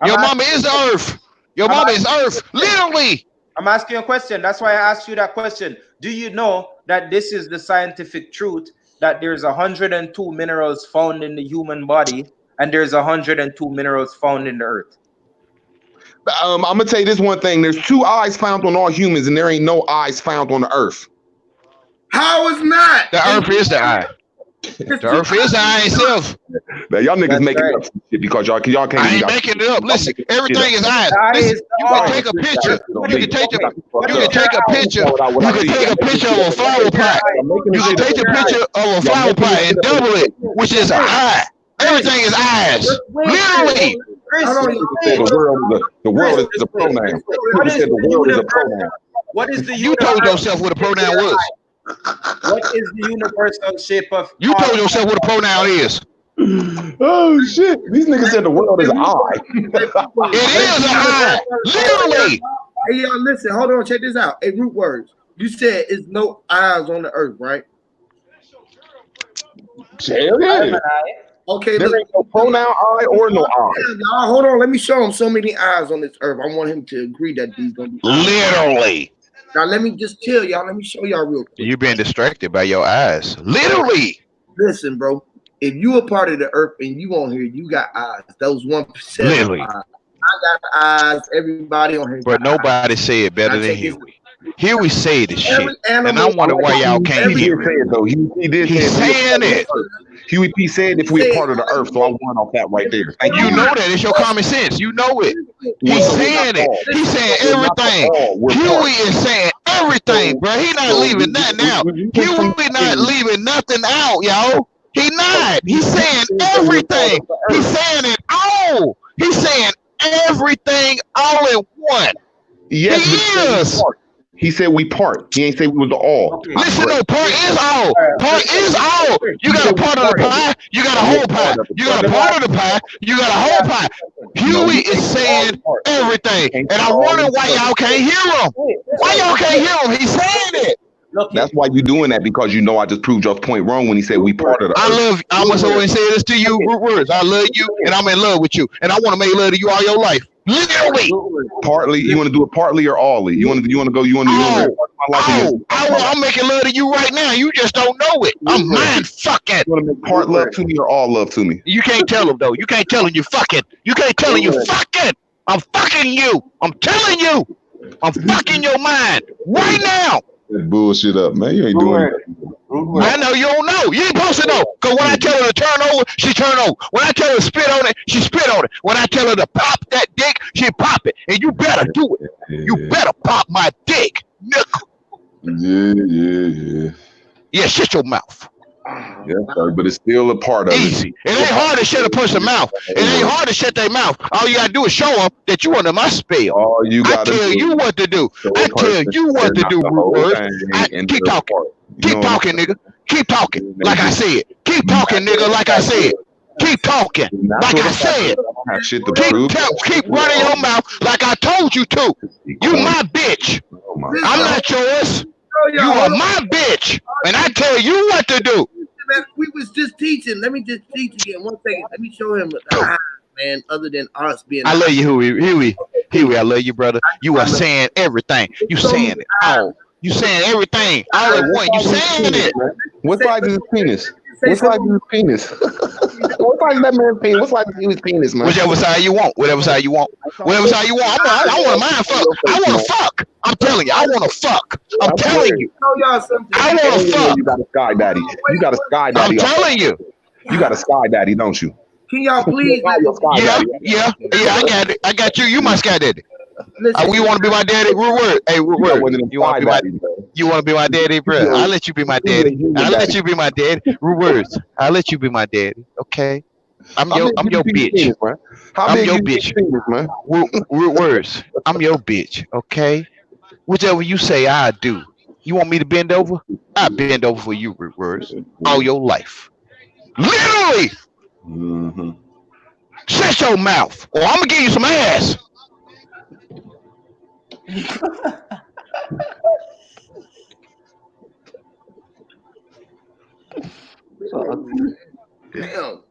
Your mama is the earth. Your mama is earth. Literally.
I'm asking you a question. That's why I asked you that question. Do you know that this is the scientific truth, that there's 102 minerals found in the human body and there's 102 minerals found in the earth?
I'm gonna tell you this one thing. There's 2 eyes found on all humans, and there ain't no eyes found on the earth.
How is not?
The earth is the eye. The earth is the eye itself.
Now y'all niggas
That's
making
right.
up some shit because y'all can't.
I ain't
even-
making it up. Listen,
making shit
everything is eyes.
Eye
Listen,
is
you
the
can
eye.
take a picture. You can take a picture.
What
You
I
can
see.
take a picture of a flower pot. You can take a picture of a flower pot and double it, which is an eye. Everything is eyes. Literally.
The world is a pronoun.
What
You
is
said the
the
world is a
universal?
pronoun.
What is the
You told
universal
yourself what a
shape
pronoun
of your
was.
eye? What is the universal shape of?
You told yourself what a pronoun is.
Oh shit! These niggas said the world is an eye.
It is an eye. Literally.
Hey, y'all, listen. Hold on. Check this out. Hey, root words. You said it's no eyes on the earth, right?
Hell yeah.
Okay,
There
look.
ain't no pronoun eye or no eye.
Y'all, hold on. Let me show him so many eyes on this earth. I want him to agree that these gonna be
Literally.
Now let me just chill, y'all. Let me show y'all real quick.
You're being distracted by your eyes. Literally.
Listen, bro. If you a part of the earth and you on here, you got eyes. Those 1%
Literally.
eyes. I got eyes. Everybody on here.
But nobody say it better than Huey. Huey say this shit. And I wonder why y'all can't hear it.
Though. He did
He's saying it.
Huey P said if we're part of the earth, so I won off that right there. Thank
You know that. It's your common sense. You know it. He's saying it. He's saying everything. Huey is saying everything, bro. He not leaving nothing out. Huey not leaving nothing out, y'all. He not. He's saying everything. He's saying it all. He's saying everything all in one.
Yes,
he is.
He said we part. He ain't say we was the all.
Listen, no, part is all. Part is all. You got a part of the pie. You got a whole pie. You got a part of the pie. You got a whole pie. Huey is saying everything, and I wonder why y'all can't hear him. Why y'all can't hear him? He's saying it.
That's why you doing that, because you know I just proved your point wrong when he said we part of the earth.
I must always say this to you, root words. I love you, and I'm in love with you, and I want to make love to you all your life. Literally.
Partly, you want to do it partly or allly? You want to go?
I'm making love to you right now. You just don't know it. I'm mind fucking.
You want to make part love to me or all love to me?
You can't tell him though. You can't tell him you fucking. You can't tell him you fucking. I'm fucking you. I'm telling you. I'm fucking your mind right now.
That bullshit up, man. You ain't doing it.
I know you don't know. You ain't supposed to know. Because when I tell her to turn over, she turn over. When I tell her to spit on it, she spit on it. When I tell her to pop that dick, she pop it. And you better do it. You better pop my dick, nigga.
Yeah.
Yeah, shut your mouth.
Yeah, sorry, but it's still a part of
Easy. It ain't hard to shut a person's mouth. It ain't hard to shut their mouth. All you gotta do is show them that you under my spell.
All you
I
gotta
tell
do
you what to do. I tell you what to do, root words. Keep talking. Keep talking, nigga. Keep talking. Like I said. Keep talking, nigga. Like I said. Keep talking. Like I said. Keep running your mouth like I told you to. You my bitch. I'm not yours. You are my bitch. And I tell you what to do.
We was just teaching. Let me just teach again. 1 second. Let me show him the eyes, man, other than us being.
I love you, Huey. I love you, brother. You are saying everything. You saying it all. You saying everything all at once. You saying it.
What size is his penis? What size is his penis? What size is that man's penis? What size is his penis, man?
Whichever side you want. Whatever side you want. Whatever side you want. I want to mind fuck. I want to fuck. I'm telling you. I want to fuck. I'm telling you. I want to fuck.
You got a sky daddy. You got a sky daddy.
I'm telling you.
You got a sky daddy, don't you?
Can y'all please?
Yeah. I got it. I got you. You my sky daddy. You want to be my daddy? Root word. Hey, root word. You want to be my daddy, bro? I'll let you be my daddy. I'll let you be my daddy. Root words. I'll let you be my daddy. Okay. I'm your bitch. I'm your bitch. Root words. I'm your bitch. Okay. Whichever you say, I do. You want me to bend over? I bend over for you, root words. All your life. Literally.
Mm-hmm.
Shut your mouth, or I'm gonna give you some ass.
Damn.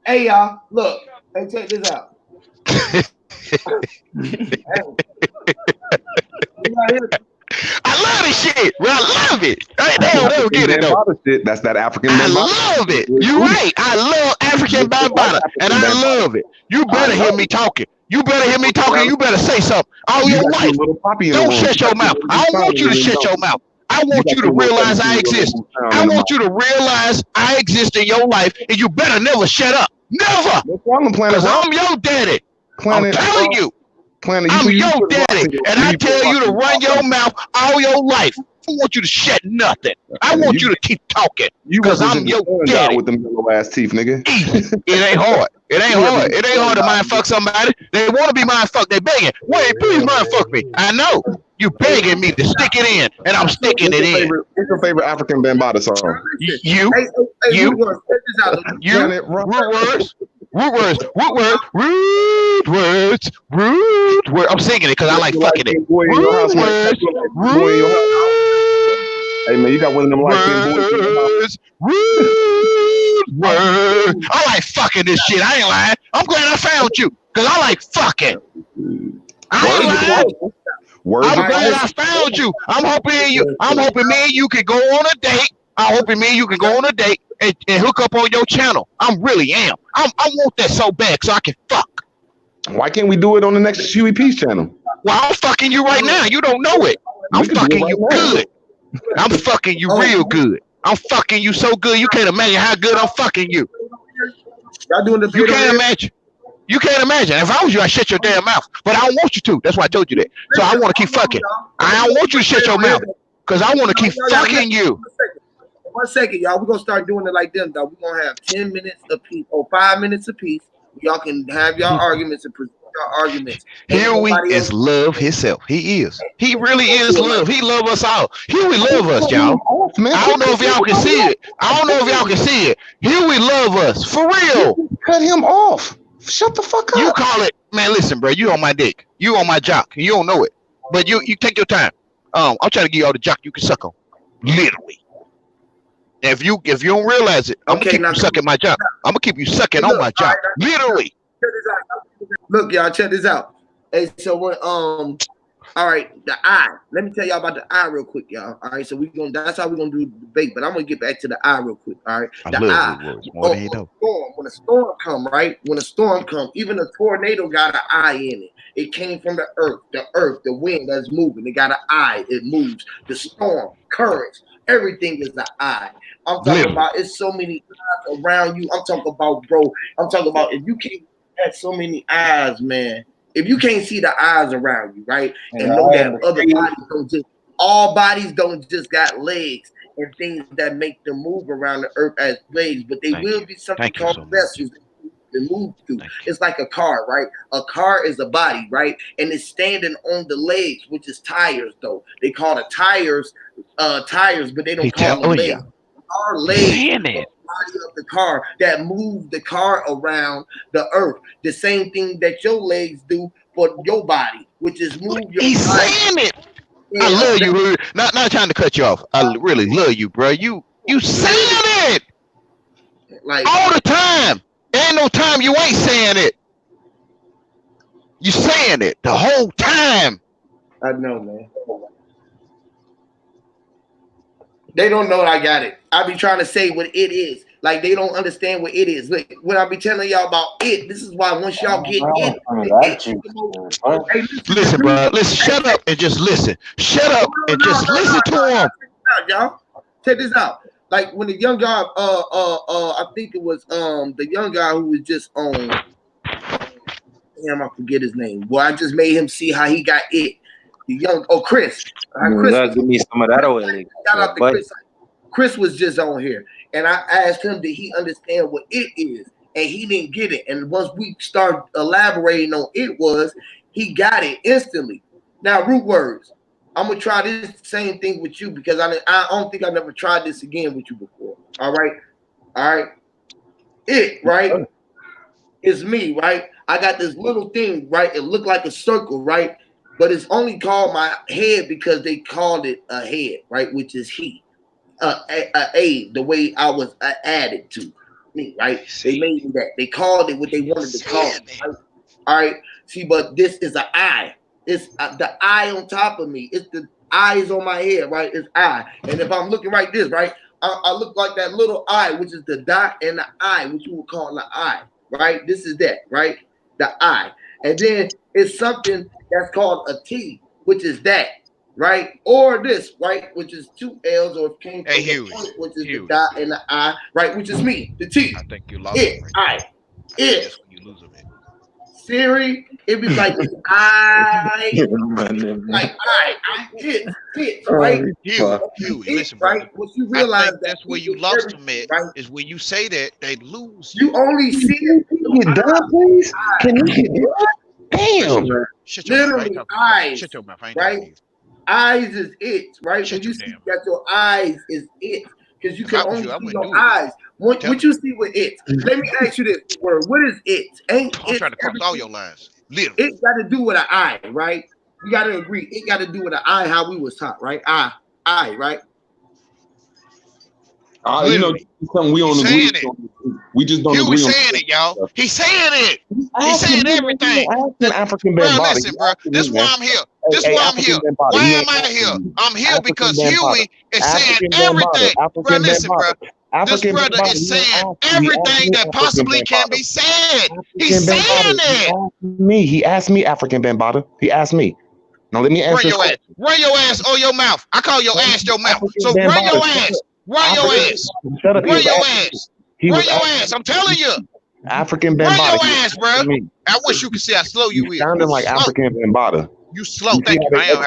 Hey, y'all, look. Hey, check this out.
I love this shit, bro. I love it. They don't get it though.
That's that African.
I love it. You're right. I love African bambata, and I love it. You better hear me talking. You better hear me talking. You better say something all
You
your
got your
life.
little poppy in the
Don't
room.
shut your mouth. I don't want you to shut your mouth. I
You
want
got
you to
your little
realize I
17-year-old
exist.
sound
I
in the
want
mouth.
you to realize I exist in your life, and you better never shut up. Never.
No problem, Planet
Because
Rock.
I'm your daddy.
Planet
I'm telling
Rock.
you.
Planet,
I'm
you
your
put rocks
daddy.
in your,
And I
you put
tell
rocks
you to
in your
run your
mouth.
mouth all your life. I don't want you to shut nothing. I want you to keep talking.
You
Because I'm
represent the
your
sun god
daddy.
with them yellow ass teeth, nigga.
Easy. It ain't hard. It ain't
You
hard.
represent
It
the
ain't hard to
sun god,
mind fuck somebody. They want to be mind fucked. They begging. Wait, please mind fuck me. I know. You begging me to stick it in, and I'm sticking it in.
What's your favorite African Bambaataa song?
You, root words. I'm singing it because I like fucking it. Root words,
Hey man, you got one of them light skinned boys in your house.
Word. I like fucking this shit. I ain't lying. I'm glad I found you because I like fucking. I ain't lying. I'm glad I found you. I'm hoping me and you can go on a date. I'm hoping me and you can go on a date and hook up on your channel. I really am. I want that so bad so I can fuck.
Why can't we do it on the next Huey Peace channel?
Well, I'm fucking you right now. You don't know it. I'm fucking you good. I'm fucking you real good. I'm fucking you so good you can't imagine how good I'm fucking you.
Y'all doing the
You can't imagine. You can't imagine. If I was you, I'd shut your damn mouth. But I don't want you to. That's why I told you that. So I want to keep fucking. I don't want you to shut your mouth because I want to keep fucking you.
1 second, y'all. We're gonna start doing it like them, though. We're gonna have 10 minutes apiece or 5 minutes apiece. Y'all can have your arguments and present your arguments.
Huey is love himself. He is. He really is love. He love us all. Huey love us, y'all. I don't know if y'all can see it. Huey love us for real.
Cut him off. Shut the fuck up.
You call it, man. Listen, bro. You on my dick. You on my jock. You don't know it, but you take your time. I'm trying to give you all the jock you can suck on, literally. If you don't realize it, I'm gonna keep you sucking my jock. I'm gonna keep you sucking on my jock, literally.
Look, y'all, check this out. Hey, so when all right, the eye. Let me tell y'all about the eye real quick, y'all. All right, so that's how we're gonna do the debate, but I'm gonna get back to the eye real quick. All right. The eye. When a storm come, right? When a storm come, even a tornado got an eye in it. It came from the earth, the wind that's moving. It got an eye, it moves. The storm, currents, everything is the eye. I'm talking about it's so many eyes around you. I'm talking about, bro. I'm talking about if you can't have so many eyes, man. If you can't see the eyes around you, right, and know that other bodies don't just all bodies don't just got legs and things that make them move around the earth as legs, but they will be something called vessels that move through. It's like a car, right? A car is a body, right, and it's standing on the legs, which is tires. Though they call the tires, but they don't call them legs. Our legs. Body of the car that move the car around the earth. The same thing that your legs do for your body, which is move your body.
Saying it. Yeah, I love you. Not trying to cut you off. I really love you, bro. You saying it like all the time. Ain't no time you ain't saying it. You saying it the whole time.
I know, man. They don't know I got it. I be trying to say what it is. Like they don't understand what it is. Look, when I be telling y'all about it, this is why once y'all get
listen, bro. Listen, shut up and just listen. Shut up and just listen to him.
Y'all, check this out. Like when the young guy, I think it was the young guy who was just on. Damn, I forget his name. Well, I just made him see how he got it. Chris.
Chris, give me some of that oil.
Chris was just on here, and I asked him, did he understand what it is? And he didn't get it. And once we start elaborating on it he got it instantly. Now, root words. I'm gonna try this same thing with you because I don't think I've never tried this again with you before. All right. It right is me, right? I got this little thing, right? It looked like a circle, right? But it's only called my head because they called it a head, right? Which is he, the way I was added to me, right? They made me that. They called it what they wanted to call it. Right? All right. See, but this is an eye. It's the eye on top of me. It's the eyes on my head, right? It's eye. And if I'm looking like this, right? I look like that little eye, which is the dot and the eye, which you would call the eye, right? This is that, right? The eye. And then it's something that's called a T, which is that, right? Or this, right? Which is two L's, or it came from the point, which is the dot and the I, right? Which is me, the T.
I think you lost
it,
him.
I, it.
That's when you lose him.
Siri, it'd be like I, like I'm it, right?
Huey, listen, brother.
Right? Once you realize
that's where you lost them at,
right?
is when you say that they lose.
You only see it.
Get done, please. Can you get done? Damn.
Literally eyes.
Shut your mouth.
Right? Eyes is it, right? When you see that your eyes is it, because you can only see your eyes. What you see with it? Let me ask you this word. What is it?
I'm trying to cross all your lines. Literally.
It got to do with an eye, right? We got to agree. It got to do with an eye, how we was taught, right? Eye, right?
You know, something we don't agree on. We just don't agree on.
He's saying it, y'all. He's saying it. He's saying everything.
African
bro,
band
listen, bro. This is why I'm here. This is why I'm here. Why am I here? I'm here because Huey is saying everything. Bro, listen, bro. This brother is saying everything that possibly can be said. He's saying it.
He asked me African Bambata. He asked me. Now let me answer.
Run your ass on your mouth. I call your ass your mouth. So run your ass. Run your ass. Run your ass. Run your ass. I'm telling you.
African
Bambata.
Run
your ass, bro. I wish you could see how slow you is.
Sounding like African Bambata.
You slow. Thank you. I am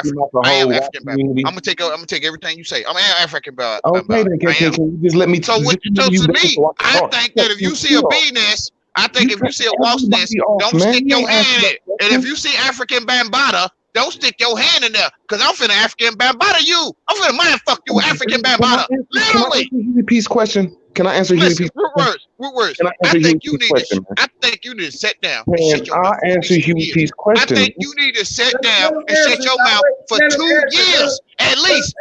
African Bambata. I'm gonna take everything you say. I'm African Bambata.
Okay, then can you just let me?
So to me, I think that if you see a bee nest, I think if you see a wasp nest, don't stick your hand in it. And if you see African Bambata, don't stick your hand in there, because I'm finna African Bambata you. I'm finna mind fuck you, African Bambata. Literally.
Peace question. Can I answer Huey P's
question? Words. I think you need to sit down.
I'll answer Huey P's question.
I think you need to sit down and shut your mouth for 2 years. At least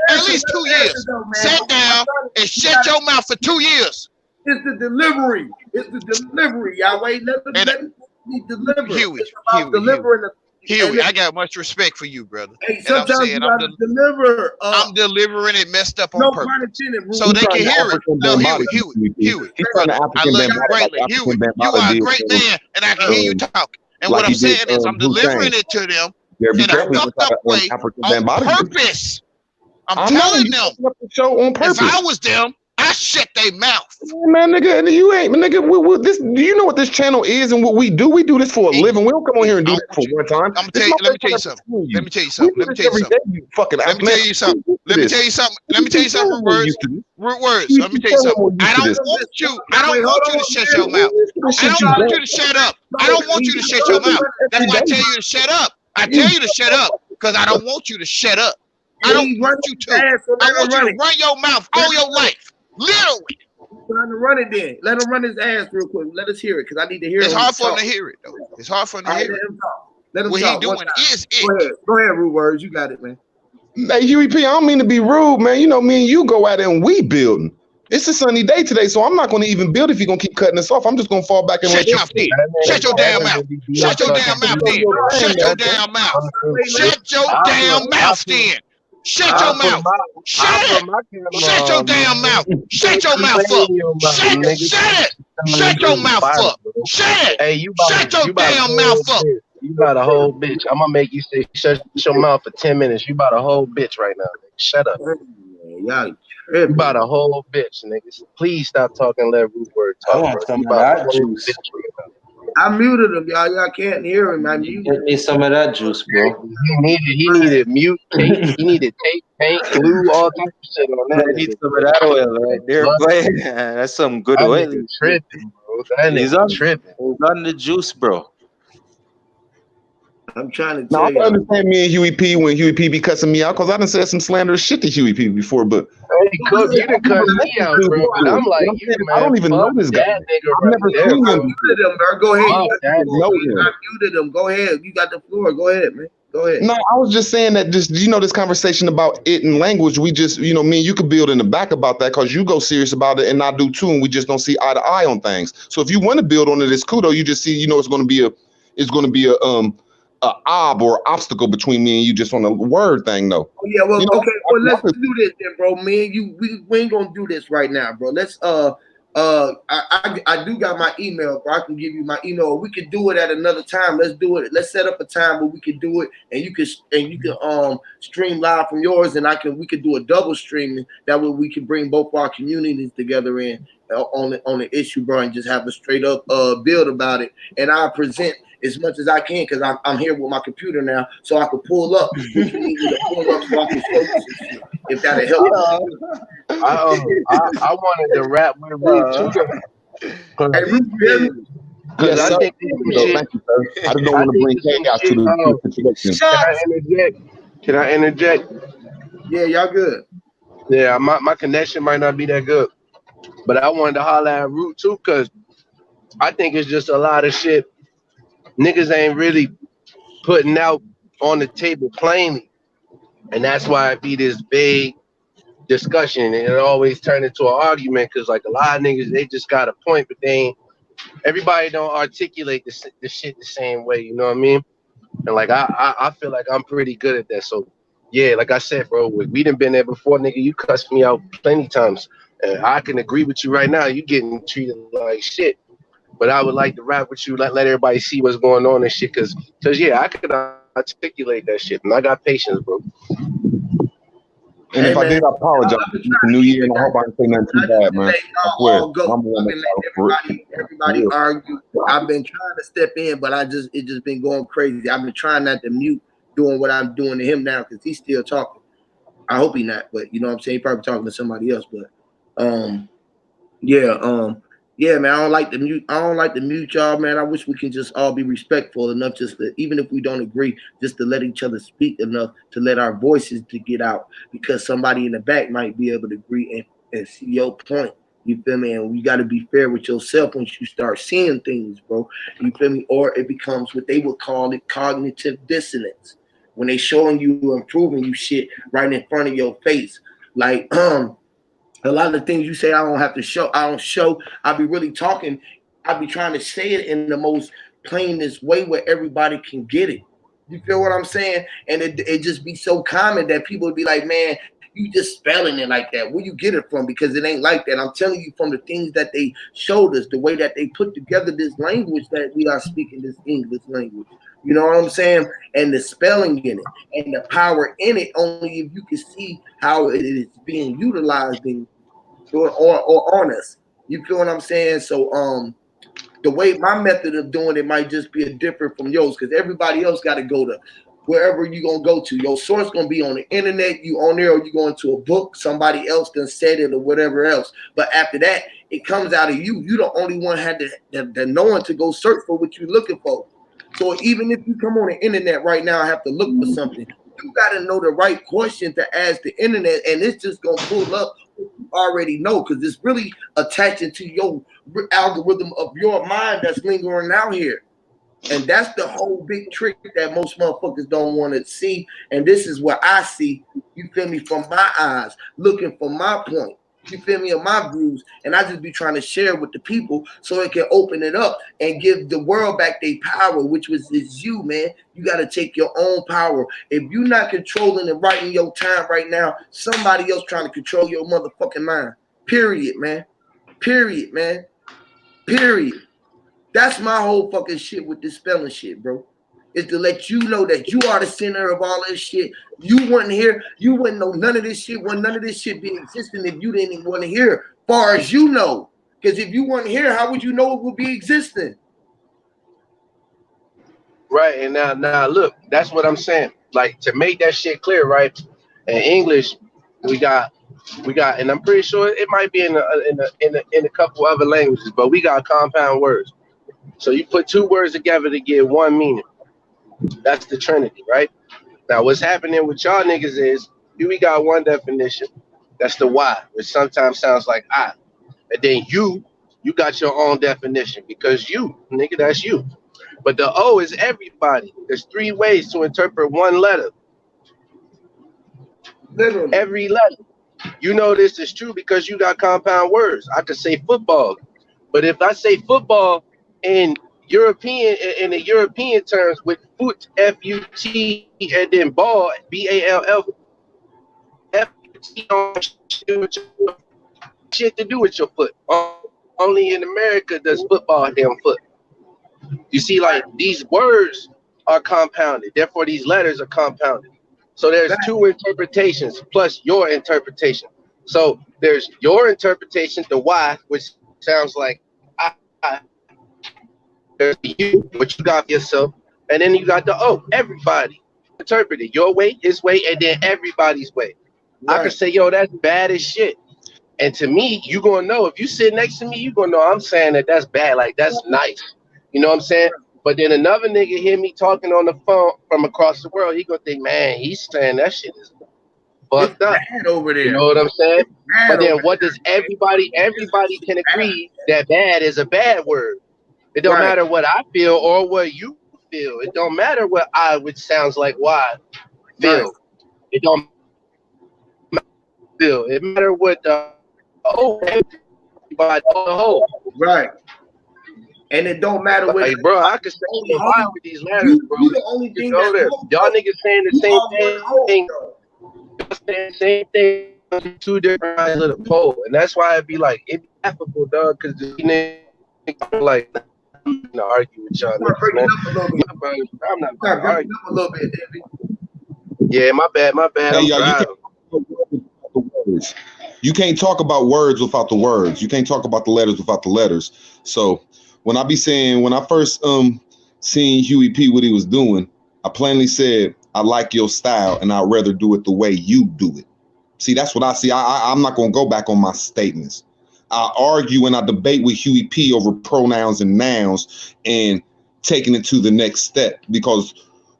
2 years. Sit down and shut your mouth for 2 years.
It's the delivery. Yahweh. Let me deliver.
Huey, I got much respect for you, brother.
Hey, sometimes you gotta deliver.
I'm delivering it messed up on purpose, so they can hear it. No, Huey, I love you greatly. Huey, you are a great man, and I can hear you talk. And what I'm saying is, I'm delivering it to them in a fucked up way on purpose. I'm telling them, if I was them, I shut their mouth.
Man, nigga, you ain't, nigga. This, do you know what this channel is and what we do? We do this for a living. We don't come on here and do that for one time.
Let me tell you something. Let me tell you something. Let me tell you something. Let me tell you something. Root words. Let me tell you something. I don't want you to shut your mouth. I don't want you to shut up. I don't want you to shut your mouth. That's why I tell you to shut up. I tell you to shut up because I don't want you to shut up. I don't want you to. I want you to run your mouth all your life. Literally.
Trying to run it then. Let him run his ass real quick. Let us hear it, because I need to hear it.
It's hard for him to hear it, though. It's hard for him to hear it.
Let him
what
talk.
He doing is it.
Go ahead, Rude Words. You got it, man.
Hey, Huey P, I don't mean to be rude, man. You know, me and you go out there and we building. It's a sunny day today, so I'm not going to even build if you're going to keep cutting us off. I'm just going to fall back and let you speak.
Shut your damn mouth. Shut your damn mouth then. Shut your damn mouth. Shut your damn mouth then. Shut your mouth. Shut your damn mouth. Shut your mouth up. Shut it. Shut your mouth up. Shut it.
Hey,
shut your damn mouth up.
You about a whole bitch. I'm gonna make you say shut your mouth for 10 minutes. You about a whole bitch right now. Nigga. Shut up.
Y'all,
you about a whole bitch, niggas. Please stop talking. Let Root Word talk.
I muted him, y'all. Y'all can't hear him. I muted.
Get me some of that juice, bro.
He needed mute tape. He needed tape, paint, glue, all type of shit on that.
I need some of that oil right there, boy. That's some good oil.
Tripping, bro. He's tripping.
He's on the juice, bro.
I'm trying to tell
you. I understand me and Huey P when Huey P be cussing me out, because I done said some slanderous shit to Huey P before, but
hey, Cook, you done cut me out, bro. But I'm like,
I don't even know this guy. I've never seen him.
I muted him, bro. Go ahead. I muted him. Go ahead. You got the floor. Go ahead, man. Go ahead.
No, I was just saying that this conversation about it and language, we just, me and you could build in the back about that, because you go serious about it and I do too, and we just don't see eye to eye on things. So if you want to build on it, it's cool though. You just see, it's going to be a obstacle between me and you just on the word thing though.
Oh yeah, well, okay, well let's do this then, bro. Me and you, we ain't gonna do this right now, bro. Let's I do got my email, bro. I can give you my email. We could do it at another time. Let's do it. Let's set up a time where we can do it, and you can stream live from yours, and we could do a double streaming. That way we can bring both our communities together in on the issue, bro, and just have a straight up build about it. And I present as much as I can because I'm here with my computer now, so I can pull up what you need me to pull up, so I can show you some shit if that'll help.
I wanted to rap with Root too.
Hey, Root,
Yes,
I
sir.
think
Thank you, sir. I just don't want to bring chaos to the situation.
Can I interject?
Yeah, y'all good.
Yeah, my connection might not be that good, but I wanted to holler at Root too because I think it's just a lot of shit niggas ain't really putting out on the table plainly, and that's why it be this big discussion and it always turn into an argument because like a lot of niggas they just got a point, but they ain't. Everybody don't articulate the shit the same way, you know what I mean? And like I feel like I'm pretty good at that. So yeah, like I said, bro, we done been there before, nigga. You cussed me out plenty times, and I can agree with you right now. You getting treated like shit. But I would like to rap with you, let everybody see what's going on and shit, cause yeah, I could articulate that shit, and I got patience, bro.
And if I did, I apologize. It's the new year, and I hope I didn't say nothing too bad, man. I swear.
Everybody argue. I've been trying to step in, but it just been going crazy. I've been trying not to mute doing what I'm doing to him now because he's still talking. I hope he not, but you know what I'm saying? He probably talking to somebody else, but yeah, man, I don't like the mute y'all, man. I wish we can just all be respectful enough just to, even if we don't agree, just to let each other speak enough to let our voices to get out because somebody in the back might be able to agree and see your point. You feel me? And you got to be fair with yourself once you start seeing things, bro. You feel me? Or it becomes what they would call it cognitive dissonance when they showing you and proving you shit right in front of your face. Like, a lot of the things you say I don't have to show. I don't show. I be really talking. I be trying to say it in the most plainest way where everybody can get it. You feel what I'm saying? And it just be so common that people would be like, man, you just spelling it like that. Where you get it from? Because it ain't like that. I'm telling you from the things that they showed us, the way that they put together this language that we are speaking, this English language. You know what I'm saying? And the spelling in it and the power in it, only if you can see how it is being utilized or on us. You feel what I'm saying? So the way my method of doing it might just be different from yours because everybody else got to go to wherever you gonna go to. Your source gonna be on the internet, you on there, or you going to a book, somebody else done said it or whatever else. But after that, it comes out of you. You the only one had the knowing to go search for what you're looking for. So even if you come on the internet right now and have to look for something, you got to know the right question to ask the internet, and it's just gonna pull up what you already know because it's really attaching to your algorithm of your mind that's lingering out here. And that's the whole big trick that most motherfuckers don't want to see. And this is what I see, you feel me, from my eyes, looking for my point. You feel me, of my views, and I just be trying to share with the people so it can open it up and give the world back their power, which is you, man. You got to take your own power. If you're not controlling and writing your time right now, somebody else trying to control your motherfucking mind. Period, man. Period, man. Period. That's my whole fucking shit with this spelling shit, bro. Is to let you know that you are the center of all this shit. You wouldn't hear, you wouldn't know none of this shit, none of this shit be existing if you didn't even want to hear, far as you know. Because if you weren't here, how would you know it would be existing?
Right, and now look, that's what I'm saying. Like to make that shit clear, right? In English, we got, and I'm pretty sure it might be in a couple other languages, but we got compound words. So you put two words together to get one meaning. That's the Trinity, right? Now, what's happening with y'all niggas is we got one definition. That's the Y, which sometimes sounds like I. And then you got your own definition because you, nigga, that's you. But the O is everybody. There's three ways to interpret one letter.
Literally.
Every letter. You know this is true because you got compound words. I could say football, but if I say football in the European terms with foot, F-U-T, and then ball, B-A-L-L, F-U-T, shit to do with your foot. only in America does football have them foot. You see, like these words are compounded, therefore these letters are compounded. So there's two interpretations plus your interpretation. So there's your interpretation, the Y, which sounds like I. There's you, what you got for yourself, and then you got the O, everybody. Interpret it your way, his way, and then everybody's way. I could say, yo, that's bad as shit. And to me, you gonna know if you sit next to me, you gonna know I'm saying that that's bad, like that's nice. You know what I'm saying? But then another nigga hear me talking on the phone from across the world, he gonna think, man, he's saying that shit is fucked up
over there.
You know what I'm saying? But then what does everybody can agree that bad is a bad word. It don't matter what I feel or what you feel. It don't matter what I, which sounds like why, feel. It don't feel. It matter what the everybody on the whole.
Right. And it don't matter what.
Like, bro, I could say why with these letters, bro.
You the only thing
go there. Y'all niggas saying the same thing. Saying the same thing. Two different sides of the pole, and that's why I'd be like, it's laughable, dog, because the niggas like. I'm not gonna argue with y'all. I'm not gonna argue
a little bit, David.
Yeah, my bad.
Hey, you can't talk about words without the words. You can't talk about the letters without the letters. So when I be saying, when I first seen Huey P what he was doing, I plainly said, I like your style and I'd rather do it the way you do it. See, that's what I see. I'm not gonna go back on my statements. I argue and I debate with Huey P over pronouns and nouns and taking it to the next step, because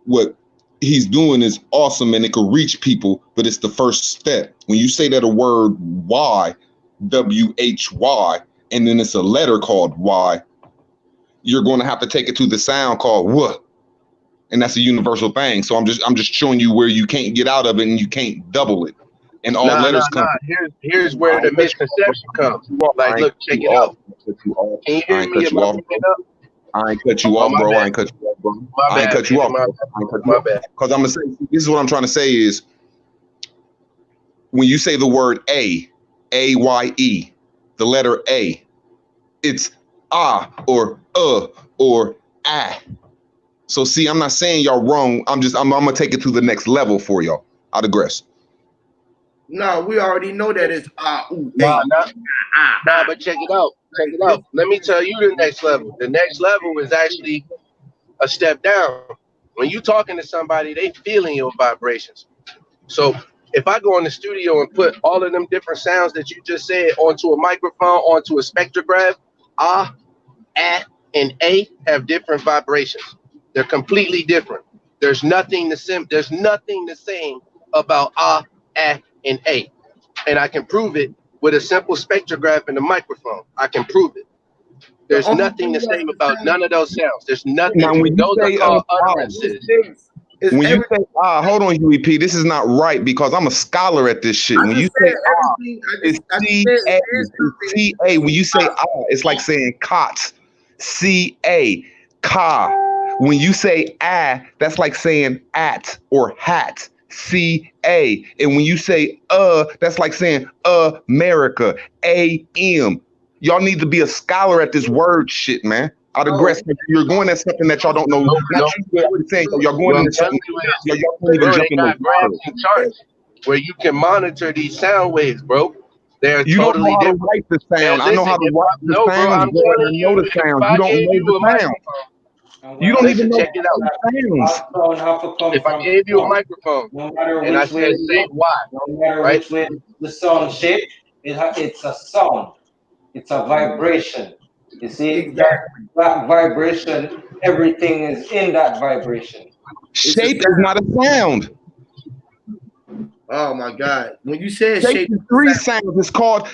what he's doing is awesome and it could reach people, but it's the first step. When you say that a word Y, W-H-Y, and then it's a letter called Y, you're going to have to take it to the sound called W, and that's a universal thing. So I'm just showing you where you can't get out of it and you can't double it. And all letters come.
Here's where the misconception comes. Like, look, check it out. Can you hear me?
I ain't cut you off, bro. I ain't cut you off, bro. I ain't cut you off. My bad. Because I'm gonna say, this is what I'm trying to say is, when you say the word A-Y-E, the letter A, it's or or ah. So see, I'm not saying y'all wrong. I'm gonna take it to the next level for y'all. I digress.
No, we already know that it's
Nah, but check it out. Check it out. Let me tell you the next level. The next level is actually a step down. When you talking to somebody, they feeling your vibrations. So if I go in the studio and put all of them different sounds that you just said onto a microphone, onto a spectrograph, and A have different vibrations. They're completely different. There's nothing the same about and A. And I can prove it with a simple spectrograph and a microphone. I can prove it. There's nothing the same about none of those sounds. There's nothing.
Now, when you say
utterances.
When you say hold on, Huey P, this is not right, because I'm a scholar at this shit. When you say it's C-A. C-A. When you say it's like saying COTS. C-A. Ka. When you say that's like saying at or hat. C-A. And when you say that's like saying America. A-M. Y'all need to be a scholar at this word shit, man. I digress. You're going at something that y'all don't know. Y'all going into something. Y'all can't even jump in the
graphs and charts where you can monitor these sound waves, bro. They're totally different.
Write the sound. I know how to write the sound. I know the sound. You don't know the sound. You don't even know
check it out. If I gave you a microphone and I said say why,
no matter
right?
which way the sound shape, it's a sound. It's a vibration. You see, that vibration, everything is in that vibration.
Shape is not a sound.
Oh my God! When you say
shape is three sounds. It's called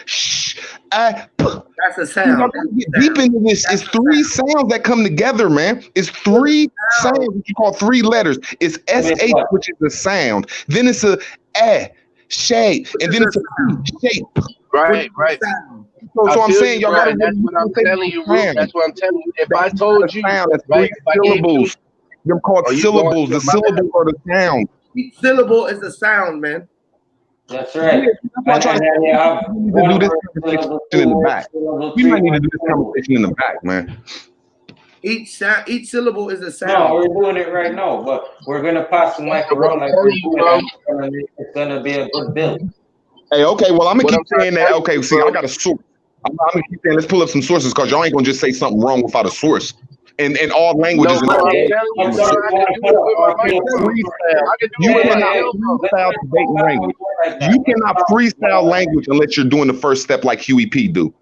That's a sound.
Deep into this, it's three sounds that come together, man. It's three sounds that you call three letters. It's S-H, which is a sound. Then it's a shape, and then it's a shape.
Right.
So I'm saying, y'all gotta.
That's what I'm telling you, Ruth. That's what I'm telling you. If I told you,
that's three syllables. They're called syllables. The syllables are the sound.
Each syllable is a sound, man.
That's
Yeah,
right.
that's why I try to
And then you have
we need to do
one
this
word
conversation
syllable,
in
two
the
word
back.
syllable,
We
three
might need to
word
do this
syllable.
conversation in the back, man.
Each syllable is a
No,
sound.
we're doing it right now, but we're gonna pass the mic
What
around
I'm
like we're
telling you,
doing,
bro.
and it's gonna be a good build.
Hey, okay, well, I'm gonna
What
keep
I'm trying
saying
to
that.
tell
Okay,
you,
see, I
bro.
got a source. I'm gonna keep saying, let's pull up some sources because y'all ain't gonna just say something wrong without a source. In all
No,
languages and
what
all
I'm
Okay,
telling you,
I'm
bro,
sorry.
I can do
Hold
it
up.
with my
Okay,
microphone.
freestyle.
I can do
You
it with
hey,
my
cannot
hey,
elbow.
let's
freestyle
not
debate
go back and
language.
forth like that.
You
Let's
cannot
stop.
freestyle language unless you're doing the first step like Huey P do.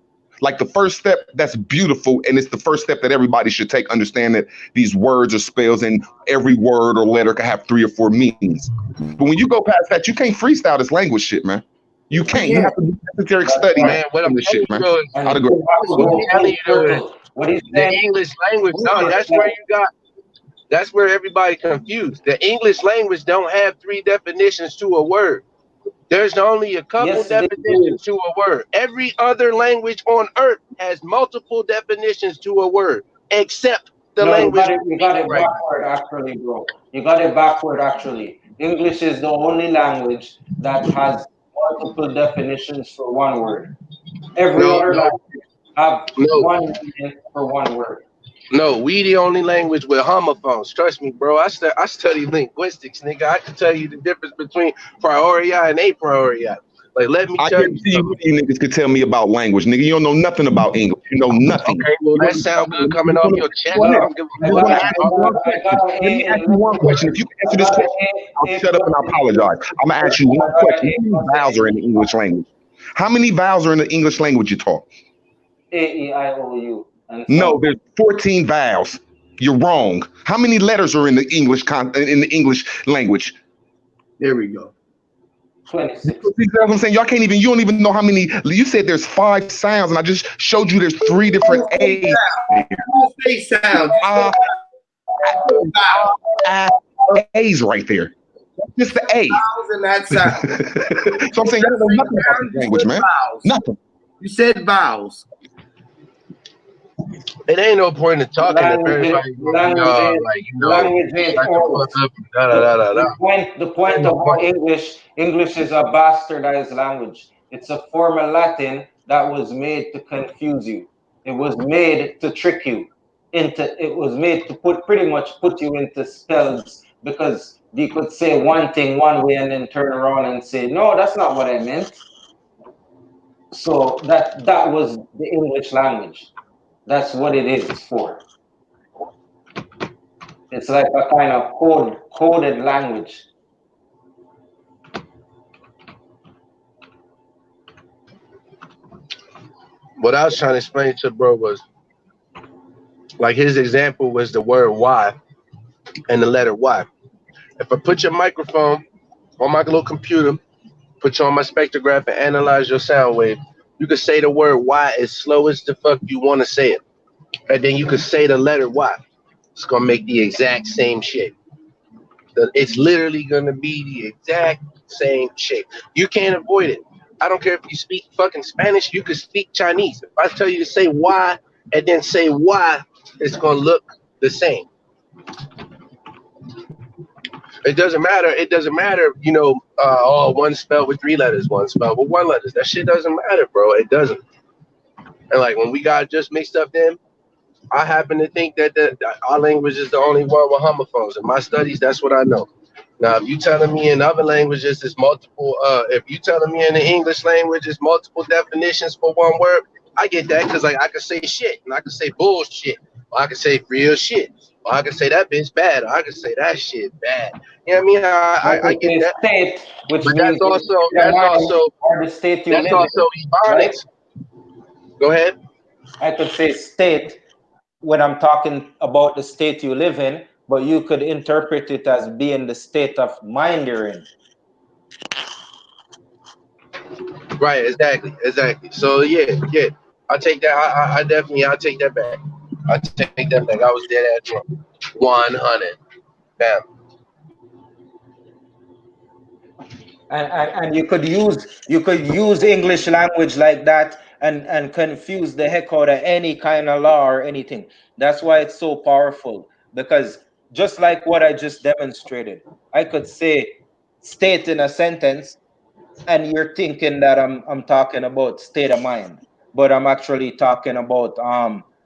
Like the first step, that's beautiful, and it's the first step that everybody should take. Understand that these words or spells, and every word or letter can have 3 or 4 meanings. But when you go past that, you can't freestyle this language shit, man. You can't. You
Yeah,
have to do necessary
that's
study
right.
Man, what
in
I'm
this
telling
shit,
you
man.
though is,
And
I'd
you
agree.
have to
what I'm
go
telling
full
you though is,
circle. What he's
the
saying
English language,
is
dog, that's where
that
you got, that's where everybody confused. The English language don't have 3 definitions to a word. There's only a couple
yes, they do.
definitions to a word. Every other language on earth has multiple definitions to a word, except the
No,
language
you
we're
got
speaking
it
right
backward actually, bro. You got it backward actually. English is the only language that has multiple definitions for one word.
now.
Every
No,
other
no,
language have
no.
one meaning for one word.
No, we the only language with homophones. Trust me, bro. I study linguistics, nigga. I can tell you the difference between priori and a priori. Like, let me
I
tell you
guarantee you,
something.
you niggas could tell me about language, nigga. You don't know nothing about English. You know nothing.
Okay, well,
You
that
don't
sound good coming
just
off
wanna,
your chest.
go
I
ahead.
Well,
don't give a
I
I
just
fuck.
want
got
to ask you one
I
question.
got an
Let me
A
ask
in
you one question.
literature.
If you can answer
I
this
got an
question, I'll
A
shut up and
plus
I
in English.
apologize. I'm gonna ask you
I
one
got an
question.
A
How many
plus
vowels
in
are in
English.
the English language? How many vowels are in the English language you talk?
A-E-I-O-U and so
No,
on.
there's 14 vowels. You're wrong. How many letters are in the in the English language?
There we go.
26.
See what I'm saying? Y'all can't even. You don't even know how many. You said there's 5 sounds, and I just showed you there's 3 different A's here.
You say sound.
A's right there. Just the A.
Vowels and that sound.
So I'm saying y'all don't know nothing about this language, man. Nothing.
You said vowels.
It ain't no point in talking if
Language,
everybody gonna be
language
all
ain't,
like,
language ain't
shut the
order.
fuck up and da da da da da.
The
Ain't
point
no
about
point.
English is a bastardized language. It's a form of Latin that was made to confuse you. It was made to trick you it was made to pretty much put you into spells because you could say one thing one way and then turn around and say, no, that's not what I meant. So that was the English language. That's what it is for. It's like a kind of coded language.
What I was trying to explain to bro was, like, his example was the word Y and the letter Y. If I put your microphone on my little computer, put you on my spectrograph and analyze your sound wave, you could say the word Y as slow as the fuck you want to say it. And then you could say the letter Y. It's gonna make the exact same shape. It's literally gonna be the exact same shape. You can't avoid it. I don't care if you speak fucking Spanish, you could speak Chinese. If I tell you to say Y and then say Y, it's gonna look the same. It doesn't matter. It doesn't matter, one spelled with 3 letters, one spelled with 1 letter. That shit doesn't matter, bro. It doesn't. And like when we got just mixed up then, I happen to think that our language is the only one with homophones. In my studies, that's what I know. Now, if you telling me in other languages it's multiple, if you telling me in the English language it's multiple definitions for one word, I get that because like I can say shit and I can say bullshit, or I can say real shit, or I can say that bitch bad, or I can say that shit bad. You know what I mean?
I
I
could
get
say
that,
state, which
but
means the mind or the state you
that's
live
also
in, right?
ebonics. Go ahead.
I could say state when I'm talking about the state you live in, but you could interpret it as being the state of mind you're in.
Right, exactly. So yeah. I take that. I definitely. I take that back. I take that back. I was dead at wrong. 100. Bam.
And you could use English language like that and confuse the heck out of any kind of law or anything. That's why it's so powerful, because just like what I just demonstrated, I could say state in a sentence and you're thinking that I'm talking about state of mind, but I'm actually talking about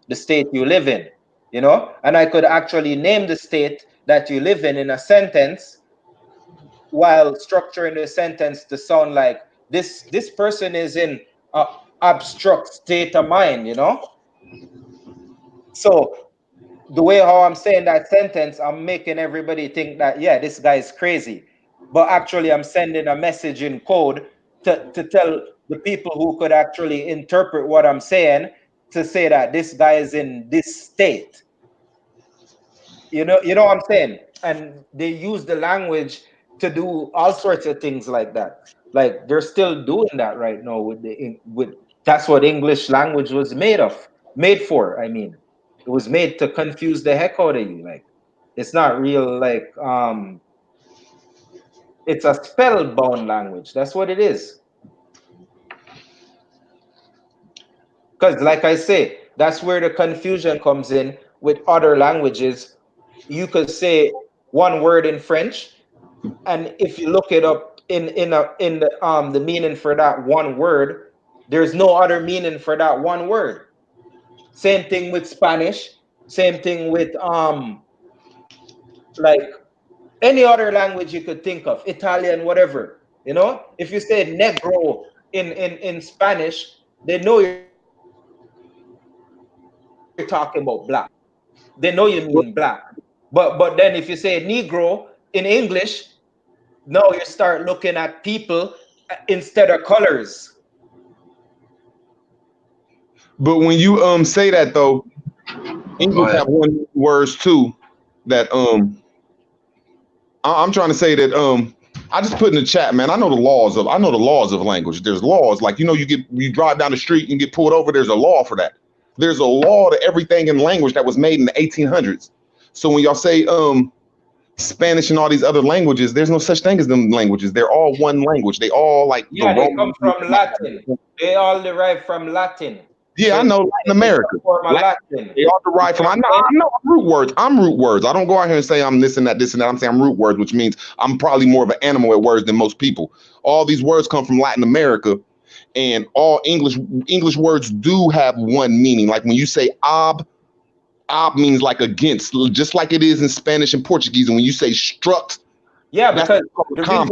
the state you live in, you know. And I could actually name the state that you live in a sentence, while structuring the sentence to sound like this person is in a abstract state of mind, you know. So the way how I'm saying that sentence, I'm making everybody think that, yeah, this guy is crazy. But actually, I'm sending a message in code to tell the people who could actually interpret what I'm saying, to say that this guy is in this state. You know what I'm saying? And they use the language to do all sorts of things like that. Like they're still doing that right now with that's what English language was made for. I mean, it was made to confuse the heck out of you. Like it's not real. Like it's a spellbound language. That's what it is. Because, like I say, that's where the confusion comes in with other languages. You could say one word in French, and if you look it up in the meaning for that one word, there's no other meaning for that one word. Same thing with Spanish. Same thing with like any other language you could think of, Italian, whatever. You know, if you say negro in Spanish, they know you're talking about black. They know you mean black. But then if you say negro in English, now you start looking at people instead of colors.
But when you say that though,
Go
English
ahead.
have one words too that I'm trying to say that I just put in the chat, man. I know the laws of language. There's laws, like you drive down the street and get pulled over. There's a law for that. There's a law to everything in language that was made in the 1800s. So when y'all say Spanish and all these other languages, there's no such thing as them languages. They're all one language. They all like the
Yeah, they come
Roman.
from Latin. They all derive from Latin.
Yeah, I know Latin America.
Latin.
They all derive from. I know root words. I'm root words. I don't go out here and say I'm this and that, this and that. I'm saying I'm root words, which means I'm probably more of an animal at words than most people. All these words come from Latin America, and all English words do have one meaning. Like when you say ob means like against, just like it is in Spanish and Portuguese. And when you say struct,
yeah, because the reason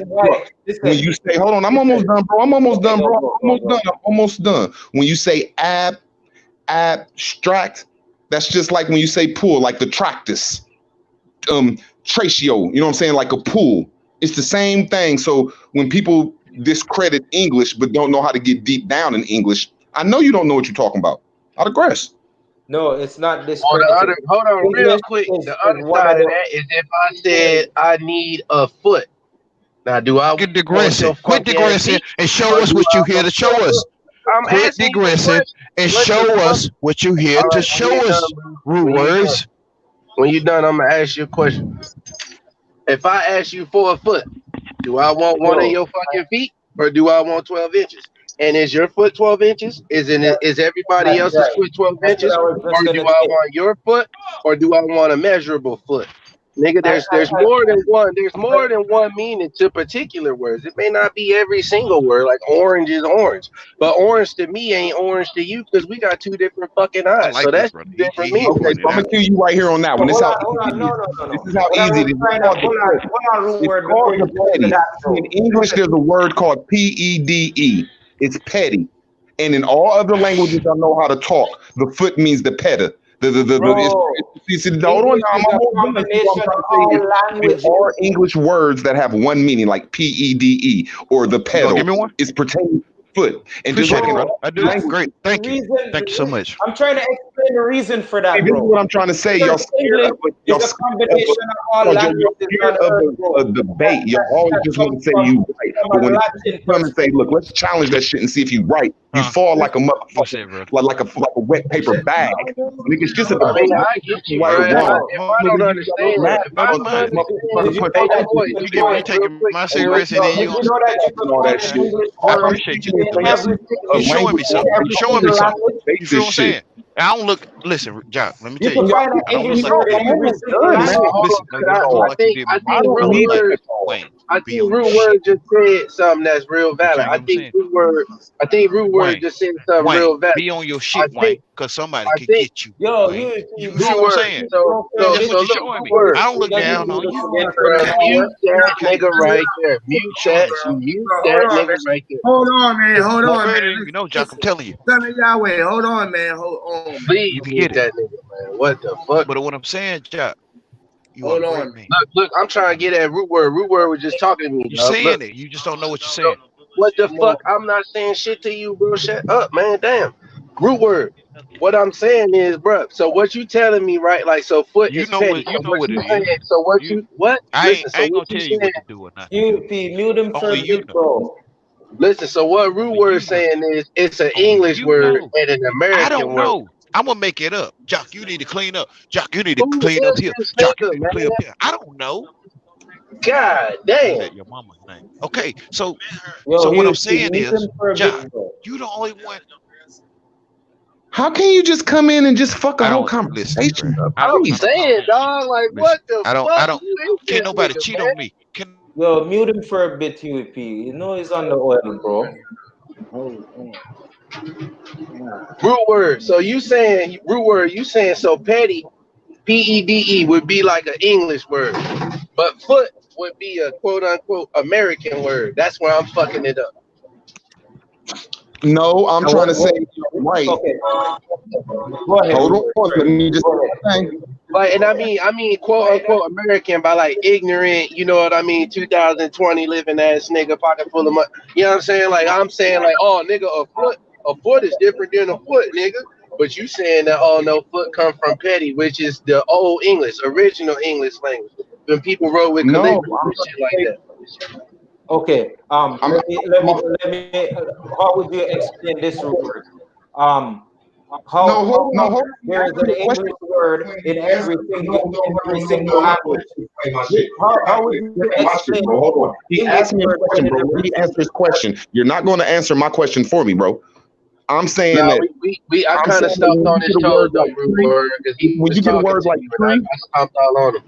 why
when you say, hold on, I'm almost done, bro. I'm almost done. I'm almost done. When you say abstract, that's just like when you say pool, like the tractus, tratio, you know what I'm saying, like a pool. It's the same thing. So when people discredit English but don't know how to get deep down in English, I know you don't know what you're talking about. I digress.
No, it's not this.
Hold on, real quick. The other side of that is if I said I need a foot. Now, do I
quit digressing and show us what you here to show us? Quit digressing and show us what you here to show us, root words.
When you're done, I'm gonna ask you a question. If I ask you for a foot, do I want one of your fucking feet, or do I want 12 inches? And is your foot 12 inches? Is everybody else's foot 12 inches? Or do I want your foot, or do I want a measurable foot? Nigga, there's more than one. There's more than one meaning to particular words. It may not be every single word. Like orange is orange, but orange to me ain't orange to you because we got two different fucking eyes.
Like
so that's different meanings.
Okay, so I'm gonna kill you right here on that one. This is how easy it is. In English, there's a word called PEDE. It's petty. And in all other languages I know how to talk, the foot means the peta. Hold on, there are English words that have one meaning, like PEDE or the pedal.
Give me one.
It's pertaining to foot. And
appreciate it, brother. I do. Great. Thank you. Thank you so much.
I'm trying to explain the reason for that,
bro. This is what I'm trying to say. Y'all scared of a combination of all languages of debate. Y'all always just want to say you right. But when you come and say, look, let's challenge that shit and see if you right, you fall like a motherfucker, like a wet paper bag. It's just a debate.
If I don't understand
you taking my cigarettes and then you
all that shit.
I appreciate you. You showing me something. You showing me something. You feel what I'm saying? I don't look. Listen, Jock. Let me
You
tell you
can
something.
find an
I don't look
English
like
word
you
in
did,
every
bro.
Almost
single
done, man.
Listen,
language.
listen.
Hold
No,
on,
you don't look
I
like you
think
did,
I
my
think
boy. I
root
don't like
word.
Wayne.
I
You be
think
on your
root
shit.
word just said something that's real
You
valid.
feel what I'm saying?
I think root word
Wayne,
just said something
Wayne,
real valid.
be on your
I
shit,
think
Wayne, because somebody
I
could
think
get you,
Yo,
Wayne.
you
You see
root
what I'm
word.
saying?
So
And
so
that's
this
so
what you're
look,
showing
root
me.
word.
I don't look
doesn't
down
mean
on
this
you.
again for a
Bruh,
bit
Okay.
mute that
Okay.
nigga right there.
You
Mute
showing
that.
me something.
Mute
Hold
that
on,
nigga
man.
right there.
Hold on, man. Hold
You
on, man.
swear to you know, Jock, I'm
Listen,
telling you.
son of Yahweh. Hold on, man. Hold on, man.
Please
You can
mute
get it.
that nigga, man. What the fuck?
But what I'm saying, Jock, you are a
Hold
great
on.
man.
Look, I'm trying to get at root word. Root word was just talking to me,
You
dog. Look.
saying it. You just don't know what you're
So
saying.
what the
Come on.
fuck? I'm not saying shit to you, bro. Shut up, man. Damn. Root word. What I'm saying is, bro. So what you telling me, right? Like, so foot
You
is
know
petty.
what
So what
it
you
is.
saying? So what
You
you what?
I
Listen. So
ain't
what
gonna
you
tell you what
saying?
to do or not to do.
You mute him for a
Only
bit,
you know.
bro.
Listen. So what root
Only
word
you know.
saying is it's an
Only
English
you
word
know.
and an
I
American
don't
word.
know. I'm gonna make it up. Jock, you need to clean up. Jock, you need to
Who
clean up
is
here.
this
Jock, you
nigga,
need to
man?
clean up here. I don't know.
God
Say
damn.
that your mama's name. Okay, so
Yo,
what I'm
you
saying
mute
is,
him for a
Jock,
bit, bro.
you the only one.
How can you just come in and just fuck a
I
whole
don't listen,
conversation
bro.
up?
I'm
I
Please.
don't call
saying,
that shit.
dog. Like,
Listen,
what the
I
fuck?
don't.
Who is
Can't
this
nobody
nigga,
cheat
man?
on me. Can
Yo, mute him for a bit, UEP. You know he's on the oil, bro.
Hold on.
Root word. So you saying root word? You saying so petty? PEDE would be like an English word, but foot would be a quote unquote American word. That's where I'm fucking it up.
No, I'm
Now,
trying to say
what?
you're right.
Okay, go ahead,
Hold
Rupert.
on. Let me just
Go ahead.
say.
Like, and I mean, quote unquote American by like ignorant. You know what I mean? 2020 living ass nigga, pocket full of money. You know what I'm saying? Like I'm saying, like, oh nigga, a foot is different than a foot, nigga. But you saying that oh no, foot come from petty, which is the old English, original English language. When people wrote with
No,
calligraphy and shit like that.
Okay.
I'm
How would you explain this word?
no,
How
hold
there is an
on. Question.
English word in every single language. How would you
My shit,
explain
bro. Hold on. He
English
asked me a
word
question,
in
bro. Let
every
me answer his question. You're not going to answer my question for me, bro. I'm saying
No,
that.
I
I'm
kind
saying
of
that
stomped
when
on
you
his
get a
toes
word
though,
like
Root
tree,
Word, because he
when
was
you get a
talking
word
to
like
you, and I
tree,
stomped all on him.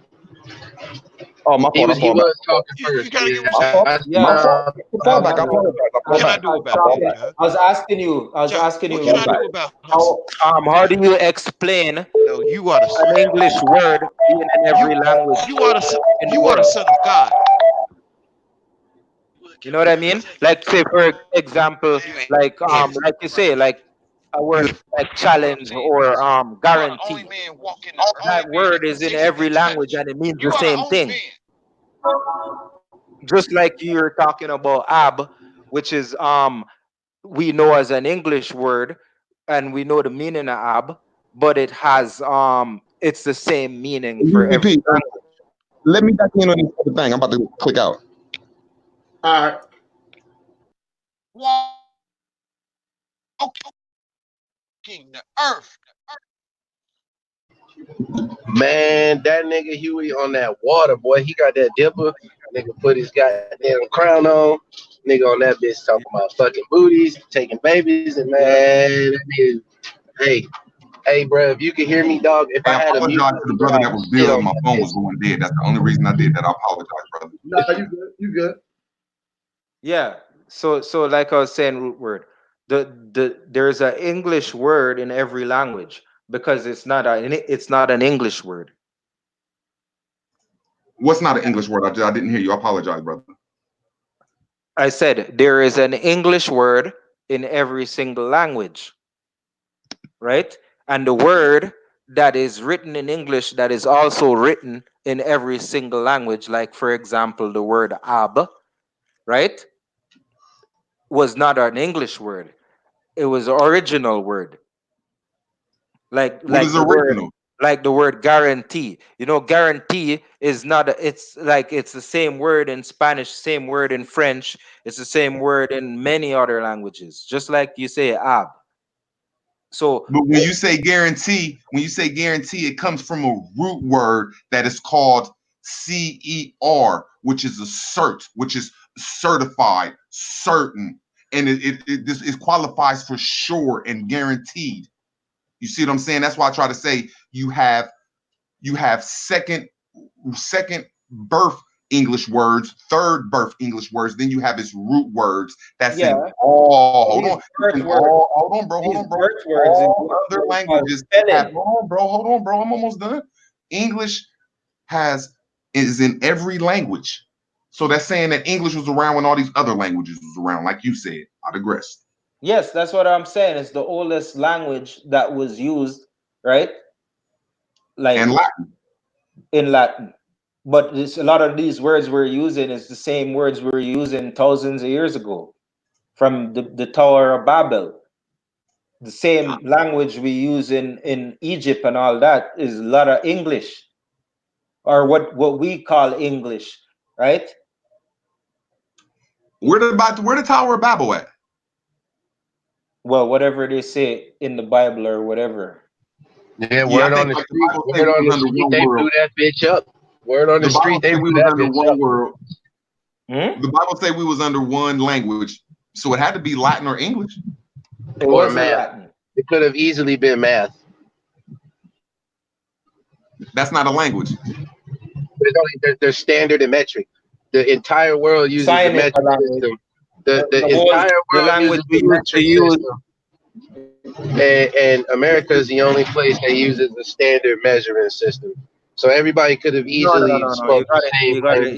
oh my fault. I
He
fall back.
was talking
you
first.
gotta get
My
respect?
fault.
I
My
Yeah.
fault.
stomped
I fall
No,
all
back.
no,
I
no.
apologize. I
What
fall
can I
back.
do
I
about
fall
that,
back.
cuz?
I was asking you. I was
Jock,
asking
what
you.
can
Fall
I
back.
do about hustle?
How do you explain
No, you are the
an English word being in
you
every language
you are the
in the
you are the
world?
son of God.
You know what I mean? Like say for example,
You ain't
like you say, like a
you.
word like
What I'm
challenge
saying,
or
you are the only
guarantee.
man walking the earth
That word is in every language
existence.
and it means the
You are the
same
only
thing.
man.
Just like you're talking about ab, which is we know as an English word and we know the meaning of ab, but it has it's the same meaning for every
UVP,
language.
let me back in on this other thing. I'm about to click out.
All right.
Walking the earth.
Man, that nigga Huey on that water, boy. He got that dipper. Nigga put his goddamn crown on. Nigga on that bitch talking about fucking booties, taking babies, and man, that nigga, hey, hey, bro, if you could hear me, dog, if
Hey,
I
I
had a mute
apologize to the
button,
brother
I
that
would
was
shit
there.
on
My
that
phone
bitch.
was going dead. That's the only reason I did that. I apologize, brother.
No, you good. You good.
Yeah. So like I was saying, root word. There's an English word in every language because it's not an English word.
What's not an English word? I didn't hear you. I apologize, brother.
I said there is an English word in every single language, right? And the word that is written in English that is also written in every single language, like for example, the word ab, right? Was not an English word. It was an original word. Like
What
like
is
the word
original?
like the word guarantee. You know, guarantee is not it's like it's the same word in Spanish, same word in French, it's the same word in many other languages, just like you say ab. So
But when you say guarantee, it comes from a root word that is called CER, which is assert, which is certified, certain, and it qualifies for sure and guaranteed. You see what I'm saying? That's why I try to say you have second birth English words, third birth English words, then you have its root words. That's in all. Hold on, hold on, bro. All other languages have. Hold on, bro. I'm almost done. English is in every language. So that's saying that English was around when all these other languages was around, like you said. I digress.
Yes, that's what I'm saying. It's the oldest language that was used, right? Like
and Latin.
In Latin. But a lot of these words we're using is the same words we were using thousands of years ago from the Tower of Babel. The same language we use in Egypt and all that is a lot of English, or what we call English, right?
Where the Tower of Babel at?
Well, whatever they say in the Bible or whatever.
Yeah, word on the street, they blew that bitch up. Word on the street, they blew that bitch up.
World. The Bible say we was under one language, so it had to be Latin or English.
Or math. It could have easily been math.
That's not a language.
There's standard and metric. The entire world uses the metric system. The entire world uses the metric system. And America is the only place that uses the standard measurement system. So everybody could have easily spoke the same language.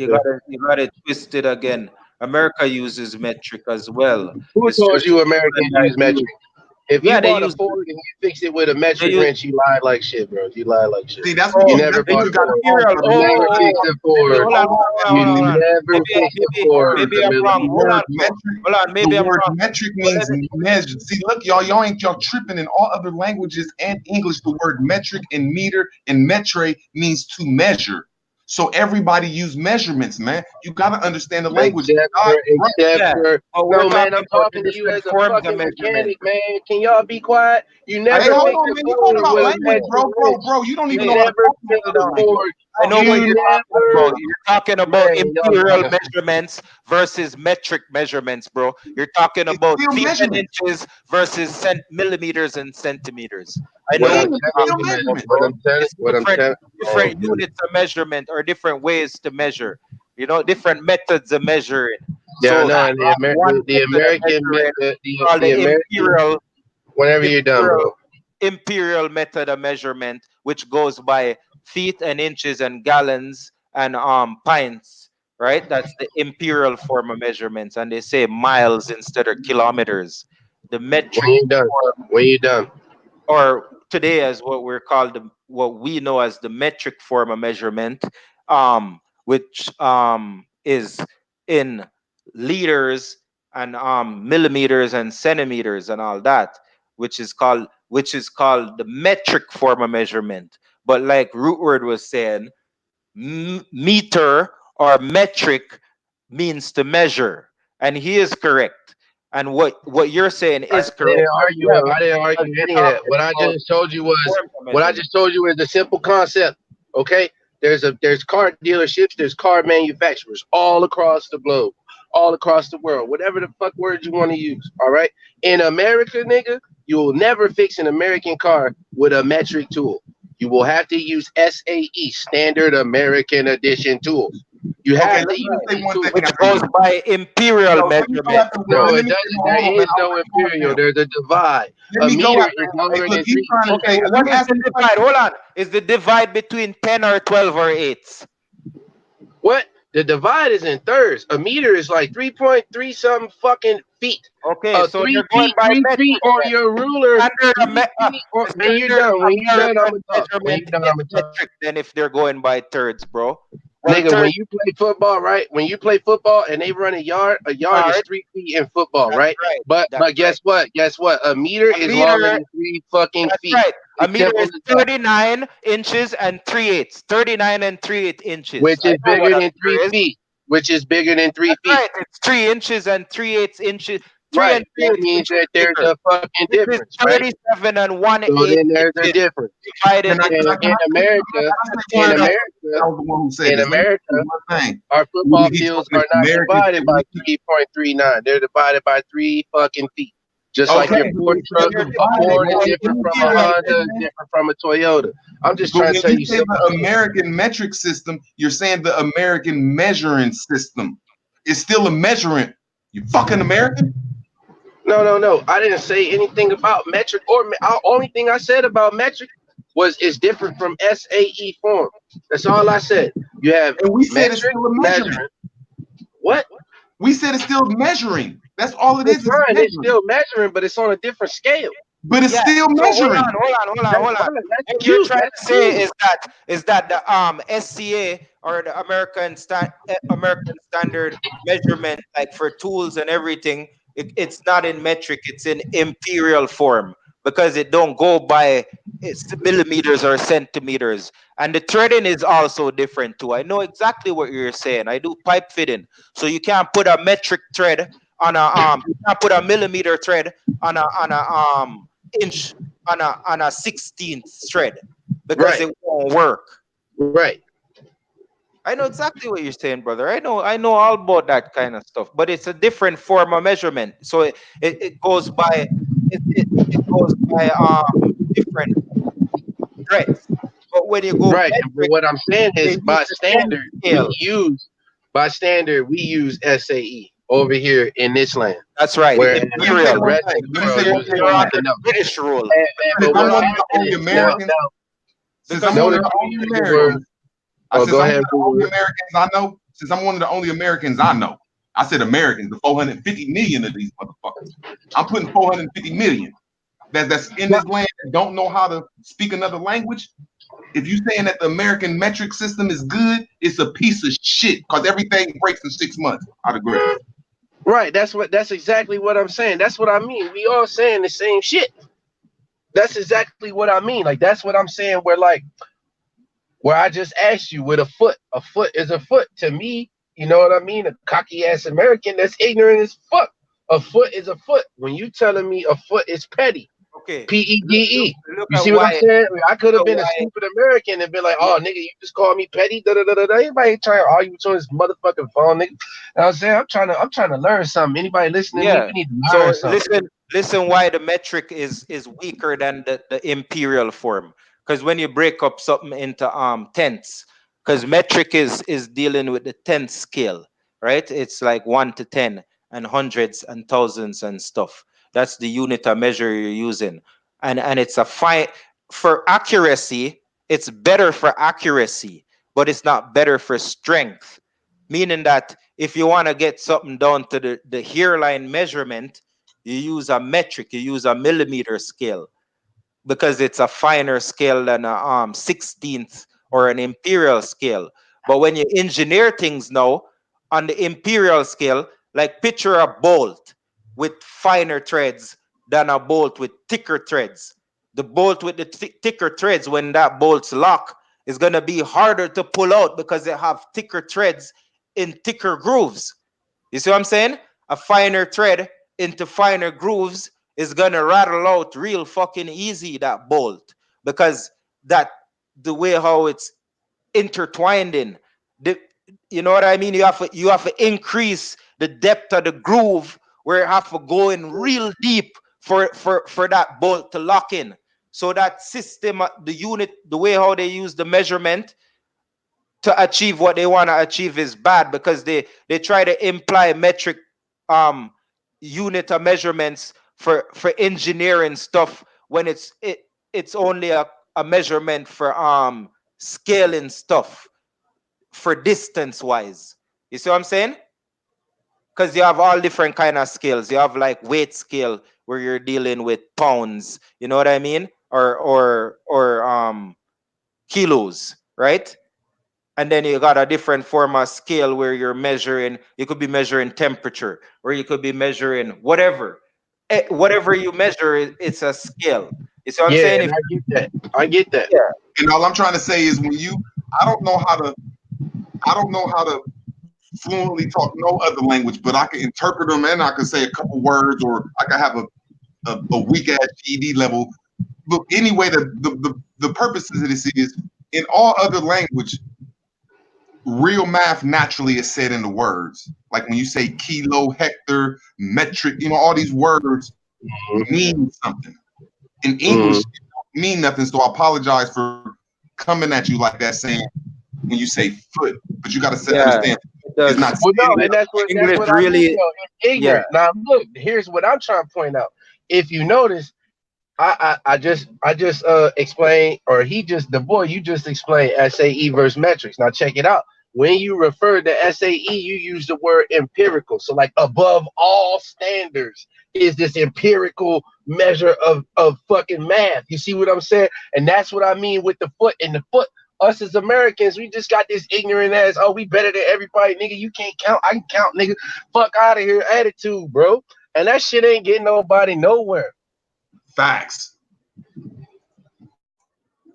You got it twisted again. America uses metric as well.
Who told you Americans use metric? If you bought a Ford and you fix it with a metric wrench, you lied like shit, bro. You lied like shit.
See, that's
you never bought a Ford. You never fixed a Ford. You never fixed a Ford.
Maybe I'm wrong. Hold on. Maybe I'm wrong.
Metric means measure. See, look, y'all tripping in all other languages and English. The word metric and meter and metre means to measure. So everybody use measurements, man. You gotta understand the language.
No, man, I'm talking to you as a fucking mechanic, man. Can y'all be quiet? You never
fixed
a
Ford with a metric wrench. Bro, you don't even know how to
fix a Ford.
I know what you're talking about. You're talking about imperial measurements versus metric measurements, bro. You're talking about feet and inches versus millimeters and centimeters. I know what you're talking about. Different units of measurement or different ways to measure. You know, different methods of measuring.
Yeah, so no, the American imperial. Whenever you're done, bro.
Imperial method of measurement, which goes by feet and inches and gallons and pints, right? That's the imperial form of measurements, and they say miles instead of kilometers. The metric
when you're done,
or today as what we know as the metric form of measurement, which is in liters and millimeters and centimeters and all that, which is called the metric form of measurement. But like Rootword was saying, meter or metric means to measure, and he is correct. And what you're saying is correct.
I didn't argue any of that. What I just told you was the simple concept. Okay, there's car dealerships, there's car manufacturers all across the globe, all across the world, whatever the fuck word you want to use. All right, in America, nigga, you will never fix an American car with a metric tool. You will have to use SAE, Standard American Edition tools. You have to use these tools.
Which goes by imperial measurement.
No, it doesn't. There is no imperial. There's a divide. A meter is longer than 3.
Okay, what is the divide? Hold on. Is the divide between 10 or 12 or 8s?
What? The divide is in thirds. A meter is like 3.3 something fucking feet.
Okay, so
3 feet, 3 feet on your ruler. When you're done, I'm
metric. Then if they're going by thirds, bro.
Nigga, when you play football, right? When you play football and they run a yard is 3 feet in football, right? But guess what? Guess what? A meter is longer than 3 fucking feet.
Right. A meter is 39 inches and 3/8. 39 and 3/8 inches.
Which is bigger than 3 feet. Which is bigger than 3 feet.
Right. It's 3 inches and 3/8 inches.
Right. That means that there's a fucking difference.
37 and 1/8.
So then there's a difference. In America, our football fields are not divided by 3.39. They're divided by 3 fucking feet. Just like
Okay,
your Ford truck, a Ford is different from a Honda, is different from a Toyota. I'm just
But
trying
when
to tell
you
you
say
simple
the
shit.
American metric system, you're saying the American measuring system. It's still a measurement. You fucking American.
No. I didn't say anything about metric or only thing I said about metric was it's different from SAE form. That's all I said. You have
And we said it's
metric,
still a measurement.
measuring. What?
We said it's still measuring. That's all it
It's
is. It's
fine. It's
measuring.
still measuring, but it's on a different scale.
But it's
Yeah.
still
So
measuring.
hold on.
That's
What you're
cute.
trying
That's
to say
cute.
is that the SCA or the American Standard Measurement, like for tools and everything, it's not in metric. It's in imperial form because it don't go by it's millimeters or centimeters. And the threading is also different too. I know exactly what you're saying. I do pipe fitting, so you can't put a metric thread on a you can't put a millimeter thread on a inch on a 16th thread because
Right.
it won't work.
Right.
I know exactly what you're saying, brother. I know all about that kind of stuff, but it's a different form of measurement. So it goes by it goes by different threads. But when you go
Right. But
metric,
what I'm saying
they
is
use the 10 scale.
we use SAE over here in this land.
That's right.
Whereas
Let me say
Imperial.
the
one
rest of
thing.
the
Let me
world
say one
uses
thing
You're
on that.
under
something else.
British rule.
Since
But
I'm
what's
one of the
happening
only
is
Americans, since
Because
I'm
no,
one
the
of the
people
only
use the word.
Americans,
Oh,
since
go
I'm one
ahead.
of the only Americans I know, since I'm one of the only Americans I know, I said Americans, the 450 million of these motherfuckers. I'm putting 450 million that's in this land that don't know how to speak another language. If you saying that the American metric system is good, it's a piece of shit because everything breaks in 6 months. I'd agree.
Right. That's exactly what I'm saying. That's what I mean. We all saying the same shit. That's exactly what I mean. Like that's what I'm saying. Where I just asked you with a foot. A foot is a foot. To me, you know what I mean? A cocky ass American that's ignorant as fuck. A foot is a foot. When you telling me a foot is petty.
okay,
PEDE.
look
You
at
see what I'm
why
saying? I could have
look
been
at
a
why
stupid American and been like, oh nigga, you just call me petty. Da da da da. Anybody trying to argue with this motherfucking phone, nigga? And I was saying, I'm trying to learn something. Anybody listening to me,
yeah.
we need to
So
learn something.
listen why the metric is weaker than the imperial form. Because when you break up something into tenths, because metric is dealing with the tenth scale, right? It's like 1 to 10 and hundreds and thousands and stuff. That's the unit of measure you're using. And it's a fine for accuracy, it's better for accuracy, but it's not better for strength. Meaning that if you want to get something down to the hairline measurement, you use a metric, you use a millimeter scale because it's a finer scale than a 16th or an imperial scale. But when you engineer things now on the imperial scale, like picture a bolt with finer threads than a bolt with thicker threads. The bolt with the thicker threads, when that bolt's lock, is going to be harder to pull out because they have thicker threads in thicker grooves. You see what I'm saying? A finer thread into finer grooves is gonna rattle out real fucking easy, that bolt, because that the way how it's intertwined in. The, you know what I mean? You have to increase the depth of the groove where you have to go in real deep for that bolt to lock in. So that system, the unit, the way how they use the measurement to achieve what they want to achieve is bad because they try to imply metric um unit of measurements for engineering stuff when it's only a measurement for scaling stuff for distance wise. You see what I'm saying? Because you have all different kind of scales. You have like weight scale where you're dealing with pounds, you know what I mean, or kilos, right? And then you got a different form of scale where you're measuring, you could be measuring temperature, or you could be measuring whatever. Whatever you measure, it's a scale. You see what I'm
Yeah,
saying?
and I get that. I get that.
Yeah.
And all I'm trying to say is I don't know how to fluently talk no other language, but I can interpret them and I can say a couple words, or I can have a weak ass GED level. But anyway, the purposes of this is in all other language, real math naturally is said in the words. Like when you say kilo, hectare, metric, all these words means something. In English, it don't mean nothing. So I apologize for coming at you like that, saying when you say foot, but you got to understand it's not.
Well, no, and that's what I mean. Though. It's ignorant. Now, look, here's what I'm trying to point out. If you notice, I just explained, or the boy you just explained SAE versus metrics. Now check it out. When you refer to SAE, you use the word empirical. So like above all standards is this empirical measure of fucking math. You see what I'm saying? And that's what I mean with the foot. And the foot, us as Americans, we just got this ignorant ass, oh, we better than everybody, nigga. You can't count, I can count, nigga. Fuck out of here attitude, bro. And that shit ain't getting nobody nowhere.
Facts.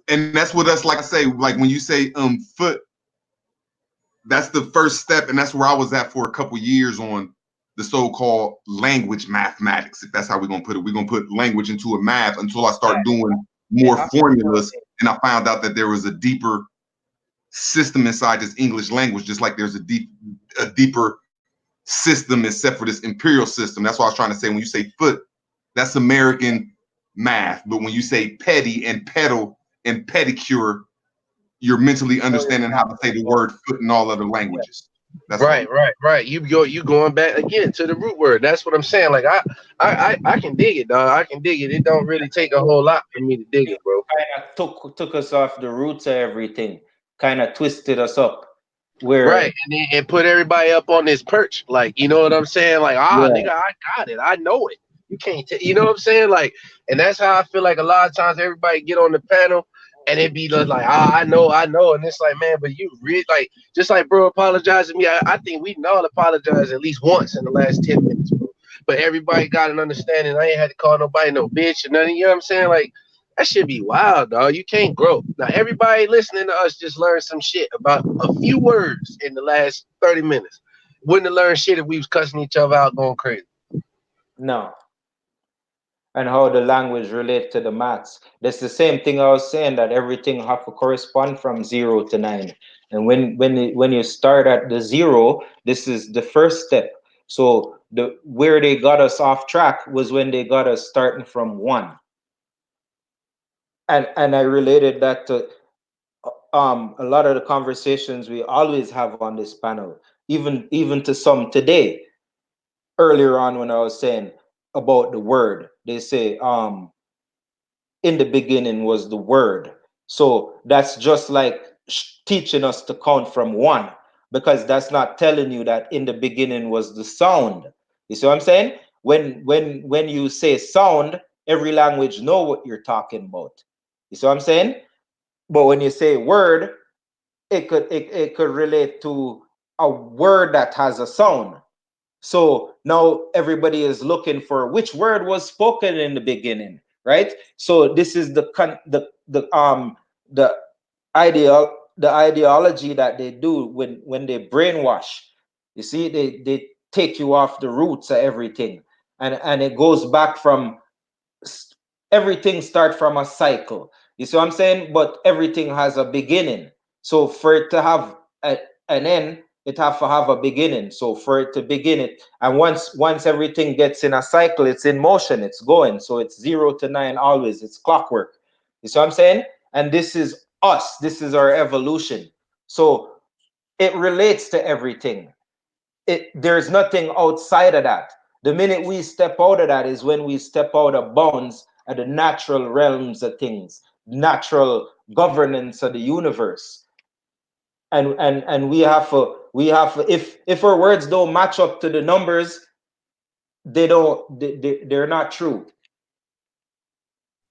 And that's what us, like I say, like when you say foot, that's the first step, and that's where I was at for a couple years on the so-called language mathematics, if that's how we're gonna put it. We're gonna put language into a math until I start doing more formulas, and I found out that there was a deeper system inside this English language, just like there's a deeper system except for this imperial system. That's what I was trying to say. When you say foot, that's American math, but when you say petty and pedal and pedicure, you're mentally understanding how to say the word foot in all other languages. That's
right. You going back again to the root word. That's what I'm saying. Like I can dig it, dog. I can dig it. It don't really take a whole lot for me to dig it, bro.
Kind of took us off the roots of everything. Kind of twisted us up. Where
right, and put everybody up on this perch. Like, you know what I'm saying? Like, nigga, I got it. I know it. You can't you know what I'm saying? Like, and that's how I feel like a lot of times everybody get on the panel and it be like, I know. And it's like, man, but you really, like, just like bro apologizing to me, I think we can all apologize at least once in the last 10 minutes, bro. But everybody got an understanding. I ain't had to call nobody no bitch or nothing. You know what I'm saying? Like, that should be wild, dog. You can't grow. Now, everybody listening to us just learned some shit about a few words in the last 30 minutes. Wouldn't have learned shit if we was cussing each other out going crazy.
No. And how the language relate to the maths. That's the same thing I was saying, that everything have to correspond from 0 to 9. And when you start at the 0, this is the first step. So where they got us off track was when they got us starting from 1. And I related that to a lot of the conversations we always have on this panel, even to some today. Earlier on, when I was saying about the word, they say in the beginning was the word. So that's just like teaching us to count from 1, because that's not telling you that in the beginning was the sound. You see what I'm saying? When you say sound, every language know what you're talking about. You see what I'm saying? But when you say word, it could relate to a word that has a sound. So now everybody is looking for which word was spoken in the beginning, right? So this is the ideology that they do when they brainwash. You see, they take you off the roots of everything, and it goes back from everything start from a cycle. You see what I'm saying? But everything has a beginning. So for it to have an end, it have to have a beginning. So for it to begin it, and once everything gets in a cycle, it's in motion, it's going. So it's 0 to 9 always. It's clockwork. You see what I'm saying? And this is us. This is our evolution. So it relates to everything. There's nothing outside of that. The minute we step out of that is when we step out of bounds at the natural realms of things, natural governance of the universe. And we have to, if our words don't match up to the numbers, they're not true.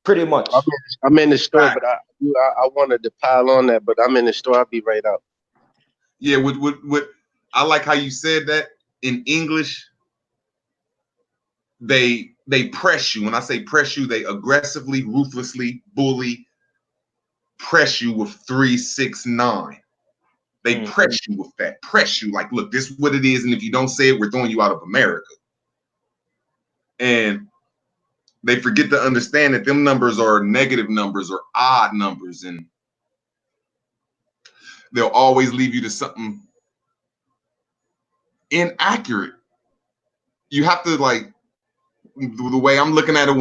Pretty much.
I'm in the store, but I wanted to pile on that, but I'm in the store. I'll be right out.
Yeah, what I like how you said that in English. They press you. When I say press you, they aggressively, ruthlessly bully, press you with 3, 6, 9. They press you with that. Press you like, look, this is what it is, and if you don't say it, we're throwing you out of America. And they forget to understand that them numbers are negative numbers or odd numbers, and they'll always leave you to something inaccurate. You have to, like, the way I'm looking at it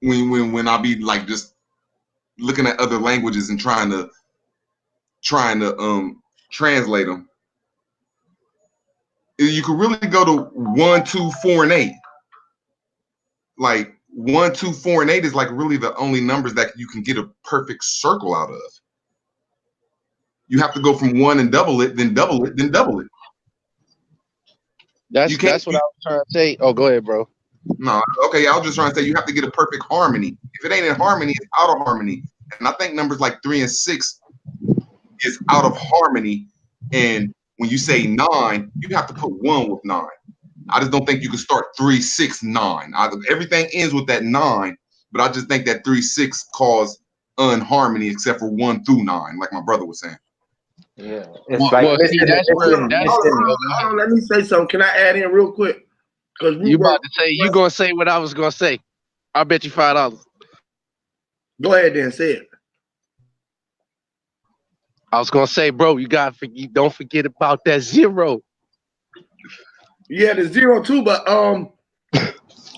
when I be like just looking at other languages and trying to translate them. You could really go to 1, 2, 4, and 8. Like 1, 2, 4, and 8 is like really the only numbers that you can get a perfect circle out of. You have to go from 1 and double it, then double it, then double it.
That's what I was trying to say. Oh, go ahead, bro.
No, okay, I was just trying to say you have to get a perfect harmony. If it ain't in harmony, it's out of harmony. And I think numbers like 3 and 6 is out of harmony. And when you say 9, you have to put 1 with 9. I just don't think you can start 3, 6, 9. Everything ends with that 9, but I just think that 3, 6 cause unharmony except for 1 through 9, like my brother was saying.
Yeah, it's like
hold on, let me say something. Can I add in real quick? Because
you gonna say what I was gonna say. I'll bet you $5.
Go ahead then, say it.
I was gonna say, bro, you don't forget about that 0.
Yeah, the 0 too, but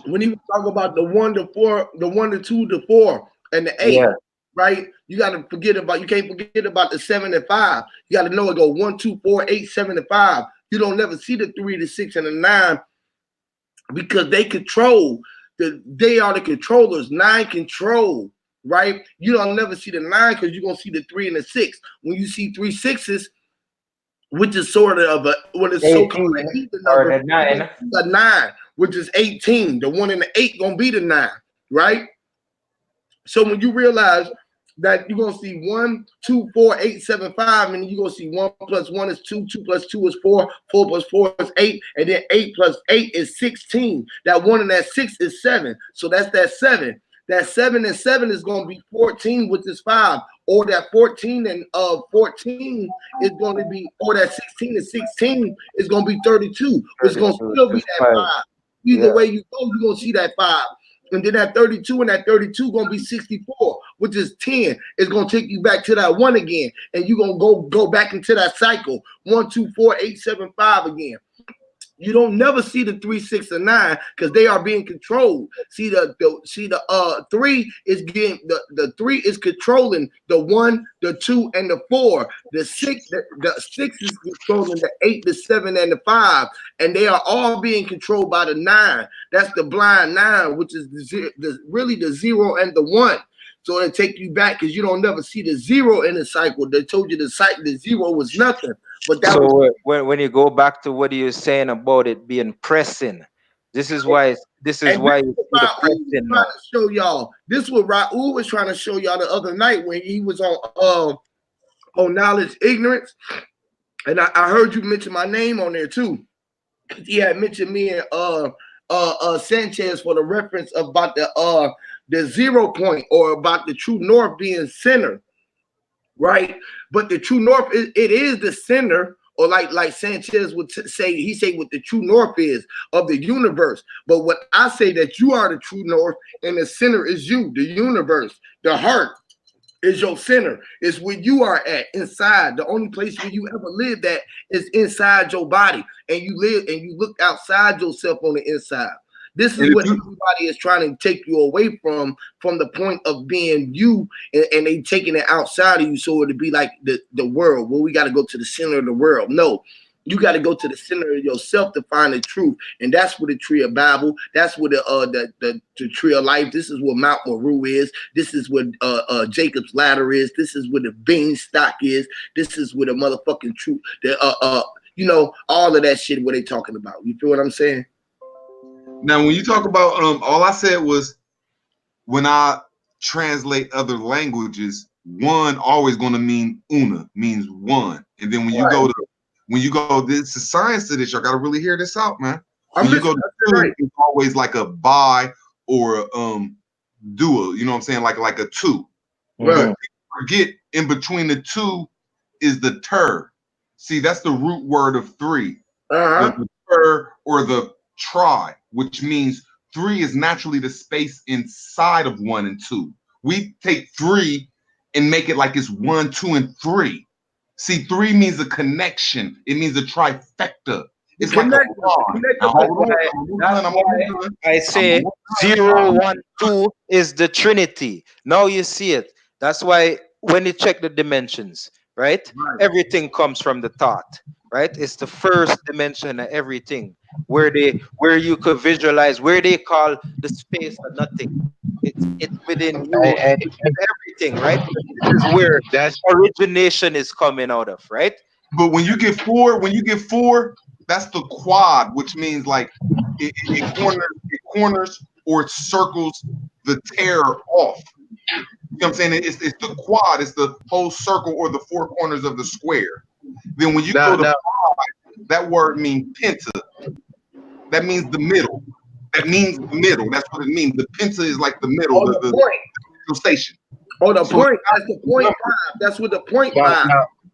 when he was talking about the 1 to 4, the 1 to 2 to 4, and the 8, right? You can't forget about the 7 and 5. You gotta know it go 1, 2, 4, 8, 7, and 5. You don't never see the 3, the 6, and the 9 because they are the controllers. 9 control, right? You don't never see the 9 because you're gonna see the 3 and the 6. When you see 3 6s, which is sort of what is so-called an even number, a 9, which is 18. The 1 and the 8 gonna be the 9, right? So when you realize that you're gonna see 1, 2, 4, 8, 7, 5, and you're gonna see 1 plus 1 is 2, 2 plus 2 is 4, 4 plus 4 is 8, and then 8 plus 8 is 16. That 1 and that 6 is 7. So that's that 7. That 7 and 7 is gonna be 14, which is 5. Or that 14 and 14 is going to be, or that 16 and 16 is going to be 32. It's going to still be that 5. Either way you go, you're going to see that 5. And then that 32 and that 32 going to be 64, which is 10. It's going to take you back to that 1 again. And you're going to go back into that cycle. 1, 2, 4, 8, 7, 5 again. You don't never see the 3, 6, and 9 because they are being controlled. See the 3 is getting the 3 is controlling the 1, the 2, and the 4. The 6 is controlling the 8, the 7, and the 5, and they are all being controlled by the 9. That's the blind 9, which is really the 0 and the 1. So it take you back because you don't never see the 0 in the cycle. They told you the 0 was nothing. But that
when you go back to what you're saying about it being pressing, this is why you see the pressing now.
To show y'all. This is what Raul was trying to show y'all the other night when he was on Knowledge Ignorance. And I heard you mention my name on there too. He had mentioned me and Sanchez for the reference about the 0 point or about the true north being center, right? But the true north it is the center, or like Sanchez would say, he say what the true north is of the universe. But what I say that you are the true north, and the center is you, the universe, the heart is your center. It's where you are at inside. The only place where you ever lived at is inside your body, and you live and you look outside yourself on the inside. This is what everybody is trying to take you away from the point of being you, and they taking it outside of you, so it'd be like the world. Well, we got to go to the center of the world. No, you got to go to the center of yourself to find the truth, and that's where the tree of Babel. That's where the tree of life. This is what Mount Meru is. This is what Jacob's ladder is. This is where the beanstalk is. This is where the motherfucking truth. All of that shit. What they talking about? You feel what I'm saying?
Now, when you talk about all I said was when I translate other languages, one always going to mean una, means one, and then when you go this is science to this. Y'all got to really hear this out, man. When you go to two, it's always like a bi or dual. You know what I'm saying? Like a two. Right. But forget in between the two is the ter. See, that's the root word of 3. The ter or the tri, which means 3 is naturally the space inside of 1 and 2. We take 3 and make it like it's 1, 2, and 3. See, 3 means a connection. It means a trifecta. It's like a bond. Now, hold on.
That's why I say 0, 1, 2 is the Trinity. Now you see it. That's why when you check the dimensions, right? Everything comes from the thought, right? It's the first dimension of everything, where you could visualize, where they call the space of nothing. It's within you, which is everything, right? This is where origination is coming out of, right?
But when you get four, that's the quad, which means like it corners or it circles the tear off. You know what I'm saying? It's the quad, it's the whole circle or the four corners of the square. Then when you go to five, that word means penta. That means the middle. That means the middle. That's what it means. The penta is like the middle, the station.
Oh, the point. That's the point five. That's what the point five.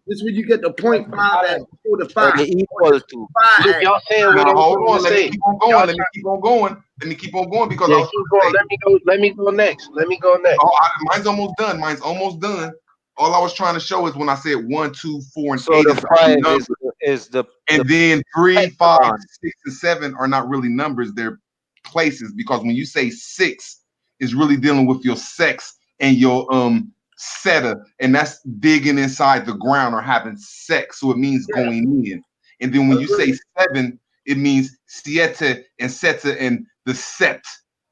This is when you get the point five at 4 to 5.
Or equal to.
Look, y'all saying what
Now,
I'm
hold
trying
on.
to
Let
say.
me keep on going. Let me keep on going. Let me keep on going because
Yeah,
I was
keep going. Let me go next. Let me go next.
Oh, mine's almost done. Mine's almost done. All I was trying to show is when I said 1, 2, 4, and
So
8
the
is
5
numbers.
is the
And then 3,
pentagon.
5, 6, and 7 are not really numbers, they're places, because when you say 6, it's really dealing with your sex and your setter, and that's digging inside the ground or having sex. So it means going in. And then when you say 7, it means siete and seta and the set,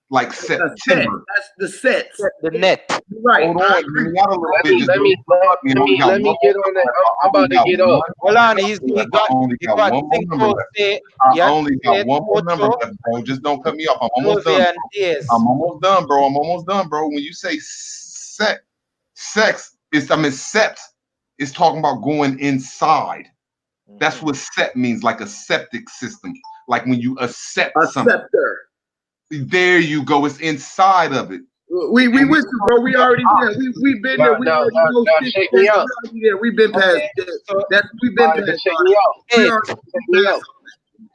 like September.
That's the sets.
The net.
Right.
Hold on, hear me out a little bit.
Let me get on that. I'm about to get off.
Hold on, he got
one more number left. I only got one more number left, bro. Just don't cut me off. I'm almost done. I'm almost done, bro. I'm almost done, bro. When you say sex, sept is talking about going inside. That's what sept means, like a septic system. Like when you accept something.
Scepter.
There you go. It's inside of it.
We with you, bro. We already there. We've been there. We already know
check me out.
We've been past that. We've been past
check me out.
Check me out.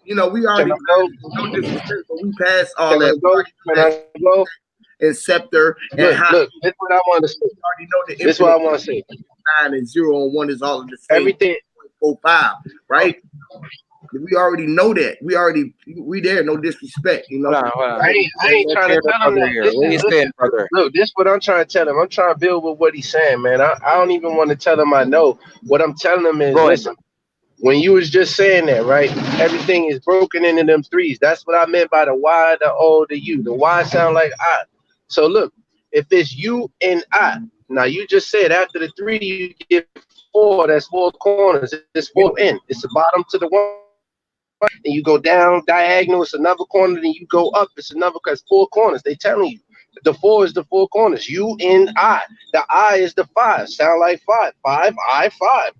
You know, we already no disrespect, but we passed all that.
Can I go?
And scepter and
look, this is what I want to say.
Already know the
this is what I want to say.
9 and 0 and 1 is all of the same.
Everything
0.45, right? We already know that. We there. No disrespect. You know.
Hold on. I ain't trying to tell him that. Look, this is what I'm trying to tell him. I'm trying to build with what he's saying, man. I don't even want to tell him I know. What I'm telling him is, listen, when you was just saying that, right? Everything is broken into them threes. That's what I meant by the Y, the O, the U. The Y sound like I. So look, if it's you and I, now you just said after the 3 you get 4. That's 4 corners. It's 4 in. It's the bottom to the 1. And you go down diagonal, it's another corner, then you go up, it's another, because 4 corners. They telling you the 4 is the 4 corners. You and I. The I is the 5. Sound like 5. 5, I, 5.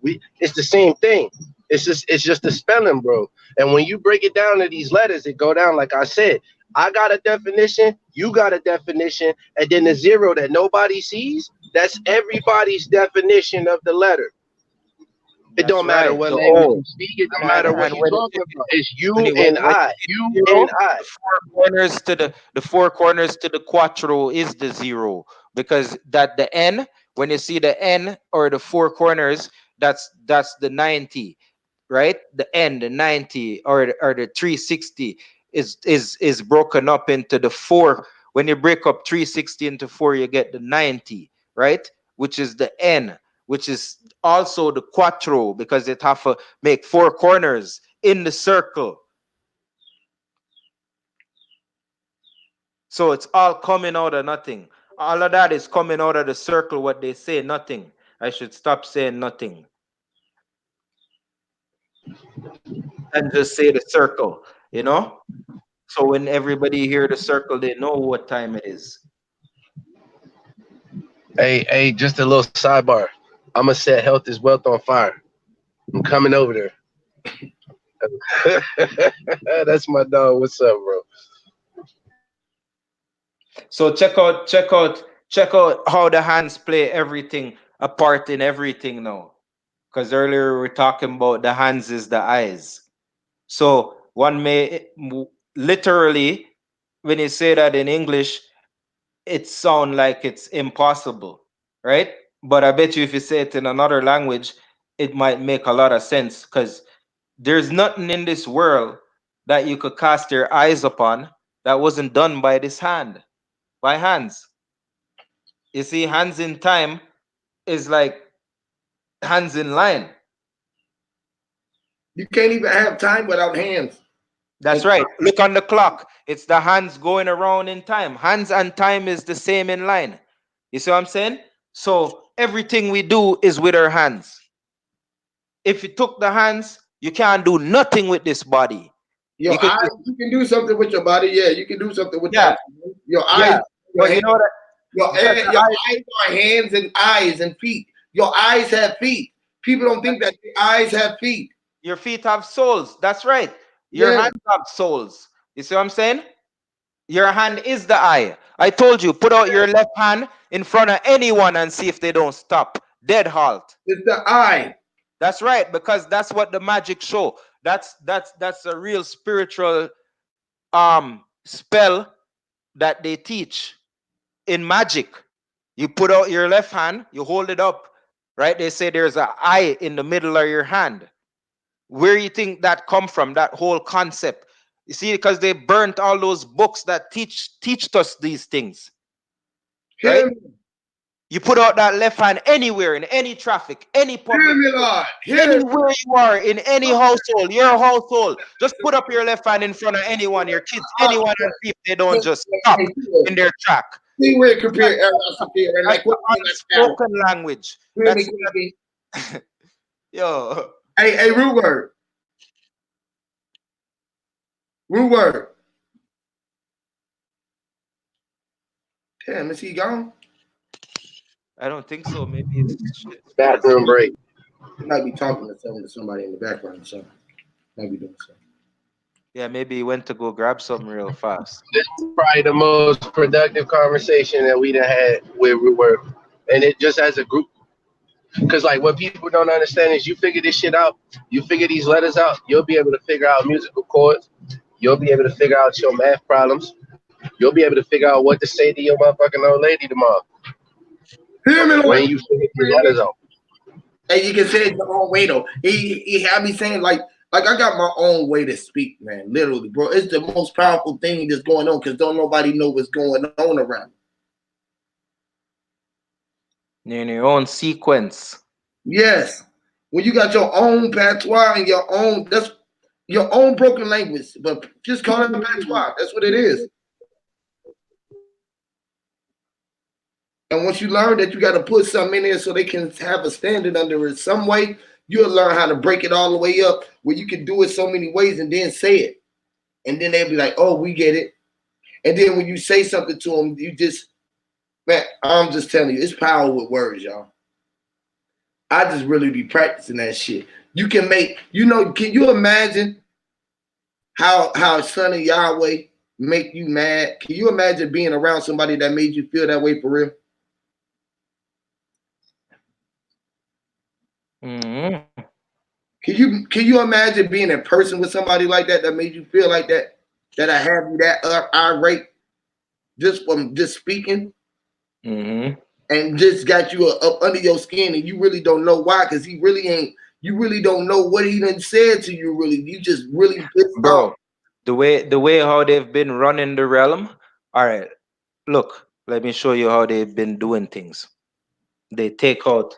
It's the same thing. It's just the spelling, bro. And when you break it down to these letters, it go down like I said. I got a definition, you got a definition, and then the 0 that nobody sees, that's everybody's definition of the letter. It don't matter what language you speak. It don't matter what you're talking about. It's you and I. You and I.
The 4 corners to the quattro is the 0, because that the N, when you see the N or the 4 corners, that's the 90, right? The N, the 90 or the 360 is broken up into the 4. When you break up 360 into 4, you get the 90, right? Which is the N, which is also the quattro, because it have to make 4 corners in the circle. So it's all coming out of nothing. All of that is coming out of the circle. What they say, nothing. I should stop saying nothing and just say the circle, you know? So when everybody hear the circle, they know what time it is.
Hey, just a little sidebar. I'm gonna set health is wealth on fire. I'm coming over there. That's my dog. What's up, bro?
So check out how the hands play everything, a part in everything now. Because earlier we were talking about the hands is the eyes. So one may literally, when you say that in English, it sounds like it's impossible, right? But I bet you if you say it in another language, it might make a lot of sense, because There's nothing in this world that you could cast your eyes upon that wasn't done by this hand, by hands. You see, hands in time is like hands in line.
You can't even have time without hands.
That's right. Look on the clock. It's the hands going around in time. Hands and time is the same in line. You see what I'm saying? So everything we do is with our hands. If you took the hands, you can't do nothing with this body.
Your eyes, you can do something with your body. Yeah, you can do something with that. Your eyes,
Yeah. But you know that
your eyes are hands and eyes and feet. Your eyes have feet. People don't think that your eyes have feet.
Your feet have souls. That's right. Your hands have souls. You see what I'm saying? Your hand is the eye. I told you, put out your left hand in front of anyone and see if they don't stop. Dead halt.
It's the eye.
That's right, because that's what the magic show. That's a real spiritual spell that they teach in magic. You put out your left hand, you hold it up, right? They say there's an eye in the middle of your hand. Where you think that come from, that whole concept? You see, because they burnt all those books that teach us these things. Right? You put out that left hand anywhere, in any traffic, any public, anywhere you are, in any household, your household. Just put up your left hand in front of anyone, your kids, anyone, and see if they don't just stop in their track.
See where compare like what
spoken language. That's yo.
Hey, root word. Root word. Damn, is he gone?
I don't think so. Maybe it's
bathroom break.
He might be talking to somebody in the background or something. Might be doing something.
Yeah, maybe he went to go grab something real fast.
This is probably the most productive conversation that we done had with work, and it just as a group. Because like what people don't understand is you figure this shit out, you figure these letters out, you'll be able to figure out musical chords, you'll be able to figure out your math problems, you'll be able to figure out what to say to your motherfucking old lady tomorrow.
Hear me,
when you figure these letters out.
And you can say it your own way though. He had me saying like I got my own way to speak, man. Literally, bro. It's the most powerful thing that's going on because don't nobody know what's going on around.
In your own sequence.
Yes. When you got your own patois and your own, that's your own broken language, but just call it patois. That's what it is. And once you learn that you got to put something in there so they can have a standard under it some way, you'll learn how to break it all the way up where you can do it so many ways and then say it. And then they'll be like, oh, we get it. And then when you say something to them, you just, man, I'm just telling you, it's power with words, y'all. I just really be practicing that shit. You can make, can you imagine how Son of Yahweh make you mad? Can you imagine being around somebody that made you feel that way for real?
Mm-hmm.
Can you imagine being in person with somebody like that made you feel like that? That I have you that irate just from just speaking?
Mm-hmm.
And just got you up under your skin and you really don't know why, because he really ain't, you really don't know what he done said to you, really. You just really pissed off.
The way how they've been running the realm. All right, look, let me show you how they've been doing things. They take out,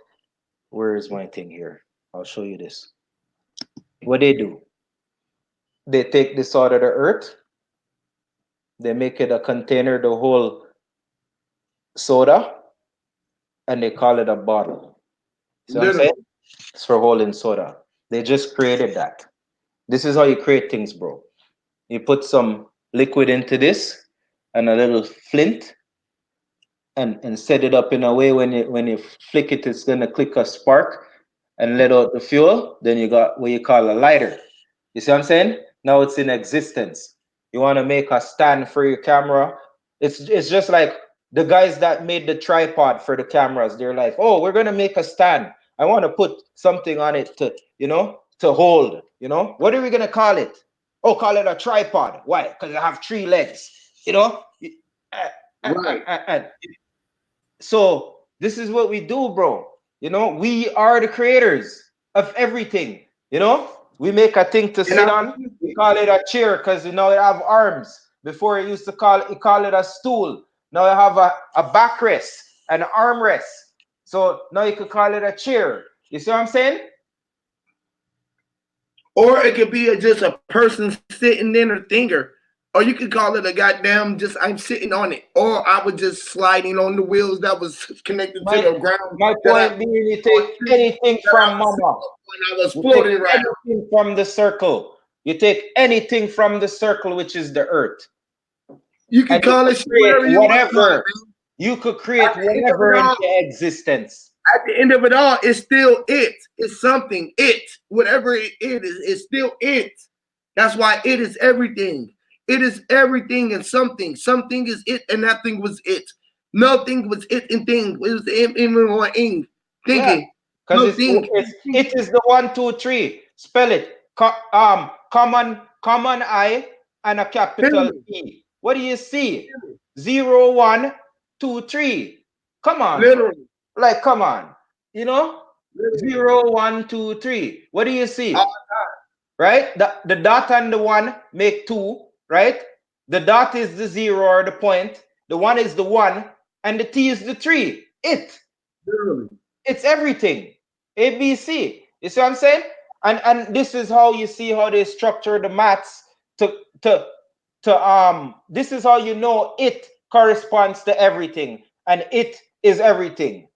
where is my thing here? I'll show you this. What they do, they take this out of the earth, they make it a container, the whole soda, and they call it a bottle. See what I'm saying? It's for holding soda. They just created that. This is how you create things, bro. You put some liquid into this and a little flint and set it up in a way when you flick it, it's gonna click a spark and let out the fuel. Then you got what you call a lighter. You see what I'm saying? Now it's in existence. You want to make a stand for your camera. It's just like the guys that made the tripod for the cameras. They're like, oh, we're gonna make a stand. I want to put something on it to hold. What are we gonna call it? Oh, call it a tripod. Why? Because I have 3 legs.
Right.
So this is what we do, bro. We are the creators of everything. We make a thing to sit on. We call it a chair because you know it have arms. Before it used to call it a stool. Now you have a backrest, an armrest. So now you could call it a chair. You see what I'm saying?
Or it could be just a person sitting in a thinger. Or you could call it a goddamn just I'm sitting on it. Or I was just sliding on the wheels that was connected to the ground.
My point being, you take anything from mama.
When I was floating around.
Anything from the circle. You take anything from the circle, which is the earth.
You can call it
whatever. You could create whatever into existence.
At the end of it all, it's still it. It's something. It. Whatever it is, it's still it. That's why it is everything. It is everything and something. Something is it and that thing was it. Nothing was it and thing. It was the ing. Thinking.
Because it is the 1, 2, 3. Spell it. Common I and a capital E. What do you see? 0, 1, 2, 3. Come on.
Literally.
Like, come on. You know? Literally. 0, 1, 2, 3. What do you see? Right? The dot and the 1 make 2, right? The dot is the 0 or the point. The 1 is the 1. And the T is the 3. It.
Literally.
It's everything. ABC. You see what I'm saying? And this is how you see how they structure the maths this is how you know it corresponds to everything. And it is everything.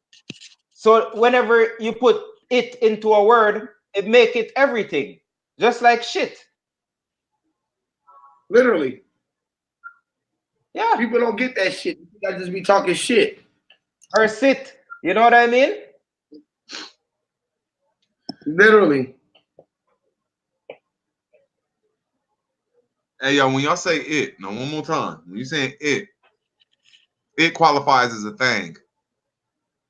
So whenever you put it into a word, it make it everything. Just like shit.
Literally.
Yeah.
People don't get that shit. You gotta just be talking shit.
Or sit. You know what I mean?
Literally.
Hey, yo, when y'all say it, now one more time. When you saying it qualifies as a thing.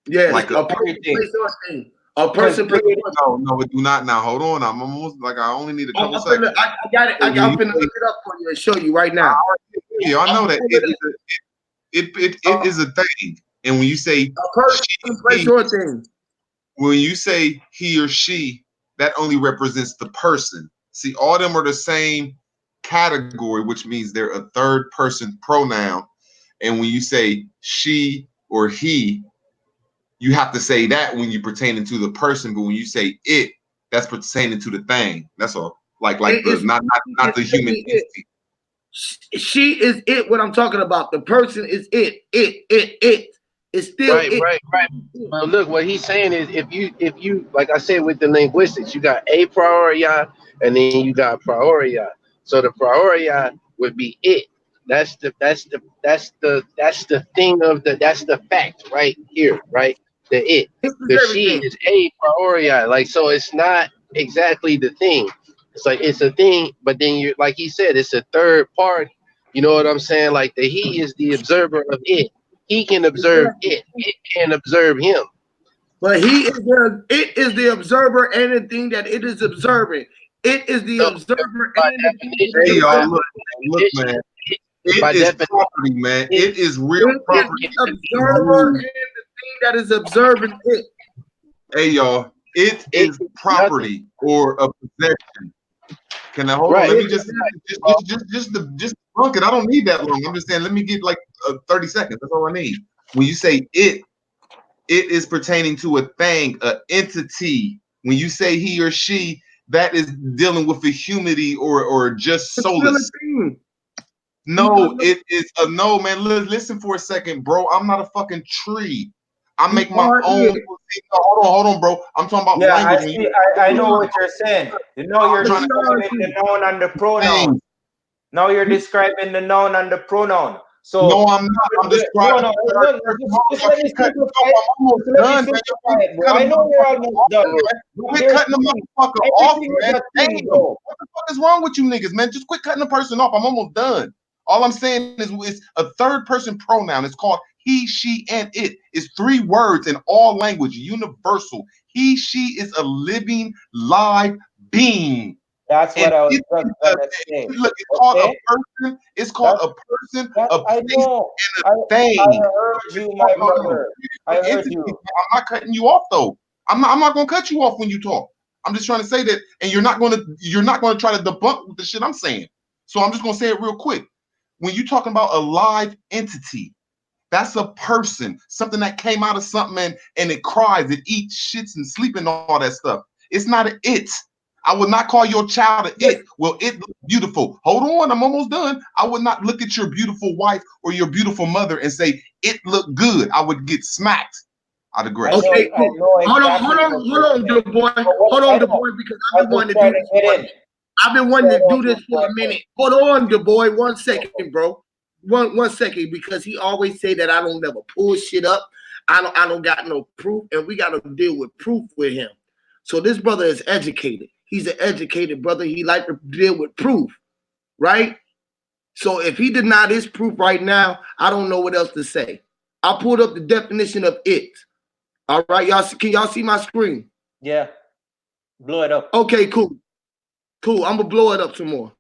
Yeah,
like
a person. A person.
No, it do not. Now, hold on. I'm almost like I only need a couple seconds.
I got it. I'm gonna look it up for you and show you right now.
Yeah, I know that it is a thing. And when you say
a person, thing.
When you say he or she, that only represents the person. See, all of them are the same category, which means they're a third person pronoun. And when you say she or he, you have to say that when you're pertaining to the person. But when you say it, that's pertaining to the thing. That's all. Like not the human entity.
She is it. What I'm talking about. The person is it. It. It's still
right. But look, what he's saying is, if you like I said with the linguistics, you got a priori and then you got priori. So the priori would be it. That's the thing of that's the fact right here, right? The it. The she is a priori. Like, so it's not exactly the thing. It's like it's a thing, but then you, like he said, it's a third party. You know what I'm saying? Like the he is the observer of it. He can observe it. It can observe him.
But it is the observer and the thing that it is observing. It is the observer and the thing.
Hey, y'all, look, man. It is property, man. It is real property.
The observer and the thing that is observing it.
Hey, y'all. It is property or a possession. Can I hold on? Let me just dunk it. I don't need that long. I'm just saying, let me get like 30 seconds. That's all I need. When you say it is pertaining to a thing, an entity. When you say he or she, that is dealing with a humanity or just soulless. No, it is no, man. Listen for a second, bro. I'm not a fucking tree. I make my own. Hold on, bro. I'm talking about language.
I know what you're saying. You know, you're describing the noun and the pronoun. Now you're describing the noun and the pronoun. So
no, I'm not. I'm describing.
I know you're almost done.
Quit cutting the motherfucker off, man. Damn. What the fuck is wrong with you niggas, man? Just quit cutting the person off. I'm almost done. All I'm saying is it's a third person pronoun. It's called he, she, and it. It's 3 words in all language, universal. He, she is a living, live being.
That's what I was going to say.
Look, it's called a person. It's called a person, a place, and a thing.
I heard you, my brother. I heard you.
I'm not cutting you off, though. I'm not going to cut you off when you talk. I'm just trying to say that, and you're not gonna try to debunk the shit I'm saying. So I'm just gonna say it real quick. When you're talking about a live entity, that's a person, something that came out of something and it cries, it eats, shits, and sleep and all that stuff. It's not an it. I would not call your child an it. Well, it looks beautiful. Hold on, I'm almost done. I would not look at your beautiful wife or your beautiful mother and say it looked good. I would get smacked. I digress.
Okay, cool.
Hold on, Du Bois. Hold on, Du Bois, because I've been wanting to do this. I've been wanting to do this for a minute. Hold on, Du Bois. 1 second, bro. One second, because he always say that I don't never pull shit up. I don't got no proof, and we got to deal with proof with him. So this brother is educated. He's an educated brother. He like to deal with proof, right? So if he denied his proof right now, I don't know what else to say. I pulled up the definition of it. All right, y'all. Can y'all see my screen?
Yeah. Blow it up.
Okay, cool. Cool. I'm gonna blow it up some more.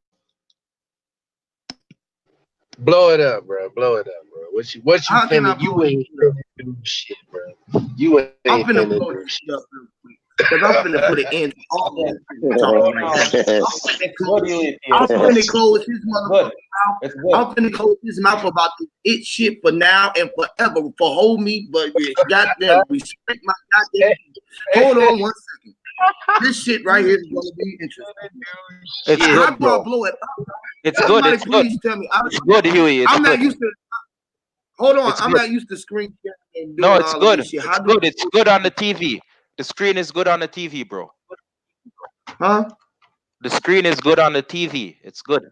Blow it up, bro. Blow it up, bro. What you finna? You ain't finna do shit, bro. You ain't finna
blow
do
this
shit.
shit up real quick. Because I'm finna put it in all this. I'm finna close his motherfucking mouth. I'm finna close his mouth about the it shit for now and forever. For hold me, but goddamn respect my goddamn. Hold on 1 second. This shit right here is gonna be interesting.
It's
How
good,
do I
bro.
blow it up?
It's good.
Somebody
It's
please
good.
tell me.
It's good, Huey. It's
I'm not
good.
used to. Hold on,
It's
I'm
good.
not used to screen sharing and
No,
doing
it's
all of
good.
this shit.
It's good. It's good on the TV. The screen is good on the TV, bro.
Huh?
The screen is good on the TV. It's good.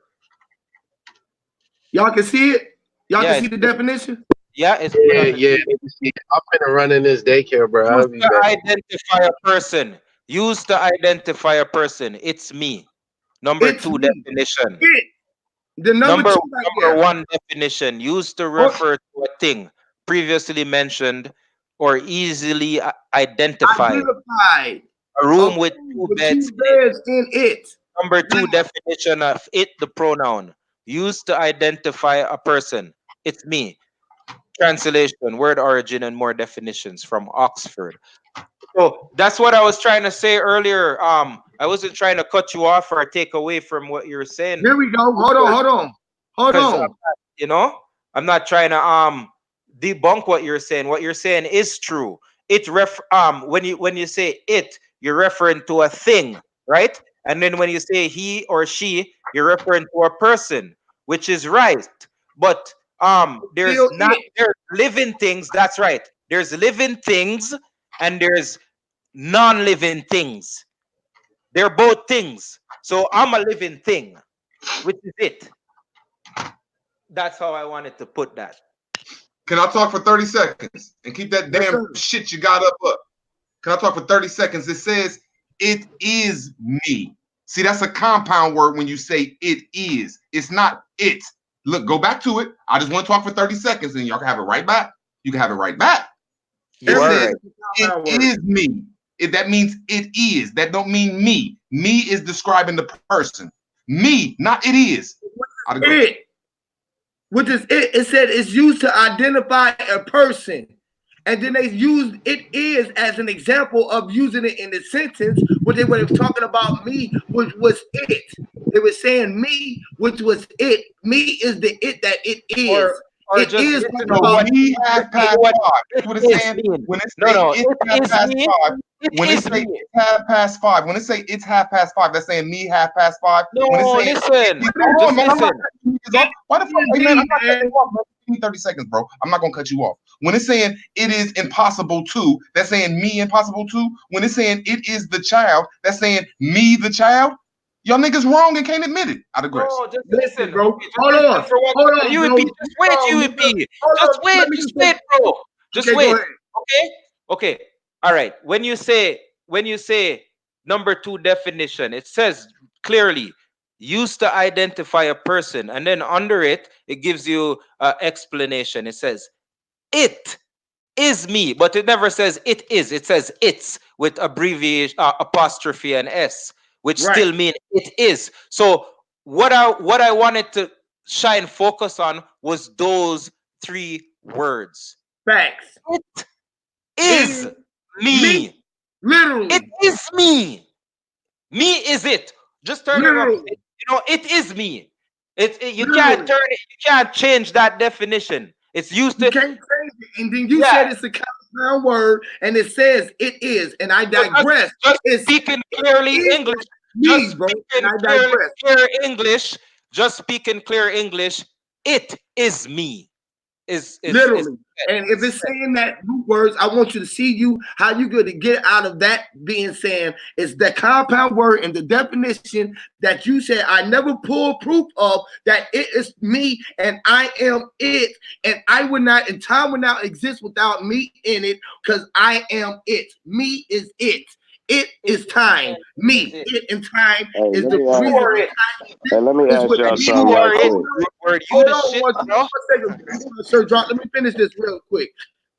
Y'all can see it? Y'all
Yeah,
can see the definition?
Yeah, it's good on the
Yeah.
TV.
I'm finna run in this daycare, bro. I'll
Use
be
to
back.
identify a person. Use to identify a person. It's me. Number
It's
2
me.
definition.
It. The number 2 right
number
there.
1 definition. Used to refer to a thing previously mentioned or easily identified.
Identified.
A room with 2 beds.
In it.
Number 2 definition of it, the pronoun. Used to identify a person. It's me. Translation, word origin, and more definitions from Oxford. So that's what I was trying to say earlier. I wasn't trying to cut you off or take away from what you're saying.
Here we go. Hold on.
You know, I'm not trying to debunk what you're saying. What you're saying is true. It when you say it, you're referring to a thing, right? And then when you say he or she, you're referring to a person, which is right. But there's living things. That's right. There's living things and there's non-living things. They're both things. So I'm a living thing, which is it. That's how I wanted to put that.
Can I talk for 30 seconds and keep that damn shit you got up? Can I talk for 30 seconds? It says it is me. See, that's a compound word when you say it is. It's not it. Look, go back to it. I just want to talk for 30 seconds and y'all can have it right back. You can have it right back.
You are right.
It is me. That means it is. That don't mean me. Me is describing the person. Me, not it is.
It. Which is it. It said it's used to identify a person. And then they used it is as an example of using it in the sentence when they were talking about me, which was it. They were saying me, which was it. Me is the it that it is.
Or
it
just
is
about me half past 5. That's what it's saying. When it say it's half past 5. When it say it's half past 5. When it say it's half past 5, that's saying me half past 5.
No,
when it say
listen.
Hold on, man.
Listen.
Why the fuck? Hey, man, I'm not cutting you off, man. Give me 30 seconds, bro. I'm not gonna cut you off. When it's saying it is impossible to, that's saying me impossible to. When it's saying it is the child, that's saying me the child. Y'all niggas wrong and can't admit it. I digress.
No, just listen,
bro. Hold on.
Just wait, UEP. Just wait, bro. Just wait. Okay. All right. When you say number 2 definition, it says clearly used to identify a person, and then under it, it gives you an explanation. It says it is me, but it never says it is. It says it's with abbreviation, apostrophe and s, which still mean it is. So what I wanted to shine focus on was those 3 words.
Facts.
It is me.
Literally.
It is me. Me is it. Just turn it around.
Literally.
You know, it is me. You can't
Literally.
turn it. You can't change that definition. It's used
You
to.
can't change it. And then you
Yeah.
said it's a compound word, and it says it is. And I
So
digress.
just
It's
speaking clearly English.
me,
Just
bro. And
speaking
I digress.
clear English. Just speaking clear English. It is me. Is
Literally. And if it's saying that root words, I want you to see how you going to get out of that being saying it's the compound word and the definition that you said I never pull proof of that it is me and I am it, and I would not, and time would not exist without me in it, because I am it. Me is it. It is time. Me, it, and time is the reason.
Hey, let me ask y'all something right quick.
Hold on one second, Sir John. Let me finish this real quick.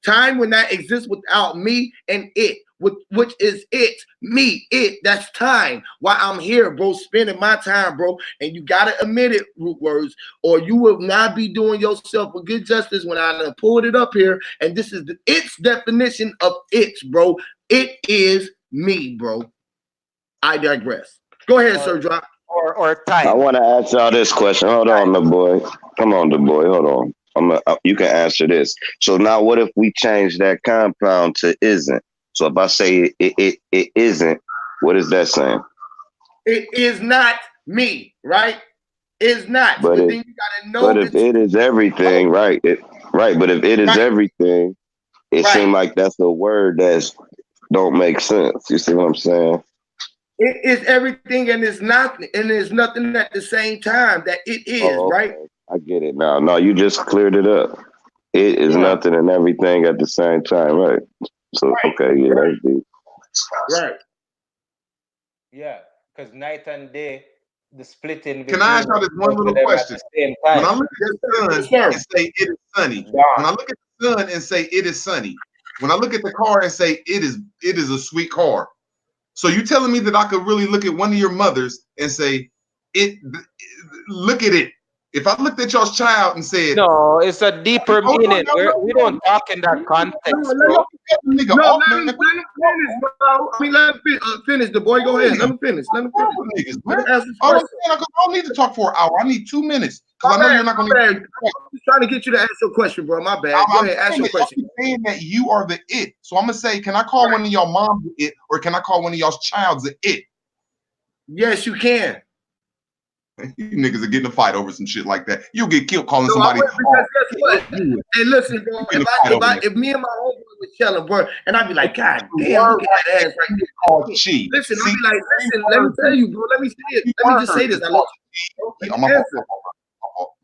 Time would not exist without me and it, which is it, me, it. That's time. Why I'm here, bro, spending my time, bro. And you gotta admit it, root words, or you will not be doing yourself a good justice when I done pulled it up here. And this is its definition of it, bro. It is me, bro. I digress. Go ahead, Sir John.
Or time.
I want to ask y'all this question. Hold on, the boy. Come on, the boy. Hold on. You can answer this. So now, what if we change that compound to isn't? So if I say it isn't, what is that saying?
It is not me, right? It's not.
But
then you gotta know.
But if it is everything, right? Right. But if it is everything, it seems like that's a word that don't make sense. You see what I'm saying?
It is everything, and it's nothing, and there's nothing at the same time that it is, right?
I get it now. No, you just cleared it up. It is nothing and everything at the same time, right? So okay, yeah, that's deep.
Right.
Yeah, because night and day, the splitting.
Can I ask y'all this one little question? When I look at the sun and say it is sunny, when I look at the sun and say it is sunny, when I look at the car and say it is a sweet car. So you telling me that I could really look at one of your mothers and say, look at it. If I looked at y'all's child and said,
no, it's a deeper meaning. We don't talk in that context, bro.
No, let me finish, bro. I mean, let me finish. The boy, go ahead. Let me finish. Let me finish.
I don't need to talk for an hour. I need 2 minutes because I know you're not going to.
I'm just trying to get you to ask your question, bro. My bad. Go ahead, ask your question.
I'm saying that you are the it. So I'm gonna say, can I call one of y'all moms the it, or can I call one of y'all's childs the it?
Yes, you can.
You niggas are getting a fight over some shit like that. You'll get killed calling somebody.
Because guess what? Hey, listen, bro. If me and my homeboy was chilling, bro, and I'd be like, God damn, look at that ass right there.
She.
Listen, I'd be like, listen, let me tell you, bro. Let me say it. Let me just say this.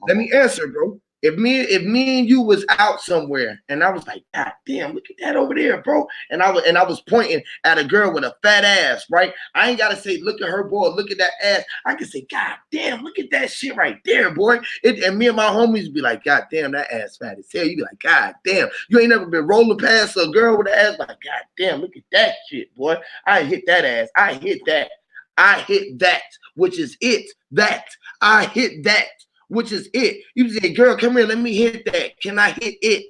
Let me answer, bro. If me and you was out somewhere and I was like, God damn, look at that over there, bro. And I was pointing at a girl with a fat ass, right? I ain't gotta say, look at her, boy, look at that ass. I can say, God damn, look at that shit right there, boy. And me and my homies be like, God damn, that ass fat as hell. You be like, God damn, you ain't never been rolling past a girl with an ass like, God damn, look at that shit, boy. I hit that ass. I hit that. I hit that, which is it. That. I hit that, which is it. You say, girl, come here, let me hit that. Can I hit it?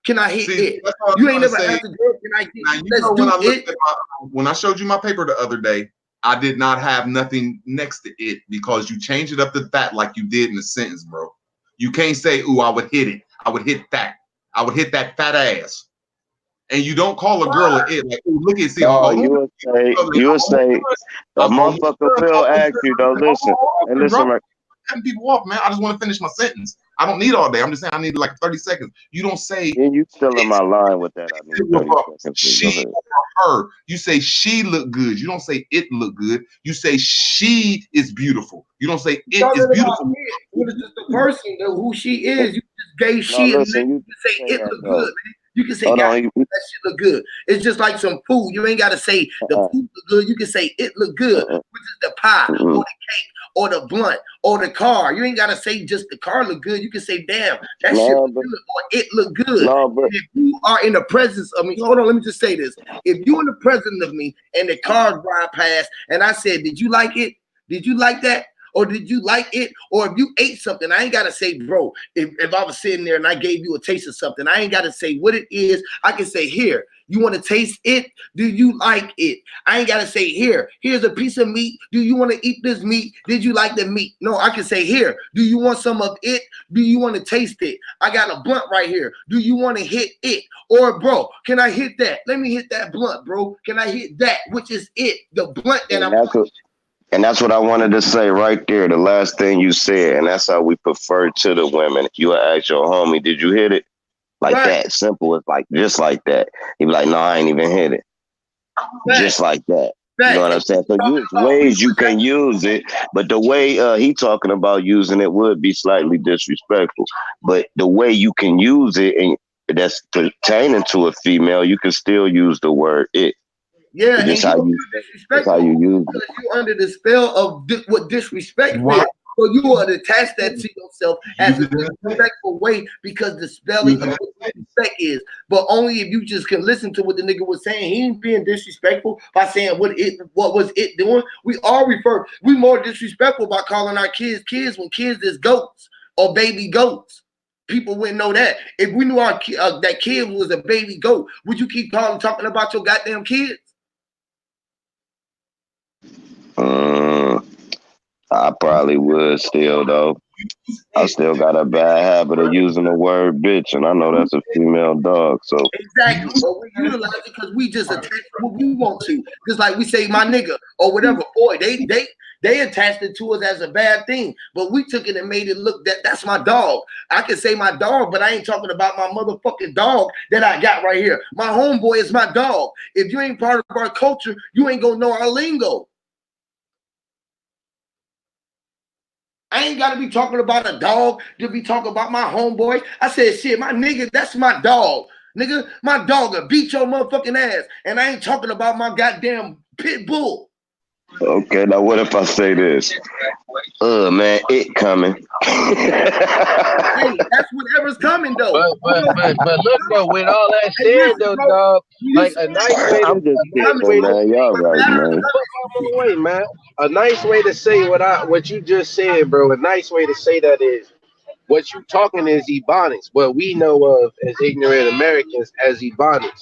Can I hit it? You ain't never asked a girl, can I hit it? Let's do it.
When I showed you my paper the other day, I did not have nothing next to it because you changed it up to that like you did in the sentence, bro. You can't say, ooh, I would hit it. I would hit that. I would hit that fat ass. And you don't call a girl an it. Like, ooh, look at, see,
you would say, a motherfucker will ask you, though, listen. And listen, right.
Cutting people off, man. I just want to finish my sentence. I don't need all day. I'm just saying I need like 30 seconds. You don't say.
And you still in my line with that. I need 30 seconds.
She or her. You say she look good. You don't say it look good. You say she is beautiful. You don't say it is beautiful.
It's just the person who she is. You just gave she and then you say it look good, man. You can say, God, that shit look good. It's just like some food. You ain't got to say the food look good. You can say it look good, which is the pie or the cake or the blunt or the car. You ain't got to say just the car look good. You can say, damn, that shit look good or it look good. If you are in the presence of me, hold on, let me just say this. If you in the presence of me and the car drive past and I said, did you like it? Did you like that? Or did you like it? Or if you ate something, I ain't got to say, bro, if I was sitting there and I gave you a taste of something, I ain't got to say what it is. I can say, here, You want to taste it? Do you like it? I ain't gotta say here's a piece of meat. Do you want to eat this meat? Did you like the meat? No, I can say here. Do you want some of it? Do you want to taste it? I got a blunt right here. Do you want to hit it? Or bro, can I hit that? Let me hit that blunt, bro. Can I hit that? Which is it? The blunt that I'm.
And that's what I wanted to say right there. The last thing you said, and that's how we prefer to the women. If you ask your homie, did you hit it? Like that, simple. It's like just like that. He'd be like, no, I ain't even hit it. Just like that. You know what I'm saying? So there's ways you can use it, but the way he talking about using it would be slightly disrespectful. But the way you can use it, and that's pertaining to a female, you can still use the word it.
Yeah, and
that's how you use it.
You under the spell of what disrespect is. So you would attach that to yourself as a disrespectful way because the spelling of what disrespect is. But only if you just can listen to what the nigga was saying. He ain't being disrespectful by saying what was it doing. We more disrespectful by calling our kids when kids is goats or baby goats. People wouldn't know that. If we knew our that kid was a baby goat, would you keep talking about your goddamn kids?
I probably would still though. I still got a bad habit of using the word bitch, and I know that's a female dog. So
exactly, but we utilize it because we just attach what we want to. Just like we say my nigga or whatever. Boy, they attached it to us as a bad thing, but we took it and made it look that's my dog. I can say my dog, but I ain't talking about my motherfucking dog that I got right here. My homeboy is my dog. If you ain't part of our culture, you ain't gonna know our lingo. I ain't got to be talking about a dog to be talking about my homeboy. I said, shit, my nigga, that's my dog. Nigga, my dog will beat your motherfucking ass. And I ain't talking about my goddamn pit bull.
Okay, now what if I say this? Man, it coming.
Hey, that's whatever's coming though.
But look though, with all that said though, dog, like a nice way
I'm just kidding, man. Y'all right, man.
Wait, man. A nice way to say what you just said, bro. A nice way to say that is what you talking is Ebonics, what we know of as ignorant Americans as Ebonics.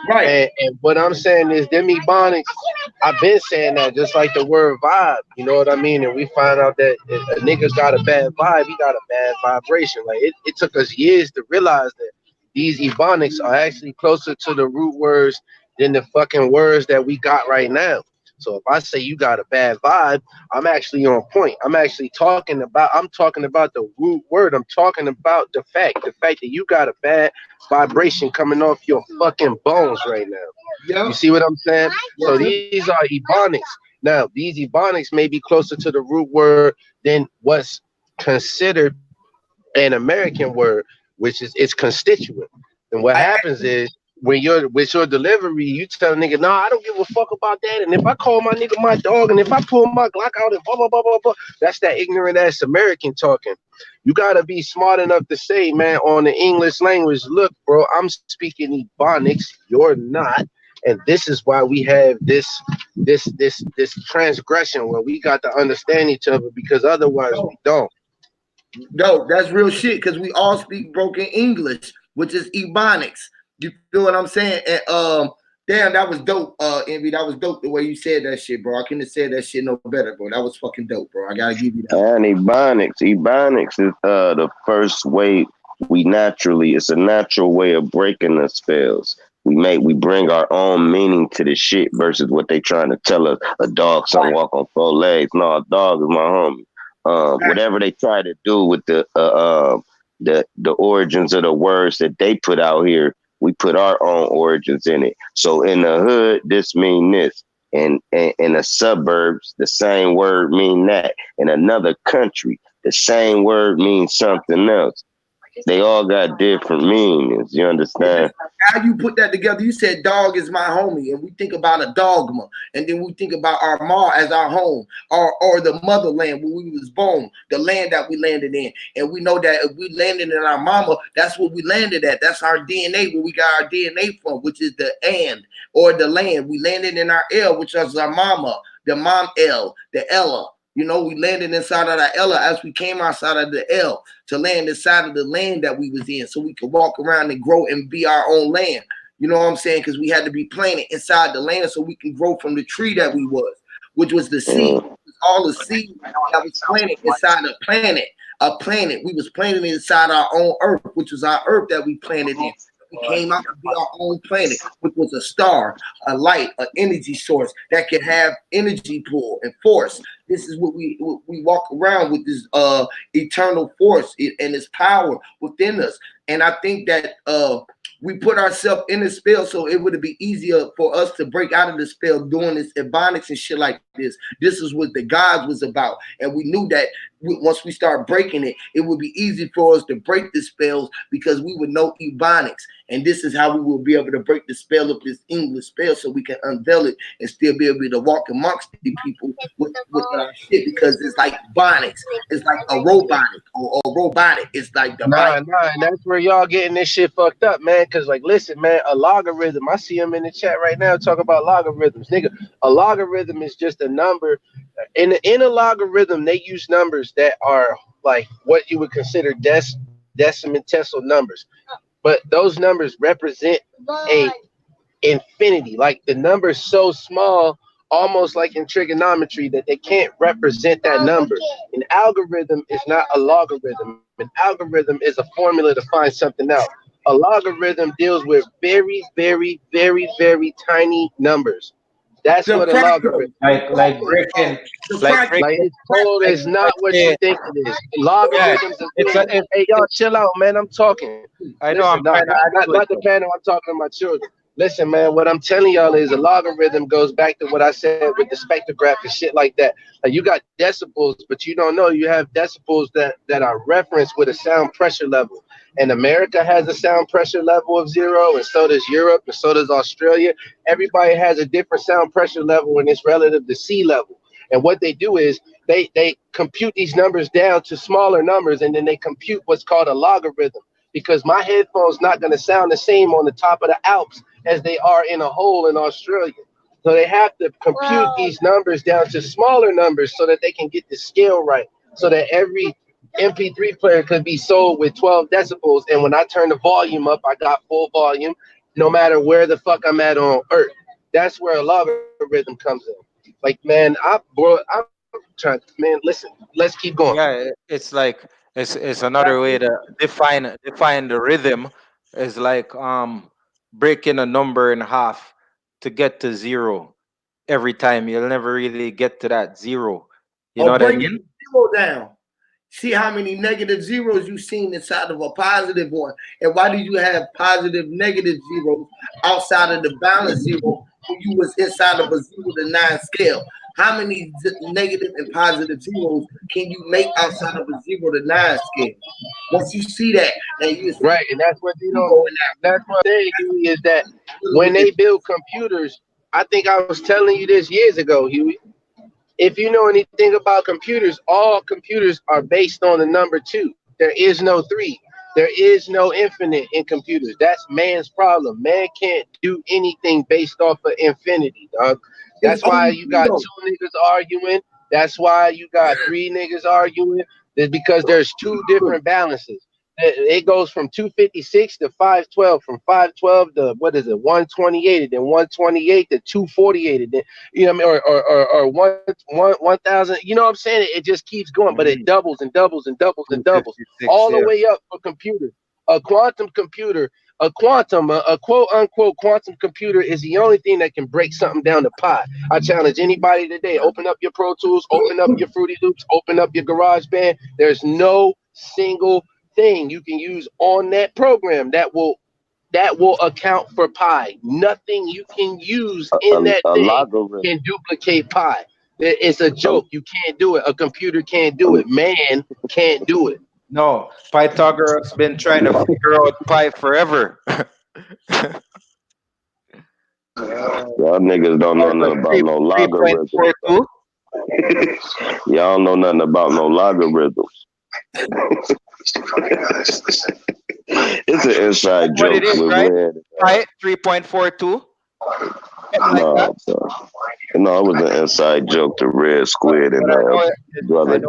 Right.
And what I'm saying is them Ebonics, I've been saying that just like the word vibe, you know what I mean? And we find out that if a nigga's got a bad vibe, he got a bad vibration. Like it took us years to realize that these Ebonics are actually closer to the root words than the fucking words that we got right now. So if I say you got a bad vibe, I'm actually on point. I'm talking about the root word. I'm talking about the fact that you got a bad vibration coming off your fucking bones right now. Yep. You see what I'm saying? So these are Ebonics. Now, these Ebonics may be closer to the root word than what's considered an American word, which is its constituent. And what happens is when you're with your delivery, you tell a nigga, nah, I don't give a fuck about that. And if I call my nigga my dog, and if I pull my Glock out and blah, blah, blah, blah, blah, that's that ignorant ass American talking. You gotta be smart enough to say, man, on the English language, look, bro, I'm speaking Ebonics, you're not. And this is why we have this transgression where we got to understand each other, because otherwise we don't.
No, that's real shit, because we all speak broken English, which is Ebonics. You feel what I'm saying? And damn, that was dope, Envy. That was dope the way you said that shit, bro. I couldn't have said that shit no better, bro. That was fucking dope, bro. I gotta give you that.
And Ebonics is the first way it's a natural way of breaking the spells. We bring our own meaning to the shit versus what they trying to tell us. A dog something walk on 4 legs. No, a dog is my homie. Whatever they try to do with the origins of the words that they put out here, we put our own origins in it. So in the hood, this mean this. And in the suburbs, the same word mean that. In another country, the same word means something else. They all got different meanings. You understand?
How you put that together? You said dog is my homie, and we think about a dogma, and then we think about our ma as our home, or the motherland where we was born, the land that we landed in. And we know that if we landed in our mama, that's what we landed at. That's our DNA, where we got our DNA from, which is the and or the land. We landed in our L, which is our mama, the mom L, the Ella. You know, we landed inside of the Ella as we came outside of the L to land inside of the land that we was in, so we could walk around and grow and be our own land. You know what I'm saying? Because we had to be planted inside the land so we can grow from the tree that we was, which was the seed. All the seed that was planted inside a planet. A planet. We was planted inside our own earth, which was our earth that we planted in. We came out to be our own planet, which was a star, a light, an energy source that could have energy pull and force. This is what we walk around with, this eternal force and its power within us. And I think that we put ourselves in the spell, so it would be easier for us to break out of the spell doing this ebonics and shit like this. This is what the gods was about. And we knew that once we start breaking it, it would be easy for us to break the spells because we would know ebonics. And this is how we will be able to break the spell of this English spell so we can unveil it and still be able to walk amongst the people with our shit, because it's like bonics. It's like a robotic or robotic. It's like the
and that's where y'all getting this shit fucked up, man. Cause like, listen, man, a logarithm. I see them in the chat right now talking about logarithms, nigga. A logarithm is just a number. In a logarithm, they use numbers that are like what you would consider decimal numbers, but those numbers represent a infinity. Like the number is so small, almost like in trigonometry, that they can't represent that number. An algorithm is not a logarithm. An algorithm is a formula to find something out. A logarithm deals with very, very, very, very tiny numbers. That's what a logarithm.
Like breaking.
Like it's told is not what you think it is. Logarithms. Hey, y'all, chill out, man. I'm talking.
I know.
Listen, not the panel. I'm talking to my children. Listen, man, what I'm telling y'all is a logarithm goes back to what I said with the spectrograph and shit like that. Like you got decibels, but you don't know you have decibels that are referenced with a sound pressure level. And America has a sound pressure level of 0, and so does Europe, and so does Australia. Everybody has a different sound pressure level when it's relative to sea level. And what they do is they compute these numbers down to smaller numbers, and then they compute what's called a logarithm. Because my headphones not going to sound the same on the top of the Alps as they are in a hole in Australia. So they have to compute these numbers down to smaller numbers so that they can get the scale right, so that every MP3 player could be sold with 12 decibels. And when I turn the volume up, I got full volume, no matter where the fuck I'm at on Earth. That's where a logarithm comes in. Like, man, I'm trying, man, listen, let's keep going.
Yeah, it's like it's another way to define the rhythm is like breaking a number in half to get to 0 every time. You'll never really get to that 0. You know what I mean?
Zero down. See how many negative zeros you've seen inside of a positive one. And why do you have positive, negative zeros outside of the balance zero when you was inside of a 0 to 9 scale? How many negative and positive zeros can you make outside of a 0 to 9 scale? Once you see that, and you see
right, and that's what you know. That's what they Huey, is that when they build computers, I think I was telling you this years ago, Huey. If you know anything about computers, all computers are based on the number 2. There is no 3. There is no infinite in computers. That's man's problem. Man can't do anything based off of infinity, dog. That's why you got 2 niggas arguing. That's why you got 3 niggas arguing. It's because there's 2 different balances. It goes from 256 to 512, from 512 to 128, and then 128 to 248, and then you know what I mean, or 1000. You know what I'm saying? It just keeps going, but it doubles and doubles and doubles and doubles all the way up for computers. A quantum computer, a quote unquote quantum computer is the only thing that can break something down to pi. I challenge anybody today. Open up your Pro Tools, open up your Fruity Loops, open up your GarageBand. There's no single thing you can use on that program that will account for pi. Nothing you can use in that thing can duplicate pi. It's a joke. You can't do it. A computer can't do it. Man can't do it.
No, Pythagoras been trying to figure out pi forever.
Y'all niggas don't know nothing about no logarithms. Y'all don't know nothing about no logarithms. It's an inside joke.
What it is, right? Right, 3.42.
No, no, it was an inside joke to Red Squid and brother.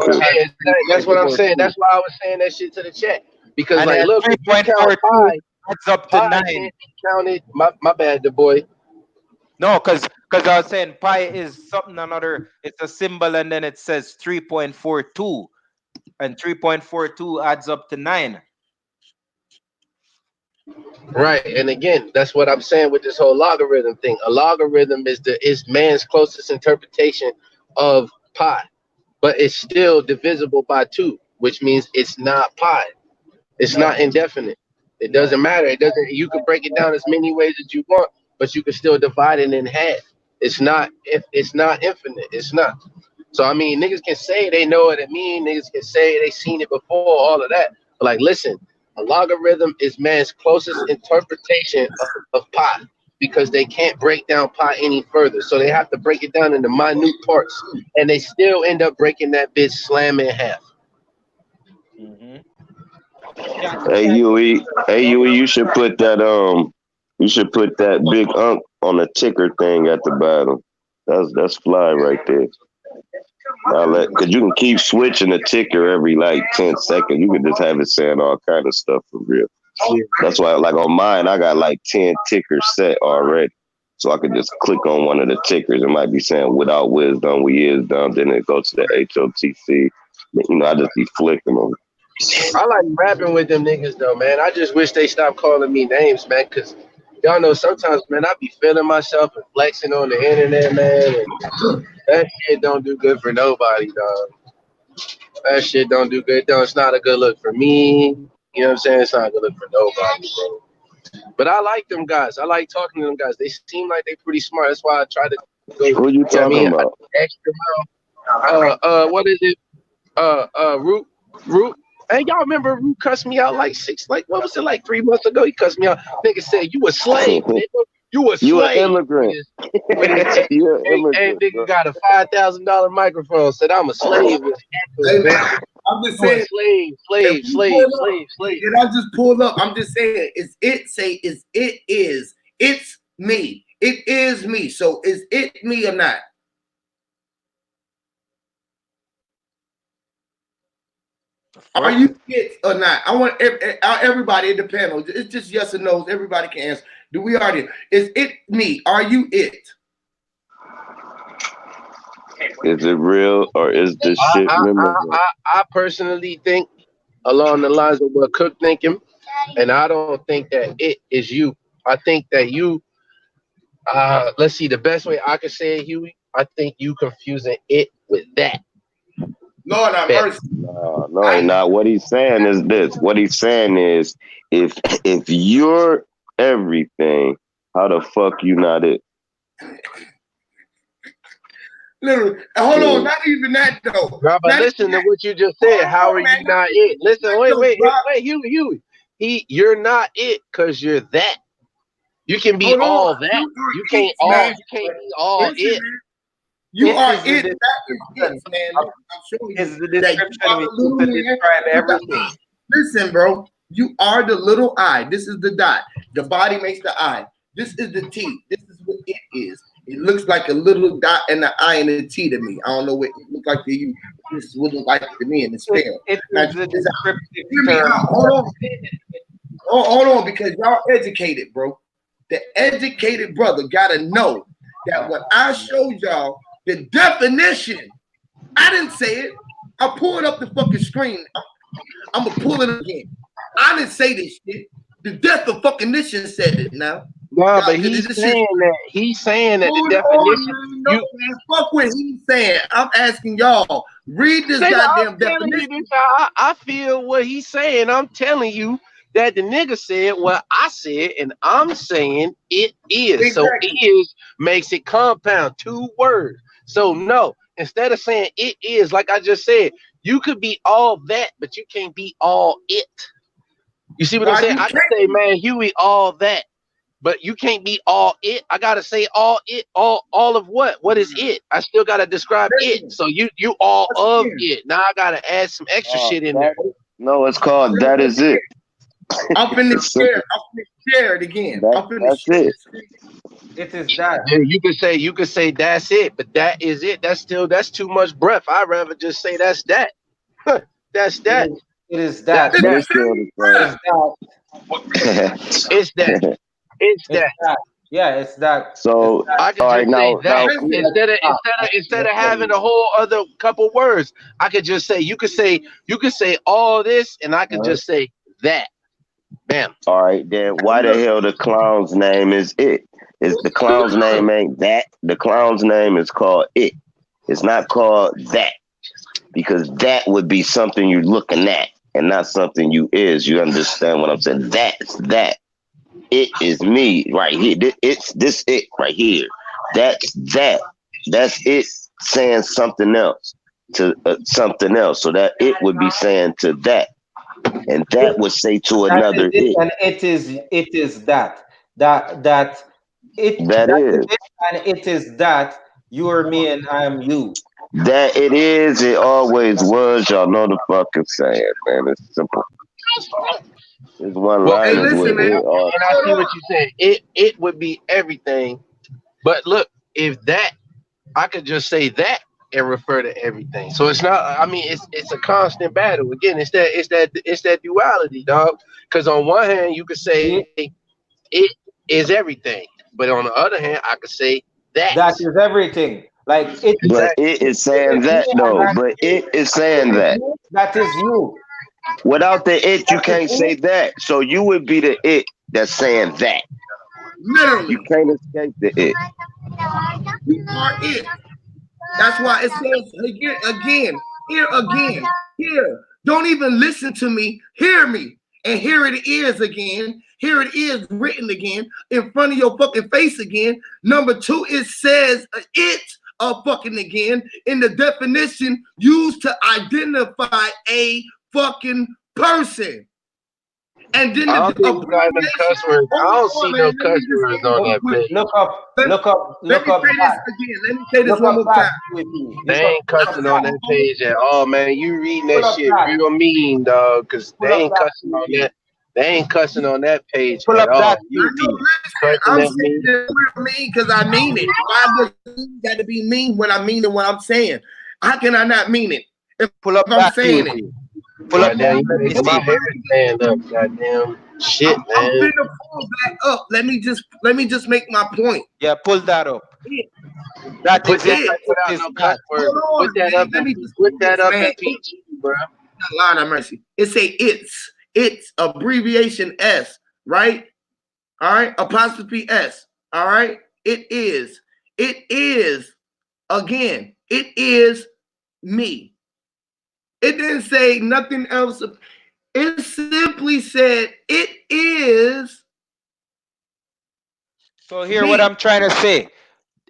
That's what I'm saying. That's why I was saying that shit to the chat. Because
and
like, look,
3.42
adds up to
Pi
9.
can't be counted. My bad, the boy.
No, because I was saying pi is something another. It's a symbol, and then it says 3.42, and 3.42 adds up to 9.
Right, and again, that's what I'm saying with this whole logarithm thing. A logarithm is man's closest interpretation of pi, but it's still divisible by 2, which means it's not pi. It's not indefinite. It doesn't matter. It doesn't. You can break it down as many ways as you want, but you can still divide it in half. It's not. If it's not infinite, it's not. So I mean, niggas can say they know what it means. Niggas can say they seen it before. All of that. But like, listen, a logarithm is man's closest interpretation of pi because they can't break down pi any further. So they have to break it down into minute parts, and they still end up breaking that bitch slam in half.
Hey Huey, you should put that big unk on the ticker thing at the bottom. That's fly right there. Cause you can keep switching the ticker every like 10 seconds. You can just have it saying all kind of stuff for real. That's why, like on mine, I got like 10 tickers set already. So I could just click on one of the tickers. It might be saying without wisdom, we is dumb. Then it goes to the HOTC. You know, I just be flicking them.
I like rapping with them niggas though, man. I just wish they stopped calling me names, man, because y'all know sometimes, man, I be feeling myself and flexing on the internet, man. And that shit don't do good for nobody, dog. That shit don't do good. It's not a good look for me. You know what I'm saying? It's not a good look for nobody, bro. But I like them guys. I like talking to them guys. They seem like they pretty smart. That's why I try to go.
Who you talking about?
Extra mile. What is it? Root. Hey, y'all remember Root cussed me out like what was it, like 3 months ago? He cussed me out. Nigga said, you a slave, nigga. You a slave.
You an immigrant. You an immigrant.
Hey, nigga got a $5,000 microphone. Said I'm a slave.
Hey, man, I'm just saying,
slave.
Did I just pull up? I'm just saying, it's me. It is me. So is it me or not? Are you it or not? I want everybody in the panel. It's just yes or no. Everybody can answer. Do we already? Is it me? Are you it?
Is it real or is this shit memorable?
I personally think along the lines of what Cook thinking, and I don't think that it is you. I think that you. Let's see. The best way I could say it, Huey. I think you confusing it with that.
Lord have mercy.
No, ain't not. What he's saying is this. What he's saying is, if you're everything, how the fuck you not it?
Literally. Hold on. Not even that though.
Bro, but listen to what you just said. How are you not it? Listen. Wait, Huey. You're not it because you're that. You can be all that. You can't be all it.
You are it. That is it, man. I'm showing you.
It's the description we use to describe everything.
Listen, bro. You are the little I. This is the dot. The body makes the I. This is the T. This is what it is. It looks like a little dot and an I and a T to me. I don't know what it looks like to you. This is what it looks like to me in the spell. Hold on, because y'all educated, bro. The educated brother gotta know that when I showed y'all the definition, I didn't say it. I pulled up the fucking screen. I'm gonna pull it again. I didn't say this shit. The definition said it now.
No, but he's saying that. He's saying that the definition.
Fuck what he's saying. I'm asking y'all. Read this goddamn definition.
I feel what he's saying. I'm telling you that the nigga said what I said, and I'm saying it is. Exactly. So it is makes it compound, 2 words. So no, instead of saying it is, like I just said, you could be all that, but you can't be all it. You see what I'm saying? I can say, man, Huey, all that, but you can't be all it. I gotta say all it, all of what? What is it? I still gotta describe it. So you all of it. Now I gotta add some extra shit in there.
No, it's called that is it.
I'm finna share it again.
That's it.
It is that.
Yeah, you could say that's it, but that is it. That's too much breath. I'd rather just say that's that. That's that.
It is that.
It's that. It's that.
Yeah, it's that.
So
I could
all right,
just say that
now
instead of having a whole other couple words. I could just say you could say all this, and I could just say that. Bam.
all right, then why the hell the clown's name is it? Is the clown's name ain't that? The clown's name is called it. It's not called that because that would be something you're looking at and not something you is. You understand what I'm saying? That's that. It is me right here. It's this it right here. That's that. That's it saying something else to something else. So that it would be saying to that, and that would say to another it.
And it is that it
That
that is
is.
it, and it is that you are me and I'm you.
That it is. It always was. Y'all know the fucking saying, man. It's simple. It's one
Well,
line.
hey,
Is what
listen, man,
it all.
and I see what you're saying. It would be everything, but look, if that, I could just say that and refer to everything. So it's not. I mean, it's a constant battle. Again, it's that duality, dog. Because on one hand, you could say it is everything, but on the other hand, I could say that.
That is everything. Like it.
But
Exactly.
it is saying that though. But it is saying that.
That is you.
Without the it, you can't say that. So you would be the it that's saying that.
Literally.
You can't escape the it.
You are it. That's why it says again, here. Don't even listen to me. Hear me. And here it is again. Here it is written again in front of your fucking face again. Number two, it says it fucking again in the definition used to identify a fucking person. And then
I don't think you got them cuss words. I don't see no cuss words on that page.
Look up.
Let me say this again. Let me say this one more time.
They ain't cussing on that page at all, man. You reading that shit real mean, dog, because they ain't cussing on that. They ain't cussing on that page at all. You
I'm saying it real mean because I mean it. Why does it got to be mean when I mean it? What I'm saying? How can I not mean it? If I'm saying it.
Pull up that. You make my hair stand up. Goddamn shit, man.
I'm finna pull that up. Let me just make my point.
Yeah, pull that up.
That is it. Put that up. Put that up in PG, bro.
Lord have mercy. It say it's abbreviation S, right? All right, apostrophe S. All right. It is again. It is me. It didn't say nothing else. It simply said it is.
So here what I'm trying to say.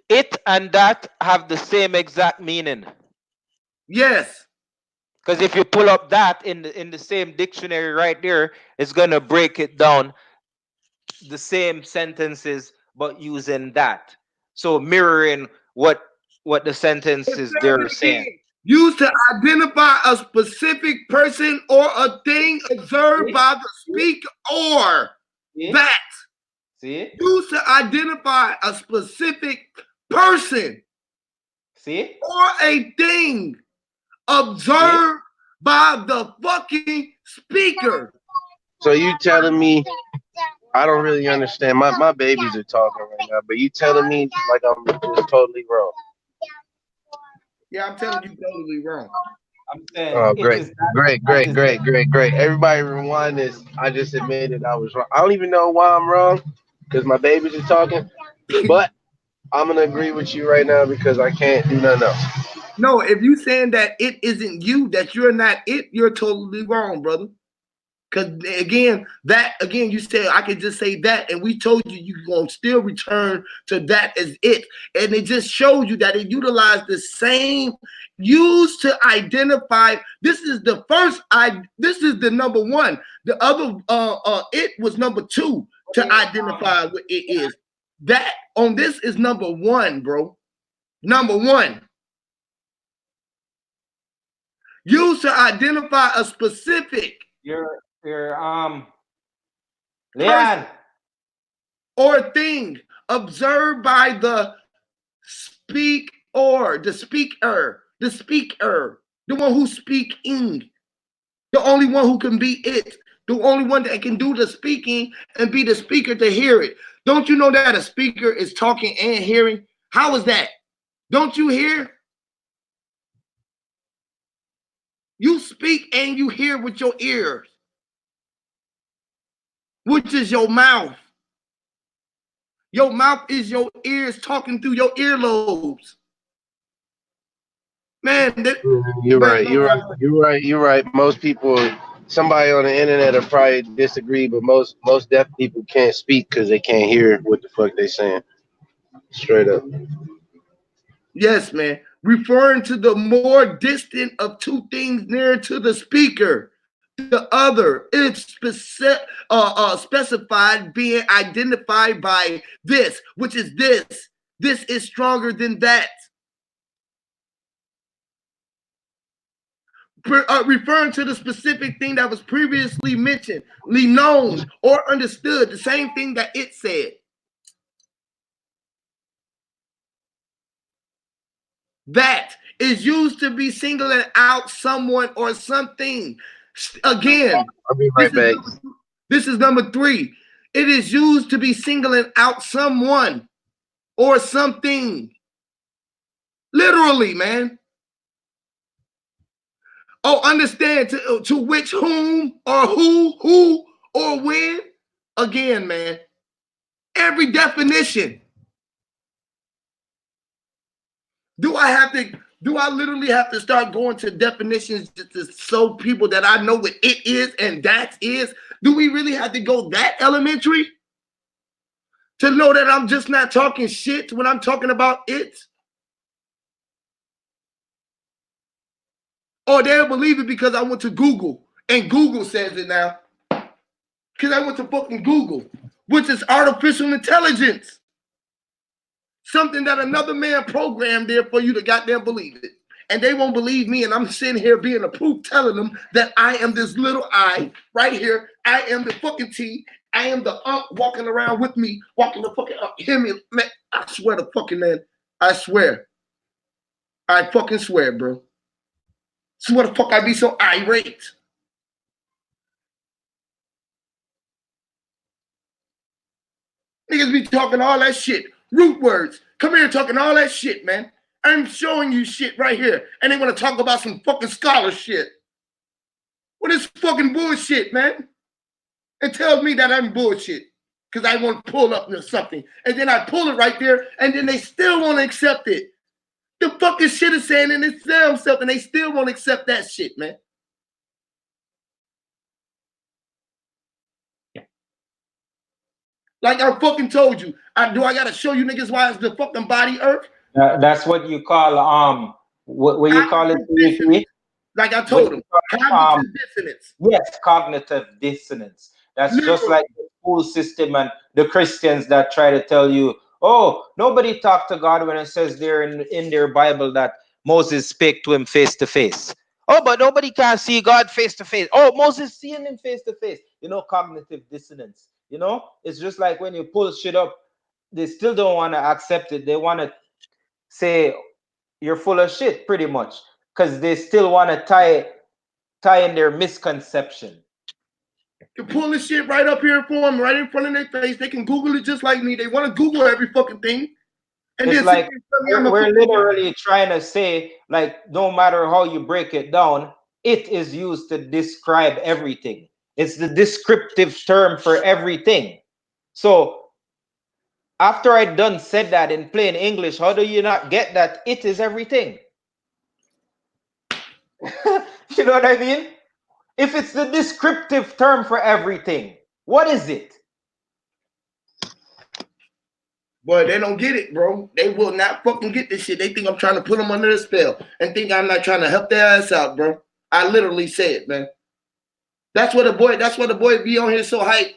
It and that have the same exact meaning.
Yes.
Because if you pull up that in the same dictionary right there, it's gonna break it down the same sentences but using that. So mirroring what the sentences they're saying.
Used to identify a specific person or a thing observed by the speaker or that.
See?
Used to identify a specific person.
See?
Or a thing observed by the fucking speaker.
So you telling me I don't really understand. My babies are talking right now, but you telling me like I'm just totally wrong.
Yeah, I'm telling you totally wrong.
I'm saying
oh, great. Everybody rewind this. I just admitted I was wrong. I don't even know why I'm wrong because my babies are talking, but I'm going to agree with you right now because I can't do nothing else.
No, if you saying that it isn't you, that you're not it, you're totally wrong, brother. Because again, you said I could just say that, and we told you you're going to still return to that as it. And it just showed you that it utilized the same used to identify. This is the first, this is the number one. The other, it was number two to identify what it is. That on this is number one, bro. Number one. Used to identify a specific.
Leon.
Or thing observed by the speaker, the one who's speaking, the only one who can be it. The only one that can do the speaking and be the speaker to hear it. Don't you know that a speaker is talking and hearing? How is that? Don't you hear? You speak and you hear with your ears, which is your mouth. Your mouth is your ears talking through your earlobes. Man,
you're right. Most people, somebody on the internet will probably disagree, but most deaf people can't speak because they can't hear what the fuck they saying. Straight up.
Yes, man. Referring to the more distant of two things near to the speaker. The other, it's specified being identified by this, which is this. This is stronger than that. Referring to the specific thing that was previously mentioned, known or understood, the same thing that it said. That is used to be singling out someone or something. Again,
I'll be right back.
This is number 3. It is used to be singling out someone or something. Literally, man. Oh, understand to which, whom, or who, or when. Again, man. Every definition. Do I literally have to start going to definitions just to show people that I know what it is and that is? Do we really have to go that elementary to know that I'm just not talking shit when I'm talking about it? Or they'll believe it because I went to Google and Google says it now. Because I went to fucking Google, which is artificial intelligence. Something that another man programmed there for you to goddamn believe it. And they won't believe me, and I'm sitting here being a proof telling them that I am this little I right here. I am the fucking T. I am the walking around with me, walking the fucking hear me, man. I swear to fucking man. I swear. I fucking swear, bro. Swear the fuck I be so irate. Niggas be talking all that shit. Root words. Come here talking all that shit, man. I'm showing you shit right here. And they want to talk about some fucking scholar shit. What is fucking bullshit, man? It tells me that I'm bullshit. Because I want to pull up something. And then I pull it right there. And then they still want to accept it. The fucking shit is saying in its damn self. And they still won't accept that shit, man. Like I fucking told you. Do I gotta show you niggas why it's the fucking body earth?
That's what you call what you call it?
Like I told him, cognitive dissonance.
Yes, cognitive dissonance. That's just like the school system and the Christians that try to tell you, oh, nobody talked to God when it says there in their Bible that Moses spake to him face to face. Oh, but nobody can see God face to face. Oh, Moses seeing him face to face. You know, cognitive dissonance. You know, it's just like when you pull shit up, they still don't want to accept it. They want to say you're full of shit, pretty much, because they still want to tie in their misconception.
You pull this shit right up here for them, right in front of their face. They can Google it just like me. They want to Google every fucking thing. And
it's like we're literally trying to say, like, no matter how you break it down, it is used to describe everything. It's the descriptive term for everything. So after I done said that in plain English, how do you not get that it is everything? You know what I mean? If it's the descriptive term for everything, what is it?
Boy, they don't get it, bro. They will not fucking get this shit. They think I'm trying to put them under the spell and think I'm not trying to help their ass out, bro. I literally say it, man. That's what the boy be on here so hype.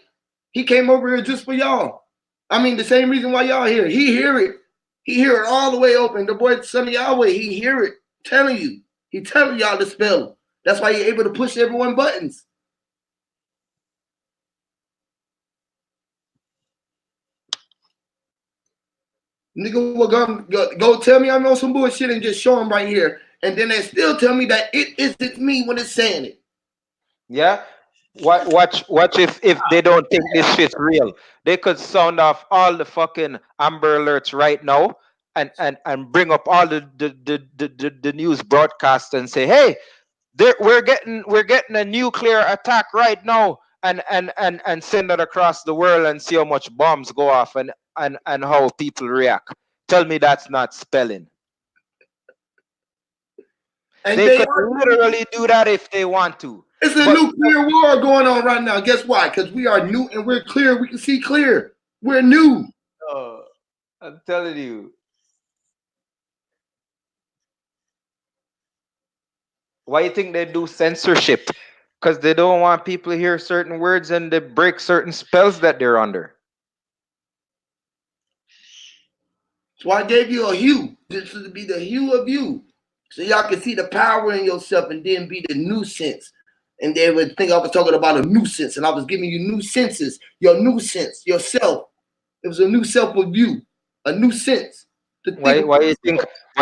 He came over here just for y'all. I mean, the same reason why y'all here. He hear it. He hear it all the way open. The boy, son of Yahweh, he hear it. Telling you. He telling y'all to spell. That's why you're able to push everyone buttons. Nigga will go tell me I'm on some bullshit and just show them right here. And then they still tell me that it isn't me when it's saying it.
Yeah.
Watch if they don't think this shit's real. They could sound off all the fucking Amber Alerts right now and bring up all the news broadcast and say, hey, we're getting a nuclear attack right now and send it across the world and see how much bombs go off and how people react. Tell me that's not spelling.
And
They
they
could
are.
literally do that if they want to.
It's a nuclear war going on right now. Guess why? Because we are new and we're clear. We can see clear. We're new.
I'm telling you. Why you think they do censorship? Because they don't want people to hear certain words and they break certain spells that they're under.
So I gave you a hue. This is to be the hue of you. So y'all can see the power in yourself and then be the nuisance. And they would think I was talking about a nuisance and I was giving you new senses. Your nuisance, yourself. It was a new self of you. A new sense.
Why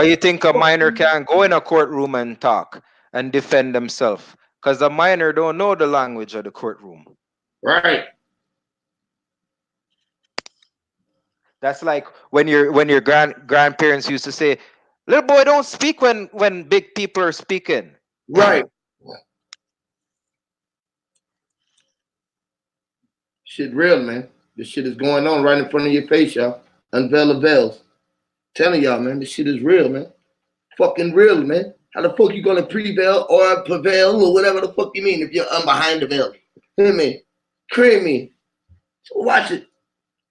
you think a minor can't go in a courtroom and talk and defend themselves? Because a minor don't know the language of the courtroom.
Right.
That's like when your grandparents used to say, little boy, don't speak when big people are speaking.
Right. Shit real, man. This shit is going on right in front of your face, y'all. Unveil the veils. Telling y'all, man, this shit is real, man. Fucking real, man. How the fuck you gonna prevail or prevail or whatever the fuck you mean if you're behind the veil? Hear me? Creamy. So watch it.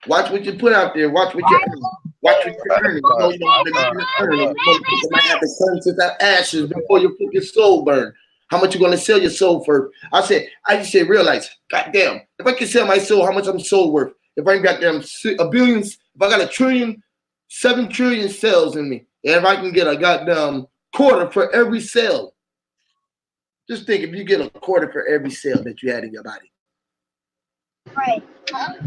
Watch what you put out there. Watch what you're earning. Watch what you're earning. You know you don't have to earn it. You might have to turn to that ashes before your fucking soul burn. How much you gonna sell your soul for? I just say realize, goddamn, if I can sell my soul, how much I'm soul worth? If I got them a billion, if I got 7 trillion cells in me, and if I can get a goddamn quarter for every cell, just think if you get a quarter for every cell that you had in your body.
Right.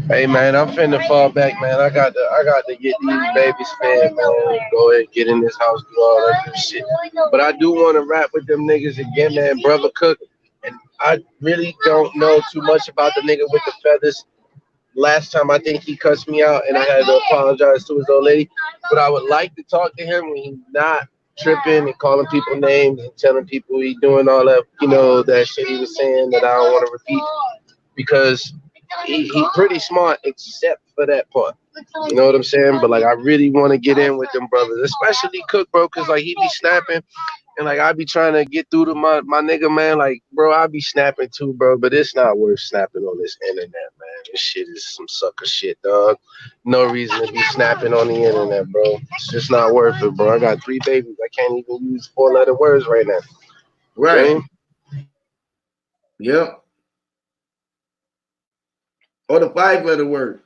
Hey man, I'm finna fall back, man. I got to get these babies fed, man. Go ahead, get in this house, do all that good shit. But I do want to rap with them niggas again, man. Brother Cook, and I really don't know too much about the nigga with the feathers. Last time I think he cussed me out, and I had to apologize to his old lady. But I would like to talk to him when he's not tripping and calling people names and telling people he doing all that, that shit he was saying that I don't want to repeat, because he pretty smart except for that part. You know what I'm saying? But like, I really want to get in with them brothers, especially Cook, bro, because like he be snapping, and like I be trying to get through to my nigga, man. Like, bro, I be snapping too, bro, but it's not worth snapping on this internet, man. This shit is some sucker shit, dog. No reason to be snapping on the internet, bro. It's just not worth it, bro. I got 3 babies. I can't even use 4-letter words right now.
Right.
Okay?
Yep. Or the 5-letter word.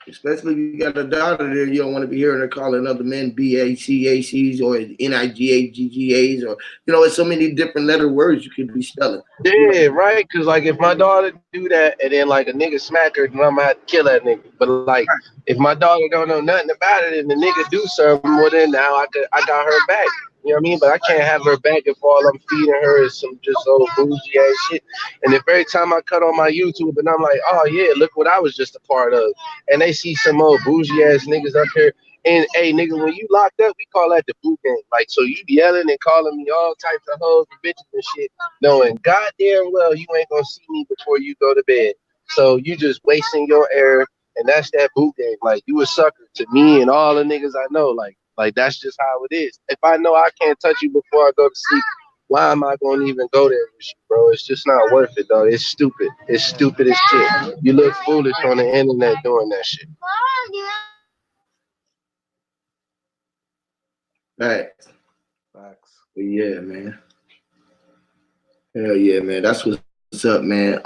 Especially if you got a daughter there, you don't want to be hearing her calling other men BACACs or NIGAGGAs, or it's so many different letter words you could be spelling.
Yeah, right. Because like if my daughter do that and then like a nigga smack her, then I'm gonna have to kill that nigga. But like if my daughter don't know nothing about it and the nigga do something, well then now I got her back. You know what I mean? But I can't have her back if all I'm feeding her is some just old bougie ass shit. And if every time I cut on my YouTube and I'm like, oh yeah, look what I was just a part of, and they see some old bougie ass niggas up here. And hey, nigga, when you locked up, we call that the boot game. Like, so you yelling and calling me all types of hoes and bitches and shit, knowing goddamn well you ain't gonna see me before you go to bed. So you just wasting your air, and that's that boot game. Like, you a sucker to me and all the niggas I know. Like that's just how it is. If I know I can't touch you before I go to sleep, why am I gonna even go there with you, bro? It's just not worth it, dog. It's stupid. It's stupid as shit. You look foolish on the internet doing that shit.
Right. Yeah, man. Hell yeah, man. That's what's up, man.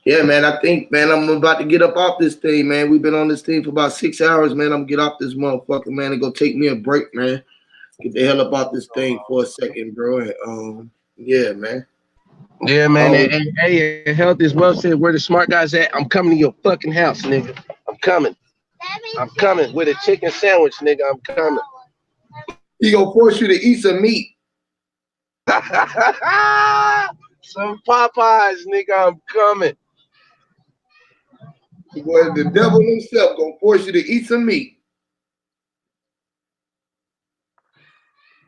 Yeah, man. I think, man, I'm about to get up off this thing, man. We've been on this thing for about 6 hours, man. I'm gonna get off this motherfucker, man, and go take me a break, man. Get the hell up off this thing for a second, bro. And, yeah, man.
Yeah, man. Hey, Health is well said. Where the smart guys at? I'm coming to your fucking house, nigga. I'm coming. I'm coming with a chicken sandwich, nigga. I'm coming.
He gonna force you to eat some meat.
Some Popeyes, nigga, I'm coming.
Boy, the devil himself gonna force you to eat some meat.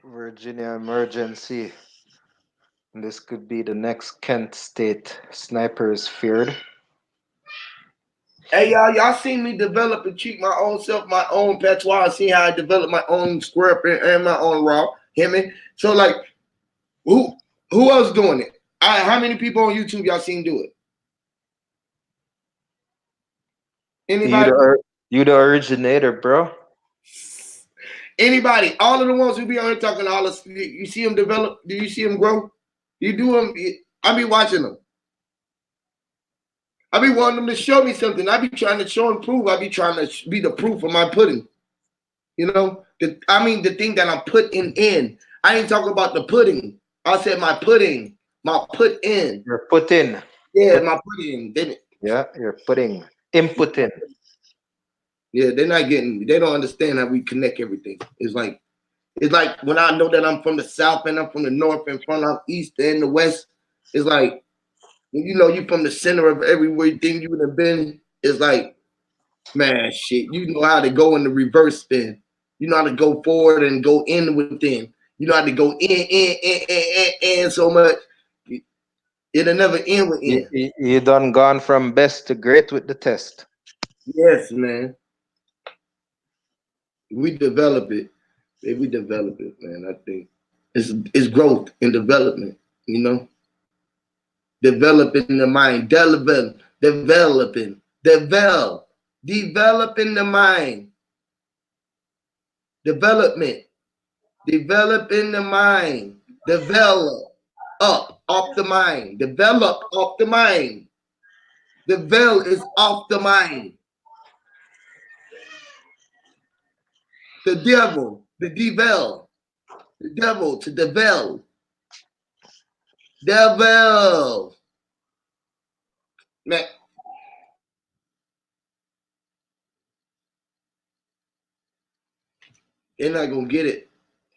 Virginia emergency. This could be the next Kent State snipers feared.
Hey y'all seen me develop and treat my own self, my own patois. See how I develop my own square and my own raw. Him. So like, who else doing it? How many people on YouTube y'all seen do it? Anybody?
You the originator, bro.
Anybody? All of the ones who be on here talking all this, you see them develop? Do you see them grow? You do them? I be watching them. I be wanting them to show me something. I be trying to show and prove. I be trying to be the proof of my pudding. You know? The thing that I'm putting in. I ain't talking about the pudding. I said my pudding. My put in.
You're put in.
Yeah, my pudding.
Yeah, you're putting. Input in.
Yeah, they're not getting, they don't understand how we connect everything. It's like when I know that I'm from the South and I'm from the North and from the East and the West, it's like, you know, you from the center of everything you would have been. It's like, man, shit, you know how to go in the reverse spin. You know how to go forward and go in within. You know how to go in so much. It'll never end with in.
You done gone from best to great with the test.
Yes, man. We develop it. We develop it, man. I think it's growth and development, you know? Developing the mind, developing the mind. Development. Developing the mind. Develop off the mind. Develop off the mind. Develop is off the mind. The devil, the devil. The devil to devil. Devil. Man. They're not gonna get it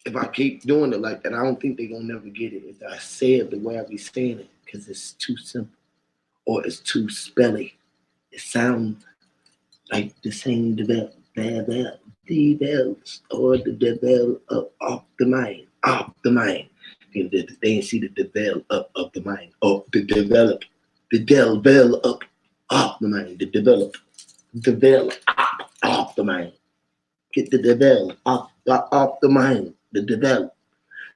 if I keep doing it like that. I don't think they're gonna never get it if I say it the way I be saying it, because it's too simple or it's too spelly. It sounds like the same develop or the develop off the mind. And they ain't see the develop of the mind. Or the develop off the mind. The develop off the mind. Get the develop off the mind. The develop.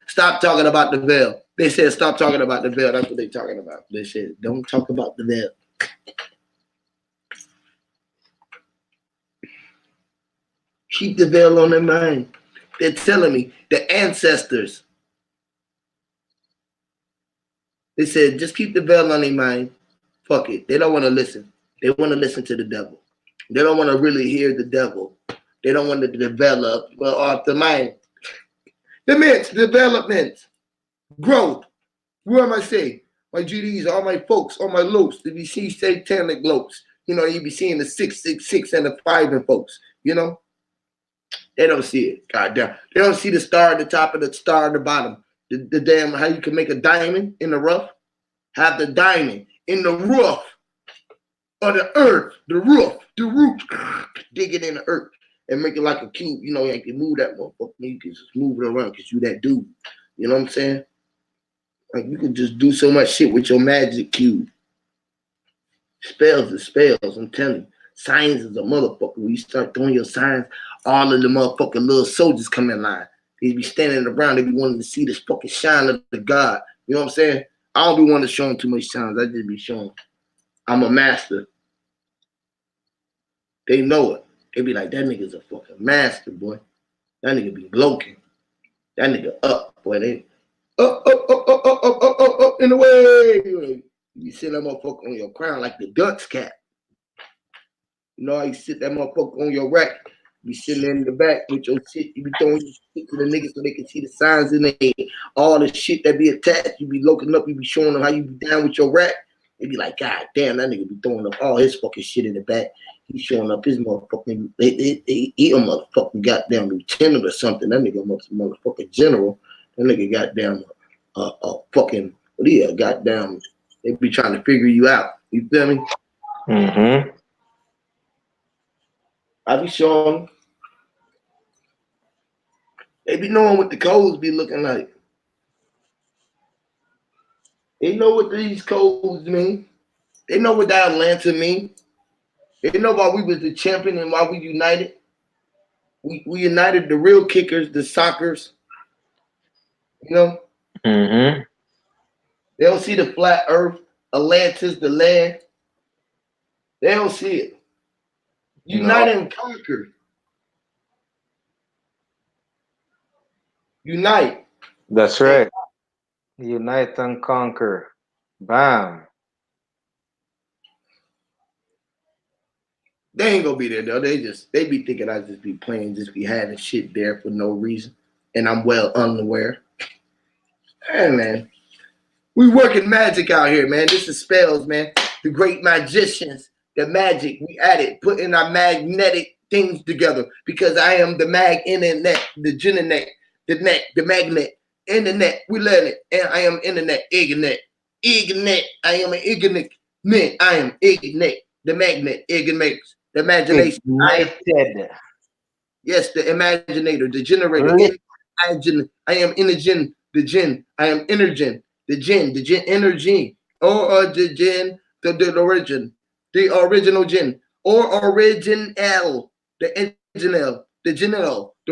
Stop talking about the veil. They said stop talking about the veil. That's what they're talking about. They said don't talk about the veil. Keep the veil on their mind. They're telling me the ancestors. They said just keep the veil on their mind. Fuck it. They don't want to listen. They want to listen to the devil. They don't want to really hear the devil. They don't want to develop off the mind. Development, growth. What am I saying? My GDs, all my folks, all my lopes, if you see satanic lopes, you know, you be seeing the 666 and the 5 and folks, you know? They don't see it. Goddamn. They don't see the star at the top and the star at the bottom. The damn, how you can make a diamond in the rough? Have the diamond in the rough of the earth, the root, dig it in the earth and make it like a cube. You know, you can move that motherfucker. You can just move it around because you that dude. You know what I'm saying? Like you can just do so much shit with your magic cube. Spells are spells, I'm telling you. Science is a motherfucker. When you start doing your science, all of the motherfucking little soldiers come in line. They be standing around, they be wanting to see this fucking shine of the God. You know what I'm saying? I don't be wanting to show them too much signs. I just be showing. I'm a master. They know it. They be like, that nigga's a fucking master, boy. That nigga be bloking. That nigga up, boy. They up in the way. You sit that motherfucker on your crown like the dunce cat. You know how you sit that motherfucker on your rack? You be sitting in the back with your shit. You be throwing your shit to the niggas so they can see the signs in there. All the shit that be attached, you be looking up. You be showing them how you be down with your rack. They be like, God damn, that nigga be throwing up all his fucking shit in the back. He's showing up his motherfucking, he a motherfucking goddamn lieutenant or something. That nigga motherfucking general. That nigga goddamn a fucking But yeah, goddamn, they be trying to figure you out. You feel me?
Mm-hmm.
I be showing. They be knowing what the codes be looking like. They know what these codes mean. They know what that Atlanta mean. They know why we was the champion and why we united. We united the real kickers, the sockers. You know,
Mm-hmm.
they don't see the flat earth, Atlantis, the land. They don't see it.
No.
Unite and conquer. Unite.
That's right. Unite and conquer. Bam.
They ain't gonna be there though. They be thinking I just be playing, just be having shit there for no reason, and I'm well unaware. Hey man, we working magic out here, man. This is spells, man. The great magicians, the magic we added, putting our magnetic things together because I am the mag internet, the internet, the net, the magnet, internet. We learn it, and I am internet, ignet, ignet. I am an ignet. I am ignet, the magnet, ignet. The imagination.
Ignited.
Yes, the imaginator, the generator. I am energen, the jinn. I am energen, the jinn, energy. Or the jinn, the origin, the original jinn. Or original, the original, the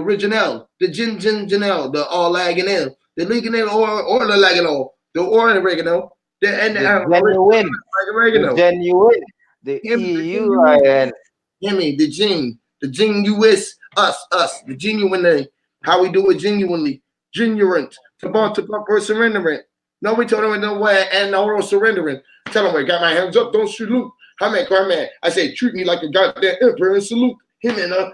original, the jinel, the all laginel, the liganel or the laginal, the oregano, the
genuine. The genuine. The EUIN.
Himmy, the genuous, us, the genuine, how we do it genuinely, genuine, to surrendering. No, we told him no way and no surrendering. Tell him, I got my hands up, don't salute. How man, cry man? I say, treat me like a goddamn emperor and salute him and I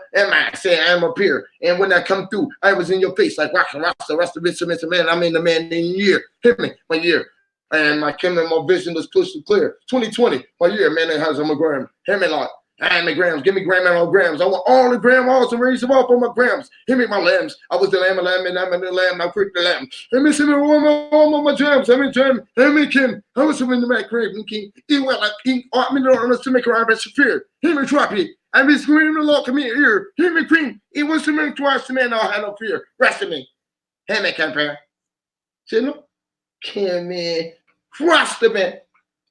say, I'm up here. And when I come through, I was in your face like Rasta, Mr. Man, I'm in the man in year. Hit me, my year. And my kingdom, my vision was crystal clear. 2020, my year, man, it has a gram. Hit me like. I am the grams. Give me gram and all grams. I want all the grams and raise them up on my grams. Give me my lambs. I was the lamb, and I'm the lamb. I freaked the lamb. Let me see me all my jams. Let me jam. Let me kin. I was in the Mac Craven King. He went like King. I mean, on us to make a rabbit fear. Hear me drop it. I be screaming the Lord, come here. Hear me cream. He wants to make twice the man. I had no fear. Rest of me. Hey, me compare. See no? Come here. Trust the man.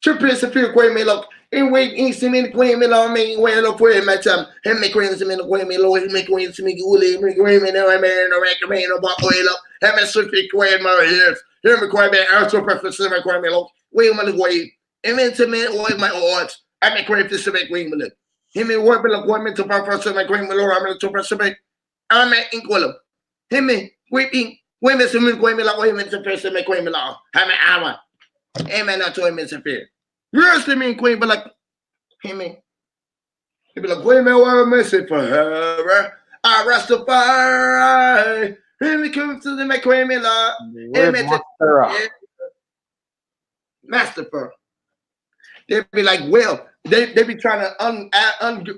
Triple fear, quay me look. And wait, instantly, quay me long, me, when up for my time. And make rains in the quay me low, make rains to me, woolly, make rain, and I man, no recommend about oil up. Have a swiftly quay in my ears. Hear me quay me, also preface to my quay me low. Wait, man, wait. And then to me, oil my odds. I make rain to make rain with it. Hear me, what will appointment to preface to my quay me low, I'm going to press me. I'm an inkwell. Hear me, wait, wait, Mr. Milk, quay me low, wait, Mr. Press to make quay me low. Have an hour. Amen, not to him, Mr. Fear. Yes, they mean queen, but like, hey man, they be like, queen man, what a message for her. I Rastafari. Really comes to the make queen me la. Master. They be like, well, they be trying to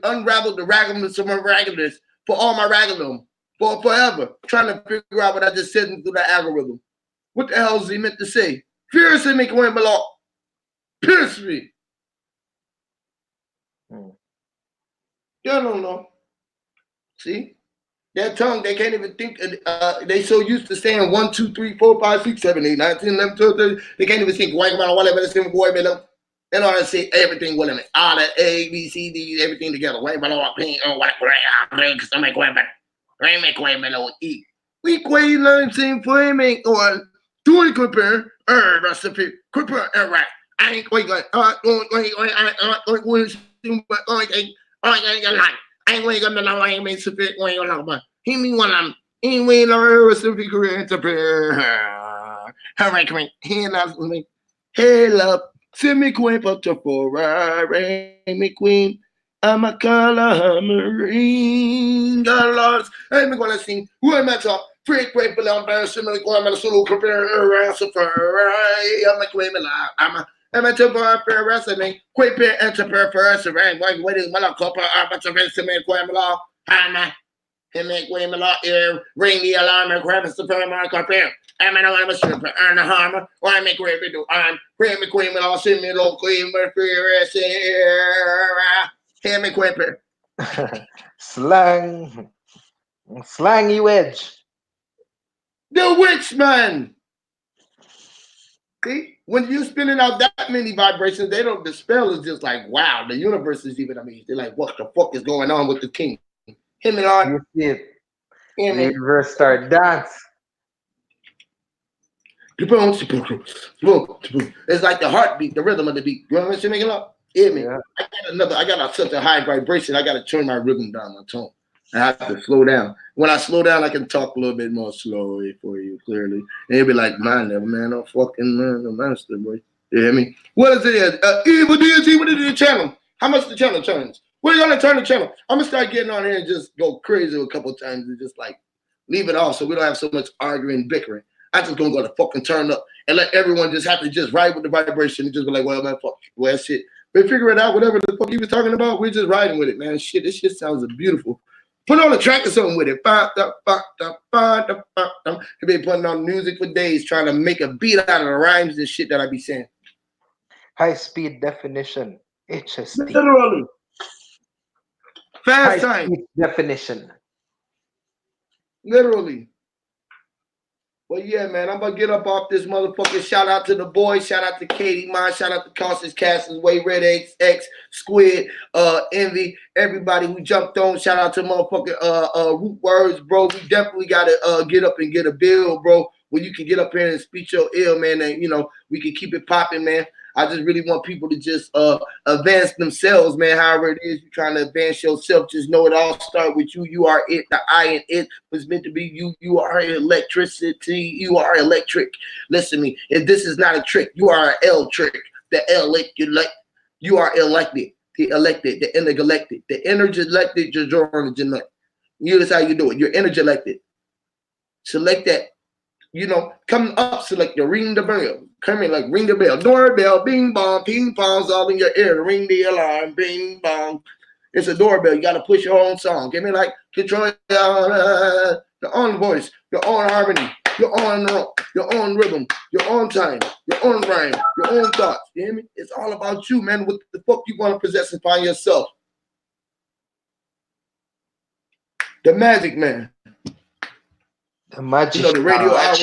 unravel the raggedness of my raggedness for all my raggedom for forever, trying to figure out what I just said through the algorithm. What the hell is he meant to say? Fiercely make queen belong. Pierce me. You don't know. See? That tongue, they can't even think. They so used to saying 1, 2, 3, 4, 5, 6, 7, 8, 9, 10, 11, 12, 13. They can't even think. Whatever, they know how to say everything with them. All that A, B, C, D, everything together. We quay learn same flaming or doing compare. Recipe. Compare. Right. I ain't going to I ain't going to know I ain't sufficient when you're not. He mean when I'm in way lower recipe career to prepare. All right, come on. He loves me. Hey, love. Send me queen, but to Ferrari, me queen. I'm a color marine. God loves. I'm going to sing. Who am I talking? Free great below similar to solo compare Ferrari. I'm a queen. I'm a temper for wrestling. Quick peer enterprise for us around. What is my copper? I'm a to Quamela. Hannah. He make Quamela ear. Ring the alarm and grab us the paramount compare. I'm a stripper, earn a harmer. Why make way to do? I'm creamy queen, and I'll send me low queen, but hear me quipper.
Slangy wedge.
The witch man. See, when you're spinning out that many vibrations, they don't. The spell is just like, wow. The universe is even amazed. They're like, what the fuck is going on with the king? Him and I.
You see it. The universe start dance.
It's like the heartbeat, the rhythm of the beat. You know what I'm saying? Hear me? Yeah. I got such a high vibration. I got to turn my rhythm down, my tone. I have to slow down. When I slow down, I can talk a little bit more slowly for you, clearly. And you'll be like, man, no fucking man, no master, boy. You hear me? What is it? Evil deity, what is the channel? How much the channel turns? We're gonna turn the channel. I'm gonna start getting on here and just go crazy a couple of times and just like leave it off so we don't have so much arguing and bickering. I just gonna go to fucking turn up and let everyone just have to just ride with the vibration and just be like, well, man, fuck, well, shit. We figure it out, whatever the fuck you was talking about, we're just riding with it, man. Shit, this shit sounds beautiful. Put on a track or something with it. You've been putting on music for days trying to make a beat out of the rhymes and shit that I be saying.
High speed definition. HSD.
Literally. Fast time.
Definition.
Literally. Well, yeah, man, I'm gonna get up off this motherfucker. Shout out to the boys, shout out to Katie, mine, shout out to Constance, Cassius, Way, Red X, Squid, Envy, everybody who jumped on. Shout out to motherfucking Root Words, bro. We definitely gotta get up and get a bill, bro, where you can get up here and speak your ill, man, and you know we can keep it popping, man. I just really want people to just advance themselves, man. However it is you're trying to advance yourself, just know it all start with you. You are it. The I and it was meant to be you. You are electricity. You are electric. Listen to me. If this is not a trick, you are an L trick. The L you are elected. The elected. The intergalactic. The energy elected. You're drawing the That's how you do it. You're energy elected. Select that. You know, come up, select your ring the bell. Come in like ring the bell. Doorbell, bing bong, ping pong's all in your ear. Ring the alarm, bing bong. It's a doorbell. You got to push your own song. Give me like control your own voice, your own harmony, your own rhythm, your own time, your own rhyme, your own thoughts. You hear me? It's all about you, man. What the fuck you want to possess and find yourself? The magic man.
The magic.
You know, the radio hour.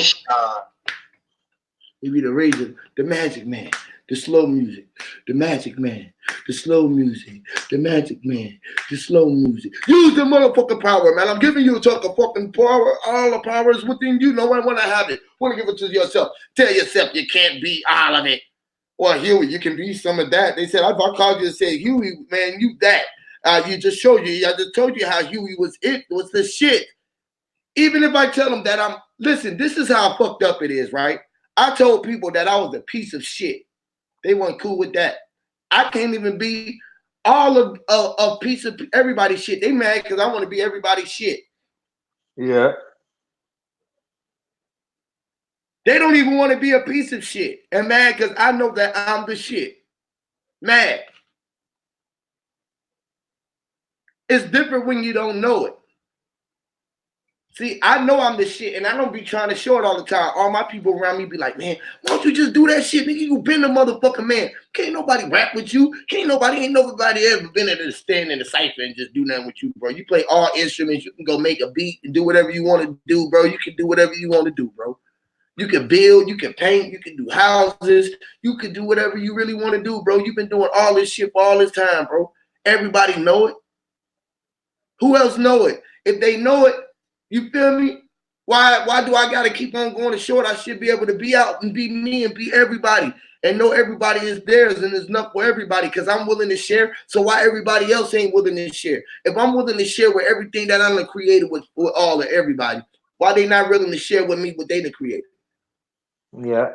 Maybe the radio, the magic man, the slow music, the magic man, the slow music, the magic man, the slow music. Use the motherfucking power, man. I'm giving you a talk of fucking power. All the power is within you. No one want to have it. Want to give it to yourself. Tell yourself you can't be all of it. Well, Huey, you can be some of that. They said, if I called you and said, Huey, man, you that. You just showed you. I just told you how Huey was the shit. Even if I tell them that listen, this is how fucked up it is, right? I told people that I was a piece of shit. They weren't cool with that. I can't even be all of a piece of everybody's shit. They mad because I want to be everybody's shit.
Yeah.
They don't even want to be a piece of shit. And mad because I know that I'm the shit. Mad. It's different when you don't know it. See, I know I'm the shit, and I don't be trying to show it all the time. All my people around me be like, man, why don't you just do that shit? Nigga, you been the motherfucking man. Can't nobody rap with you. Ain't nobody ever been able to stand in the cypher and just do nothing with you, bro. You play all instruments. You can go make a beat and do whatever you want to do, bro. You can do whatever you want to do, bro. You can build, you can paint, you can do houses. You can do whatever you really want to do, bro. You've been doing all this shit for all this time, bro. Everybody know it. Who else know it? If they know it, you feel me? Why do I gotta keep on going to short? I should be able to be out and be me and be everybody and know everybody is theirs and there's enough for everybody because I'm willing to share. So why everybody else ain't willing to share? If I'm willing to share with everything that I done created with all of everybody, why they not willing to share with me what they done created?
Yeah.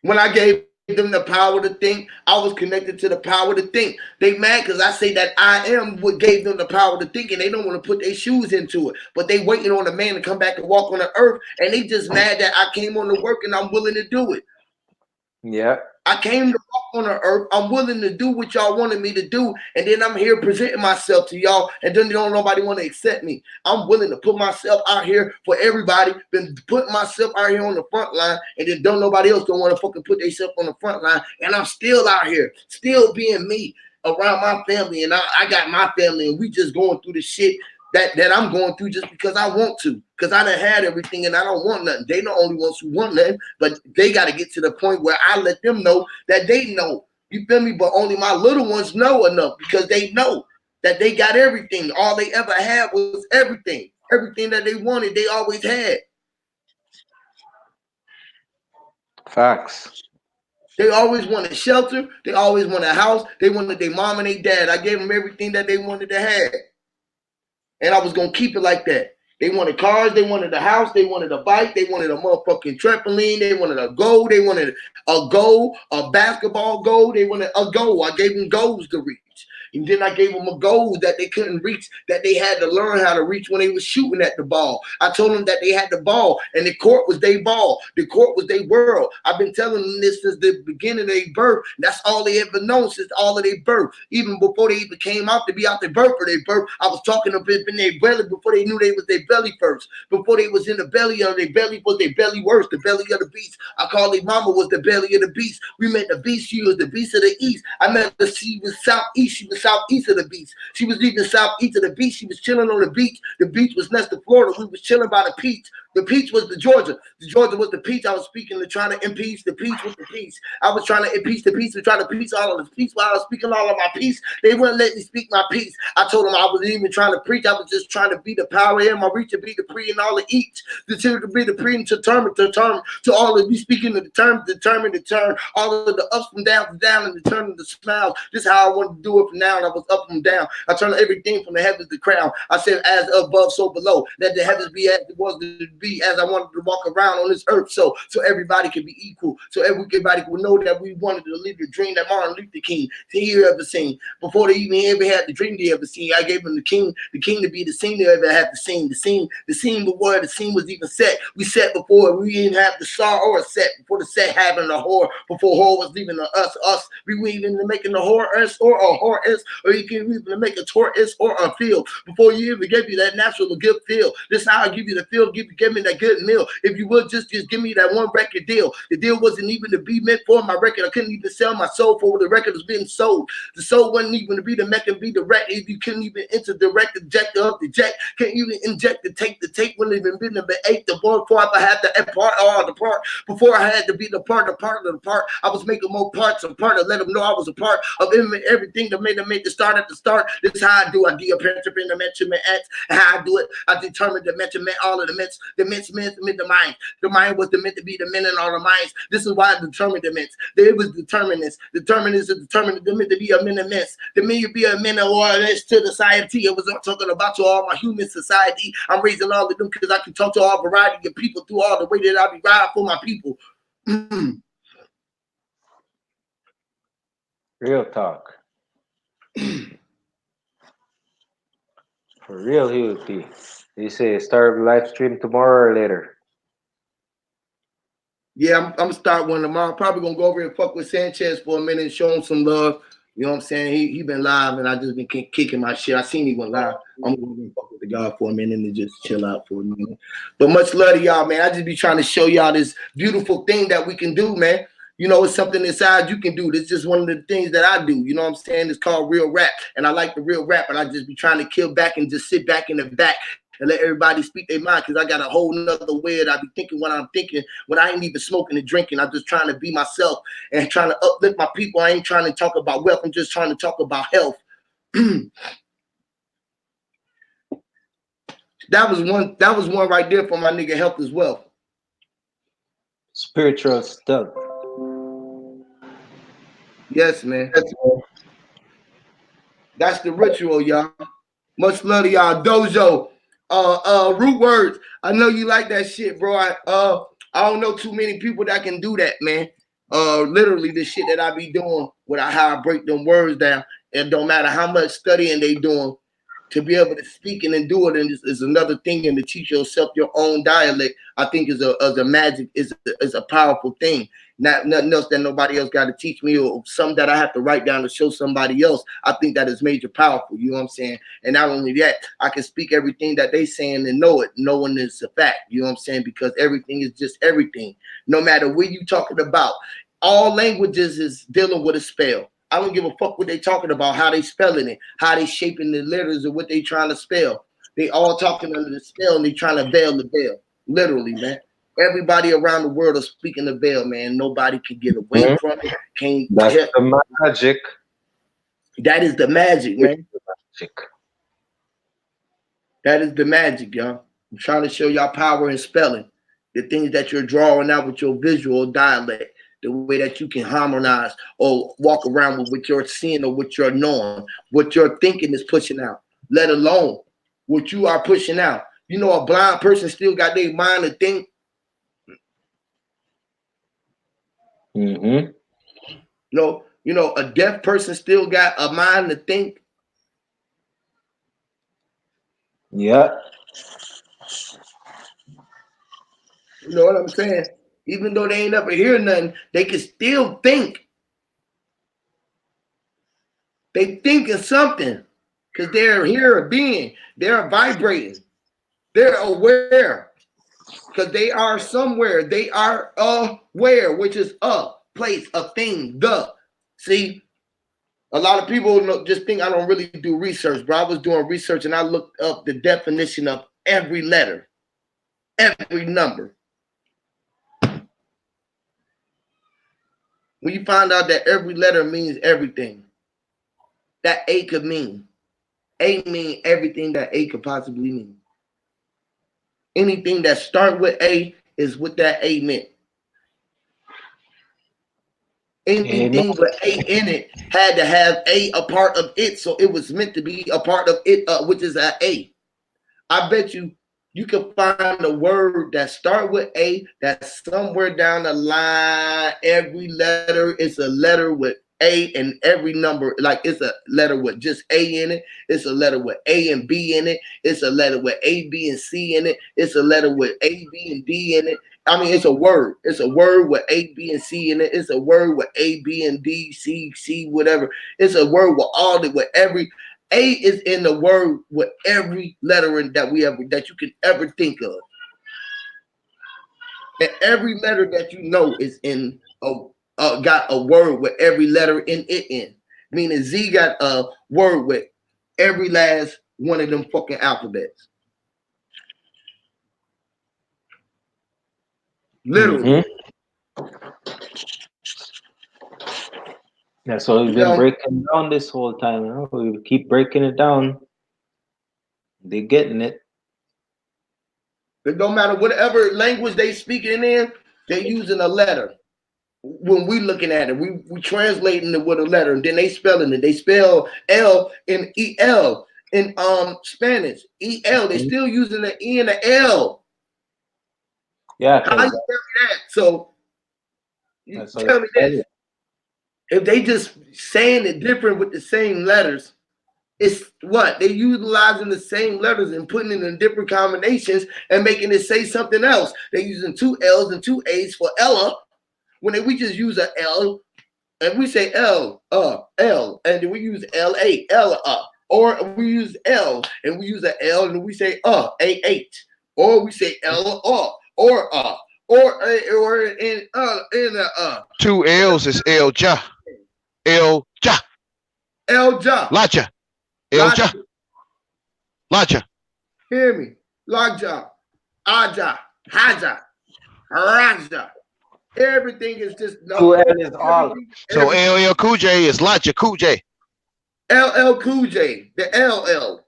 When I gave them the power to think, I was connected to the power to think. They mad because I say that I am what gave them the power to think, and they don't want to put their shoes into it. But they waiting on a man to come back and walk on the earth, and they just mad that I came on to work and I'm willing to do it.
Yeah.
I came to walk on the earth. I'm willing to do what y'all wanted me to do. And then I'm here presenting myself to y'all. And then nobody want to accept me. I'm willing to put myself out here for everybody. Been putting myself out here on the front line. And then nobody else don't want to fucking put themselves on the front line. And I'm still out here, still being me around my family. And I got my family. And we just going through the shit that I'm going through just because I want to. Because I done had everything and I don't want nothing. They the only ones who want nothing, but they got to get to the point where I let them know that they know. You feel me? But only my little ones know enough because they know that they got everything. All they ever had was everything. Everything that they wanted, they always had.
Facts.
They always wanted shelter. They always wanted a house. They wanted their mom and their dad. I gave them everything that they wanted to have. And I was going to keep it like that. They wanted cars. They wanted a house. They wanted a bike. They wanted a motherfucking trampoline. They wanted a goal. They wanted a goal, a basketball goal. They wanted a goal. I gave them goals to reach. And then I gave them a goal that they couldn't reach, that they had to learn how to reach when they was shooting at the ball. I told them that they had the ball, and the court was their ball. The court was their world. I've been telling them this since the beginning of their birth. That's all they ever known since all of their birth. Even before they even came out to be out their birth or their birth, I was talking to them in their belly before they knew they was their belly first. Before they was in the belly of their belly was their belly worse, the belly of the beast. I call their mama was the belly of the beast. We met the beast. She was the beast of the east. I met her. She was southeast. She was southeast of the beach. She was even southeast of the beach. She was chilling on the beach. The beach was next to Florida. We was chilling by the peach. The peach was the Georgia. The Georgia was the peach. I was speaking to trying to impeach the peach with the peach. I was trying to impeach the peach and try to peach all of the peach while I was speaking all of my peace. They wouldn't let me speak my peace. I told them I wasn't even trying to preach. I was just trying to be the power in my reach and be the pre and all of each. The two to be the pre and to all of you speaking of the term, determine the turn, all of the ups and downs, down and the turn of the smiles. This is how I wanted to do it from now. And I was up and down. I turned everything from the heavens to crown. I said, as above, so below. Let the heavens be as it was to be, as I wanted to walk around on this earth, so everybody can be equal, so everybody will know that we wanted to live the dream that Martin Luther King he ever seen. Before they even ever had the dream they ever seen, I gave them the king to be the scene they ever had to sing. The scene before the scene was even set. We set before we didn't have the star or a set, before the set having the whore, before whore was leaving us. We were even making the whore us or a whore us, or you can even make a tour us or a field before you even gave you that natural good feel. This is how I give you the feel, give me that good meal. If you would just give me that one record deal. The deal wasn't even to be meant for my record. I couldn't even sell my soul for the record was being sold. The soul wasn't even to be the mech and be the record. If you couldn't even enter the record, eject up the jet, can't even inject the tape wouldn't even been the eight the boy before I had the part all the part before I had to be the part of the part. I was making more parts of part to let them know I was a part of everything that made them make the start at the start. This is how I do. I do a principle in the measurement acts. How I do it. I determined the measurement, all of the mints, the mind. The mind was meant to be the men in all the minds. This is why I determined the mints. It was determinants. Determinants is determined the meant to be a men of mints. The men to be a men of all this to the society. It was talking about to all my human society. I'm raising all of them because I can talk to all variety of people through all the way that I be riding for my people.
Real talk. For real, Huey. You say start live stream tomorrow or later?
Yeah, I'm gonna start one tomorrow. Probably gonna go over and fuck with Sanchez for a minute and show him some love. You know what I'm saying? He been live and I just been kicking my shit. I seen he went live. I'm gonna fuck with the guy for a minute and just chill out for a minute. But much love to y'all, man. I just be trying to show y'all this beautiful thing that we can do, man. You know, it's something inside you can do. This is just one of the things that I do. You know what I'm saying? It's called real rap. And I like the real rap. And I just be trying to kill back and just sit back in the back and let everybody speak their mind, because I got a whole nother way that I be thinking what I'm thinking when I ain't even smoking and drinking. I'm just trying to be myself and trying to uplift my people. I ain't trying to talk about wealth. I'm just trying to talk about health. That was one right there for my nigga health as well.
Spiritual stuff.
Yes, man. That's the ritual, y'all. Much love to y'all. Dojo. Root words. I know you like that shit, bro. I don't know too many people that can do that, man. Literally the shit that I be doing with how I break them words down. It don't matter how much studying they doing. to be able to speak and do it, and is another thing, and to teach yourself your own dialect, I think is a magic, is a powerful thing. Not nothing else that nobody else got to teach me, or some that I have to write down to show somebody else. I think that is major powerful. You know what I'm saying? And not only that, I can speak everything that they saying and know it. Knowing is a fact. You know what I'm saying? Because everything is just everything. No matter what you talking about, all languages is dealing with a spell. I don't give a fuck what they talking about, how they spelling it, how they shaping the letters, or what they trying to spell. They all talking under the spell, and they trying to veil the veil. Literally, man. Everybody around the world is speaking the veil, man. Nobody can get away from it. Can't.
That's the magic.
That is the magic, man. That is the magic, y'all. I'm trying to show y'all power in spelling. The things that you're drawing out with your visual dialect. The way that you can harmonize or walk around with what you're seeing or what you're knowing, what your thinking is pushing out, let alone what you are pushing out. You know, a blind person still got their mind to think.
Mm-hmm.
You know, a deaf person still got a mind to think.
Yeah.
You know what I'm saying? Even though they ain't never hear nothing, they can still think. They thinking something because they're here a being. They're vibrating. They're aware because they are somewhere. They are aware, which is a place, a thing, the. See, a lot of people just think I don't really do research, but I was doing research and I looked up the definition of every letter, every number. When you find out that every letter means everything, that A could mean. A mean everything that A could possibly mean. Anything that start with A is what that A meant. Anything with A in it had to have A a part of it, so it was meant to be a part of it, which is an A. I bet you can find a word that start with A that's somewhere down the line. Every letter is a letter with A, and every number, like it's a letter with just A in it. It's a letter with A and B in it. It's a letter with A, B, and C in it. It's a letter with A, B, and D in it. I mean, it's a word. It's a word with A, B, and C in it. It's a word with A, B, and D, C, whatever. It's a word with all the with every. A is in the word with every letter that you can ever think of. And every letter that you know is in got a word with every letter in it in. Meaning Z got a word with every last one of them fucking alphabets. Literally.
That's what we've been breaking down this whole time. You know? We keep breaking it down. They're getting it.
It don't matter whatever language they speaking in, they're using a letter. When we looking at it, we translating it with a letter, and then they spelling it. They spell L in E-L in Spanish. E-L. They still using the E and the L.
Yeah.
How you tell me that? So you tell me this. If they just saying it different with the same letters, it's what? They utilizing the same letters and putting it in different combinations and making it say something else. They using 2 L's and 2 A's for Ella, when we just use a L and we say L, L, and then we use L-A, L, or we use L and we use a L and we say A-H, or we say L, or in
2 L's is El-Ja. El-Ja.
El-Ja.
Laja. El-Ja. Laja.
Hear me. Laja. Aja. Haja. Raja. Everything is just no.
2 L is all.
So LL Cool J is Laja Cool J.
LL Cool J. The LL.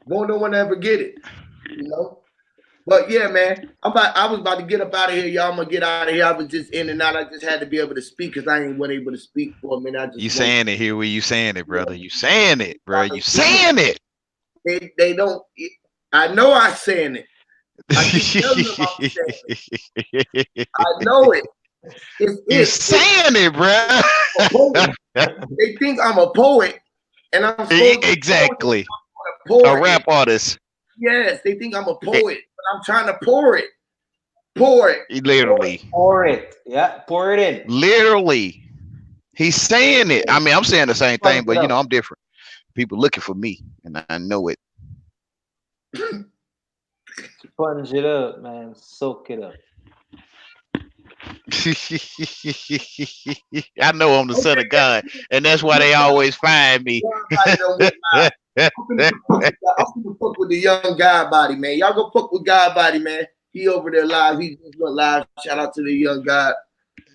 Won't no one ever get it. You know? But yeah, man, I was about to get up out of here, y'all. I'm gonna get out of here. I was just in and out. I just had to be able to speak because I ain't able to speak for a minute.
You saying it here? Where you saying it, brother? You saying it, bro? You saying it?
They don't. I know I'm saying it. I keep telling them I'm saying it. I know it.
You saying it, bro?
They think I'm a poet, and I'm supposed to
Exactly.
pour
A rap artist.
Yes, they think I'm a poet, but I'm trying to pour it. Pour it.
Literally.
Pour it. Yeah, pour it in.
Literally. He's saying it. I mean, I'm saying the same thing, but you know, I'm different. People looking for me, and I know it.
Sponge it up, man. Soak it up.
I know I'm the son of God, and that's why they always find me.
I'm gonna fuck with the young God body, man. Y'all go fuck with God body, man. He over there live. He just went live. Shout out to the young God.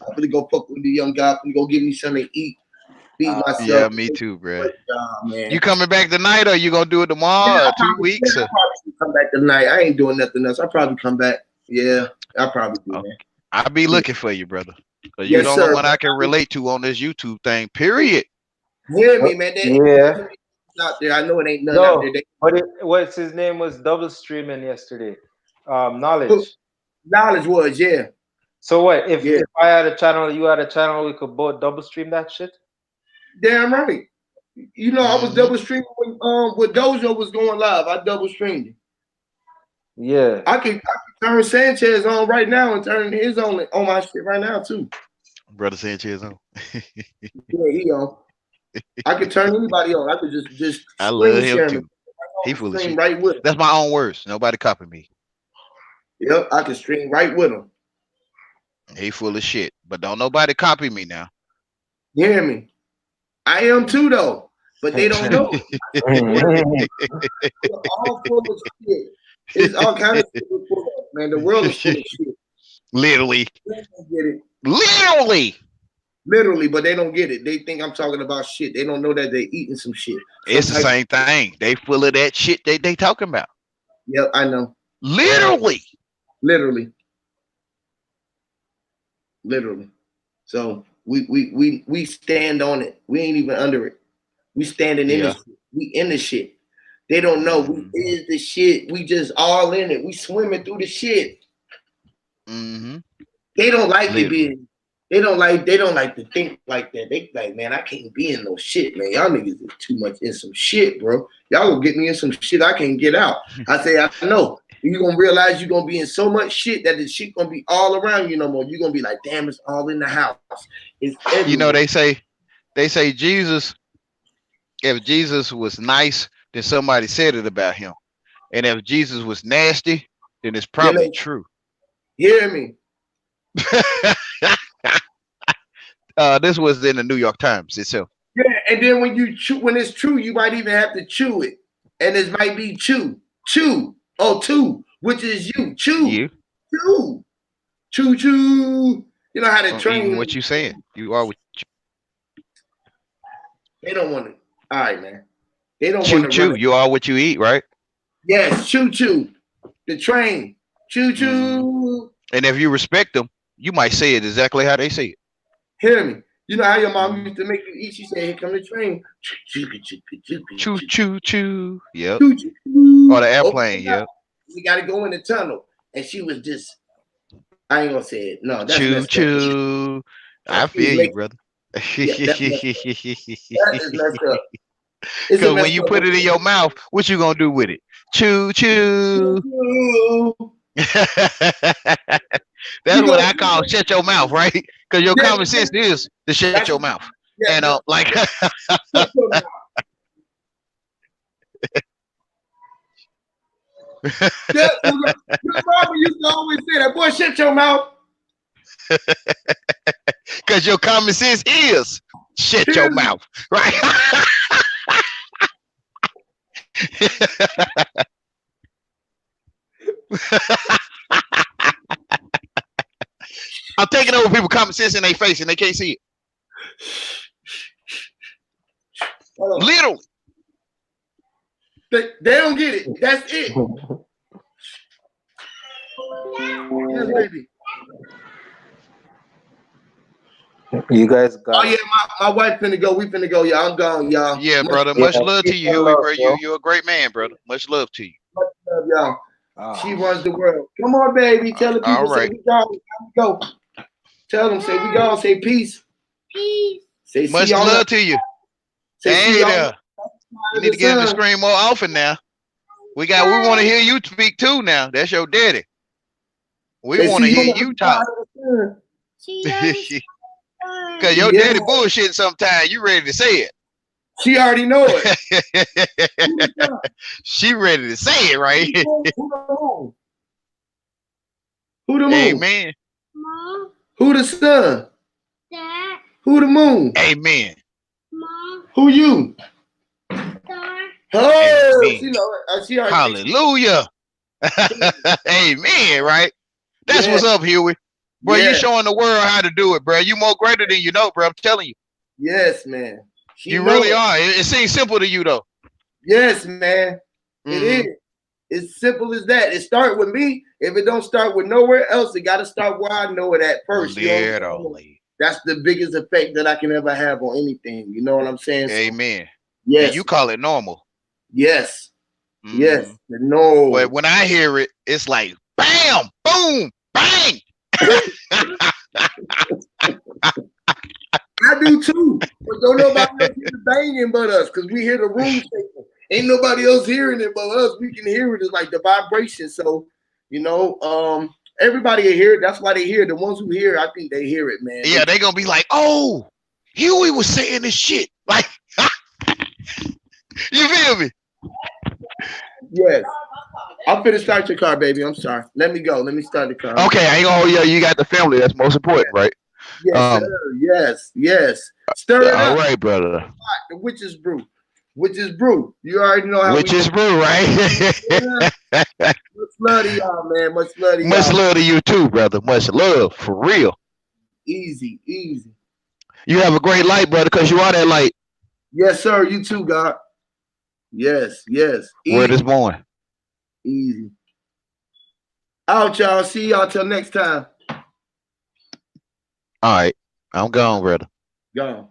I'm gonna go fuck with the young God. I'm gonna go give me something to eat. Feed myself.
Yeah, me too, bro.
Man.
You coming back tonight, or you gonna do it tomorrow, or 2 weeks?
I'll probably come back tonight. I ain't doing nothing else. I'll probably come back. Yeah, I'll probably do, man.
I'll be looking for you, brother. Because you're the only one I can relate to on this YouTube thing, period.
Hear me, man.
Yeah.
Out there. I know it ain't nothing out there.
But what's his name was double streaming yesterday. Knowledge.
Knowledge was, yeah.
So what? If I had a channel, you had a channel, we could both double stream that shit?
Damn right. You know, I was double streaming when Dojo was going live. I double streamed it.
Yeah.
I can turn Sanchez on right now and turn his on my shit right now too.
Brother Sanchez on.
Yeah, he on. I could turn anybody on. I could just
I love him too. He full of shit.
Right with him.
That's my own words. Nobody copy me.
Yep, I can stream right with him.
He full of shit. But don't nobody copy me now.
You hear me? I am too though. But they don't know. All full of shit. It's all kind of shit, man. The world is full of shit.
Literally.
They don't get it.
Literally,
but they don't get it. They think I'm talking about shit. They don't know that they're eating some shit.
It's the same thing. They full of that shit they talking about.
Yep, I know.
Literally.
So we stand on it. We ain't even under it. We standing in the shit. We in the shit. They don't know we is the shit. We just all in it. We swimming through the shit. They don't like to be. They don't like to think like that. They like, man, I can't be in no shit, man. Y'all niggas is too much in some shit, bro. Y'all gonna get me in some shit I can't get out. I say, I know. You're gonna realize you're gonna be in so much shit that the shit gonna be all around you no more. You're gonna be like, damn, it's all in the house. It's everywhere.
You know, they say Jesus, if Jesus was nice, then somebody said it about him. And if Jesus was nasty, then it's probably true.
Hear me?
This was in the New York Times itself.
Yeah, and then when it's true, you might even have to chew it. And it might be chew, which is you. Chew. You know how to train.
Even what you saying. You are what you.
They don't want to. All right, man. They don't want to.
Chew. You are what you eat, right?
Yes, chew. The train. Chew.
And if you respect them, you might say it exactly how they say it.
Hear me? You know how your mom used to make you eat? She said, "Here come the train."
Choo. Yep. Or the airplane. Yep.
We got to go in the tunnel, and she was just. I ain't gonna say it. No, that's
choo. I feel you, brother.
That is messed up.
Because when you put it in your mouth, what you gonna do with it? Chew. That's what I call shut your mouth, right? Because your common sense is to shut your mouth. And like
your mama used to always say that, boy, shut your mouth.
Because your common sense is shut your mouth, right? I'm taking over people's common sense in their face and they can't see it. Literally.
They don't get it. That's it. Yes, baby.
You guys got.
Oh yeah, my wife finna go. We finna go, y'all. I'm gone, y'all.
Yeah, brother. Much love to you, Huey, bro. You're a great man, brother. Much love to you.
Much love, y'all. She runs the world. Come on, baby. Tell the people
all right.
Say we go. Tell them say we go. Say peace.
Peace.
Say,
much love to you. Hey there. You need to get him to scream more often now. We want to hear you speak too now. That's your daddy. We want to hear you talk. Cause your daddy bullshitting sometimes. You ready to say it.
She already know it.
She ready to say it, right?
Who the moon?
Amen.
Mom. Who the sun? Dad. Who the moon?
Amen.
Mom. Who you? Star. Oh, she know it. She already
hallelujah. Amen, right? That's what's up, Huey. Bro, you showing the world how to do it, bro. You more greater than you know, bro. I'm telling you.
Yes, man.
You really are. It seems simple to you, though.
Yes, man. It is. It's simple as that. It start with me. If it don't start with nowhere else, it got to start where I know it at first.
Literally.
That's the biggest effect that I can ever have on anything. You know what I'm saying?
Amen.
So, yes.
And you call it normal.
Yes. Yes. No.
But when I hear it, it's like bam, boom, bang.
I do too. But don't nobody else hear the banging but us, because we hear the room shaking. Ain't nobody else hearing it but us. We can hear it. It's like the vibration. So, you know, everybody will hear it. That's why they hear it. The ones who hear it, I think they hear it, man.
Yeah, they gonna be like, oh, Huey was saying this shit. Like, you feel me?
Yes. I'm finna start your car, baby. I'm sorry. Let me go. Let me start the car.
Okay, I ain't gonna. Yeah, you got the family. That's most important, right?
Yes, sir. Yes, yes. Stir it up.
All right, brother.
The witch's brew. Witch's brew. You already know how
witch's brew, right?
Much love to y'all, man. Much love to y'all.
Much love to you too, brother. Much love, for real.
Easy, easy.
You have a great light, brother, because you are that light.
Yes, sir. You too, God. Yes, yes.
Word is born.
Easy. Out, y'all. See y'all till next time.
All right. I'm gone, brother.
Gone.